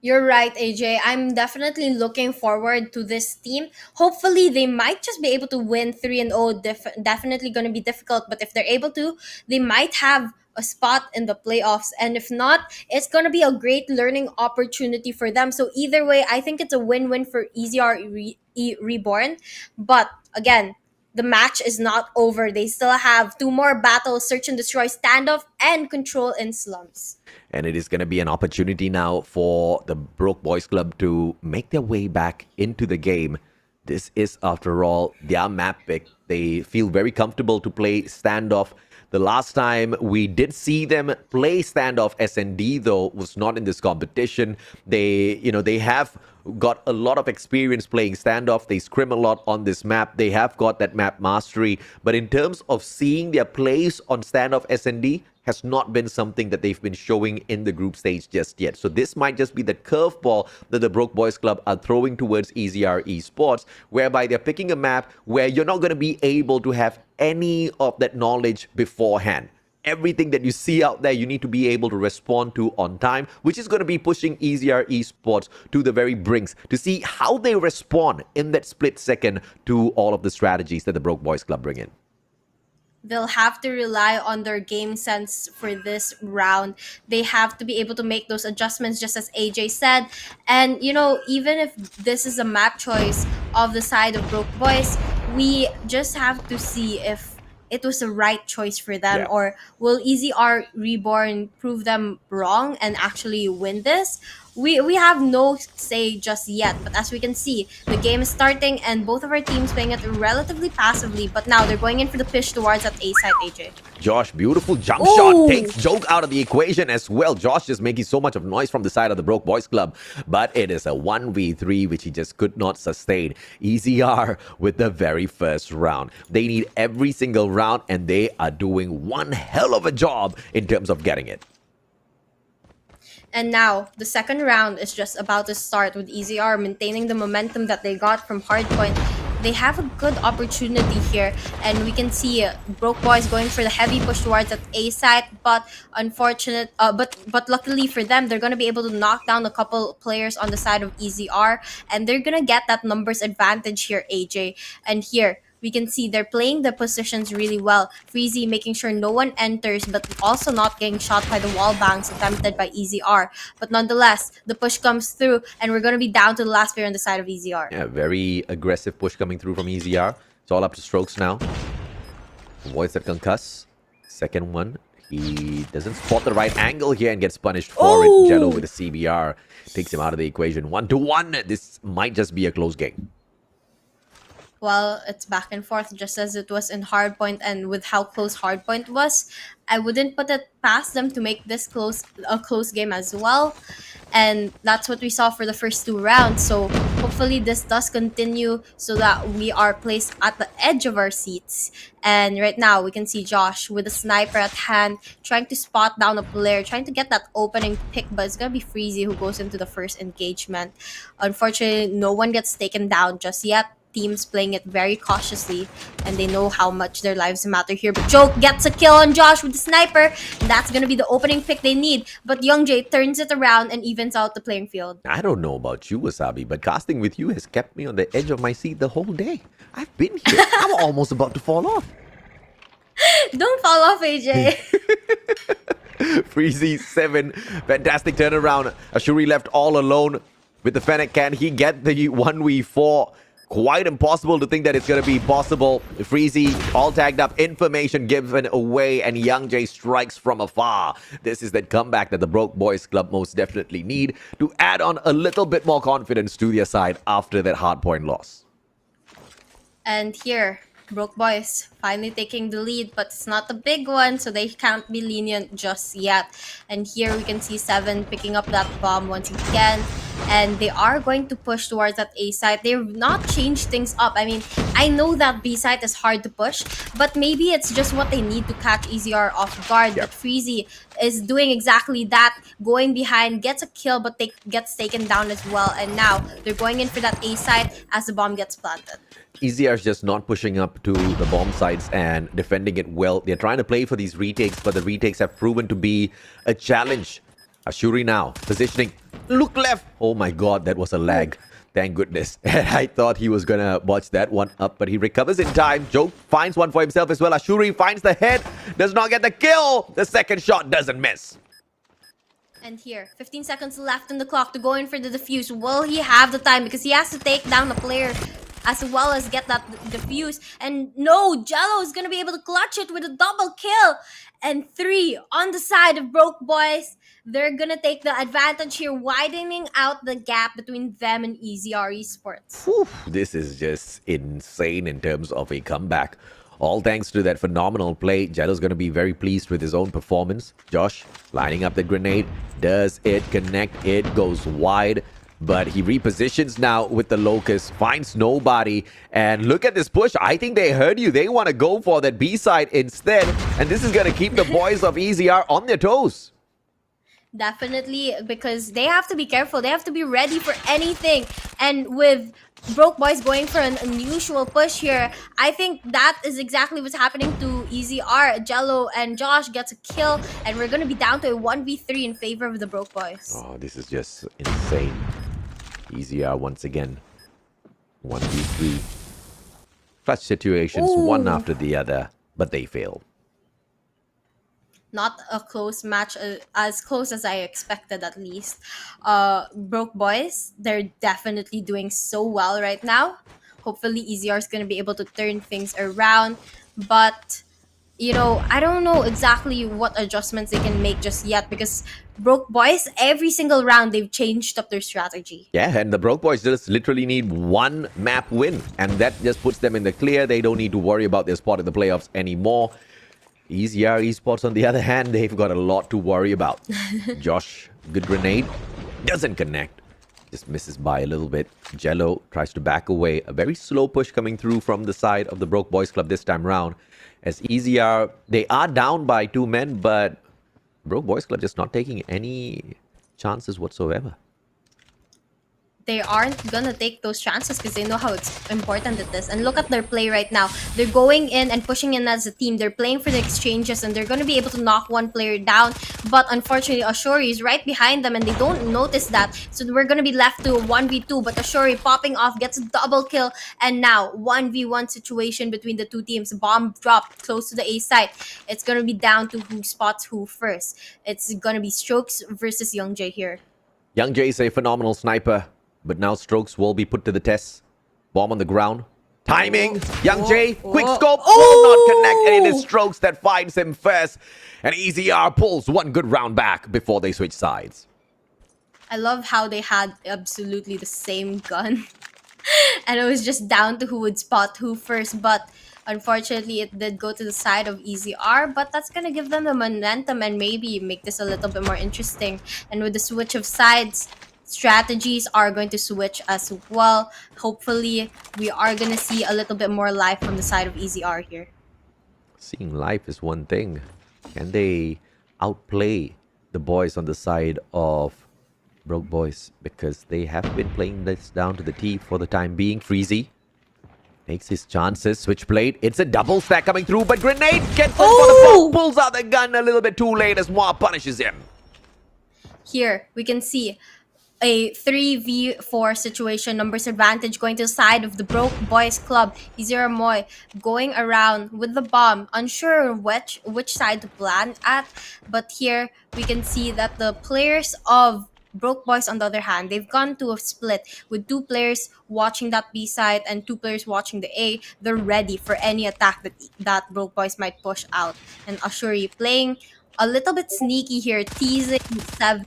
Speaker 1: You're right, AJ. I'm definitely looking forward to this team. Hopefully, they might just be able to win 3-0. Definitely going to be difficult, but if they're able to, they might have a spot in the playoffs. And if not, it's going to be a great learning opportunity for them. So either way, I think it's a win-win for EZR Reborn. But again, the match is not over. They still have 2 more battles: Search and Destroy, Standoff, and Control in Slums.
Speaker 2: And it is going to be an opportunity now for the Broke Boys Club to make their way back into the game. This is, after all, their map pick. They feel very comfortable to play Standoff. The last time we did see them play Standoff SND, though, was not in this competition. They have got a lot of experience playing Standoff. They scrim a lot on this map. They have got that map mastery. But in terms of seeing their plays on Standoff SND, has not been something that they've been showing in the group stage just yet. So this might just be the curveball that the Broke Boys Club are throwing towards EZR Esports, whereby they're picking a map where you're not going to be able to have any of that knowledge beforehand. Everything that you see out there, you need to be able to respond to on time, which is going to be pushing EZR Esports to the very brinks to see how they respond in that split second to all of the strategies that the Broke Boys Club bring in.
Speaker 1: They'll have to rely on their game sense for this round. They have to be able to make those adjustments, just as AJ said. And, even if this is a map choice of the side of Broke Boys, we just have to see if it was the right choice for them, or will EZR Reborn prove them wrong and actually win this? We have no say just yet, but as we can see, the game is starting and both of our teams playing it relatively passively, but now they're going in for the push towards that A side, AJ.
Speaker 2: Josh, beautiful jump shot, takes Joke out of the equation as well. Josh just making so much of noise from the side of the Broke Boys Club, but it is a 1v3 which he just could not sustain. EZR with the very first round. They need every single round and they are doing one hell of a job in terms of getting it.
Speaker 1: And now, the second round is just about to start with EZR maintaining the momentum that they got from Hardpoint. They have a good opportunity here, and we can see Broke Boys going for the heavy push towards that A site, but but luckily for them, they're going to be able to knock down a couple players on the side of EZR, and they're going to get that numbers advantage here, AJ. And here, we can see they're playing the positions really well. Freezy making sure no one enters, but also not getting shot by the wall bangs attempted by EZR. But nonetheless, the push comes through, and we're going to be down to the last player on the side of EZR.
Speaker 2: Yeah, very aggressive push coming through from EZR. It's all up to Strokes now. Avoids that concuss. Second one. He doesn't spot the right angle here and gets punished for it. Jello with a CBR takes him out of the equation. 1-1. This might just be a close game.
Speaker 1: Well, it's back and forth just as it was in Hardpoint, and with how close Hardpoint was, I wouldn't put it past them to make this a close game as well. And that's what we saw for the first 2 rounds. So hopefully this does continue so that we are placed at the edge of our seats. And right now we can see Josh with a sniper at hand, trying to spot down a player, trying to get that opening pick, but it's going to be Freezy who goes into the first engagement. Unfortunately, no one gets taken down just yet. Teams playing it very cautiously, and they know how much their lives matter here. But Joke gets a kill on Josh with the sniper, and that's going to be the opening pick they need. But Young J turns it around and evens out the playing field.
Speaker 2: I don't know about you, Wasabi, but casting with you has kept me on the edge of my seat the whole day. I've been here. I'm almost about to fall off.
Speaker 1: Don't fall off, AJ.
Speaker 2: Freezy 7. Fantastic turnaround. Ashuri left all alone with the Fennec. Can he get the 1v4? Quite impossible to think that it's going to be possible. Freezy all tagged up, information given away, and Young J strikes from afar. This is that comeback that the Broke Boys Club most definitely need to add on a little bit more confidence to their side after that hardpoint loss.
Speaker 1: And here, Broke Boys finally taking the lead, but it's not a big one, so they can't be lenient just yet. And here we can see 7 picking up that bomb once again. And they are going to push towards that A site. They've not changed things up. I mean, I know that B site is hard to push, but maybe it's just what they need to catch EZR off guard. But Freezy is doing exactly that, going behind, gets a kill, but gets taken down as well. And now they're going in for that A site as the bomb gets planted.
Speaker 2: EZR is just not pushing up to the bomb sites and defending it well. They're trying to play for these retakes, but the retakes have proven to be a challenge. Ashuri now positioning. Look left. Oh my god, that was a lag. Thank goodness. I thought he was gonna botch that one up, but he recovers in time. Joke finds one for himself as well. Ashuri finds the head, does not get the kill. The second shot doesn't miss.
Speaker 1: And here, 15 seconds left on the clock to go in for the defuse. Will he have the time? Because he has to take down the player as well as get that defuse. And no, Jello is going to be able to clutch it with a double kill. And 3 on the side of Broke Boys. They're going to take the advantage here, widening out the gap between them and EZR Esports.
Speaker 2: Whew, this is just insane in terms of a comeback. All thanks to that phenomenal play. Jello's going to be very pleased with his own performance. Josh lining up the grenade. Does it connect? It goes wide. But he repositions now with the Locust. Finds nobody. And look at this push. I think they heard you. They want to go for that B side instead. And this is going to keep the boys of EZR on their toes.
Speaker 1: Definitely, because they have to be careful. They have to be ready for anything. And with Broke Boys going for an unusual push here, I think that is exactly what's happening to EZR. Jello and Josh gets a kill, and we're going to be down to a 1v3 in favor of the Broke Boys.
Speaker 2: Oh, this is just insane. EZR once again. 1v3. Clutch situations, one after the other, but they fail.
Speaker 1: Not a close match, as close as I expected at least. Broke Boys, they're definitely doing so well right now. Hopefully EZR is going to be able to turn things around. But, you know, I don't know exactly what adjustments they can make just yet, because Broke Boys, every single round, they've changed up their strategy.
Speaker 2: Yeah, and the Broke Boys just literally need one map win. And that just puts them in the clear. They don't need to worry about their spot in the playoffs anymore. EZR Esports, on the other hand, they've got a lot to worry about. Josh, good grenade. Doesn't connect. Just misses by a little bit. Jello tries to back away. A very slow push coming through from the side of the Broke Boys Club this time round. As EZR, they are down by 2 men, but Broke Boys Club just not taking any chances whatsoever.
Speaker 1: They aren't gonna take those chances because they know how important it is. And look at their play right now. They're going in and pushing in as a team. They're playing for the exchanges, and they're gonna be able to knock one player down. But unfortunately, Ashuri is right behind them, and they don't notice that. So we're gonna be left to a 1v2. But Ashuri popping off gets a double kill, and now 1v1 situation between the two teams. Bomb dropped close to the A site. It's gonna be down to who spots who first. It's gonna be Strokes versus Young J here.
Speaker 2: Young J is a phenomenal sniper. But now Strokes will be put to the test. Bomb on the ground. Timing. Young J. Quick scope. Will not connect. And it is Strokes that finds him first. And EZR pulls one good round back before they switch sides.
Speaker 1: I love how they had absolutely the same gun. And it was just down to who would spot who first. But unfortunately, it did go to the side of EZR. But that's going to give them the momentum and maybe make this a little bit more interesting. And with the switch of sides, strategies are going to switch as well. Hopefully, we are going to see a little bit more life from the side of EZR here.
Speaker 2: Seeing life is one thing. Can they outplay the boys on the side of Broke Boys? Because they have been playing this down to the T for the time being. Freezy takes his chances. Switchblade. It's a double stack coming through, but Grenade gets one for the bomb. Pulls out the gun a little bit too late as Moa punishes him.
Speaker 1: Here, we can see a 3v4 situation, numbers advantage going to the side of the Broke Boys Club. EZR Moy going around with the bomb, unsure which side to plant at. But here we can see that the players of Broke Boys, on the other hand, they've gone to a split with 2 players watching that B side and 2 players watching the A. They're ready for any attack that Broke Boys might push out. And Ashuri playing a little bit sneaky here, teasing Sev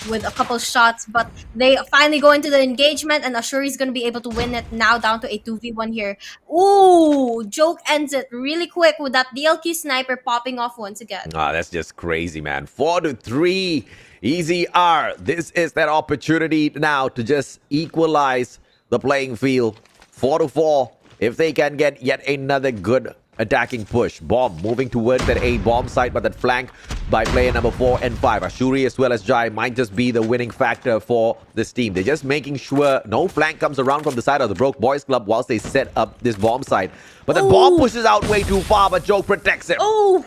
Speaker 1: with a couple shots, but they finally go into the engagement, and Ashuri is going to be able to win it, now down to a 2v1 here. Ooh, Joke ends it really quick with that DLQ sniper popping off once again.
Speaker 2: Ah, that's just crazy, man. 4-3, EZR. This is that opportunity now to just equalize the playing field. 4-4. If they can get yet another good attacking push. Bomb moving towards that A bomb site, but that flank by player number 4 and 5. Ashuri as well as Jai might just be the winning factor for this team. They're just making sure no flank comes around from the side of the Broke Boys Club whilst they set up this bomb site. But the bomb pushes out way too far, but Joe protects him.
Speaker 1: Oh!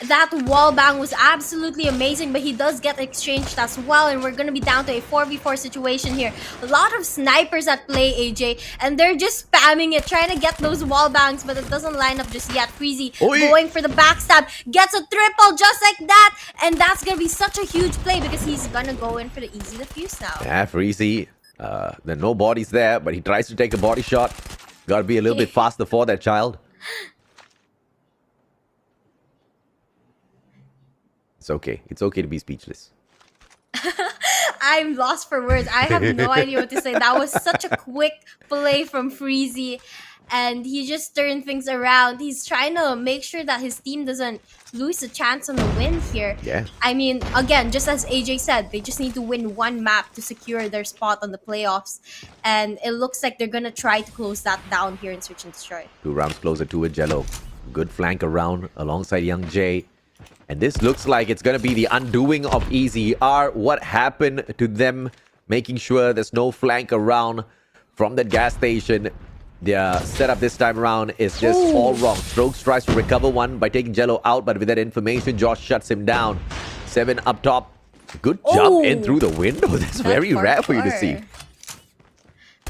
Speaker 1: That wall bang was absolutely amazing, but he does get exchanged as well, and we're gonna be down to a 4v4 situation here. A lot of snipers at play, AJ, and they're just spamming it, trying to get those wall bangs, but it doesn't line up just yet. Freezy going for the backstab, gets a triple just like that, and that's gonna be such a huge play because he's gonna go in for the easy defuse now.
Speaker 2: Yeah, Freezy. There are no bodies there, but he tries to take a body shot. Gotta be a little bit faster for that child. It's okay. It's okay to be speechless.
Speaker 1: I'm lost for words. I have no idea what to say. That was such a quick play from Freezy, and he just turned things around. He's trying to make sure that his team doesn't lose a chance on the win here.
Speaker 2: Yeah.
Speaker 1: I mean, again, just as AJ said, they just need to win one map to secure their spot on the playoffs, and it looks like they're gonna try to close that down here in Search and Destroy.
Speaker 2: 2 rounds closer to it, Jello. Good flank around alongside Young Jay. And this looks like it's going to be the undoing of EZR. What happened to them making sure there's no flank around from that gas station? Their setup this time around is just all wrong. Strokes tries to recover one by taking Jello out, but with that information, Josh shuts him down. 7 up top. Good jump in through the window. That's very rare for you to see.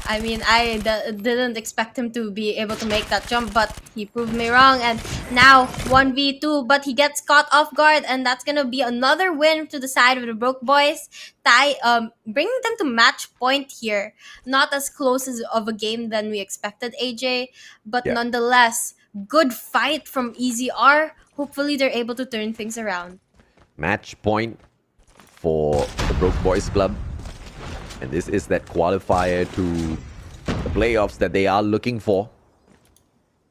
Speaker 1: I mean, I didn't expect him to be able to make that jump, but he proved me wrong. And now 1v2, but he gets caught off guard, and that's gonna be another win to the side of the Broke Boys. Bringing them to match point here. Not as close of a game than we expected, AJ, but nonetheless, good fight from EZR. Hopefully, they're able to turn things around.
Speaker 2: Match point for the Broke Boys Club. And this is that qualifier to the playoffs that they are looking for.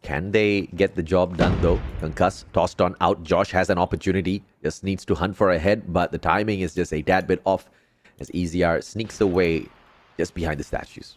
Speaker 2: Can they get the job done though? Concuss, tossed on out. Josh has an opportunity. Just needs to hunt for a head, but the timing is just a tad bit off as EZR sneaks away just behind the statues.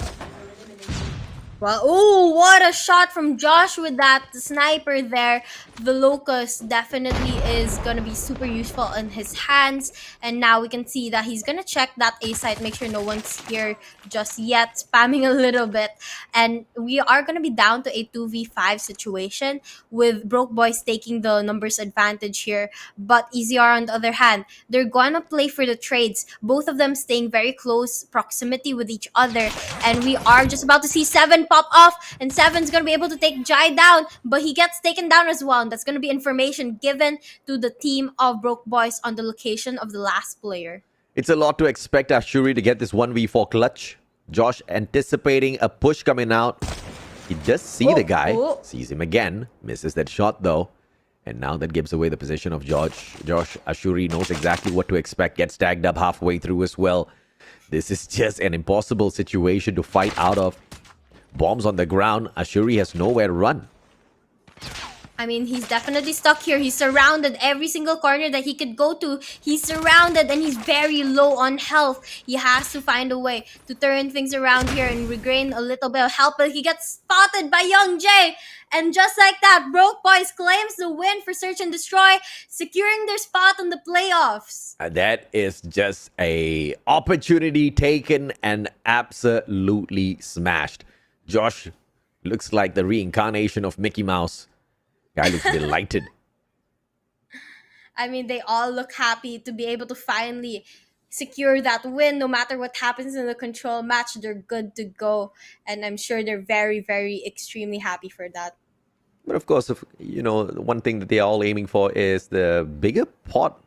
Speaker 1: Well, ooh, what a shot from Josh with that sniper there. The Locust definitely is going to be super useful in his hands. And now we can see that he's going to check that A site, make sure no one's here just yet, spamming a little bit. And we are going to be down to a 2v5 situation with Broke Boys taking the numbers advantage here. But EZR, on the other hand, they're going to play for the trades. Both of them staying very close proximity with each other. And we are just about to see 7 pop off, and 7's gonna be able to take Jai down, but he gets taken down as well, and that's gonna be information given to the team of Broke Boys on the location of the last player.
Speaker 2: It's a lot to expect Ashuri to get this 1v4 clutch. Josh anticipating a push coming out. He does see the guy, sees him again, misses that shot though, and now that gives away the position of Josh. Ashuri knows exactly what to expect, gets tagged up halfway through as well. This is just an impossible situation to fight out of. Bombs on the ground. Ashuri has nowhere to run.
Speaker 1: I mean, he's definitely stuck here. He's surrounded every single corner that he could go to. He's surrounded and he's very low on health. He has to find a way to turn things around here and regain a little bit of help. But he gets spotted by Young Jay. And just like that, Broke Boys claims the win for Search and Destroy, securing their spot in the playoffs.
Speaker 2: That is just a opportunity taken and absolutely smashed. Josh looks like the reincarnation of Mickey Mouse. Guy looks delighted.
Speaker 1: I mean, they all look happy to be able to finally secure that win. No matter what happens in the control match, they're good to go. And I'm sure they're very, very extremely happy for that.
Speaker 2: But of course, one thing that they are all aiming for is the bigger pot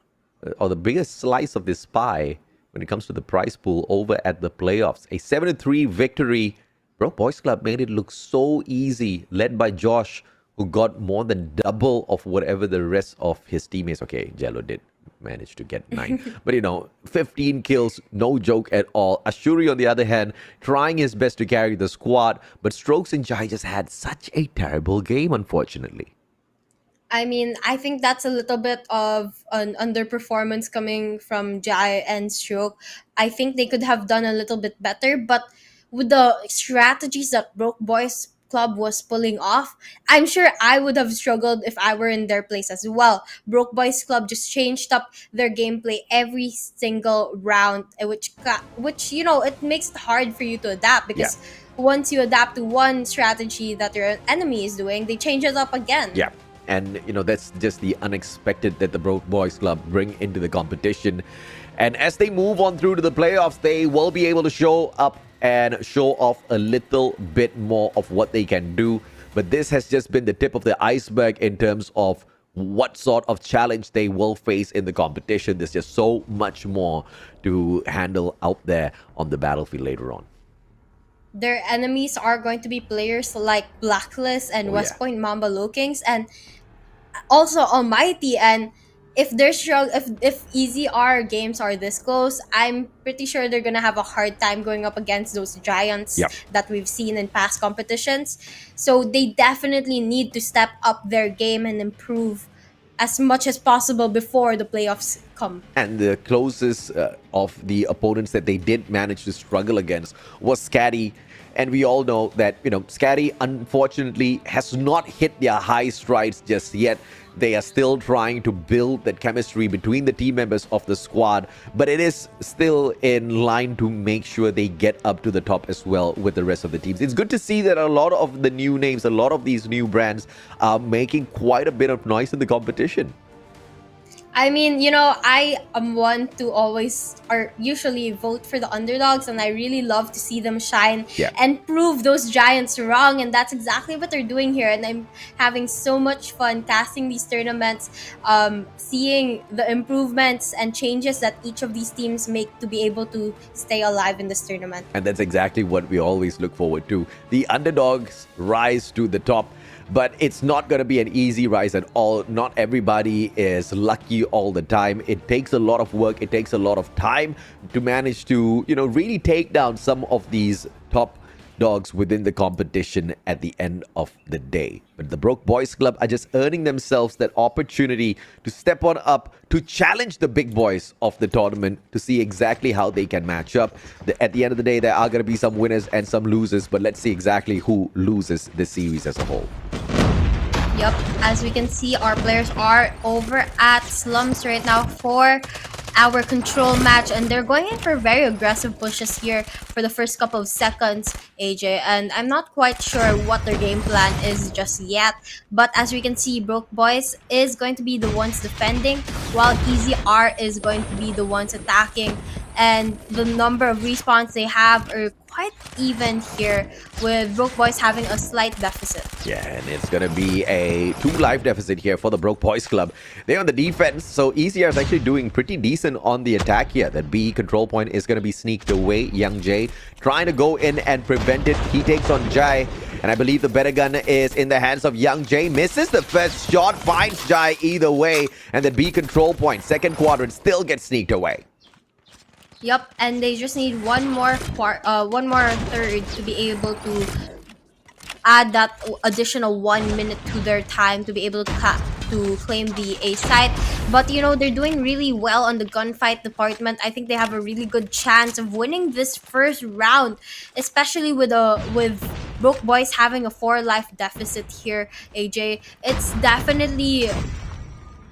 Speaker 2: or the biggest slice of this pie when it comes to the prize pool over at the playoffs. A 7-3 victory. Broke Boys Club made it look so easy, led by Josh, who got more than double of whatever the rest of his teammates. Okay, Jello did manage to get 9. But 15 kills, no joke at all. Ashuri, on the other hand, trying his best to carry the squad, but Strokes and Jai just had such a terrible game, unfortunately.
Speaker 1: I mean, I think that's a little bit of an underperformance coming from Jai and Stroke. I think they could have done a little bit better, but with the strategies that Broke Boys Club was pulling off, I'm sure I would have struggled if I were in their place as well. Broke Boys Club just changed up their gameplay every single round, which it makes it hard for you to adapt because once you adapt to one strategy that your enemy is doing, they change it up again.
Speaker 2: Yeah. And, that's just the unexpected that the Broke Boys Club bring into the competition. And as they move on through to the playoffs, they will be able to show up and show off a little bit more of what they can do. But this has just been the tip of the iceberg in terms of what sort of challenge they will face in the competition. There's just so much more to handle out there on the battlefield later on.
Speaker 1: Their enemies are going to be players like Blacklist and West Point Mamba Lowkings, and also ALMGHTY. And if there's if EZR games are this close, I'm pretty sure they're gonna have a hard time going up against those giants that we've seen in past competitions. So they definitely need to step up their game and improve as much as possible before the playoffs come.
Speaker 2: And the closest of the opponents that they did manage to struggle against was SKADI. And we all know that, SKADI unfortunately has not hit their high strides just yet. They are still trying to build that chemistry between the team members of the squad, but it is still in line to make sure they get up to the top as well with the rest of the teams. It's good to see that a lot of the new names, a lot of these new brands are making quite a bit of noise in the competition.
Speaker 1: I mean, I am one to always or usually vote for the underdogs, and I really love to see them shine and prove those giants wrong. And that's exactly what they're doing here. And I'm having so much fun casting these tournaments, seeing the improvements and changes that each of these teams make to be able to stay alive in this tournament.
Speaker 2: And that's exactly what we always look forward to. The underdogs rise to the top. But it's not going to be an easy rise at all. Not everybody is lucky all the time. It takes a lot of work. It takes a lot of time to manage to, really take down some of these top dogs within the competition at the end of the day. But the Broke Boys Club are just earning themselves that opportunity to step on up, to challenge the big boys of the tournament, to see exactly how they can match up. At the end of the day, there are going to be some winners and some losers, but let's see exactly who loses this series as a whole.
Speaker 1: Yep, as we can see, our players are over at Slums right now for our control match, and they're going in for very aggressive pushes here for the first couple of seconds, AJ, and I'm not quite sure what their game plan is just yet. But as we can see, Broke Boys is going to be the ones defending, while EZR is going to be the ones attacking. And the number of respawns they have are quite even here, with Broke Boys having a slight deficit.
Speaker 2: Yeah, and it's going to be a 2-life deficit here for the Broke Boys Club. They're on the defense, so EZR is actually doing pretty decent on the attack here. That B control point is going to be sneaked away. Young Jay trying to go in and prevent it. He takes on Jai, and I believe the better gun is in the hands of Young Jay. Misses the first shot, finds Jai either way, and the B control point, second quadrant, still gets sneaked away.
Speaker 1: Yup, and they just need one more third to be able to add that additional 1 minute to their time to be able to claim the A site. But they're doing really well on the gunfight department. I think they have a really good chance of winning this first round, especially with Broke Boys having a 4-life deficit here, AJ. It's definitely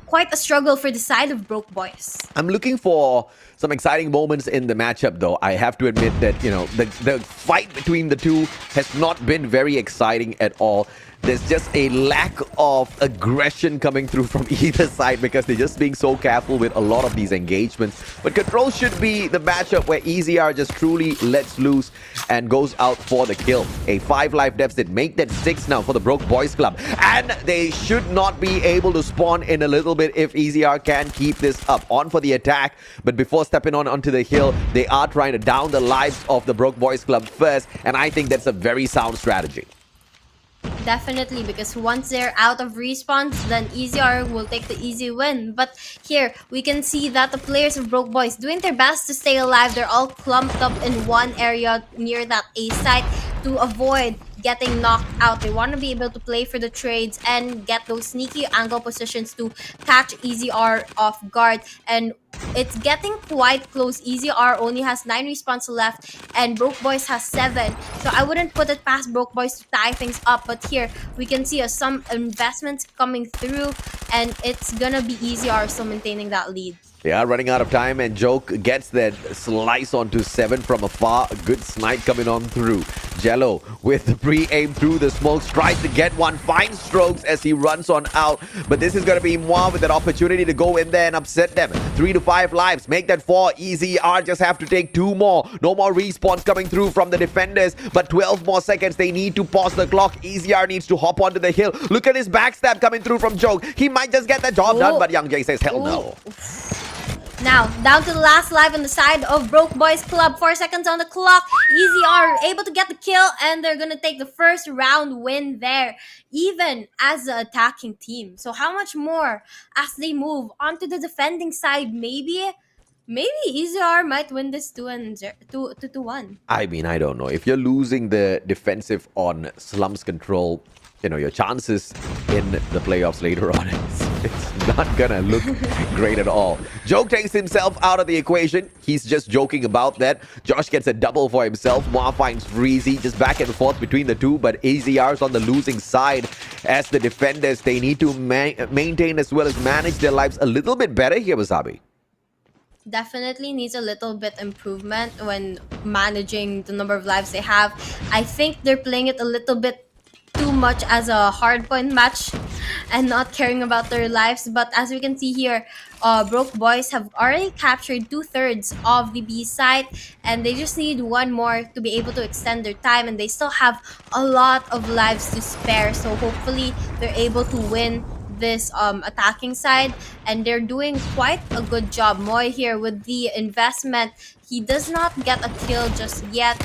Speaker 1: quite a struggle for the side of Broke Boys.
Speaker 2: I'm looking for some exciting moments in the matchup, though. I have to admit that, the fight between the two has not been very exciting at all. There's just a lack of aggression coming through from either side because they're just being so careful with a lot of these engagements. But Control should be the matchup where EZR just truly lets loose and goes out for the kill. A 5-life deficit, make that 6 now for the Broke Boys Club. And they should not be able to spawn in a little bit if EZR can keep this up. On for the attack, but before stepping onto the hill, they are trying to down the lives of the Broke Boys Club first, and I think that's a very sound strategy.
Speaker 1: Definitely, because once they're out of respawns, then EZR will take the easy win. But here, we can see that the players of Broke Boys doing their best to stay alive. They're all clumped up in one area near that A site to avoid getting knocked out. They want to be able to play for the trades and get those sneaky angle positions to catch EZR off guard. And it's getting quite close. EZR only has 9 respawns left and Broke Boys has 7. So I wouldn't put it past Broke Boys to tie things up. But here we can see some investments coming through, and it's gonna be EZR still maintaining that lead.
Speaker 2: They are running out of time, and Joke gets that slice onto 7 from afar. A good snipe coming on through. Jello with the pre-aim through the smoke, tries to get one, finds Strokes as he runs on out. But this is going to be Moi with an opportunity to go in there and upset them. 3 to 5 lives, make that 4. EZR just have to take 2 more. No more respawns coming through from the defenders, but 12 more seconds. They need to pause the clock. EZR needs to hop onto the hill. Look at his backstab coming through from Joke. He might just get the job done, but Young Jay says, hell no.
Speaker 1: Now, down to the last live on the side of Broke Boys Club. 4 seconds on the clock. EZR able to get the kill, and they're gonna take the first round win there, even as the attacking team. So how much more as they move onto the defending side? Maybe EZR might win this 2-1.
Speaker 2: I mean, I don't know. If you're losing the defensive on Slum's control, you know, your chances in the playoffs later on, it's not gonna look great at all. Joke takes himself out of the equation. He's just joking about that. Josh gets a double for himself. Moa finds Freezy, just back and forth between the two, but AZR's on the losing side as the defenders. They need to maintain as well as manage their lives a little bit better here, Wasabi.
Speaker 1: Definitely needs a little bit improvement when managing the number of lives they have. I think they're playing it a little bit too much as a hardpoint match and not caring about their lives. But as we can see here, Broke Boys have already captured 2/3 of the B site, and they just need 1 more to be able to extend their time, and they still have a lot of lives to spare. So hopefully they're able to win this attacking side, and they're doing quite a good job. Moy here with the investment. He does not get a kill just yet,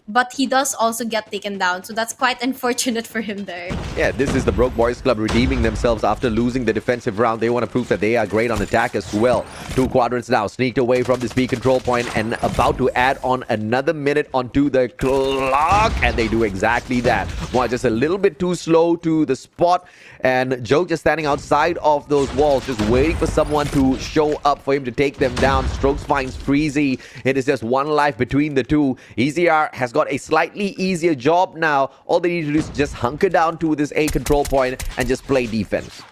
Speaker 1: but he does also get taken down, so that's quite unfortunate for him there.
Speaker 2: Yeah, this is the Broke Boys Club redeeming themselves after losing the defensive round. They want to prove that they are great on attack as well. 2 quadrants now, sneaked away from the speed control point and about to add on another minute onto the clock, and they do exactly that. Well, just a little bit too slow to the spot, and Joke just standing outside of those walls, just waiting for someone to show up for him to take them down. Strokes finds Freezy. It is just 1 life between the two. EZR has got a slightly easier job now. All they need to do is just hunker down to this A control point and just play defense.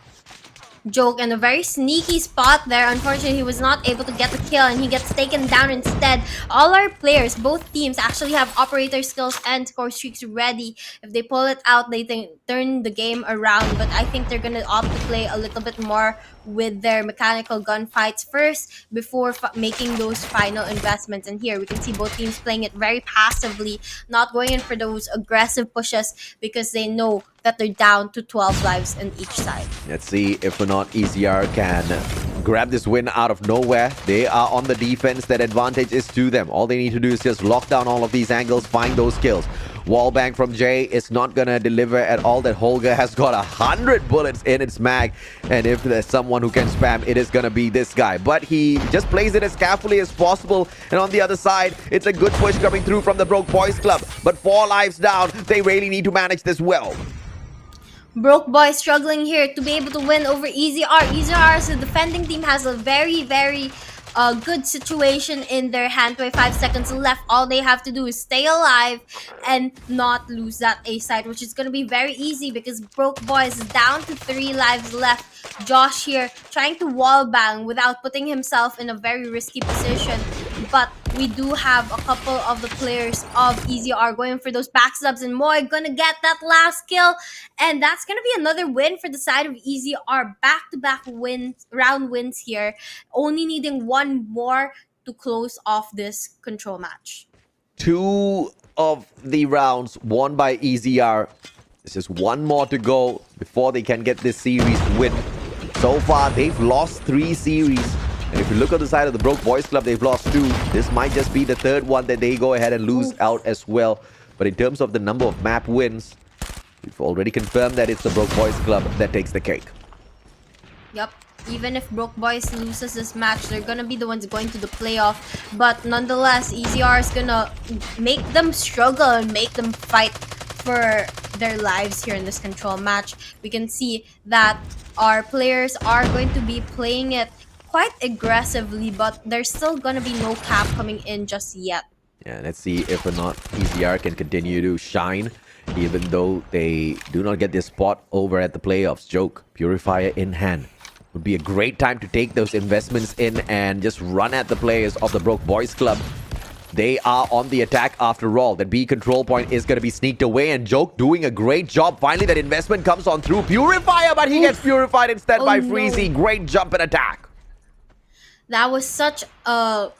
Speaker 1: Joke in a very sneaky spot there. Unfortunately, he was not able to get the kill, and he gets taken down instead. All our players, both teams, actually have operator skills and score streaks ready. If they pull it out, they turn the game around, but I think they're gonna opt to play a little bit more with their mechanical gunfights first before making those final investments. And here we can see both teams playing it very passively, not going in for those aggressive pushes because they know that they're down to 12 lives in each side.
Speaker 2: Let's see if or not EZR can grab this win out of nowhere. They are on the defense. That advantage is to them. All they need to do is just lock down all of these angles, find those kills. Wallbang from Jay is not gonna deliver at all. That Holger has got 100 bullets in its mag, and if there's someone who can spam, it is gonna be this guy. But he just plays it as carefully as possible, and on the other side, it's a good push coming through from the Broke Boys Club. But 4 lives down, they really need to manage this well.
Speaker 1: Broke Boys struggling here to be able to win over EZR. EZR as the defending team has a very good situation in their hand. 25 seconds left. All they have to do is stay alive and not lose that A site, which is going to be very easy because Broke Boys is down to 3 lives left. Josh here trying to wall bang without putting himself in a very risky position. But we do have a couple of the players of EZR going for those backstabs, and Moy gonna get that last kill, and that's gonna be another win for the side of EZR. Back-to-back round wins here, only needing 1 more to close off this control match.
Speaker 2: 2 of the rounds won by EZR. There's just 1 more to go before they can get this series win. So far, they've lost 3 series. And if you look at the side of the Broke Boys Club, they've lost 2. This might just be the 3rd one that they go ahead and lose out as well. But in terms of the number of map wins, we've already confirmed that it's the Broke Boys Club that takes the cake.
Speaker 1: Yep. Even if Broke Boys loses this match, they're gonna be the ones going to the playoff. But nonetheless, EZR is gonna make them struggle and make them fight for their lives here in this control match. We can see that our players are going to be playing it quite aggressively, but there's still gonna be no cap coming in just yet.
Speaker 2: Yeah, let's see if or not EZR can continue to shine, even though they do not get their spot over at the playoffs. Joke, Purifier in hand. would be a great time to take those investments in and just run at the players of the Broke Boys Club. They are on the attack after all. That B control point is going to be sneaked away, and Joke doing a great job. Finally, that investment comes on through Purifier, but he gets purified instead by Freezy. Great jump and attack.
Speaker 1: That was such a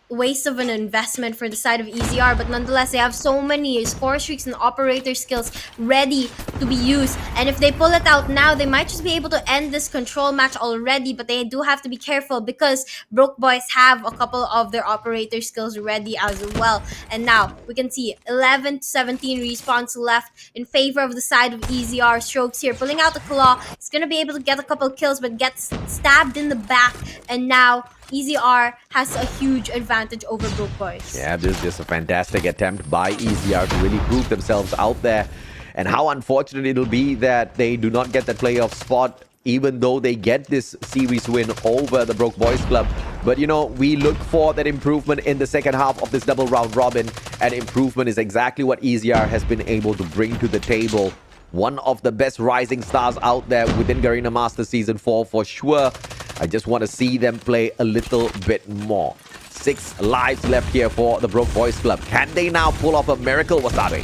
Speaker 1: waste of an investment for the side of EZR, but nonetheless they have so many score streaks and operator skills ready to be used, and if they pull it out now they might just be able to end this control match already, but they do have to be careful because Broke Boys have a couple of their operator skills ready as well. And now we can see 11 to 17 respawns left in favor of the side of EZR. Strokes here pulling out the claw. He's gonna be able to get a couple kills but gets stabbed in the back, and now EZR has a huge advantage over Broke Boys.
Speaker 2: Yeah, this is just a fantastic attempt by EZR to really prove themselves out there. And how unfortunate it'll be that they do not get that playoff spot, even though they get this series win over the Broke Boys Club. But, you know, we look for that improvement in the second half of this double round robin. And improvement is exactly what EZR has been able to bring to the table. One of the best rising stars out there within Garena Masters Season 4 for sure. I just want to see them play a little bit more. 6 lives left here for the Broke Boys Club. Can they now pull off a miracle, Wasabi?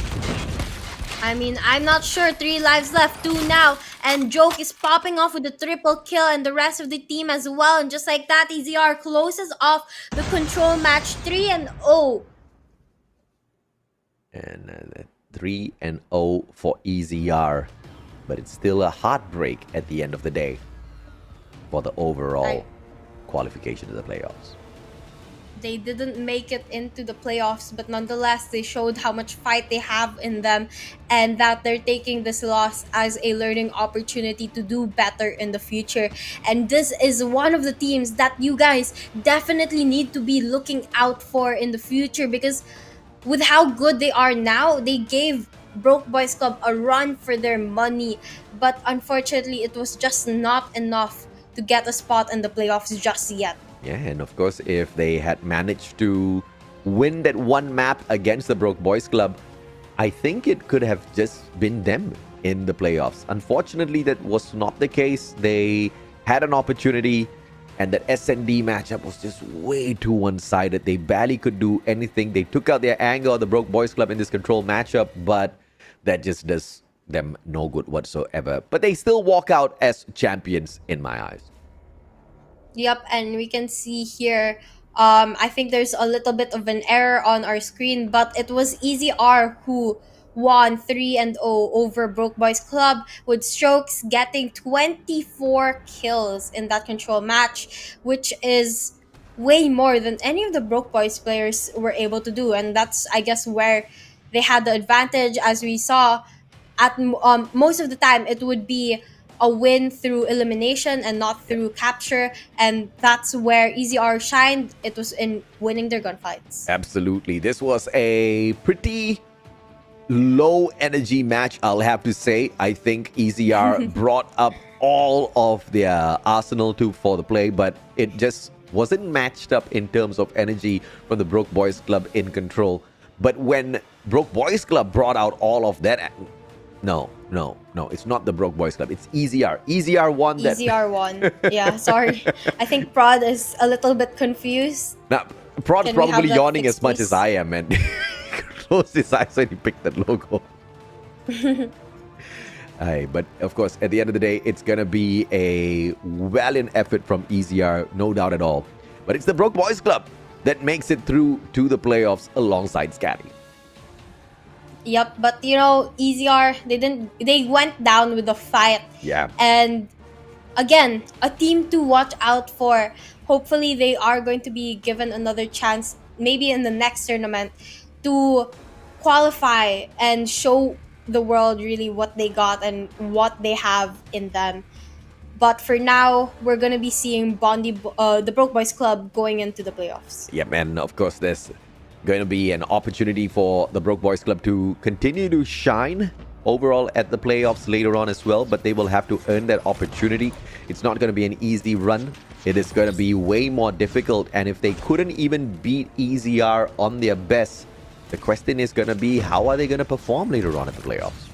Speaker 1: I mean, I'm not sure. 3 lives left, 2 now. And Joke is popping off with a triple kill and the rest of the team as well. And just like that, EZR closes off the control match 3-0.
Speaker 2: And 3-0 for EZR. But it's still a heartbreak at the end of the day for the overall qualification to the playoffs.
Speaker 1: They didn't make it into the playoffs, but nonetheless, they showed how much fight they have in them and that they're taking this loss as a learning opportunity to do better in the future. And this is one of the teams that you guys definitely need to be looking out for in the future, because with how good they are now, they gave Broke Boys Club a run for their money, but unfortunately, it was just not enough to get a spot in the playoffs just yet.
Speaker 2: Yeah, and of course, if they had managed to win that one map against the Broke Boys Club, I think it could have just been them in the playoffs. Unfortunately, that was not the case. They had an opportunity, and that S&D matchup was just way too one-sided. They barely could do anything. They took out their anger on the Broke Boys Club in this control matchup, but that just does them no good whatsoever. But they still walk out as champions in my eyes.
Speaker 1: Yep, and we can see here, I think there's a little bit of an error on our screen, but it was EZR who won 3-0 over Broke Boys Club, with Strokes getting 24 kills in that control match, which is way more than any of the Broke Boys players were able to do. And that's, I guess, where they had the advantage. As we saw, at most of the time, it would be a win through elimination and not through capture, and that's where EZR shined. It was in winning their gunfights.
Speaker 2: Absolutely. This was a pretty low energy match, I'll have to say. I think EZR brought up all of their arsenal for the play, but it just wasn't matched up in terms of energy from the Broke Boys Club in control. But when Broke Boys Club brought out all of that, no, it's not the Broke Boys Club. It's EZR. EZR won that.
Speaker 1: EZR won. Yeah, sorry. I think Prod is a little bit confused.
Speaker 2: Now, Prod's
Speaker 1: Can we
Speaker 2: probably
Speaker 1: have that
Speaker 2: yawning
Speaker 1: fixed,
Speaker 2: as much
Speaker 1: please?
Speaker 2: as I am, and closed his eyes when he picked that logo. Aye, but of course, at the end of the day, it's going to be a valiant effort from EZR, no doubt at all. But it's the Broke Boys Club that makes it through to the playoffs alongside SKADI.
Speaker 1: Yep, but you know, EZR, they went down with the fight.
Speaker 2: Yeah.
Speaker 1: And again, a team to watch out for. Hopefully they are going to be given another chance, maybe in the next tournament, to qualify and show the world really what they got and what they have in them. But for now, we're going to be seeing BONDEE, the Broke Boys Club, going into the playoffs.
Speaker 2: Yep, and of course, there's going to be an opportunity for the Broke Boys Club to continue to shine overall at the playoffs later on as well, but they will have to earn that opportunity. It's not going to be an easy run. It is going to be way more difficult, and if they couldn't even beat EZR on their best, the question is going to be, how are they going to perform later on at the playoffs?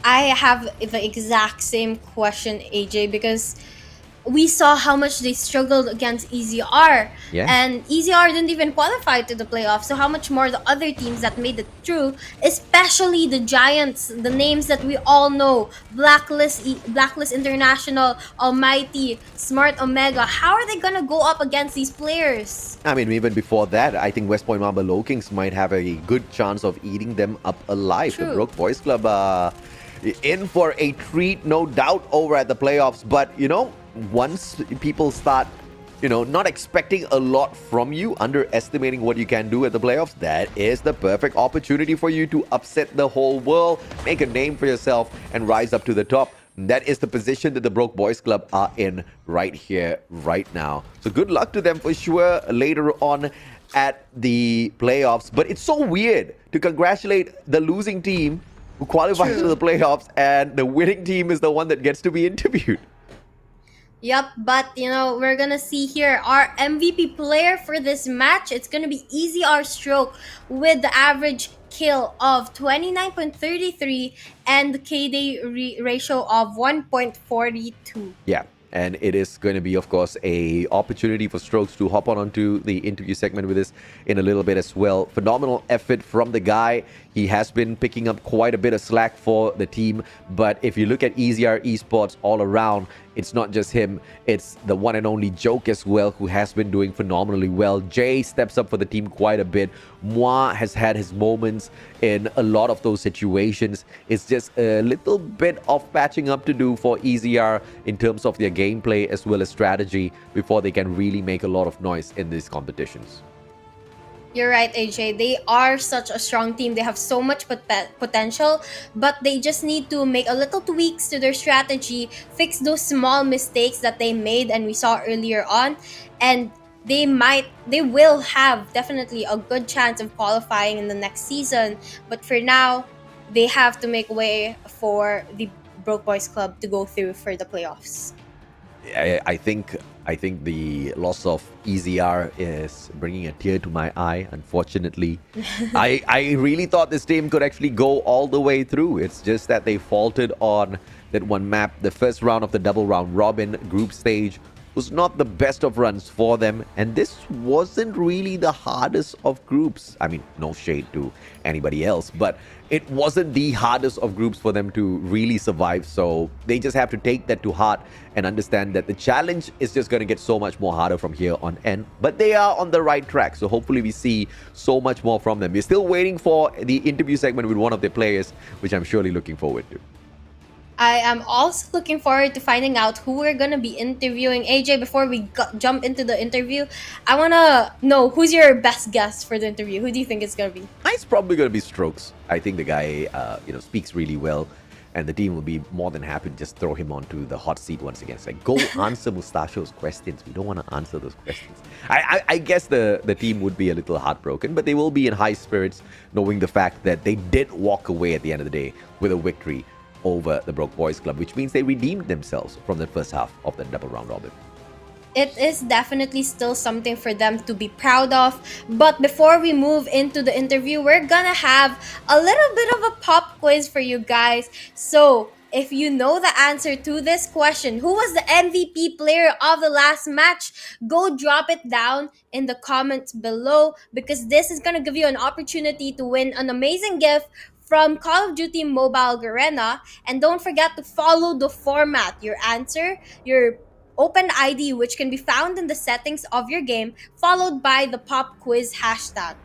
Speaker 1: I have the exact same question, AJ, because we saw how much they struggled against EZR.
Speaker 2: Yeah.
Speaker 1: And EZR didn't even qualify to the playoffs. So how much more the other teams that made it through, especially the giants, the names that we all know, Blacklist, Blacklist International, ALMGHTY, Smart Omega. How are they gonna go up against these players?
Speaker 2: I mean, even before that, I think West Point Mamba Lowkings might have a good chance of eating them up alive.
Speaker 1: True.
Speaker 2: The Broke Boys Club in for a treat, no doubt, over at the playoffs. But, you know, once people start, you know, not expecting a lot from you, underestimating what you can do at the playoffs, that is the perfect opportunity for you to upset the whole world, make a name for yourself, and rise up to the top. That is the position that the Broke Boys Club are in right here, right now. So good luck to them for sure later on at the playoffs. But it's so weird to congratulate the losing team who qualifies to the playoffs, and the winning team is the one that gets to be interviewed.
Speaker 1: Yep, but you know, we're gonna see here our MVP player for this match. It's gonna be EZR Stroke with the average kill of 29.33 and the KD ratio of 1.42.
Speaker 2: Yeah, and it is going to be, of course, a opportunity for Strokes to hop onto the interview segment with us in a little bit as well. Phenomenal effort from the guy. He has been picking up quite a bit of slack for the team, but if you look at EZR Esports all around, it's not just him, it's the one and only Joke as well, who has been doing phenomenally well. Jay steps up for the team quite a bit. Moi has had his moments in a lot of those situations. It's just a little bit of patching up to do for EZR in terms of their gameplay as well as strategy before they can really make a lot of noise in these competitions.
Speaker 1: You're right, AJ. They are such a strong team. They have so much potential, but they just need to make a little tweaks to their strategy, fix those small mistakes that they made and we saw earlier on, and they will have definitely a good chance of qualifying in the next season. But for now, they have to make way for the Broke Boys Club to go through for the playoffs.
Speaker 2: I think the loss of EZR is bringing a tear to my eye, unfortunately. I really thought this team could actually go all the way through. It's just that they faltered on that one map. The first round of the double round robin group stage was not the best of runs for them, and this wasn't really the hardest of groups. I mean, no shade to anybody else, but it wasn't the hardest of groups for them to really survive. So they just have to take that to heart and understand that the challenge is just going to get so much more harder from here on end. But they are on the right track, so hopefully we see so much more from them. We're still waiting for the interview segment with one of their players, which I'm surely looking forward to.
Speaker 1: I am also looking forward to finding out who we're going to be interviewing. AJ, before we jump into the interview, I want to know who's your best guess for the interview. Who do you think it's going to be?
Speaker 2: It's probably going to be Strokes. I think the guy, speaks really well, and the team will be more than happy to just throw him onto the hot seat once again. It's like, go answer Mustachio's questions. We don't want to answer those questions. I guess the team would be a little heartbroken, but they will be in high spirits knowing the fact that they did walk away at the end of the day with a victory over the Broke Boys Club, which means they redeemed themselves from the first half of the double round robin.
Speaker 1: It is definitely still something for them to be proud of. But before we move into the interview, we're gonna have a little bit of a pop quiz for you guys. So if you know the answer to this question, who was the MVP player of the last match, go drop it down in the comments below, because this is gonna give you an opportunity to win an amazing gift from Call of Duty Mobile Garena. And don't forget to follow the format. Your answer, your open ID, which can be found in the settings of your game, followed by the pop quiz hashtag.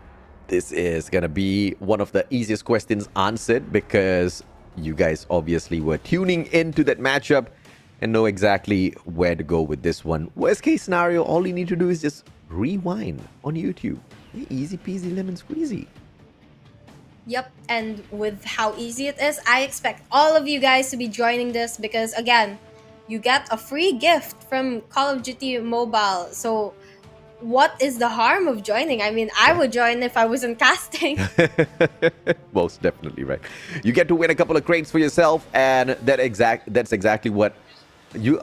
Speaker 2: This is going to be one of the easiest questions answered, because you guys obviously were tuning into that matchup and know exactly where to go with this one. Worst case scenario, all you need to do is just rewind on YouTube. Easy peasy lemon squeezy.
Speaker 1: Yep, and with how easy it is, I expect all of you guys to be joining this, because again, you get a free gift from Call of Duty Mobile. So what is the harm of joining? I mean, I would join if I wasn't casting.
Speaker 2: Most definitely right. You get to win a couple of crates for yourself, and that's exactly what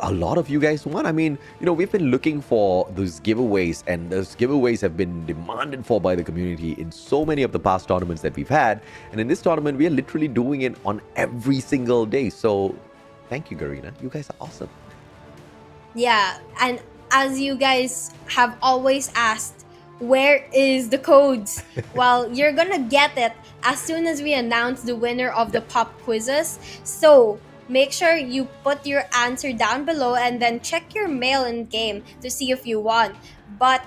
Speaker 2: a lot of you guys want. I mean, we've been looking for those giveaways, and those giveaways have been demanded for by the community in so many of the past tournaments that we've had. And in this tournament, we are literally doing it on every single day. So thank you, Garena. You guys are awesome.
Speaker 1: Yeah, and as you guys have always asked, where is the codes? Well, you're gonna get it as soon as we announce the winner of the
Speaker 2: Yep.
Speaker 1: pop quizzes. So make sure you put your answer down below and then check your mail in game to see if you won. But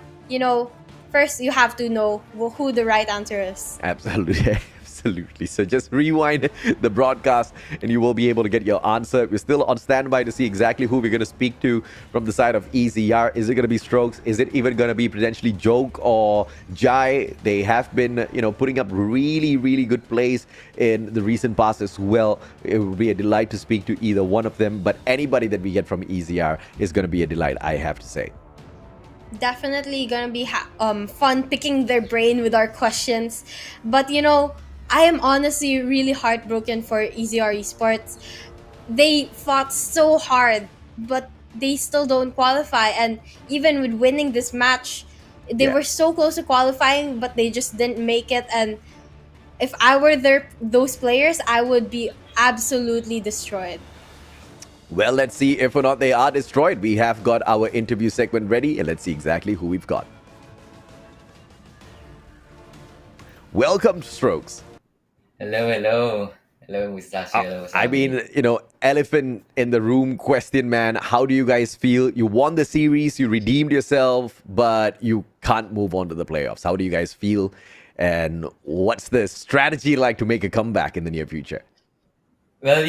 Speaker 1: first you have to know who the right answer is.
Speaker 2: Absolutely. Absolutely. So just rewind the broadcast and you will be able to get your answer. We're still on standby to see exactly who we're going to speak to from the side of EZR. Is it going to be Strokes? Is it even going to be potentially Joke or Jai? They have been, putting up really, really good plays in the recent past as well. It will be a delight to speak to either one of them, but anybody that we get from EZR is going to be a delight, I have to say.
Speaker 1: Definitely gonna be fun picking their brain with our questions. But I am honestly really heartbroken for EZR Esports. They fought so hard, but they still don't qualify. And even with winning this match, they were so close to qualifying, but they just didn't make it. And if I were those players, I would be absolutely destroyed.
Speaker 2: Well, let's see if or not they are destroyed. We have got our interview segment ready, and let's see exactly who we've got. Welcome, Strokes.
Speaker 5: Hello, hello. Hello, Mustache. Hello,
Speaker 2: I mean, elephant in the room question, man. How do you guys feel? You won the series, you redeemed yourself, but you can't move on to the playoffs. How do you guys feel? And what's the strategy like to make a comeback in the near future?
Speaker 5: Well,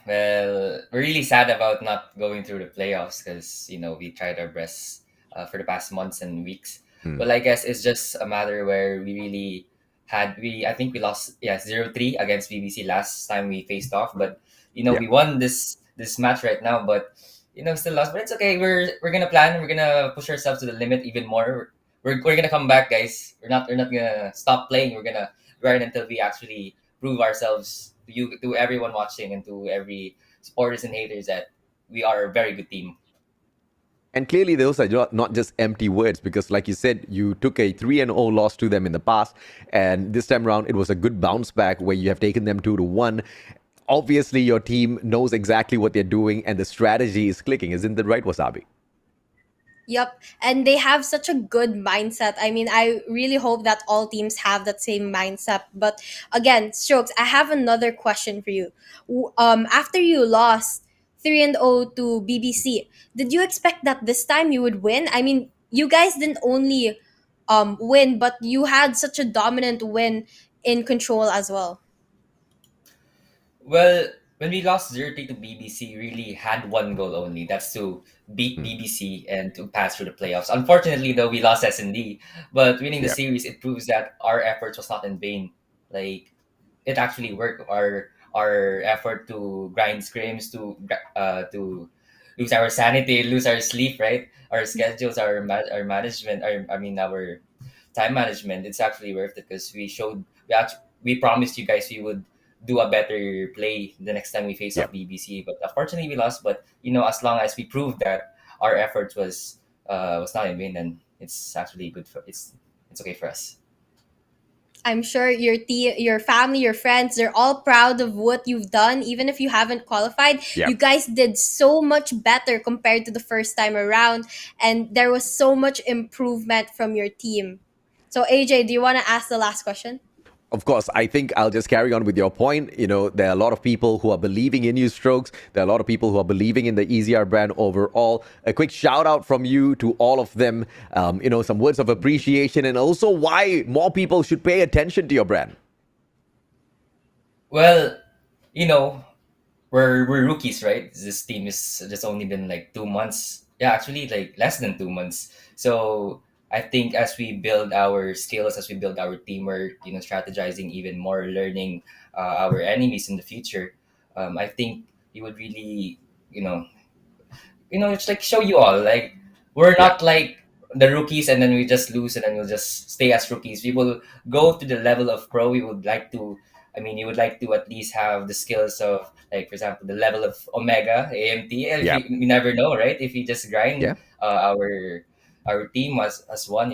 Speaker 5: we're really sad about not going through the playoffs because, we tried our best for the past months and weeks. Well, I guess it's just a matter where we really I think we lost, 0-3 against BBC last time we faced off. But, we won this match right now, but, still lost. But it's okay. We're going to plan. We're going to push ourselves to the limit even more. We're going to come back, guys. We're not going to stop playing. We're going to grind until we actually prove ourselves to everyone watching and to every supporters and haters that we are a very good team.
Speaker 2: And clearly, those are not just empty words because, like you said, you took a 3-0 loss to them in the past. And this time around, it was a good bounce back where you have taken them 2-1. Obviously, your team knows exactly what they're doing and the strategy is clicking. Isn't that right, Wasabi?
Speaker 1: Yep. And they have such a good mindset. I mean, I really hope that all teams have that same mindset. But again, Strokes, I have another question for you. After you lost 3-0 to BBC, did you expect that this time you would win? I mean, you guys didn't only win, but you had such a dominant win in control as well.
Speaker 5: Well, when we lost 0-3 to BBC, we really had one goal only. That's to beat BBC and to pass through the playoffs. Unfortunately, though, we lost S&D. But winning the series, it proves that our efforts was not in vain. Like, it actually worked. Our effort to grind scrims, to lose our sanity, lose our sleep, right? Our schedules, our management, our time management. It's actually worth it because we promised you guys we would do a better play the next time we face off BBC. But unfortunately, we lost. But as long as we proved that our efforts was not in vain, then it's actually good for it's okay for us.
Speaker 1: I'm sure your family, your friends, they're all proud of what you've done, even if you haven't qualified.
Speaker 2: Yep.
Speaker 1: You guys did so much better compared to the first time around, and there was so much improvement from your team. So, AJ, do you want to ask the last question?
Speaker 2: Of course, I think I'll just carry on with your point. There are a lot of people who are believing in you, Strokes. There are a lot of people who are believing in the EZR brand overall. A quick shout out from you to all of them. Some words of appreciation and also why more people should pay attention to your brand.
Speaker 5: Well, we're rookies, right? This team is just only been like 2 months. Yeah, actually, like less than 2 months. So I think as we build our skills, as we build our teamwork, strategizing even more, learning our enemies in the future, I think you would really, it's like show you all. Like we're not like the rookies and then we just lose and then we'll just stay as rookies. We will go to the level of pro. We would like to. I mean, you would like to at least have the skills of, like, for example, the level of Omega, AMT. We never know, right? If we just grind our team as one.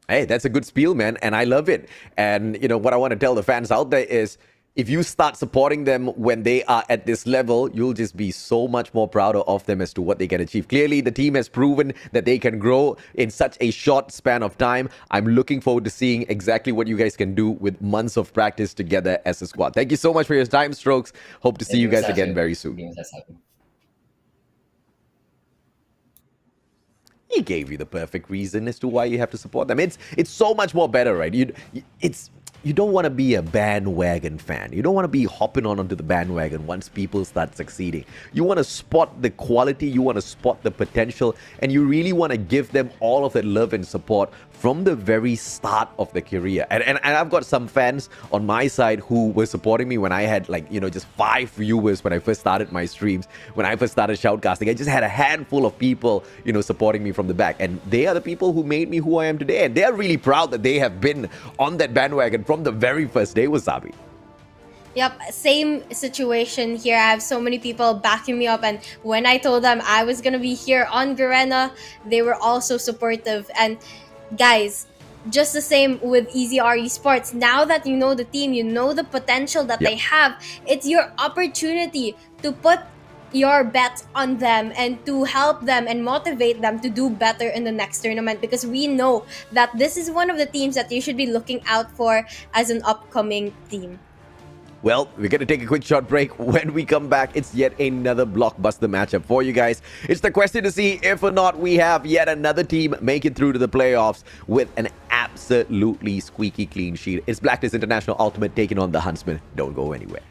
Speaker 2: Hey, that's a good spiel, man, and I love it. And what I want to tell the fans out there is, if you start supporting them when they are at this level, you'll just be so much more prouder of them as to what they can achieve. Clearly, the team has proven that they can grow in such a short span of time. I'm looking forward to seeing exactly what you guys can do with months of practice together as a squad. Thank you so much for your time, Strokes. Hope to see you guys again very soon. He gave you the perfect reason as to why you have to support them. It's so much more better, right? You don't want to be a bandwagon fan. You don't want to be hopping onto the bandwagon once people start succeeding. You want to spot the quality, you want to spot the potential, and you really want to give them all of that love and support from the very start of the career. And I've got some fans on my side who were supporting me when I had, like, you know, just 5 viewers when I first started my streams. When I first started shoutcasting, I just had a handful of people, you know, supporting me from the back. And they are the people who made me who I am today. And they're really proud that they have been on that bandwagon from the very first day, Wasabi.
Speaker 1: Yep, same situation here. I have so many people backing me up, and when I told them I was gonna be here on Garena, they were also supportive. And guys, just the same with EZR Esports. Now that you know the team, you know the potential that they have, it's your opportunity to put your bets on them and to help them and motivate them to do better in the next tournament, because we know that this is one of the teams that you should be looking out for as an upcoming team.
Speaker 2: Well, we're going to take a quick short break. When we come back, it's yet another blockbuster matchup for you guys. It's the question to see if or not we have yet another team make it through to the playoffs with an absolutely squeaky clean sheet. It's Blacklist International Ultimate taking on the Huntsmen. Don't go anywhere.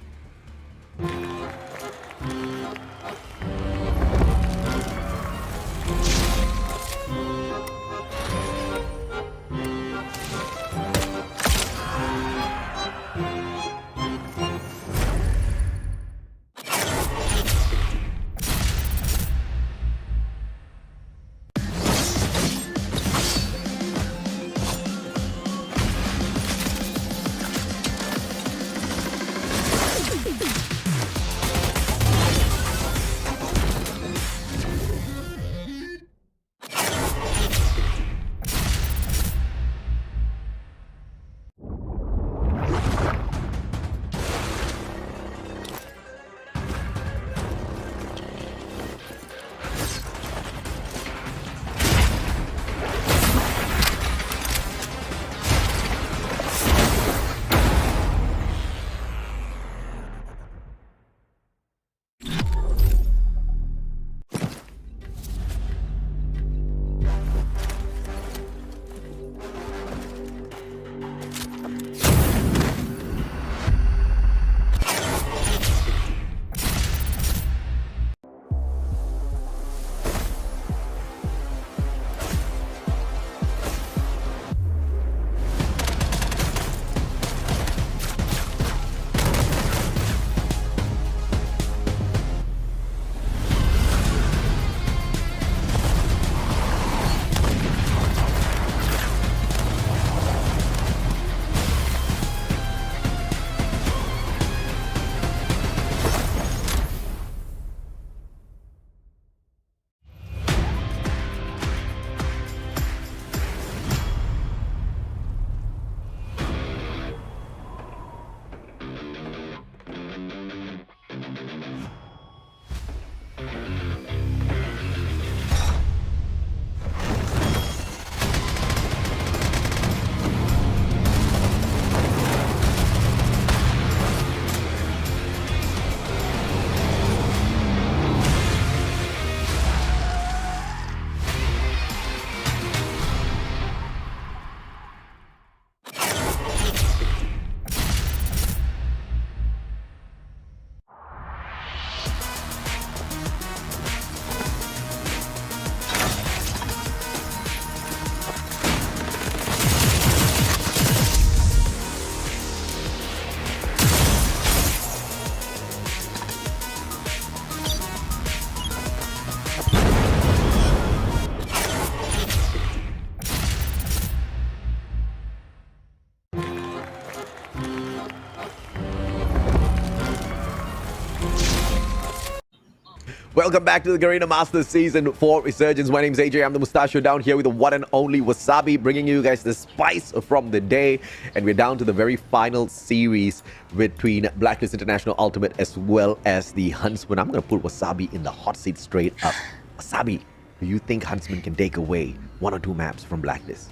Speaker 2: Welcome back to the Garena Masters Season 4 Resurgence. My name's AJ. I'm the Mustachio down here with the one and only Wasabi, bringing you guys the spice from the day. And we're down to the very final series between Blacklist International Ultimate as well as the Huntsmen. I'm going to put Wasabi in the hot seat straight up. Wasabi, do you think Huntsmen can take away 1 or 2 maps from Blacklist?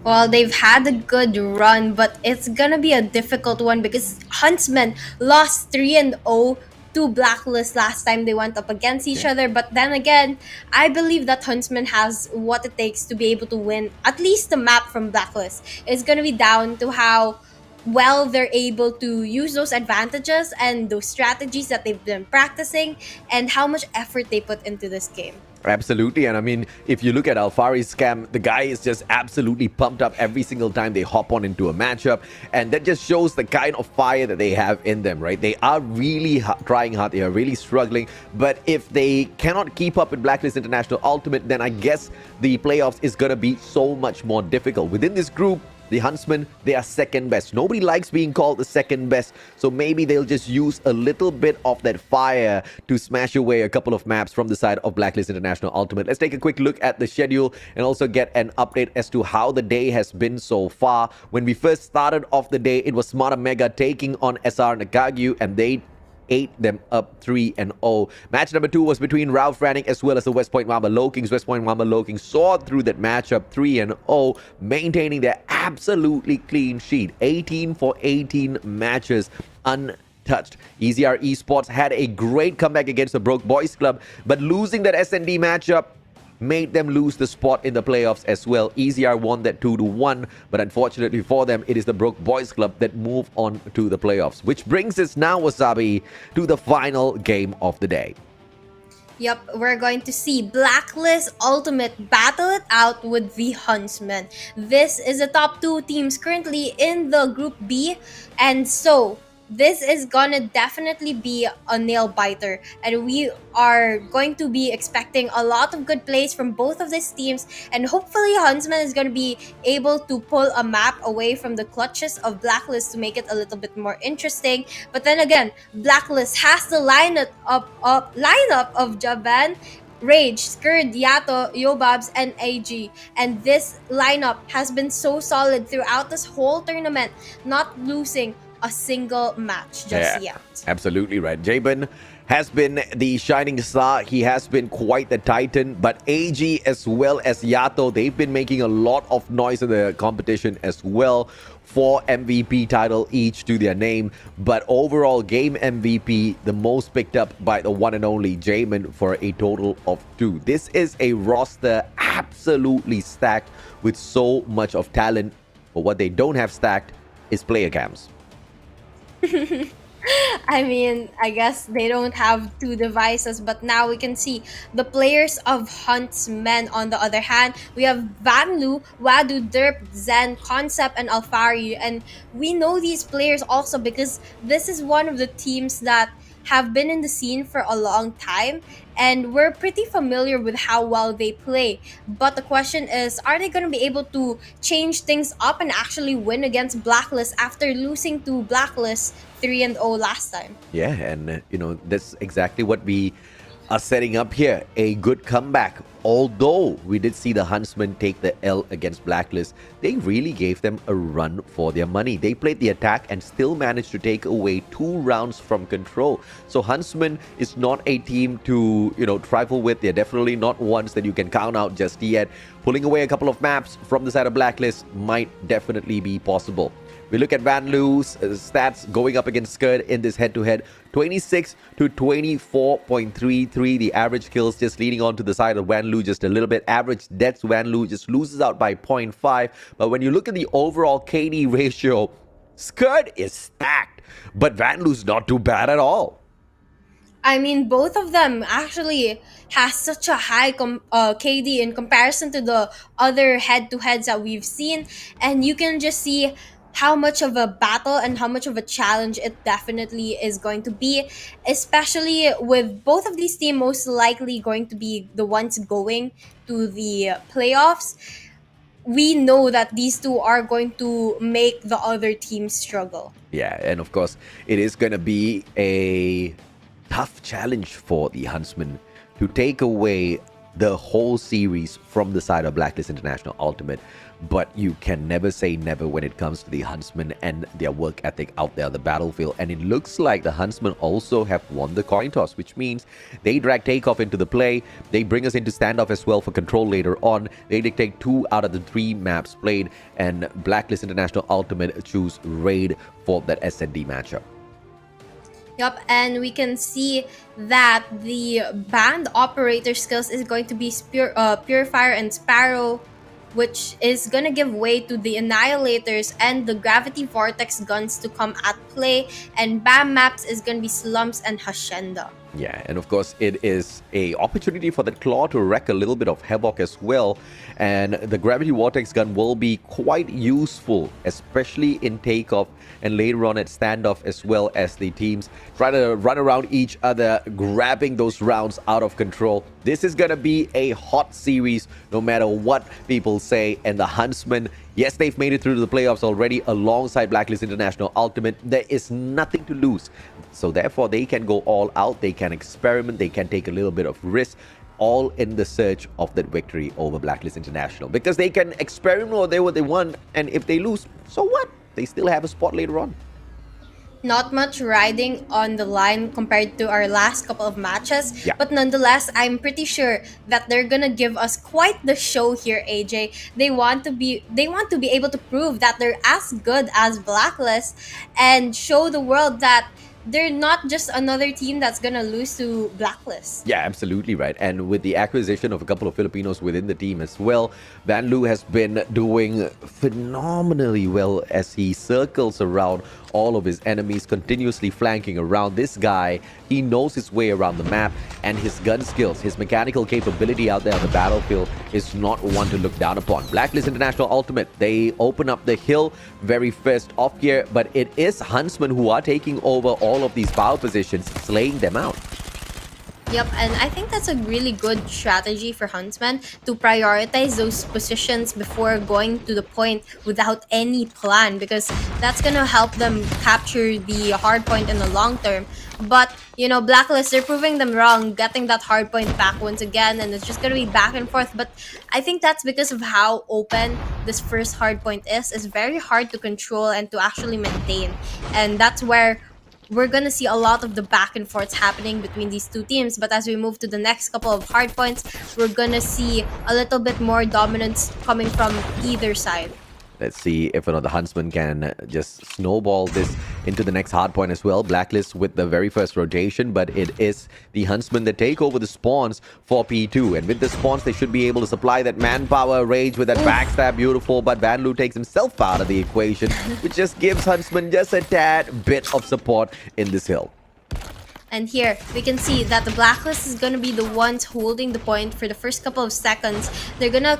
Speaker 1: Well, they've had a good run, but it's gonna be a difficult one because Huntsmen lost 3-0 to Blacklist last time they went up against each other. But then again, I believe that Huntsmen has what it takes to be able to win at least the map from Blacklist. It's gonna be down to how well they're able to use those advantages and those strategies that they've been practicing and how much effort they put into this game.
Speaker 2: Absolutely. And I mean, if you look at Alfari's scam, the guy is just absolutely pumped up every single time they hop on into a matchup. And that just shows the kind of fire that they have in them, right? They are really trying hard. They are really struggling. But if they cannot keep up with Blacklist International Ultimate, then I guess the playoffs is going to be so much more difficult. Within this group, the Huntsmen, they are second best. Nobody likes being called the second best. So maybe they'll just use a little bit of that fire to smash away a couple of maps from the side of Blacklist International Ultimate. Let's take a quick look at the schedule and also get an update as to how the day has been so far. When we first started off the day, it was Smarter Mega taking on SR NACAGUE, and they ate them up 3-0. Match number 2 was between FRANIC as well as the West Point Mamba Lowkings. West Point Mamba Lowkings soared through that matchup 3-0, maintaining their absolutely clean sheet. 18 for 18 matches untouched. EZR Esports had a great comeback against the Broke Boys Club, but losing that SND matchup made them lose the spot in the playoffs as well. EZR won that 2-1, but unfortunately for them, it is the Broke Boys Club that move on to the playoffs. Which brings us now, Wasabi, to the final game of the day.
Speaker 1: Yep, we're going to see Blacklist Ultimate battle it out with the Huntsmen. This is the top 2 teams currently in the Group B, and so this is gonna definitely be a nail biter, and we are going to be expecting a lot of good plays from both of these teams, and hopefully Huntsman is going to be able to pull a map away from the clutches of Blacklist to make it a little bit more interesting. But then again, Blacklist has the lineup of Javan, Rage, Skurd, Yato, Yobabs, and AG. And this lineup has been so solid throughout this whole tournament, not losing a single match just yet.
Speaker 2: Absolutely right. Jabin has been the shining star. He has been quite the titan. But AG as well as Yato, they've been making a lot of noise in the competition as well. 4 MVP title each to their name. But overall game MVP, the most picked up by the one and only Jamin for a total of 2. This is a roster absolutely stacked with so much of talent. But what they don't have stacked is player cams.
Speaker 1: I mean, I guess they don't have 2 devices, but now we can see the players of Huntsmen. On the other hand, we have Vanlu, Wadu, Derp, Zen, Concept, and Alfari. And we know these players also because this is one of the teams that have been in the scene for a long time, and we're pretty familiar with how well they play. But the question is, are they going to be able to change things up and actually win against Blacklist after losing to Blacklist 3-0 last time?
Speaker 2: Yeah, and you know, that's exactly what we are setting up here. A good comeback. Although we did see the Huntsmen take the L against Blacklist, they really gave them a run for their money. They played the attack and still managed to take away 2 rounds from control. So Huntsmen is not a team to, you know, trifle with. They're definitely not ones that you can count out just yet. Pulling away a couple of maps from the side of Blacklist might definitely be possible. We look at Van Loo's stats going up against Skurd in this head-to-head. 26 to 24.33. The average kills just leaning on to the side of Van Loo just a little bit. Average deaths, Van Loo just loses out by 0.5. But when you look at the overall KD ratio, Skurd is stacked. But Van Loo's not too bad at all.
Speaker 1: I mean, both of them actually has such a high KD in comparison to the other head-to-heads that we've seen. And you can just see how much of a battle and how much of a challenge it definitely is going to be, especially with both of these teams most likely going to be the ones going to the playoffs. We know that these 2 are going to make the other teams struggle.
Speaker 2: Yeah, and of course, it is going to be a tough challenge for the Huntsmen to take away the whole series from the side of Blacklist International Ultimate. But you can never say never when it comes to the Huntsmen and their work ethic out there on the battlefield. And it looks like the Huntsmen also have won the coin toss, which means they drag Takeoff into the play. They bring us into standoff as well for control later on. They dictate 2 out of the 3 maps played, and Blacklist International Ultimate choose Raid for that S&D matchup.
Speaker 1: Yep, and we can see that the band operator skills is going to be Purifier and Sparrow, which is going to give way to the Annihilators and the Gravity Vortex guns to come at play. And BAM maps is going to be Slumps and Hacienda.
Speaker 2: Yeah, and of course it is a opportunity for that Claw to wreak a little bit of havoc as well, and the Gravity Vortex gun will be quite useful, especially in Takeoff and later on at Standoff, as well as the teams try to run around each other, grabbing those rounds out of control. This is gonna be a hot series no matter what people say, and the Huntsmen, yes, they've made it through to the playoffs already alongside Blacklist International Ultimate. There is nothing to lose. So therefore, they can go all out. They can experiment. They can take a little bit of risk, all in the search of that victory over Blacklist International. Because they can experiment what they want. And if they lose, so what? They still have a spot later on.
Speaker 1: Not much riding on the line compared to our last couple of matches, but nonetheless, I'm pretty sure that they're gonna give us quite the show here, AJ. They want to be able to prove that they're as good as Blacklist and show the world that they're not just another team that's gonna lose to Blacklist.
Speaker 2: Yeah, absolutely right. And with the acquisition of a couple of Filipinos within the team as well, Van Loo has been doing phenomenally well as he circles around all of his enemies, continuously flanking around. This guy, he knows his way around the map, and his gun skills, his mechanical capability out there on the battlefield is not one to look down upon. Blacklist International Ultimate, they open up the hill very first off here, but it is Huntsmen who are taking over all of these power positions, slaying them out.
Speaker 1: Yep, and I think that's a really good strategy for Huntsmen to prioritize those positions before going to the point without any plan, because that's gonna help them capture the hard point in the long term. But, you know, Blacklist, they're proving them wrong, getting that hard point back once again, and it's just gonna be back and forth. But I think that's because of how open this first hard point is. It's very hard to control and to actually maintain, and that's where we're gonna see a lot of the back and forths happening between these two teams. But as we move to the next couple of hard points, we're gonna see a little bit more dominance coming from either side.
Speaker 2: Let's see if the Huntsman can just snowball this into the next hard point as well. Blacklist with the very first rotation, but it is the Huntsmen that take over the spawns for P2. And with the spawns, they should be able to supply that manpower. Rage with that backstab, beautiful. But Van Loo takes himself out of the equation, which just gives Huntsman just a tad bit of support in this hill.
Speaker 1: And here, we can see that the Blacklist is going to be the ones holding the point for the first couple of seconds. They're going to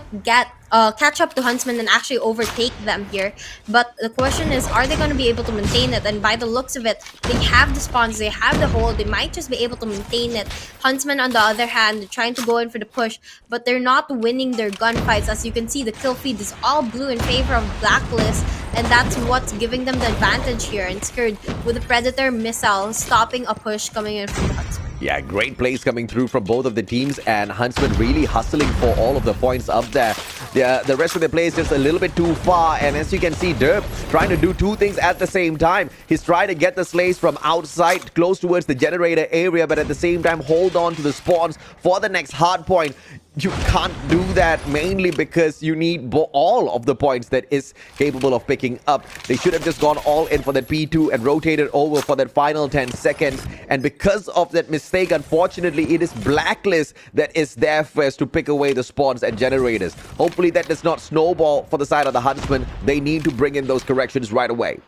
Speaker 1: catch up to Huntsmen and actually overtake them here. But the question is, are they going to be able to maintain it? And by the looks of it, they have the spawns, they have the hold, they might just be able to maintain it. Huntsmen, on the other hand, they're trying to go in for the push, but they're not winning their gunfights. As you can see, the kill feed is all blue in favor of Blacklist, and that's what's giving them the advantage here. And SKADI with the Predator missile stopping a push coming in from the Huntsmen.
Speaker 2: Yeah, great plays coming through from both of the teams, and Huntsmen really hustling for all of the points up there. The rest of the play is just a little bit too far, and as you can see, Derp trying to do two things at the same time. He's trying to get the slays from outside, close towards the generator area, but at the same time hold on to the spawns for the next hard point. You can't do that, mainly because you need all of the points that is capable of picking up. They should have just gone all in for that P2 and rotated over for that final 10 seconds. And because of that mistake, unfortunately, it is Blacklist that is there first to pick away the spawns and generators. Hopefully that does not snowball for the side of the Huntsmen. They need to bring in those corrections right away.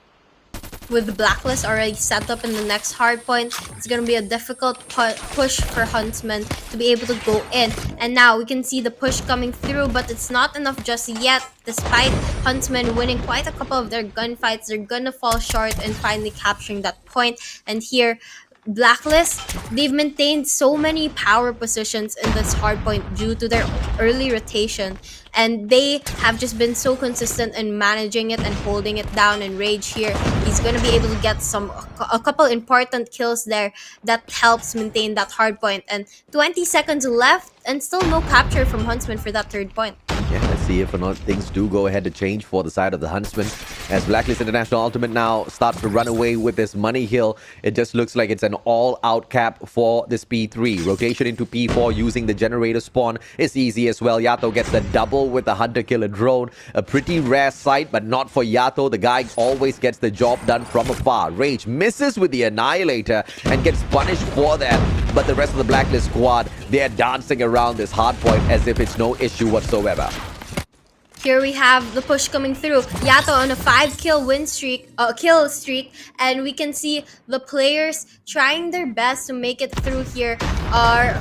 Speaker 1: With the Blacklist already set up in the next hard point, it's going to be a difficult push for Huntsmen to be able to go in. And now we can see the push coming through, but it's not enough just yet. Despite Huntsmen winning quite a couple of their gunfights, they're going to fall short in finally capturing that point. And here, Blacklist, they've maintained so many power positions in this hardpoint due to their early rotation, and they have just been so consistent in managing it and holding it down. And Rage here, he's going to be able to get a couple important kills there that helps maintain that hardpoint. And 20 seconds left and still no capture from Huntsman for that third point.
Speaker 2: Yeah, let's see if or not things do go ahead to change for the side of the Huntsmen. As Blacklist International Ultimate now starts to run away with this money hill, it just looks like it's an all-out cap for this P3. Rotation into P4 using the generator spawn is easy as well. Yato gets the double with the Hunter Killer drone. A pretty rare sight, but not for Yato. The guy always gets the job done from afar. Rage misses with the Annihilator and gets punished for that. But the rest of the Blacklist squad, they're dancing around this hardpoint as if it's no issue whatsoever.
Speaker 1: Here we have the push coming through. Yato on a 5-kill kill streak, and we can see the players trying their best to make it through here. Our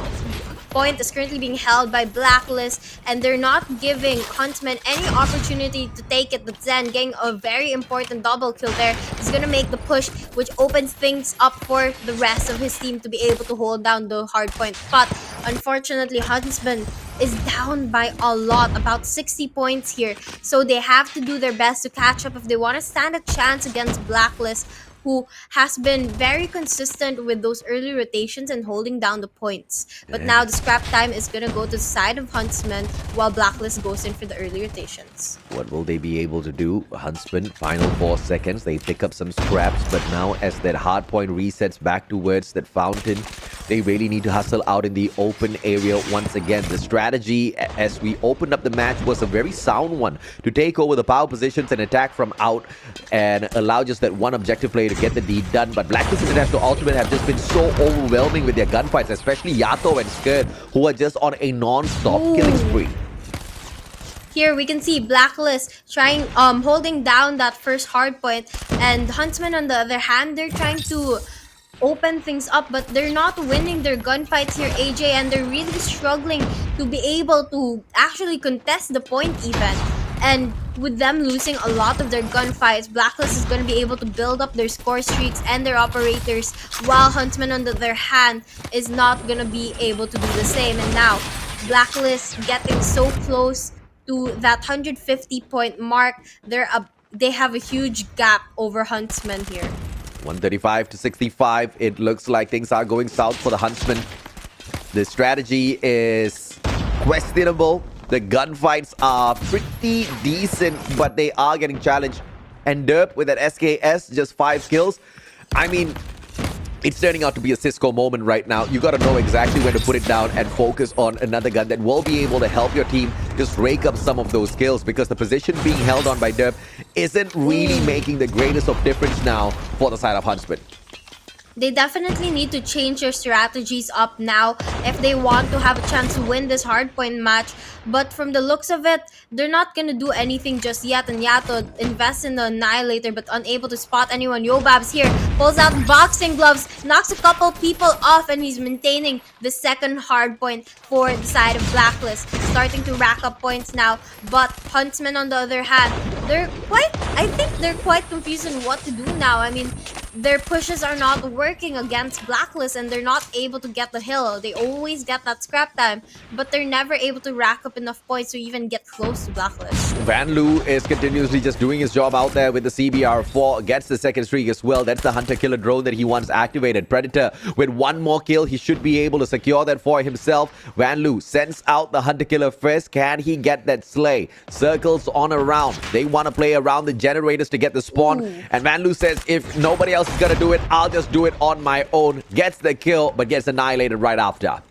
Speaker 1: point is currently being held by Blacklist, and they're not giving Huntsmen any opportunity to take it. But Zen getting a very important double kill there. He's gonna make the push, which opens things up for the rest of his team to be able to hold down the hard point. But unfortunately, Huntsman is down by a lot, about 60 points here. So they have to do their best to catch up if they want to stand a chance against Blacklist, who has been very consistent with those early rotations and holding down the points. But now the scrap time is going to go to the side of Huntsmen while Blacklist goes in for the early rotations.
Speaker 2: What will they be able to do? Huntsmen, final 4 seconds. They pick up some scraps, but now as that hard point resets back towards that fountain, they really need to hustle out in the open area once again. The strategy as we opened up the match was a very sound one to take over the power positions and attack from out and allow just that one objective player to get the deed done. But Blacklist International Ultimate have just been so overwhelming with their gunfights, especially Yato and SKADI, who are just on a non-stop killing spree.
Speaker 1: Here we can see Blacklist trying holding down that first hard point, and Huntsmen on the other hand, they're trying to open things up, but they're not winning their gunfights here, AJ, and they're really struggling to be able to actually contest the point even. And with them losing a lot of their gunfights, Blacklist is going to be able to build up their score streaks and their operators, while Huntsman on the other hand is not going to be able to do the same. And now Blacklist getting so close to that 150 point mark. They have a huge gap over Huntsman here.
Speaker 2: 135 to 65. It looks like things are going south for the Huntsmen. The strategy is questionable. The gunfights are pretty decent, but they are getting challenged. And Derp with that SKS, just 5 kills. I mean, it's turning out to be a Cisco moment right now. You got to know exactly when to put it down and focus on another gun that will be able to help your team just rake up some of those kills, because the position being held on by Derp isn't really making the greatest of difference now for the side of Huntsman.
Speaker 1: They definitely need to change their strategies up now if they want to have a chance to win this hardpoint match. But from the looks of it, they're not going to do anything just yet. And Yato invests in the Annihilator but unable to spot anyone. Yobabs here pulls out boxing gloves, knocks a couple people off, and he's maintaining the second hardpoint for the side of Blacklist. Starting to rack up points now. But Huntsmen on the other hand, I think they're quite confused on what to do now. I mean, their pushes are not working against Blacklist, and they're not able to get the hill. They always get that scrap time, but they're never able to rack up enough points to even get close to Blacklist.
Speaker 2: Van Loo is continuously just doing his job out there with the CBR4, gets the second streak as well. That's the Hunter Killer drone that he once activated. Predator with one more kill, he should be able to secure that for himself. Van Loo sends out the Hunter Killer first. Can he get that slay? Circles on around. They want to play around the generators to get the spawn. And Van Loo says, if nobody else is gonna do it, I'll just do it on my own. Gets the kill, but gets annihilated right after.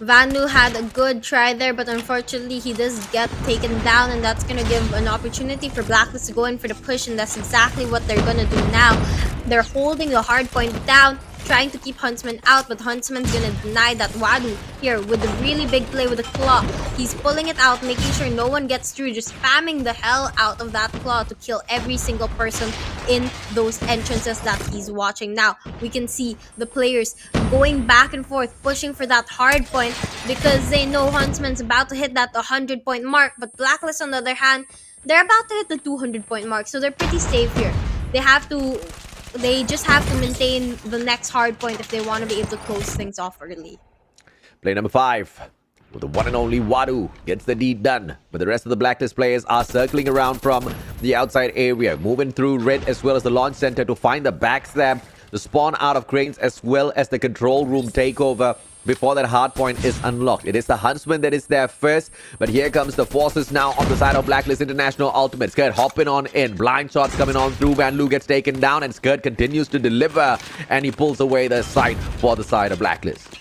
Speaker 1: Van Loo had a good try there, but unfortunately he does get taken down, and that's gonna give an opportunity for Blacklist to go in for the push, and that's exactly what they're gonna do now. They're holding the hard point down, trying to keep Huntsman out, but Huntsman's gonna deny that. Wadu here with a really big play with the claw. He's pulling it out, making sure no one gets through, just spamming the hell out of that claw to kill every single person in those entrances that he's watching. Now we can see the players going back and forth, pushing for that hard point because they know Huntsman's about to hit that 100 point mark, but Blacklist on the other hand, they're about to hit the 200 point mark, so they're pretty safe here. They have to they just have to maintain the next hard point if they want to be able to close things off early.
Speaker 2: Play number 5. With the one and only Wadu gets the deed done. But the rest of the Blacklist players are circling around from the outside area, moving through red as well as the launch center to find the backstab, the spawn out of cranes as well as the control room takeover before that hard point is unlocked. It is the Huntsman that is there first, but here comes the forces now on the side of Blacklist International Ultimate. SKAD hopping on in, blind shots coming on through, Van Loo gets taken down and SKAD continues to deliver and he pulls away the sight for the side of Blacklist.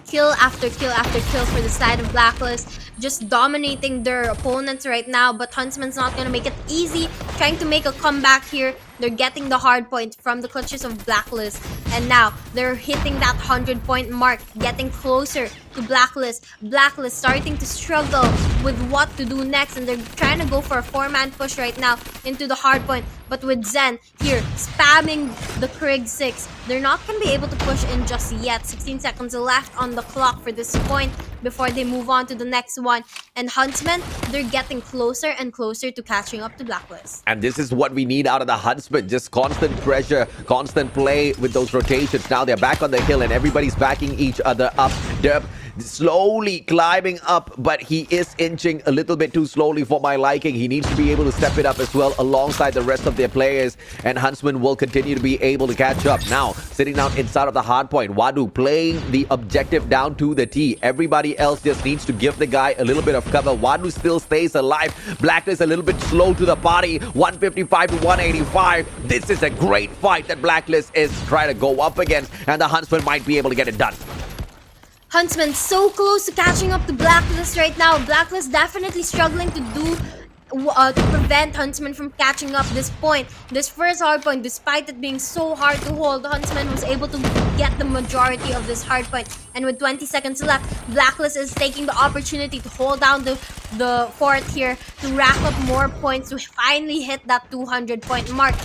Speaker 1: Kill after kill after kill for the side of Blacklist, just dominating their opponents right now, but Huntsman's not gonna make it easy, trying to make a comeback here. They're getting the hard point from the clutches of Blacklist, and now they're hitting that 100-point mark, getting closer to Blacklist. Blacklist starting to struggle with what to do next, and they're trying to go for a 4-man push right now into the hard point. But with Zen here spamming the Krieg 6, they're not going to be able to push in just yet. 16 seconds left on the clock for this point before they move on to the next one. And Huntsmen, they're getting closer and closer to catching up to Blacklist.
Speaker 2: And this is what we need out of the Huntsmen. Just constant pressure, constant play with those rotations. Now they're back on the hill and everybody's backing each other up. Derp slowly climbing up, but he is inching a little bit too slowly for my liking. He needs to be able to step it up as well alongside the rest of their players, and Huntsman will continue to be able to catch up. Now, sitting down inside of the hard point, Wadu playing the objective down to the T. Everybody else just needs to give the guy a little bit of cover. Wadu still stays alive. Blacklist a little bit slow to the party. 155 to 185. This is a great fight that Blacklist is trying to go up against, and the Huntsman might be able to get it done.
Speaker 1: Huntsman so close to catching up to Blacklist right now. Blacklist definitely struggling to prevent Huntsman from catching up this point. This first hard point, despite it being so hard to hold, Huntsman was able to get the majority of this hard point. And with 20 seconds left, Blacklist is taking the opportunity to hold down the fort here to rack up more points to finally hit that 200-point mark.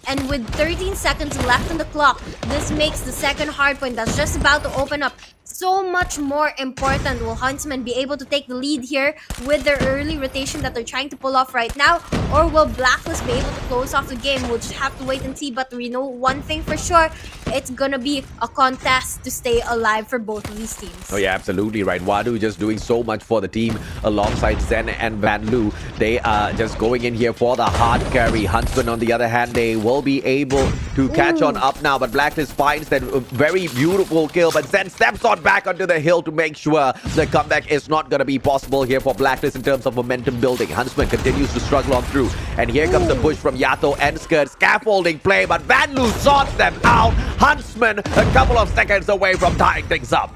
Speaker 1: And with 13 seconds left on the clock, this makes the second hard point that's just about to open up so much more important. Will Huntsmen be able to take the lead here with their early rotation that they're trying to pull off right now? Or will Blacklist be able to close off the game? We'll just have to wait and see. But we know one thing for sure, it's gonna be a contest to stay alive for both of these teams.
Speaker 2: Oh yeah, absolutely right. Wadu just doing so much for the team alongside Zen and Van Loo. They are just going in here for the hard carry. Huntsman, on the other hand, they will be able to catch on up now, but Blacklist finds that very beautiful kill, but Zen steps on back onto the hill to make sure the comeback is not going to be possible here for Blacklist in terms of momentum building. Huntsman continues to struggle on through, and here comes the push from Yato and SKAD. Scaffolding play, but Van Loo sorts them out. Huntsman a couple of seconds away from tying things up.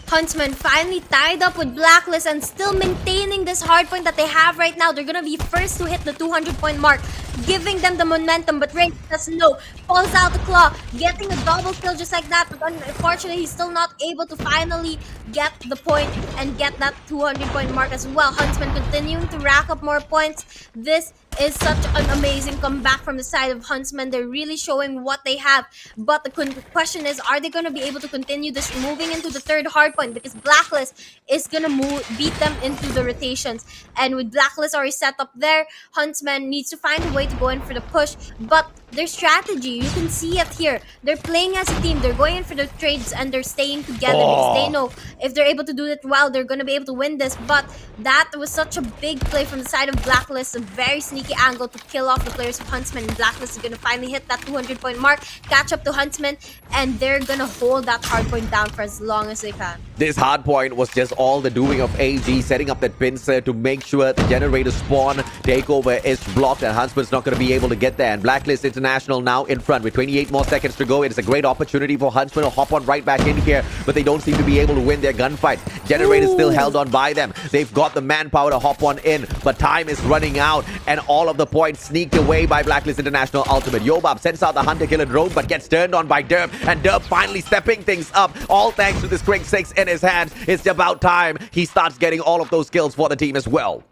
Speaker 1: Huntsman finally tied up with Blacklist and still maintaining this hard point that they have right now. They're gonna be first to hit the 200-point mark, giving them the momentum, but Ray says no, falls out the claw, getting a double kill just like that, but unfortunately he's still not able to finally get the point and get that 200-point mark as well. Huntsman continuing to rack up more points. This is such an amazing comeback from the side of Huntsman. They're really showing what they have, but the question is, are they going to be able to continue this moving into the third hard point? Because Blacklist is going to beat them into the rotations, and with Blacklist already set up there, Huntsman needs to find a way to go in for the push. But their strategy, you can see it here, they're playing as a team, they're going in for the trades and they're staying together because they know if they're able to do it well, they're going to be able to win this. But that was such a big play from the side of Blacklist, a very sneaky angle to kill off the players of Huntsman, and Blacklist is going to finally hit that 200-point mark, catch up to Huntsman, and they're going to hold that hard point down for as long as they can.
Speaker 2: This hard point was just all the doing of AG, setting up that pincer to make sure the generator spawn takeover is blocked, and Huntsman's not going to be able to get there. And Blacklist International now in front with 28 more seconds to go. It is a great opportunity for Huntsman to hop on right back in here, but they don't seem to be able to win their gunfight. Generator still held on by them. They've got the manpower to hop on in, but time is running out, and all of the points sneaked away by Blacklist International Ultimate. Yobab sends out the hunter-killer drone, but gets turned on by Derp, and Derp finally stepping things up, all thanks to this Krieg 6 in his hand. It's about time he starts getting all of those kills for the team as well.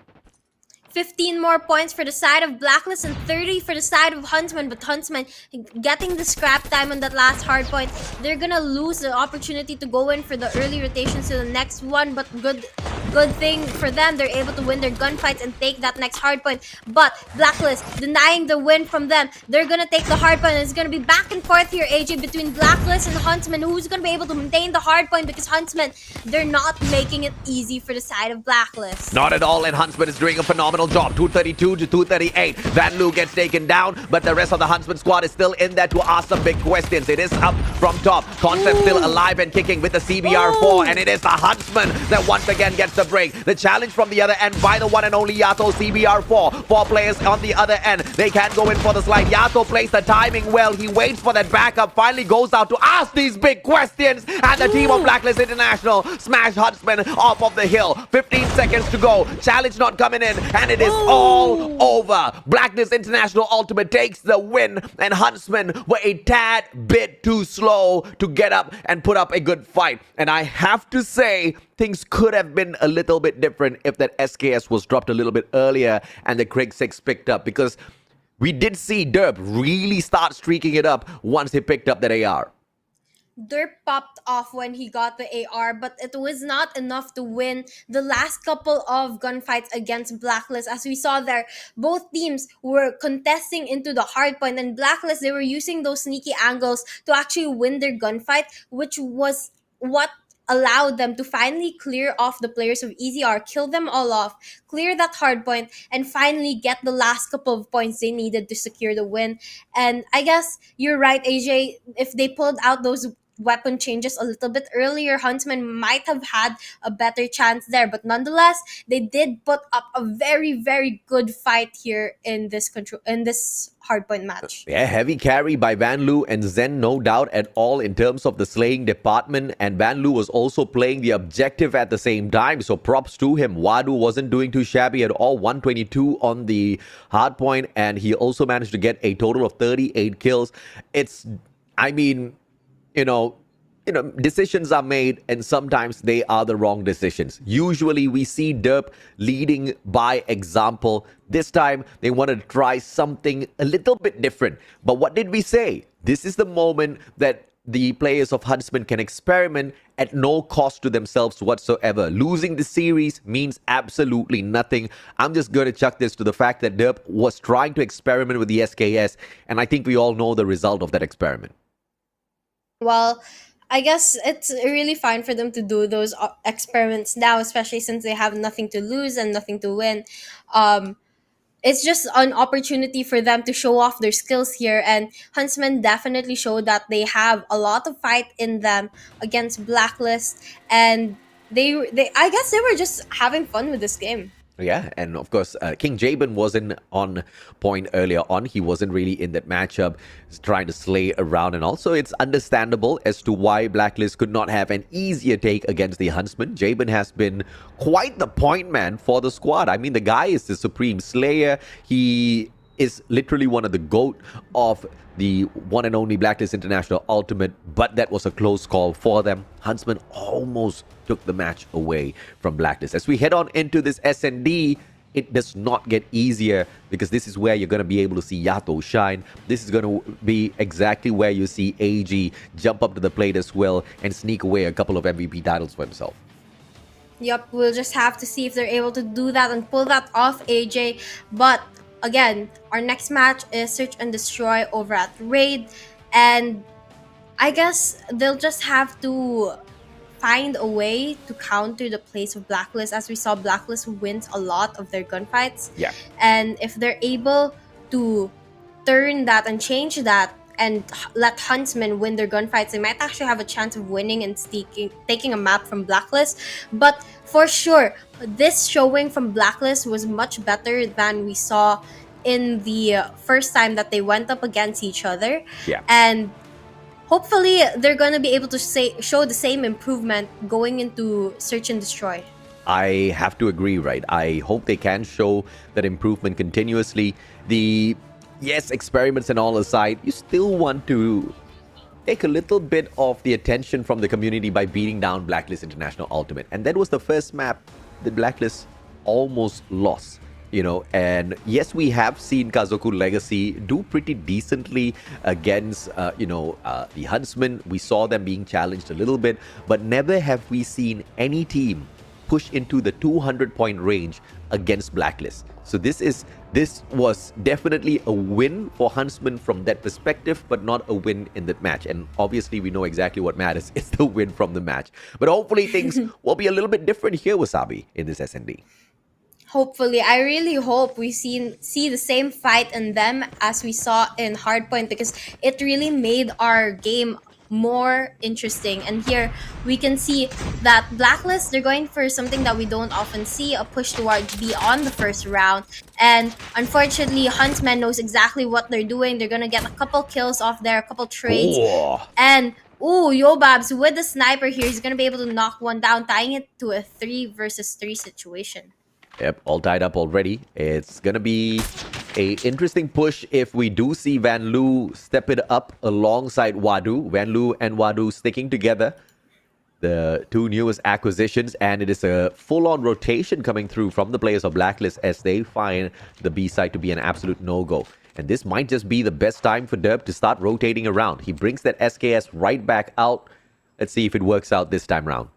Speaker 1: 15 more points for the side of Blacklist and 30 for the side of Huntsman, but Huntsman getting the scrap time on that last hard point. They're gonna lose the opportunity to go in for the early rotations to the next one, but good Good thing for them, they're able to win their gunfights and take that next hardpoint. But Blacklist denying the win from them. They're gonna take the hardpoint. It's gonna be back and forth here, AJ, between Blacklist and Huntsmen. Who's gonna be able to maintain the hardpoint? Because Huntsmen, they're not making it easy for the side of Blacklist.
Speaker 2: Not at all, and Huntsman is doing a phenomenal job. 232 to 238. Van Loo gets taken down, but the rest of the Huntsman squad is still in there to ask some big questions. It is up from top. Concept still alive and kicking with the CBR4, and it is the Huntsman that once again gets the break. The challenge from the other end by the one and only Yato, CBR4. 4 players on the other end. They can't go in for the slide. Yato plays the timing well. He waits for that backup, finally goes out to ask these big questions, and the team of Blacklist International smash Huntsman off of the hill. 15 seconds to go. Challenge not coming in, and it is all over. Blacklist International Ultimate takes the win, and Huntsmen were a tad bit too slow to get up and put up a good fight. And I have to say, things could have been a little bit different if that SKS was dropped a little bit earlier and the Craig 6 picked up, because we did see Derp really start streaking it up once he picked up that AR.
Speaker 1: Derp popped off when he got the AR, but it was not enough to win the last couple of gunfights against Blacklist. As we saw there, both teams were contesting into the hardpoint, and Blacklist, they were using those sneaky angles to actually win their gunfight, which was what allowed them to finally clear off the players of EZR, kill them all off, clear that hardpoint, and finally get the last couple of points they needed to secure the win. And I guess you're right, AJ, if they pulled out those weapon changes a little bit earlier, Huntsman might have had a better chance there. But nonetheless, they did put up a very, very good fight here in this hardpoint match.
Speaker 2: Yeah, heavy carry by Van Loo and Zen, no doubt at all in terms of the slaying department. And Van Loo was also playing the objective at the same time, so props to him. Wadu wasn't doing too shabby at all. 122 on the hardpoint, and he also managed to get a total of 38 kills. Decisions are made, and sometimes they are the wrong decisions. Usually we see Derp leading by example. This time they wanted to try something a little bit different. But what did we say? This is the moment that the players of Huntsman can experiment at no cost to themselves whatsoever. Losing the series means absolutely nothing. I'm just going to chuck this to the fact that Derp was trying to experiment with the SKS, and I think we all know the result of that experiment.
Speaker 1: Well, I guess it's really fine for them to do those experiments now, especially since they have nothing to lose and nothing to win. It's just an opportunity for them to show off their skills here, and Huntsmen definitely showed that they have a lot of fight in them against Blacklist, and they I guess they were just having fun with this game.
Speaker 2: Yeah, and of course, King Jabin wasn't on point earlier on. He wasn't really in that matchup. He's trying to slay around, and also it's understandable as to why Blacklist could not have an easier take against the Huntsman. Jabin has been quite the point man for the squad. I mean, the guy is the supreme slayer. He is literally one of the GOAT of the one and only Blacklist International Ultimate, but that was a close call for them. Huntsman almost took the match away from Blacklist. As we head on into this S&D, it does not get easier, because this is where you're going to be able to see Yato shine. This is going to be exactly where you see AG jump up to the plate as well and sneak away a couple of MVP titles for himself.
Speaker 1: Yep, we'll just have to see if they're able to do that and pull that off, AJ. But again, our next match is Search and Destroy over at Raid, and I guess they'll just have to find a way to counter the plays of Blacklist. As we saw, Blacklist wins a lot of their gunfights.
Speaker 2: Yeah.
Speaker 1: And if they're able to turn that and change that and let Huntsmen win their gunfights, they might actually have a chance of winning and taking a map from Blacklist. But for sure, this showing from Blacklist was much better than we saw in the first time that they went up against each other.
Speaker 2: Yeah.
Speaker 1: And hopefully they're going to be able to show the same improvement going into Search and Destroy.
Speaker 2: I have to agree, right? I hope they can show that improvement continuously. Yes, experiments and all aside, you still want to take a little bit of the attention from the community by beating down Blacklist International Ultimate. And that was the first map that Blacklist almost lost. And yes, we have seen Kazoku Legacy do pretty decently against, the Huntsmen. We saw them being challenged a little bit, but never have we seen any team push into the 200-point range against Blacklist. So this was definitely a win for Huntsmen from that perspective, but not a win in that match. And obviously, we know exactly what matters. It's the win from the match. But hopefully, things will be a little bit different here, Wasabi, in this SND.
Speaker 1: Hopefully, I really hope we see the same fight in them as we saw in Hardpoint, because it really made our game more interesting. And here we can see that Blacklist, they're going for something that we don't often see, a push towards B on the first round. And unfortunately, Huntsman knows exactly what they're doing. They're gonna get a couple kills off there, a couple trades. And Yobabs with the sniper here, he's gonna be able to knock one down, tying it to a 3 versus 3 situation.
Speaker 2: Yep, all tied up already. It's going to be a interesting push if we do see Van Loo step it up alongside Wadu. Van Loo and Wadu sticking together. The two newest acquisitions, and it is a full-on rotation coming through from the players of Blacklist as they find the B side to be an absolute no-go. And this might just be the best time for Derp to start rotating around. He brings that SKS right back out. Let's see if it works out this time round.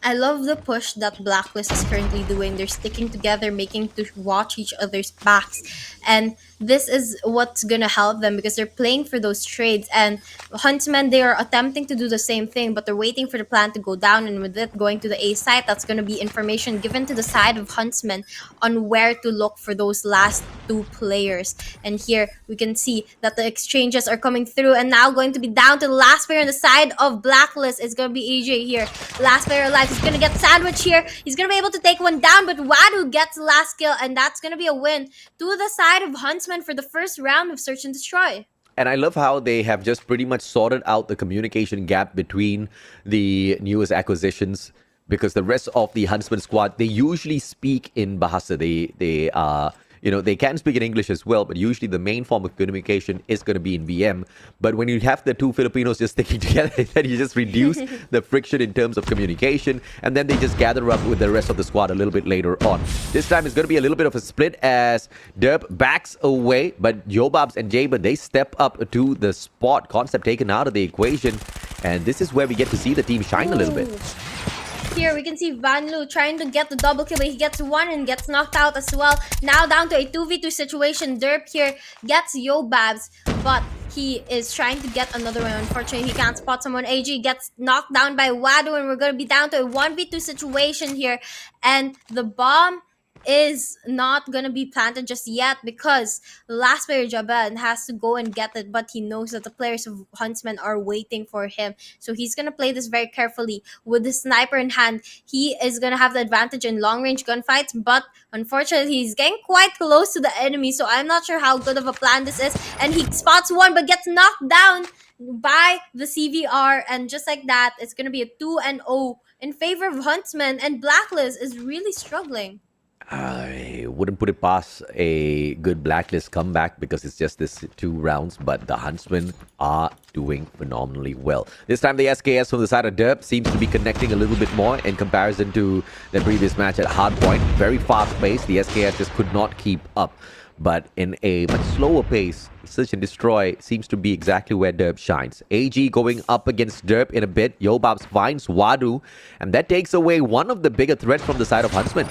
Speaker 1: I love the push that Blacklist is currently doing. They're sticking together, making to watch each other's backs. And this is what's going to help them because they're playing for those trades. And Huntsmen, they are attempting to do the same thing, but they're waiting for the plan to go down. And with it going to the A site, that's going to be information given to the side of Huntsmen on where to look for those last two players. And here we can see that the exchanges are coming through, and now going to be down to the last player on the side of Blacklist. It's going to be AJ here. Last player alive. He's going to get sandwiched here. He's going to be able to take one down, but Wadu gets the last kill, and that's going to be a win to the side of Huntsmen for the first round of Search and Destroy.
Speaker 2: And I love how they have just pretty much sorted out the communication gap between the newest acquisitions, because the rest of the Huntsman squad, they usually speak in Bahasa. They can speak in English as well, but usually the main form of communication is going to be in VM. But when you have the two Filipinos just sticking together, then you just reduce the friction in terms of communication, and then they just gather up with the rest of the squad a little bit later on. This time it's going to be a little bit of a split as Derp backs away, but Yobabs and Jaber, they step up to the spot. Concept taken out of the equation, and this is where we get to see the team shine a little bit.
Speaker 1: Here we can see Van Loo trying to get the double kill, but he gets one and gets knocked out as well. Now down to a 2v2 situation. Derp here gets Yobabs, but he is trying to get another one. Unfortunately, he can't spot someone. AG gets knocked down by Wadu, and we're going to be down to a 1v2 situation here. And the bomb is not going to be planted just yet because the last player, Jaban, has to go and get it, but he knows that the players of Huntsmen are waiting for him. So he's going to play this very carefully. With the sniper in hand, he is going to have the advantage in long-range gunfights, but unfortunately, he's getting quite close to the enemy, so I'm not sure how good of a plan this is. And he spots one, but gets knocked down by the CVR, and just like that, it's going to be a 2-0 in favor of Huntsmen, and Blacklist is really struggling.
Speaker 2: I wouldn't put it past a good Blacklist comeback because it's just this 2 rounds, but the Huntsmen are doing phenomenally well. This time the SKS from the side of Derp seems to be connecting a little bit more in comparison to the previous match at Hardpoint. Very fast pace, the SKS just could not keep up. But in a much slower pace, Search and Destroy seems to be exactly where Derp shines. AG going up against Derp in a bit. Yobabs finds Wadu, and that takes away one of the bigger threats from the side of Huntsmen.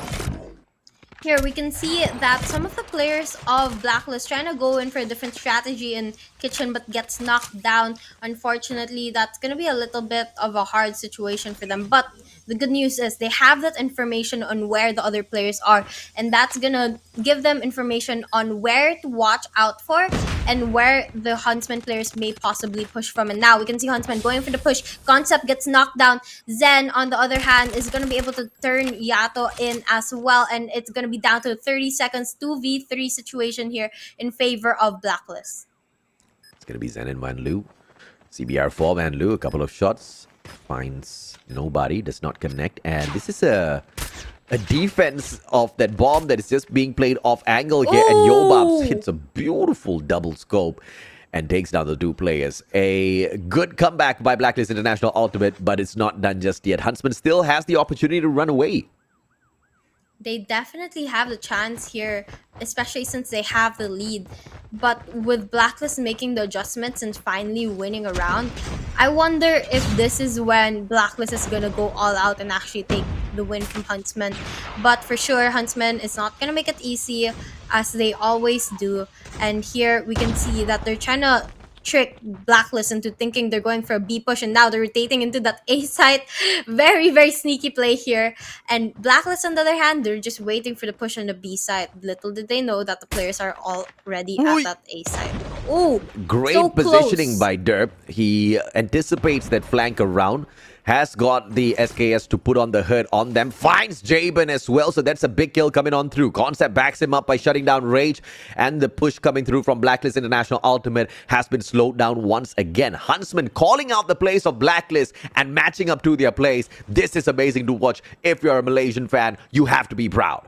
Speaker 1: Here we can see that some of the players of Blacklist trying to go in for a different strategy in Kitchen but gets knocked down. Unfortunately, that's going to be a little bit of a hard situation for them. But the good news is they have that information on where the other players are, and that's going to give them information on where to watch out for and where the Huntsman players may possibly push from. And now we can see Huntsman going for the push. Concept gets knocked down. Zen, on the other hand, is going to be able to turn Yato in as well, and it's going to be down to 30 seconds, 2v3 situation here in favor of Blacklist.
Speaker 2: It's going to be Zen and Van Loo. CBR for Van Loo, a couple of shots. Finds nobody, does not connect. And this is a defense of that bomb that is just being played off angle here. And Yobabs hits a beautiful double scope and takes down the 2 players. A good comeback by Blacklist International Ultimate, but it's not done just yet. Huntsman still has the opportunity to run away.
Speaker 1: They definitely have the chance here, especially since they have the lead. But with Blacklist making the adjustments and finally winning a round, I wonder if this is when Blacklist is gonna go all out and actually take the win from Huntsmen. But for sure, Huntsmen is not gonna make it easy, as they always do. And here we can see that they're trying to trick Blacklist into thinking they're going for a B push, and now they're rotating into that A site. Very, very sneaky play here. And Blacklist, on the other hand, they're just waiting for the push on the B side. Little did they know that the players are already at that A side. Oh,
Speaker 2: Great
Speaker 1: so
Speaker 2: positioning
Speaker 1: close.
Speaker 2: by Derp. He anticipates that flank around. Has got the SKS to put on the hurt on them. Finds Jabin as well. So that's a big kill coming on through. Concept backs him up by shutting down Rage. And the push coming through from Blacklist International Ultimate has been slowed down once again. Huntsman calling out the plays of Blacklist and matching up to their plays. This is amazing to watch. If you're a Malaysian fan, you have to be proud.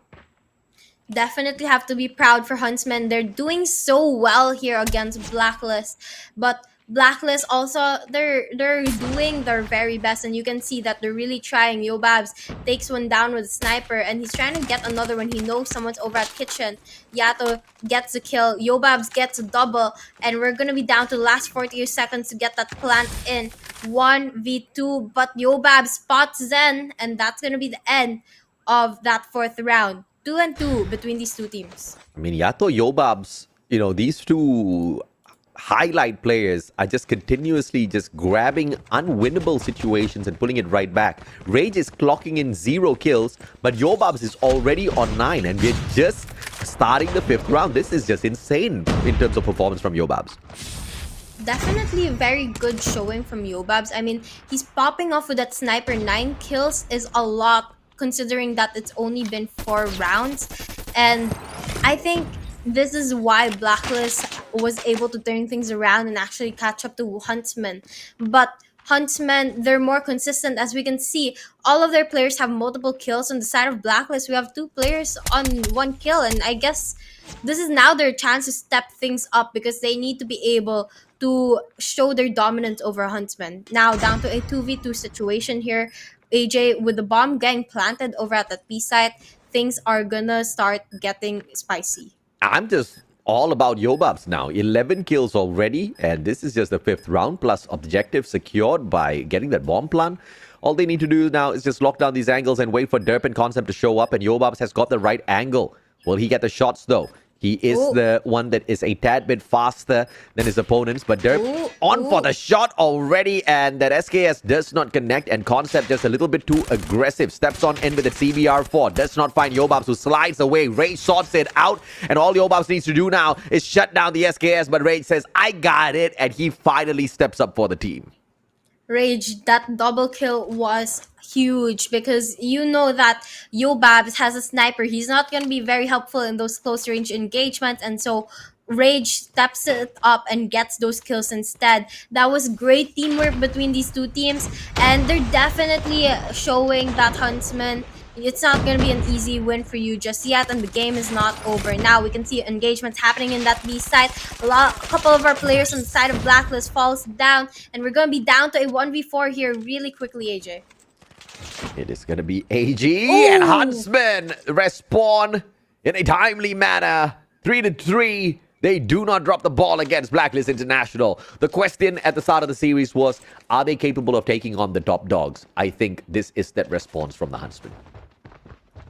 Speaker 1: Definitely have to be proud for Huntsmen. They're doing so well here against Blacklist, but Blacklist also they're doing their very best, and you can see that they're really trying. Yobabs takes one down with a sniper, and he's trying to get another one. He knows someone's over at kitchen. Yato gets a kill. Yobabs gets a double, and we're gonna be down to the last 40 seconds to get that plant in 1v2. But Yobab spots Zen, and that's gonna be the end of that fourth round. 2-2 between these two teams.
Speaker 2: I mean, Yato Yobabs, these two highlight players are just continuously just grabbing unwinnable situations and pulling it right back. Rage is clocking in 0 kills, but Yobabs is already on 9, and we're just starting the 5th round. This is just insane in terms of performance from Yobabs.
Speaker 1: Definitely a very good showing from Yobabs. I mean, he's popping off with that sniper. 9 kills is a lot, considering that it's only been 4 rounds. And I think this is why Blacklist was able to turn things around and actually catch up to Huntsmen. But Huntsmen, they're more consistent. As we can see, all of their players have multiple kills. On the side of Blacklist, we have 2 players on 1 kill. And I guess this is now their chance to step things up, because they need to be able to show their dominance over Huntsmen. Now down to a 2v2 situation here. AJ, with the bomb getting planted over at that B site, things are gonna start getting spicy.
Speaker 2: I'm just all about Yobabs now. 11 kills already, and this is just the 5th round, plus objective secured by getting that bomb plant. All they need to do now is just lock down these angles and wait for Derp and Concept to show up, and Yobabs has got the right angle. Will he get the shots though? He is the one that is a tad bit faster than his opponents, but Derp on for the shot already, and that SKS does not connect, and Concept just a little bit too aggressive. Steps on in with the CBR4, does not find Yobabs, who slides away. Rage sorts it out, and all Yobabs needs to do now is shut down the SKS, but Rage says, I got it, and he finally steps up for the team.
Speaker 1: Rage, that double kill was huge, because you know that Yobabs has a sniper. He's not going to be very helpful in those close range engagements, and so Rage steps it up and gets those kills instead. That was great teamwork between these two teams, and they're definitely showing that Huntsman, it's not going to be an easy win for you just yet, and the game is not over. Now we can see engagements happening in that B side. A couple of our players on the side of Blacklist falls down, and we're going to be down to a 1v4 here really quickly, AJ.
Speaker 2: It is going to be AG and Huntsmen respawn in a timely manner. 3-3. They do not drop the ball against Blacklist International. The question at the start of the series was, are they capable of taking on the top dogs? I think this is that response from the Huntsmen.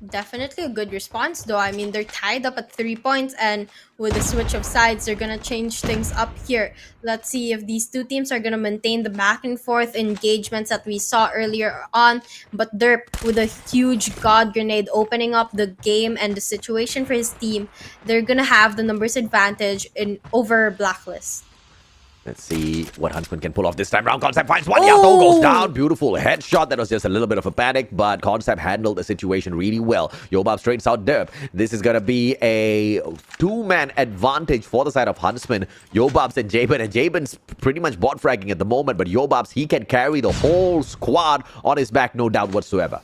Speaker 1: Definitely a good response, though. I mean, they're tied up at 3 points, and with the switch of sides, they're gonna change things up here. Let's see if these two teams are gonna maintain the back and forth engagements that we saw earlier on. But Derp, with a huge God grenade opening up the game and the situation for his team, they're gonna have the numbers advantage in over Blacklist.
Speaker 2: Let's see what Huntsman can pull off this time round. Concept finds one. Yato goes down. Beautiful headshot. That was just a little bit of a panic, but Concept handled the situation really well. Yobab straights out Derp. This is going to be a 2-man advantage for the side of Huntsman. Yobabs and Jabin. And Jabin's pretty much bot fragging at the moment, but Yobabs, he can carry the whole squad on his back, no doubt whatsoever.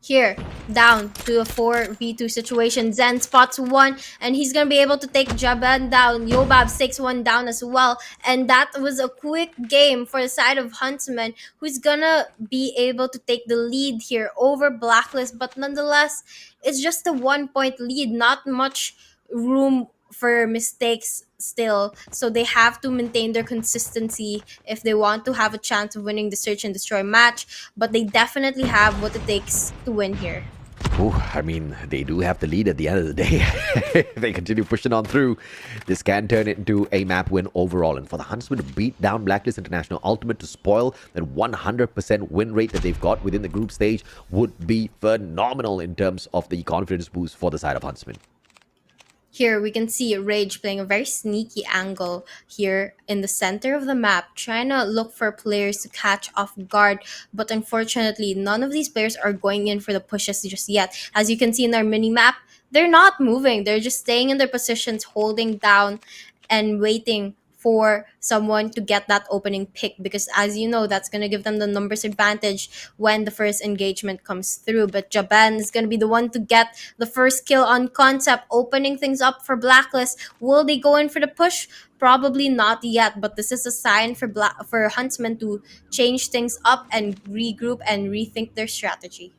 Speaker 1: Here, down to a 4v2 situation. Zen spots one, and he's gonna be able to take Jaban down. Yobab takes one down as well. And that was a quick game for the side of Huntsman, who's gonna be able to take the lead here over Blacklist. But nonetheless, it's just a 1 point lead, not much room for mistakes still, so they have to maintain their consistency if they want to have a chance of winning the search and destroy match, but they definitely have what it takes to win here.
Speaker 2: Ooh, I mean, they do have the lead at the end of the day. If they continue pushing on through, this can turn it into a map win overall. And for the Huntsmen to beat down Blacklist International Ultimate to spoil that 100% win rate that they've got within the group stage would be phenomenal in terms of the confidence boost for the side of Huntsmen.
Speaker 1: Here we can see Rage playing a very sneaky angle here in the center of the map, trying to look for players to catch off guard. But unfortunately, none of these players are going in for the pushes just yet. As you can see in our mini map, they're not moving. They're just staying in their positions, holding down and waiting for someone to get that opening pick, because as you know, that's going to give them the numbers advantage when the first engagement comes through. But Jaban is going to be the one to get the first kill on concept, opening things up for Blacklist. Will they go in for the push? Probably not yet, but this is a sign for Huntsmen to change things up and regroup and rethink their strategy.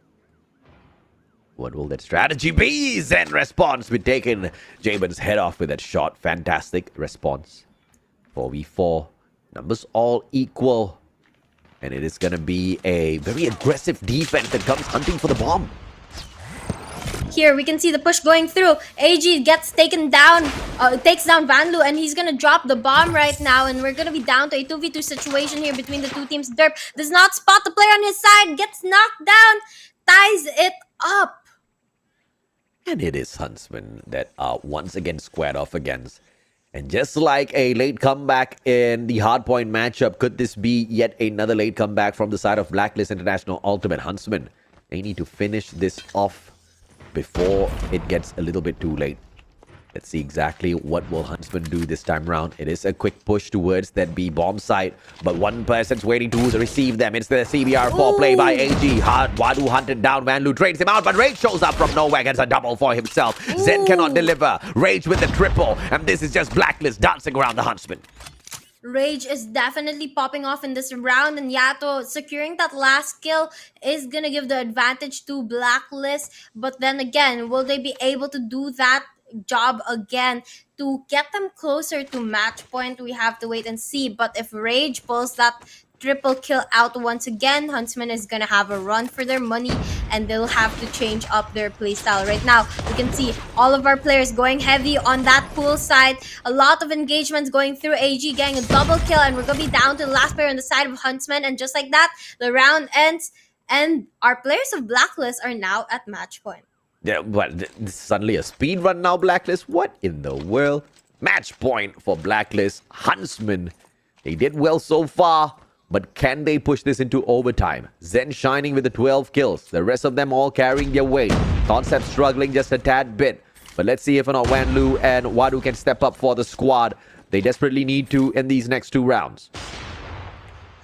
Speaker 2: What will that strategy be? Zen response with taking Jabin's head off with that shot. Fantastic response. 4v4. Numbers all equal. And it is going to be a very aggressive defense that comes hunting for the bomb.
Speaker 1: Here we can see the push going through. AG gets taken down, takes down Vanlu, and he's gonna drop the bomb right now. And we're gonna be down to a 2v2 situation here between the two teams. Derp does not spot the player on his side, gets knocked down, ties it up.
Speaker 2: And it is Huntsmen that are once again squared off against. And just like a late comeback in the hardpoint matchup, could this be yet another late comeback from the side of Blacklist International Ultimate? Huntsmen, they need to finish this off before it gets a little bit too late. Let's see exactly what will Huntsmen do this time around. It is a quick push towards that B bomb site, but one person's waiting to receive them. It's the CBR4 play by AG. Wadu hunted down. Vanlu trades him out, but Rage shows up from nowhere, gets a double for himself. Zen cannot deliver. Rage with the triple, and this is just Blacklist dancing around the Huntsmen.
Speaker 1: Rage is definitely popping off in this round, and Yato securing that last kill is gonna give the advantage to Blacklist. But then again, will they be able to do that job again to get them closer to match point? We have to wait and see. But if Rage pulls that triple kill out once again, Huntsman is gonna have a run for their money, and they'll have to change up their playstyle. Right now, we can see all of our players going heavy on that pool side. A lot of engagements going through. AG getting a double kill, and we're gonna be down to the last player on the side of Huntsman. And just like that, the round ends, and our players of Blacklist are now at match point.
Speaker 2: Yeah, but this is suddenly a speed run now, Blacklist. What in the world? Match point for Blacklist. Huntsmen, they did well so far, but can they push this into overtime? Zen shining with the 12 kills. The rest of them all carrying their weight. Concept struggling just a tad bit. But let's see if or not Wanlu and Wadu can step up for the squad. They desperately need to in these next two rounds.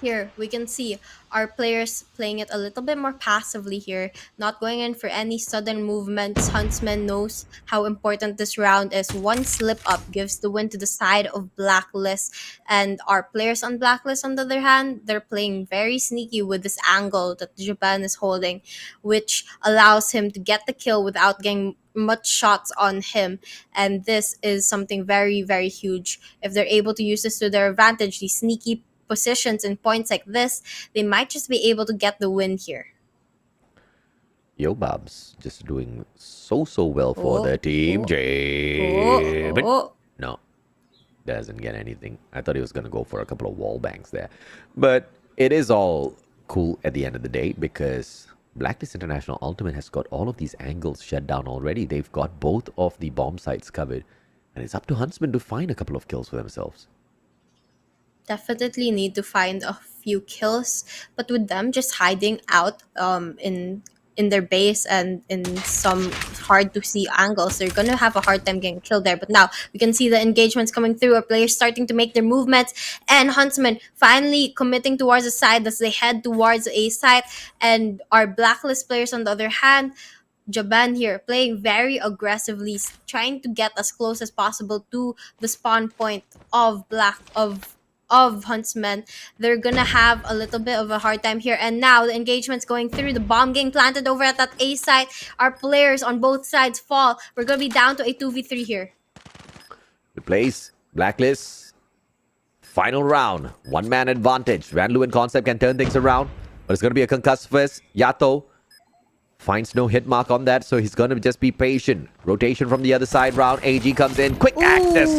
Speaker 1: Here, we can see our players playing it a little bit more passively here, not going in for any sudden movements. Huntsman knows how important this round is. One slip up gives the win to the side of Blacklist. And our players on Blacklist, on the other hand, they're playing very sneaky with this angle that Japan is holding, which allows him to get the kill without getting much shots on him. And this is something very, very huge. If they're able to use this to their advantage, these sneaky positions and points like this, they might just be able to get the win here.
Speaker 2: Yo Babs just doing so well for the team. No, doesn't get anything. I thought he was gonna go for a couple of wall bangs there, but it is all cool at the end of the day because Blacklist International Ultimate has got all of these angles shut down already. They've got both of the bomb sites covered, and it's up to Huntsmen to find a couple of kills for themselves.
Speaker 1: Definitely need to find a few kills, but with them just hiding out in in their base and in some hard to see angles. They're gonna have a hard time getting killed there. But now we can see the engagements coming through. Our players starting to make their movements, and Huntsmen finally committing towards the side as they head towards the A site. And our Blacklist players, on the other hand, Jaban here playing very aggressively, trying to get as close as possible to the spawn point of Huntsmen. They're gonna have a little bit of a hard time here. And now the engagement's going through. The bomb getting planted over at that A site. Our players on both sides fall. We're gonna be down to a 2v3 here.
Speaker 2: Good place. Blacklist. Final round. One-man advantage. Van Leeuwen Concept can turn things around. But it's going to be a concuss first. Yato finds no hit mark on that, so he's going to just be patient. Rotation from the other side round. AG comes in. Quick access.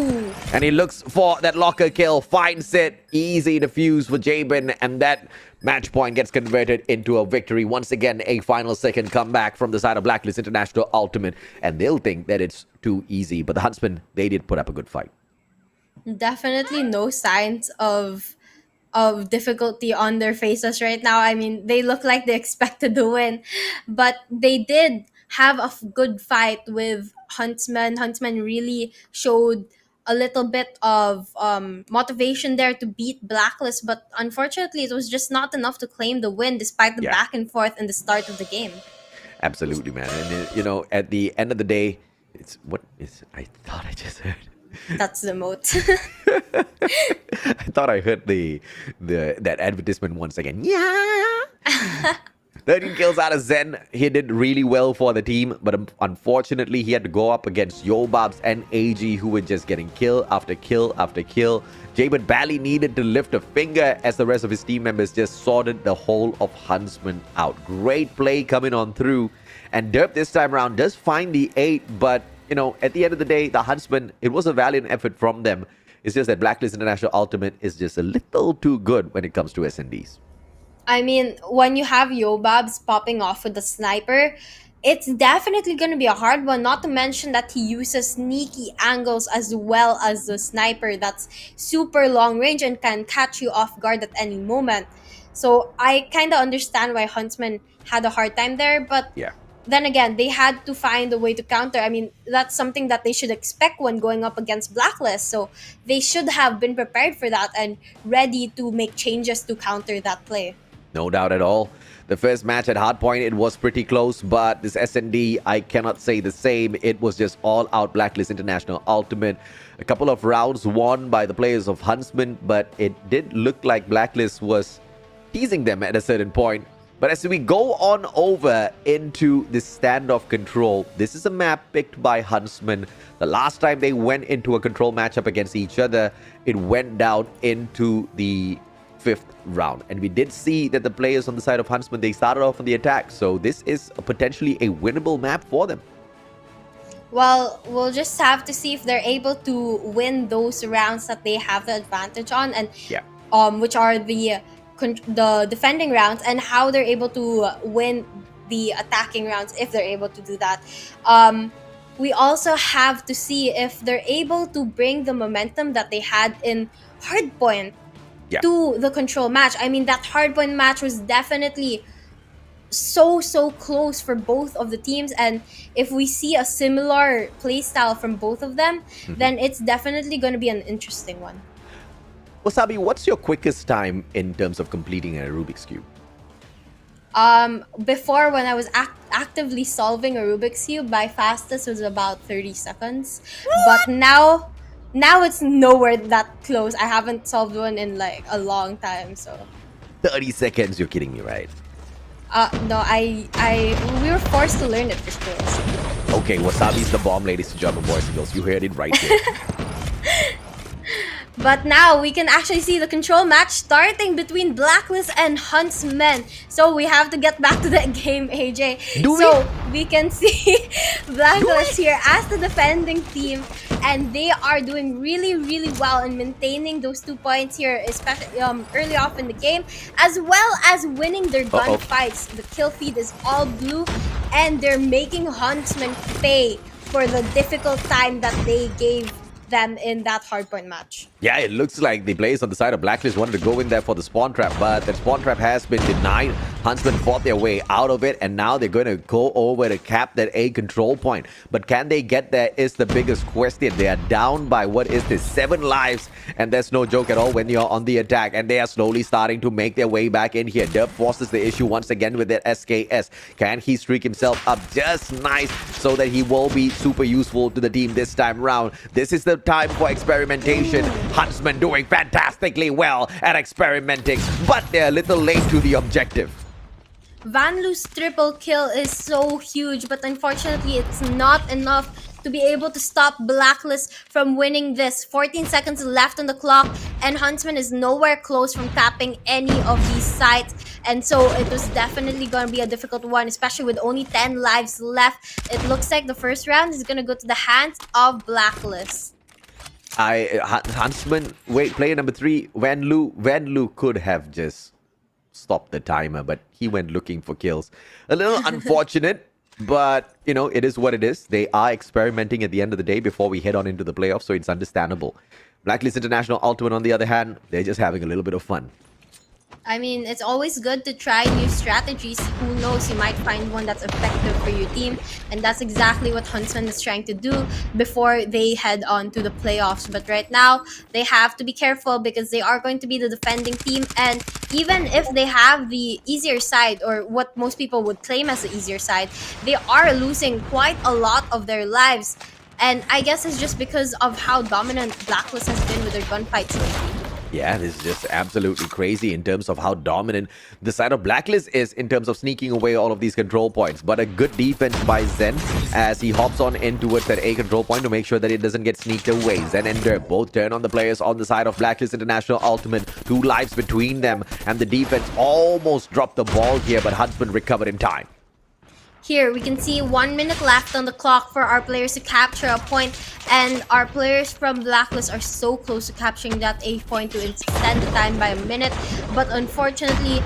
Speaker 2: And he looks for that locker kill. Finds it. Easy defuse for Jabin. And that match point gets converted into a victory. Once again, a final second comeback from the side of Blacklist International Ultimate. And they'll think that it's too easy. But the Huntsmen, they did put up a good fight.
Speaker 1: Definitely no signs of difficulty on their faces right now. I mean, they look like they expected to win, but they did have a good fight with Huntsmen. Huntsmen really showed a little bit of motivation there to beat Blacklist, but unfortunately, it was just not enough to claim the win despite the back and forth in the start of the game.
Speaker 2: Absolutely, man. And you know, at the end of the day, it's what is. I thought I just heard.
Speaker 1: That's the moat.
Speaker 2: I thought I heard that advertisement once again. Yeah. 13 kills out of Zen. He did really well for the team, but unfortunately, he had to go up against Yobabs and AG, who were just getting kill after kill after kill. Jabin barely needed to lift a finger as the rest of his team members just sorted the whole of Huntsman out. Great play coming on through. And Derp this time around does find the 8, but you know, at the end of the day, the Huntsmen, it was a valiant effort from them. It's just that Blacklist International Ultimate is just a little too good when it comes to SNDs.
Speaker 1: I mean, when you have Yobabs popping off with the sniper, it's definitely going to be a hard one, not to mention that he uses sneaky angles as well as the sniper that's super long range and can catch you off guard at any moment. So I kind of understand why Huntsmen had a hard time there, but then again, they had to find a way to counter. I mean, that's something that they should expect when going up against Blacklist. So they should have been prepared for that and ready to make changes to counter that play.
Speaker 2: No doubt at all. The first match at Hardpoint, it was pretty close, but this SND, I cannot say the same. It was just all-out Blacklist International Ultimate. A couple of rounds won by the players of Huntsman, but it did look like Blacklist was teasing them at a certain point. But as we go on over into the standoff control, this is a map picked by Huntsmen. The last time they went into a control matchup against each other, it went down into the 5th round. And we did see that the players on the side of Huntsmen, they started off on the attack. So this is potentially a winnable map for them.
Speaker 1: Well, we'll just have to see if they're able to win those rounds that they have the advantage on, and which are the defending rounds, and how they're able to win the attacking rounds if they're able to do that. We also have to see if they're able to bring the momentum that they had in Hardpoint to the control match. I mean, that Hardpoint match was definitely so close for both of the teams, and if we see a similar playstyle from both of them, then it's definitely going to be an interesting one.
Speaker 2: Wasabi, what's your quickest time in terms of completing a Rubik's Cube?
Speaker 1: Before, when I was actively solving a Rubik's Cube, my fastest was about 30 seconds. But now it's nowhere that close. I haven't solved one in like a long time, so.
Speaker 2: 30 seconds? You're kidding me, right?
Speaker 1: No, we were forced to learn it for school. So.
Speaker 2: Okay, Wasabi's the bomb, ladies and gentlemen, boys and girls. You heard it right here.
Speaker 1: But now we can actually see the control match starting between Blacklist and Huntsmen. So we have to get back to that game, AJ. We can see Blacklist here as the defending team, and they are doing really well in maintaining those 2 points here, especially early off in the game, as well as winning their gunfights. The kill feed is all blue, and they're making Huntsmen pay for the difficult time that they gave them in that Hardpoint match.
Speaker 2: Yeah, it looks like the players on the side of Blacklist wanted to go in there for the spawn trap, but that spawn trap has been denied. Huntsmen fought their way out of it, and now they're going to go over to cap that A control point. But can they get there is the biggest question. They are down by, what is this, 7 lives, and there's no joke at all when you're on the attack, and they are slowly starting to make their way back in here. Derp forces the issue once again with that SKS. Can he streak himself up just nice so that he will be super useful to the team this time round? This is the time for experimentation. Huntsmen doing fantastically well at experimenting, but they're a little late to the objective.
Speaker 1: Van Loo's triple kill is so huge, but unfortunately it's not enough to be able to stop Blacklist from winning this. 14 seconds left on the clock, and Huntsman is nowhere close from tapping any of these sites. And so it was definitely going to be a difficult one, especially with only 10 lives left. It looks like the first round is going to go to the hands of Blacklist.
Speaker 2: Huntsman, wait, player number 3, Van Loo could have just stopped the timer, but he went looking for kills. A little unfortunate, but you know, it is what it is. They are experimenting at the end of the day before we head on into the playoffs, so it's understandable. Blacklist International Ultimate, on the other hand, they're just having a little bit of fun.
Speaker 1: I mean, it's always good to try new strategies. Who knows, you might find one that's effective for your team. And that's exactly what Huntsman is trying to do before they head on to the playoffs. But right now, they have to be careful because they are going to be the defending team. And even if they have the easier side, or what most people would claim as the easier side, they are losing quite a lot of their lives. And I guess it's just because of how dominant Blacklist has been with their gunfights lately.
Speaker 2: Yeah, this is just absolutely crazy in terms of how dominant the side of Blacklist is in terms of sneaking away all of these control points. But a good defense by Zen as he hops on in towards that A control point to make sure that it doesn't get sneaked away. Zen and Derp both turn on the players on the side of Blacklist International Ultimate. 2 lives between them, and the defense almost dropped the ball here, but Huntsman recovered in time.
Speaker 1: Here, we can see 1 minute left on the clock for our players to capture a point, and our players from Blacklist are so close to capturing that A point to extend the time by a minute. But unfortunately,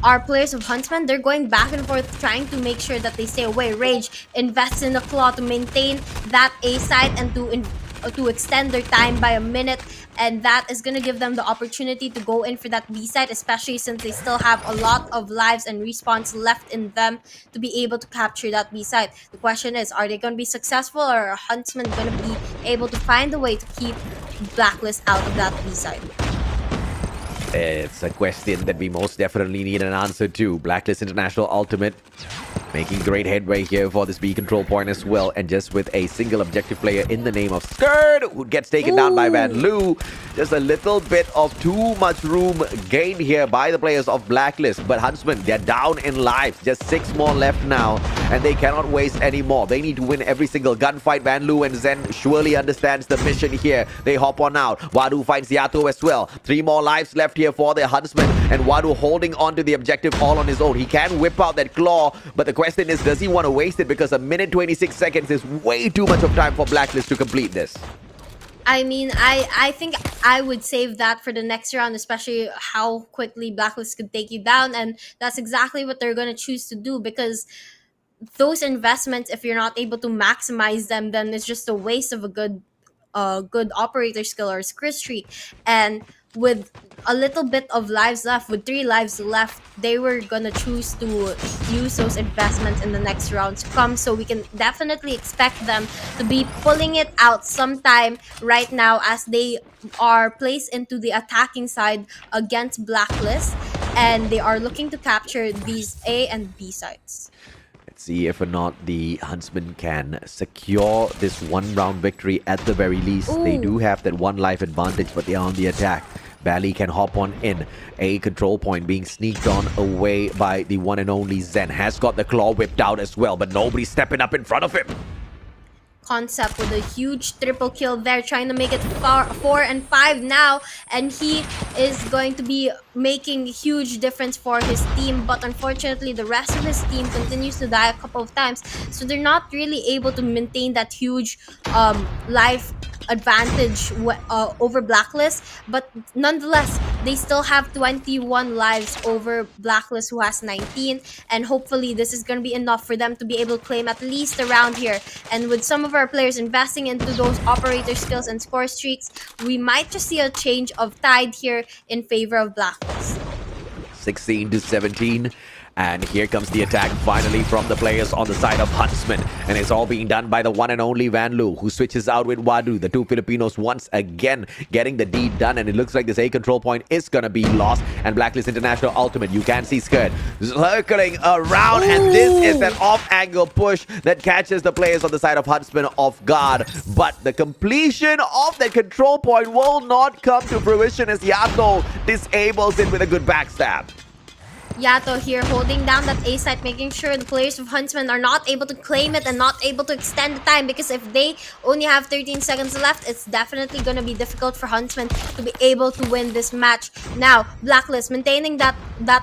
Speaker 1: our players of Huntsman, they're going back and forth trying to make sure that they stay away. Rage invests in the claw to maintain that A side and to extend their time by a minute, and that is going to give them the opportunity to go in for that B side, especially since they still have a lot of lives and respawns left in them to be able to capture that B side. The question is, are they going to be successful, or are Huntsmen going to be able to find a way to keep Blacklist out of that B side?
Speaker 2: It's a question that we most definitely need an answer to. Blacklist International Ultimate making great headway here for this B control point as well, and just with a single objective player in the name of SKADI, who gets taken down by Van Loo. Just a little bit of too much room gained here by the players of Blacklist, but Huntsmen, they're down in lives. Just 6 more left now, and they cannot waste any more. They need to win every single gunfight. Van Loo and Zen surely understands the mission here. They hop on out. Wadu finds Yato as well. 3 more lives left here for the Huntsmen, and Wadu holding on to the objective all on his own. He can whip out that claw, but the question is, does he want to waste it? Because a minute 26 seconds is way too much of time for Blacklist to complete this.
Speaker 1: I mean, I think I would save that for the next round, especially how quickly Blacklist could take you down. And that's exactly what they're going to choose to do, because those investments, if you're not able to maximize them, then it's just a waste of a good operator skill or skill streak. And with a little bit of lives left, with 3 lives left, they were gonna choose to use those investments in the next round to come. So we can definitely expect them to be pulling it out sometime right now, as they are placed into the attacking side against Blacklist, and they are looking to capture these A and B sides.
Speaker 2: Let's see if or not the Huntsmen can secure this 1-round victory at the very least.
Speaker 1: Ooh.
Speaker 2: They do have that 1 life advantage, but they are on the attack. Bally can hop on in. A control point being sneaked on away by the one and only Zen. Has got the claw whipped out as well, but nobody's stepping up in front of him.
Speaker 1: Concept with a huge triple kill there, trying to make it 4 and 5 now, and he is going to be making huge difference for his team. But unfortunately, the rest of his team continues to die a couple of times, so they're not really able to maintain that huge life advantage over Blacklist, but nonetheless, they still have 21 lives over Blacklist, who has 19, and hopefully this is going to be enough for them to be able to claim at least a round here. And with some of our players investing into those operator skills and score streaks, we might just see a change of tide here in favor of Blacklist.
Speaker 2: 16 to 17. And here comes the attack finally from the players on the side of Huntsmen. And it's all being done by the one and only Van Lu, who switches out with Wadu. The two Filipinos once again getting the deed done. And it looks like this A control point is going to be lost. And Blacklist International Ultimate, you can see SKADI circling around. And this is an off-angle push that catches the players on the side of Huntsmen off guard. But the completion of that control point will not come to fruition as Yato disables it with a good backstab.
Speaker 1: Yato here holding down that A site, making sure the players of Huntsman are not able to claim it and not able to extend the time, because if they only have 13 seconds left, it's definitely going to be difficult for Huntsman to be able to win this match. Now, Blacklist maintaining that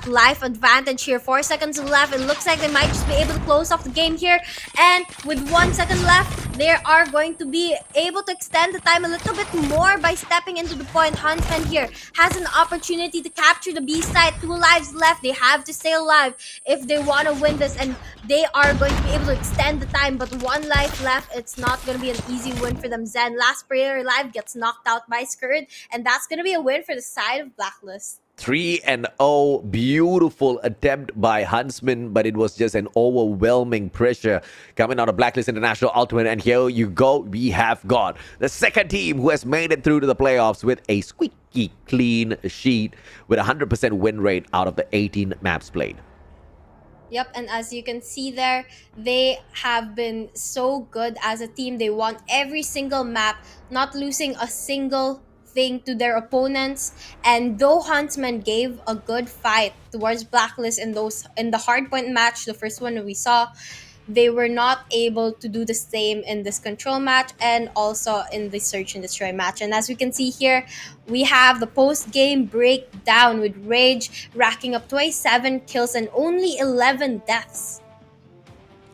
Speaker 1: life advantage here. 4 seconds left. It looks like they might just be able to close off the game here. And with 1 second left, they are going to be able to extend the time a little bit more by stepping into the point. Huntsman here has an opportunity to capture the B side. 2 lives left. They have to stay alive if they want to win this, and they are going to be able to extend the time, but 1 life left. It's not going to be an easy win for them. Zen, last player alive, gets knocked out by SKADI, and that's going to be a win for the side of Blacklist.
Speaker 2: 3-0, beautiful attempt by Huntsman, but it was just an overwhelming pressure coming out of Blacklist International Ultimate. And here you go, we have got the second team who has made it through to the playoffs with a squeaky clean sheet with a 100% win rate out of the 18 maps played.
Speaker 1: Yep, and as you can see there, they have been so good as a team. They won every single map, not losing a single thing to their opponents. And though Huntsman gave a good fight towards Blacklist in the hardpoint match, the first one we saw, they were not able to do the same in this control match and also in the search and destroy match. And as we can see here, we have the post-game breakdown with Rage racking up 27 kills and only 11 deaths.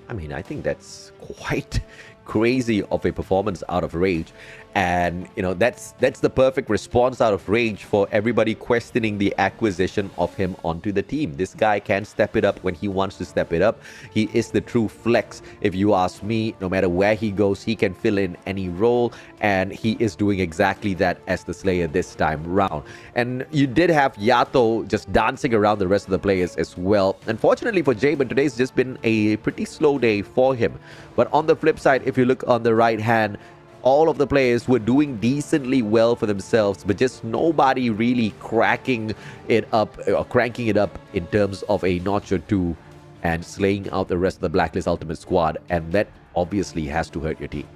Speaker 2: I mean, I think that's quite crazy of a performance out of Rage. And, you know, that's the perfect response out of Rage for everybody questioning the acquisition of him onto the team. This guy can step it up when he wants to step it up. He is the true flex. If you ask me, no matter where he goes, he can fill in any role. And he is doing exactly that as the Slayer this time round. And you did have Yato just dancing around the rest of the players as well. Unfortunately for Jamin, today's just been a pretty slow day for him. But on the flip side, if you look on the right hand, all of the players were doing decently well for themselves, but just nobody really cracking it up or cranking it up in terms of a notch or two and slaying out the rest of the Blacklist Ultimate squad. And that obviously has to hurt your team.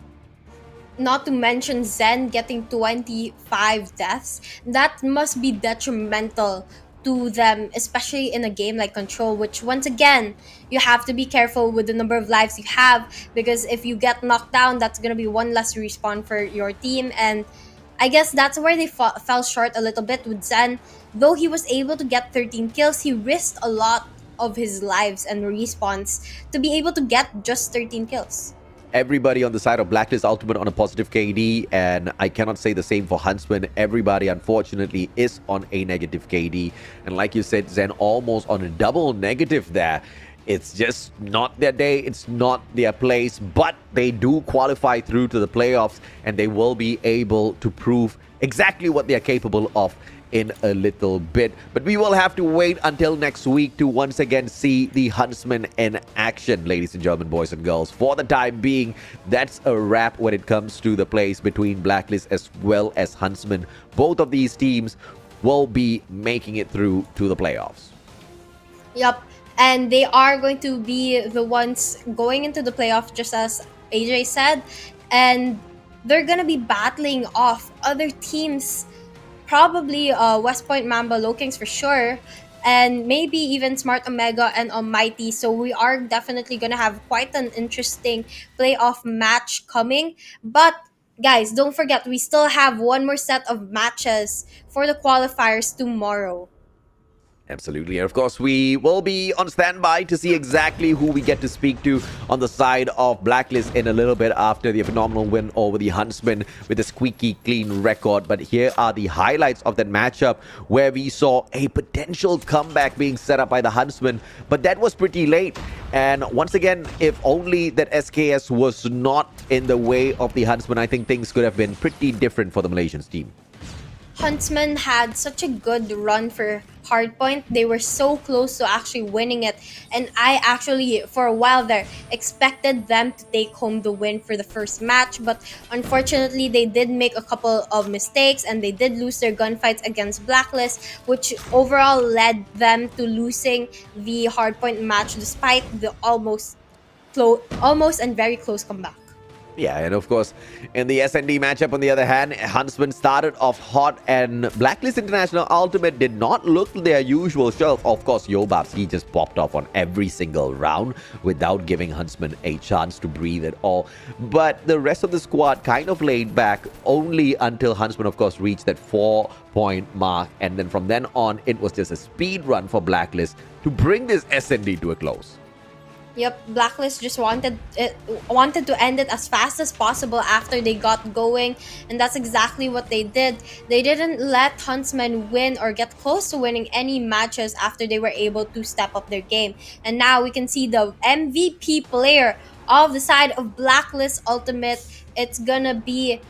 Speaker 1: Not to mention Zen getting 25 deaths. That must be detrimental to them, especially in a game like Control, which once again, you have to be careful with the number of lives you have, because if you get knocked down, that's going to be one less respawn for your team. And I guess that's where they fell short a little bit with Zen. Though he was able to get 13 kills, he risked a lot of his lives and respawns to be able to get just 13 kills.
Speaker 2: Everybody on the side of Blacklist Ultimate on a positive KD, and I cannot say the same for Huntsman. Everybody, unfortunately, is on a negative KD. And like you said, Zen almost on a double negative there. It's just not their day. It's not their place. But they do qualify through to the playoffs, and they will be able to prove exactly what they are capable of in a little bit. But we will have to wait until next week to once again see the Huntsmen in action, ladies and gentlemen, boys and girls. For the time being, that's a wrap when it comes to the plays between Blacklist as well as Huntsmen. Both of these teams will be making it through to the playoffs.
Speaker 1: Yep, and they are going to be the ones going into the playoff, just as AJ said, and they're gonna be battling off other teams. Probably West Point Mamba Lowkings for sure, and maybe even Smart Omega and ALMGHTY. So we are definitely going to have quite an interesting playoff match coming. But guys, don't forget, we still have one more set of matches for the qualifiers tomorrow.
Speaker 2: Absolutely. And of course, we will be on standby to see exactly who we get to speak to on the side of Blacklist in a little bit after the phenomenal win over the Huntsmen with a squeaky clean record. But here are the highlights of that matchup where we saw a potential comeback being set up by the Huntsmen. But that was pretty late. And once again, if only that SKS was not in the way of the Huntsmen, I think things could have been pretty different for the Malaysians team.
Speaker 1: Huntsmen had such a good run for Hardpoint. They were so close to actually winning it. And I actually, for a while there, expected them to take home the win for the first match. But unfortunately, they did make a couple of mistakes and they did lose their gunfights against Blacklist, which overall led them to losing the Hardpoint match despite the almost and very close comeback.
Speaker 2: Yeah, and of course, in the SND matchup, on the other hand, Huntsmen started off hot, and Blacklist International Ultimate did not look their usual self. Of course, Yobabs, he just popped off on every single round without giving Huntsmen a chance to breathe at all. But the rest of the squad kind of laid back only until Huntsmen, of course, reached that 4-point mark. And then from then on, it was just a speed run for Blacklist to bring this SND to a close.
Speaker 1: Yep, Blacklist just wanted to end it as fast as possible after they got going, and that's exactly what they did. They didn't let Huntsmen win or get close to winning any matches after they were able to step up their game. And now we can see the MVP player of the side of Blacklist Ultimate. It's gonna be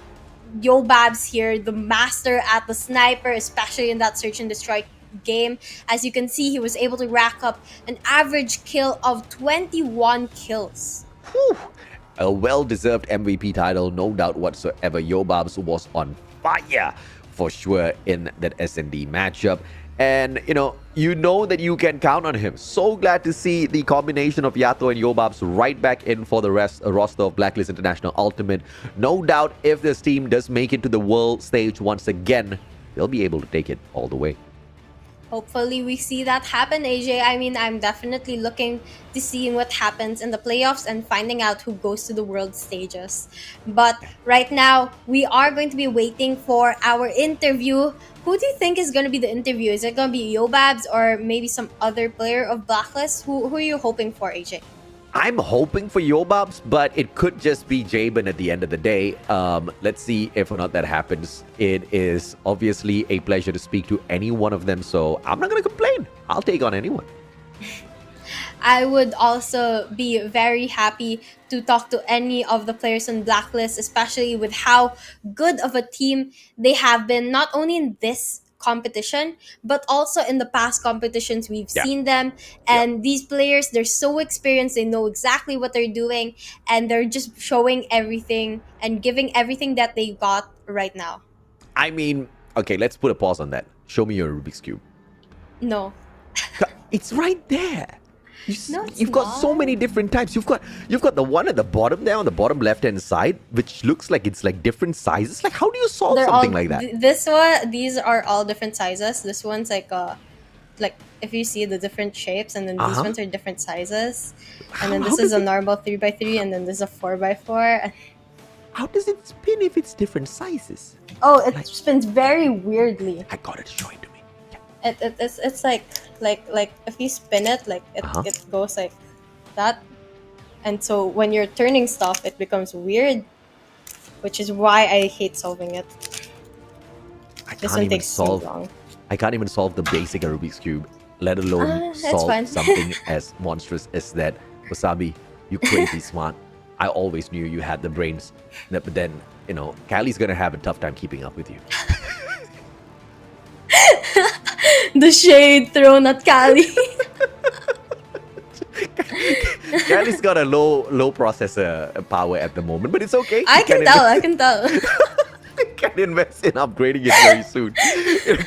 Speaker 1: Yobabs here, the master at the sniper, especially in that search and destroy game. As you can see, he was able to rack up an average kill of 21 kills.
Speaker 2: Whew. A well-deserved MVP title, no doubt whatsoever. Yobabs was on fire for sure in that SND matchup. And, you know that you can count on him. So glad to see the combination of Yato and Yobabs right back in for the roster of Blacklist International Ultimate. No doubt if this team does make it to the world stage once again, they'll be able to take it all the way.
Speaker 1: Hopefully we see that happen, AJ. I mean, I'm definitely looking to seeing what happens in the playoffs and finding out who goes to the world stages. But right now, we are going to be waiting for our interview. Who do you think is going to be the interview? Is it going to be Yobabs or maybe some other player of Blacklist? Who are you hoping for, AJ?
Speaker 2: I'm hoping for Yobabs, but it could just be Jabin at the end of the day. Let's see if or not that happens. It is obviously a pleasure to speak to any one of them, so I'm not going to complain. I'll take on anyone.
Speaker 1: I would also be very happy to talk to any of the players on Blacklist, especially with how good of a team they have been, not only in this competition but also in the past competitions we've seen them. And these players, they're so experienced, they know exactly what they're doing, and they're just showing everything and giving everything that they got right now.
Speaker 2: I mean, okay, let's put a pause on that. Show me your Rubik's Cube.
Speaker 1: No.
Speaker 2: It's right there.
Speaker 1: No, it's
Speaker 2: You've got
Speaker 1: not.
Speaker 2: so many different types. You've got the one at the bottom there on the bottom left-hand side, which looks like it's like different sizes. Like, how do you solve something like that?
Speaker 1: These are all different sizes. This one's like if you see the different shapes, and then these ones are different sizes. And then this is a normal 3x3, and then this is a 4x4.
Speaker 2: How does it spin if it's different sizes?
Speaker 1: Oh, it spins very weirdly.
Speaker 2: I got it. Show it to me.
Speaker 1: It's like if you spin it, like it goes like that, and so when you're turning stuff, it becomes weird, which is why I hate solving it. This one takes so long.
Speaker 2: I can't even solve the basic Rubik's Cube, let alone
Speaker 1: That's
Speaker 2: solve
Speaker 1: fine.
Speaker 2: something as monstrous as that. Wasabi, you crazy smart. I always knew you had the brains, but then Callie's gonna have a tough time keeping up with you.
Speaker 1: The shade thrown at Kali.
Speaker 2: Callie's got a low processor power at the moment, but it's okay.
Speaker 1: I can tell.
Speaker 2: Can invest in upgrading it very soon.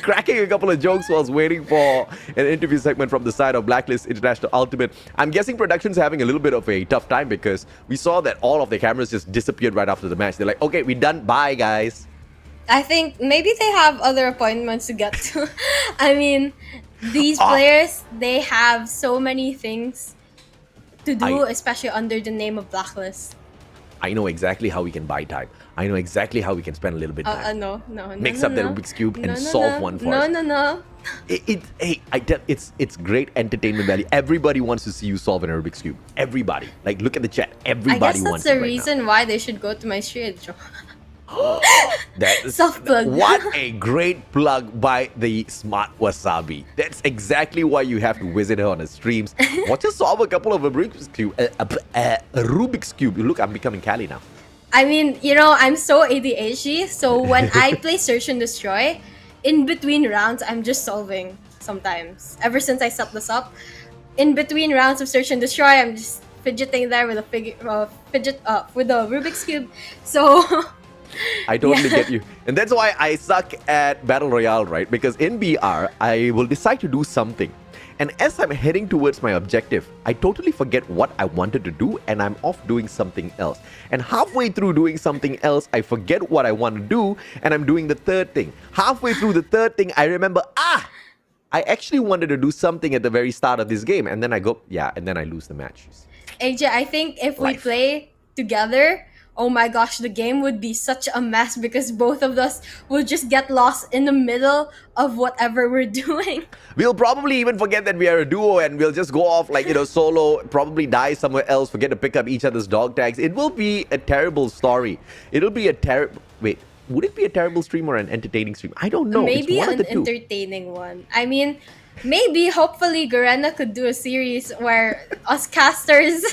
Speaker 2: Cracking a couple of jokes whilst waiting for an interview segment from the side of Blacklist International Ultimate. I'm guessing production's having a little bit of a tough time because we saw that all of the cameras just disappeared right after the match. They're like, okay, we're done. Bye, guys.
Speaker 1: I think maybe they have other appointments to get to. I mean, these players, they have so many things to do, especially under the name of Blacklist.
Speaker 2: I know exactly how we can buy time. I know exactly how we can spend a little bit time.
Speaker 1: No.
Speaker 2: Mix up the Rubik's Cube and solve one for us.
Speaker 1: No.
Speaker 2: It's great entertainment value. Everybody wants to see you solve an Rubik's Cube. Everybody. Like, look at the chat. Everybody
Speaker 1: I guess
Speaker 2: wants
Speaker 1: that's
Speaker 2: it
Speaker 1: the
Speaker 2: right
Speaker 1: reason why they should go to my stream.
Speaker 2: That is,
Speaker 1: Soft plug.
Speaker 2: What a great plug by the smart Wasabi. That's exactly why you have to visit her on her streams. Watch her solve a couple of Rubik's Cube. A Rubik's Cube. Look, I'm becoming Cali now.
Speaker 1: I mean, you know, I'm so ADHD, so when I play Search and Destroy, in between rounds, I'm just solving sometimes. Ever since I set this up, in between rounds of Search and Destroy, I'm just fidgeting there with with the Rubik's Cube. So
Speaker 2: I totally get you. And that's why I suck at Battle Royale, right? Because in BR, I will decide to do something. And as I'm heading towards my objective, I totally forget what I wanted to do and I'm off doing something else. And halfway through doing something else, I forget what I want to do and I'm doing the third thing. Halfway through the third thing, I remember, I actually wanted to do something at the very start of this game. And then I go, and then I lose the match.
Speaker 1: AJ, I think if we play together, oh my gosh, the game would be such a mess because both of us will just get lost in the middle of whatever we're doing.
Speaker 2: We'll probably even forget that we are a duo and we'll just go off like, solo, probably die somewhere else, forget to pick up each other's dog tags. It will be a terrible story. It'll be a terrible... Wait, would it be a terrible stream or an entertaining stream? I don't know.
Speaker 1: Maybe
Speaker 2: it's one
Speaker 1: an
Speaker 2: of the two.
Speaker 1: entertaining one. I mean, maybe, hopefully, Garena could do a series where us casters...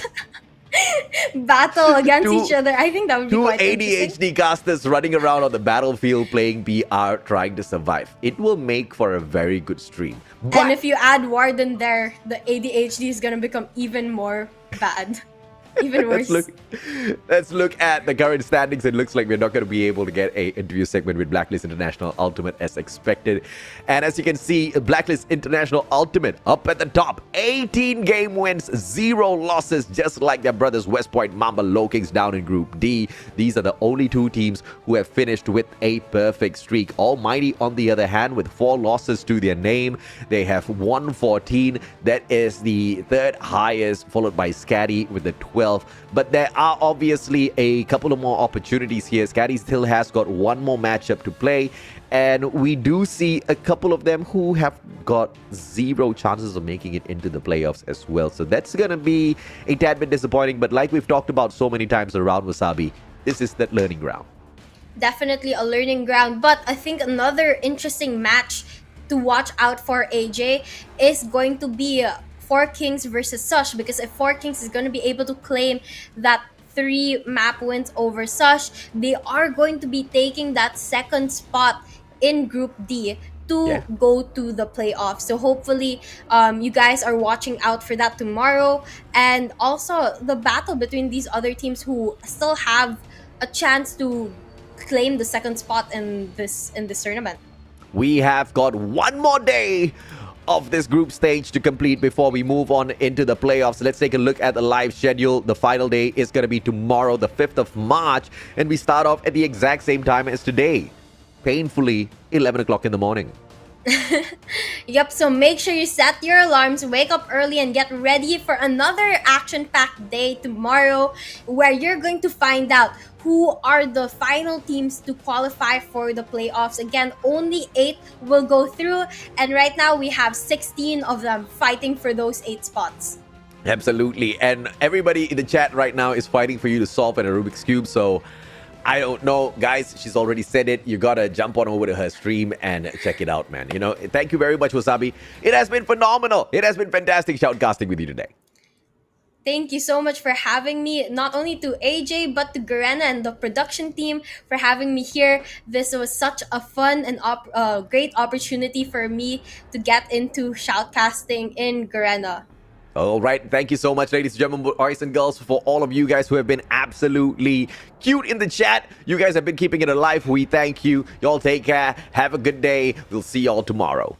Speaker 1: battle against each other. I think that would be quite interesting.
Speaker 2: ADHD casters running around on the battlefield playing BR trying to survive. It will make for a very good stream. But
Speaker 1: and if you add Warden there, the ADHD is gonna become even more bad. Even worse.
Speaker 2: Let's look at the current standings. It looks like we're not going to be able to get a interview segment with Blacklist International Ultimate as expected. And as you can see, Blacklist International Ultimate up at the top. 18 game wins, 0 losses, just like their brothers West Point Mamba Lowkings down in Group D. These are the only 2 teams who have finished with a perfect streak. ALMGHTY, on the other hand, with 4 losses to their name. They have 114. That is the 3rd highest, followed by SKADI with the 12. But there are obviously a couple of more opportunities here. SKADI still has got 1 more matchup to play. And we do see a couple of them who have got 0 chances of making it into the playoffs as well. So that's going to be a tad bit disappointing. But like we've talked about so many times around Wasabi, this is that learning ground.
Speaker 1: Definitely a learning ground. But I think another interesting match to watch out for, AJ, is going to be 4Kings versus SHUSHHH, because if 4Kings is going to be able to claim that 3 map wins over SHUSHHH, they are going to be taking that 2nd spot in Group D to go to the playoffs. So hopefully you guys are watching out for that tomorrow, and also the battle between these other teams who still have a chance to claim the 2nd spot in this tournament.
Speaker 2: We have got 1 more day of this group stage to complete before we move on into the playoffs. Let's take a look at the live schedule. The final day is going to be tomorrow, the 5th of March, and we start off at the exact same time as today. Painfully, 11 o'clock in the morning.
Speaker 1: Yep, so make sure you set your alarms, wake up early, and get ready for another action-packed day tomorrow, where you're going to find out who are the final teams to qualify for the playoffs. Again, only 8 will go through, and right now we have 16 of them fighting for those 8 spots.
Speaker 2: Absolutely, and everybody in the chat right now is fighting for you to solve a Rubik's Cube, so I don't know, guys. She's already said it. You gotta jump on over to her stream and check it out, man. Thank you very much, Wasabi. It has been phenomenal. It has been fantastic shoutcasting with you today.
Speaker 1: Thank you so much for having me, not only to AJ, but to Garena and the production team for having me here. This was such a fun and great opportunity for me to get into shoutcasting in Garena.
Speaker 2: All right. Thank you so much, ladies and gentlemen, boys and girls, for all of you guys who have been absolutely cute in the chat. You guys have been keeping it alive. We thank you. Y'all take care. Have a good day. We'll see y'all tomorrow.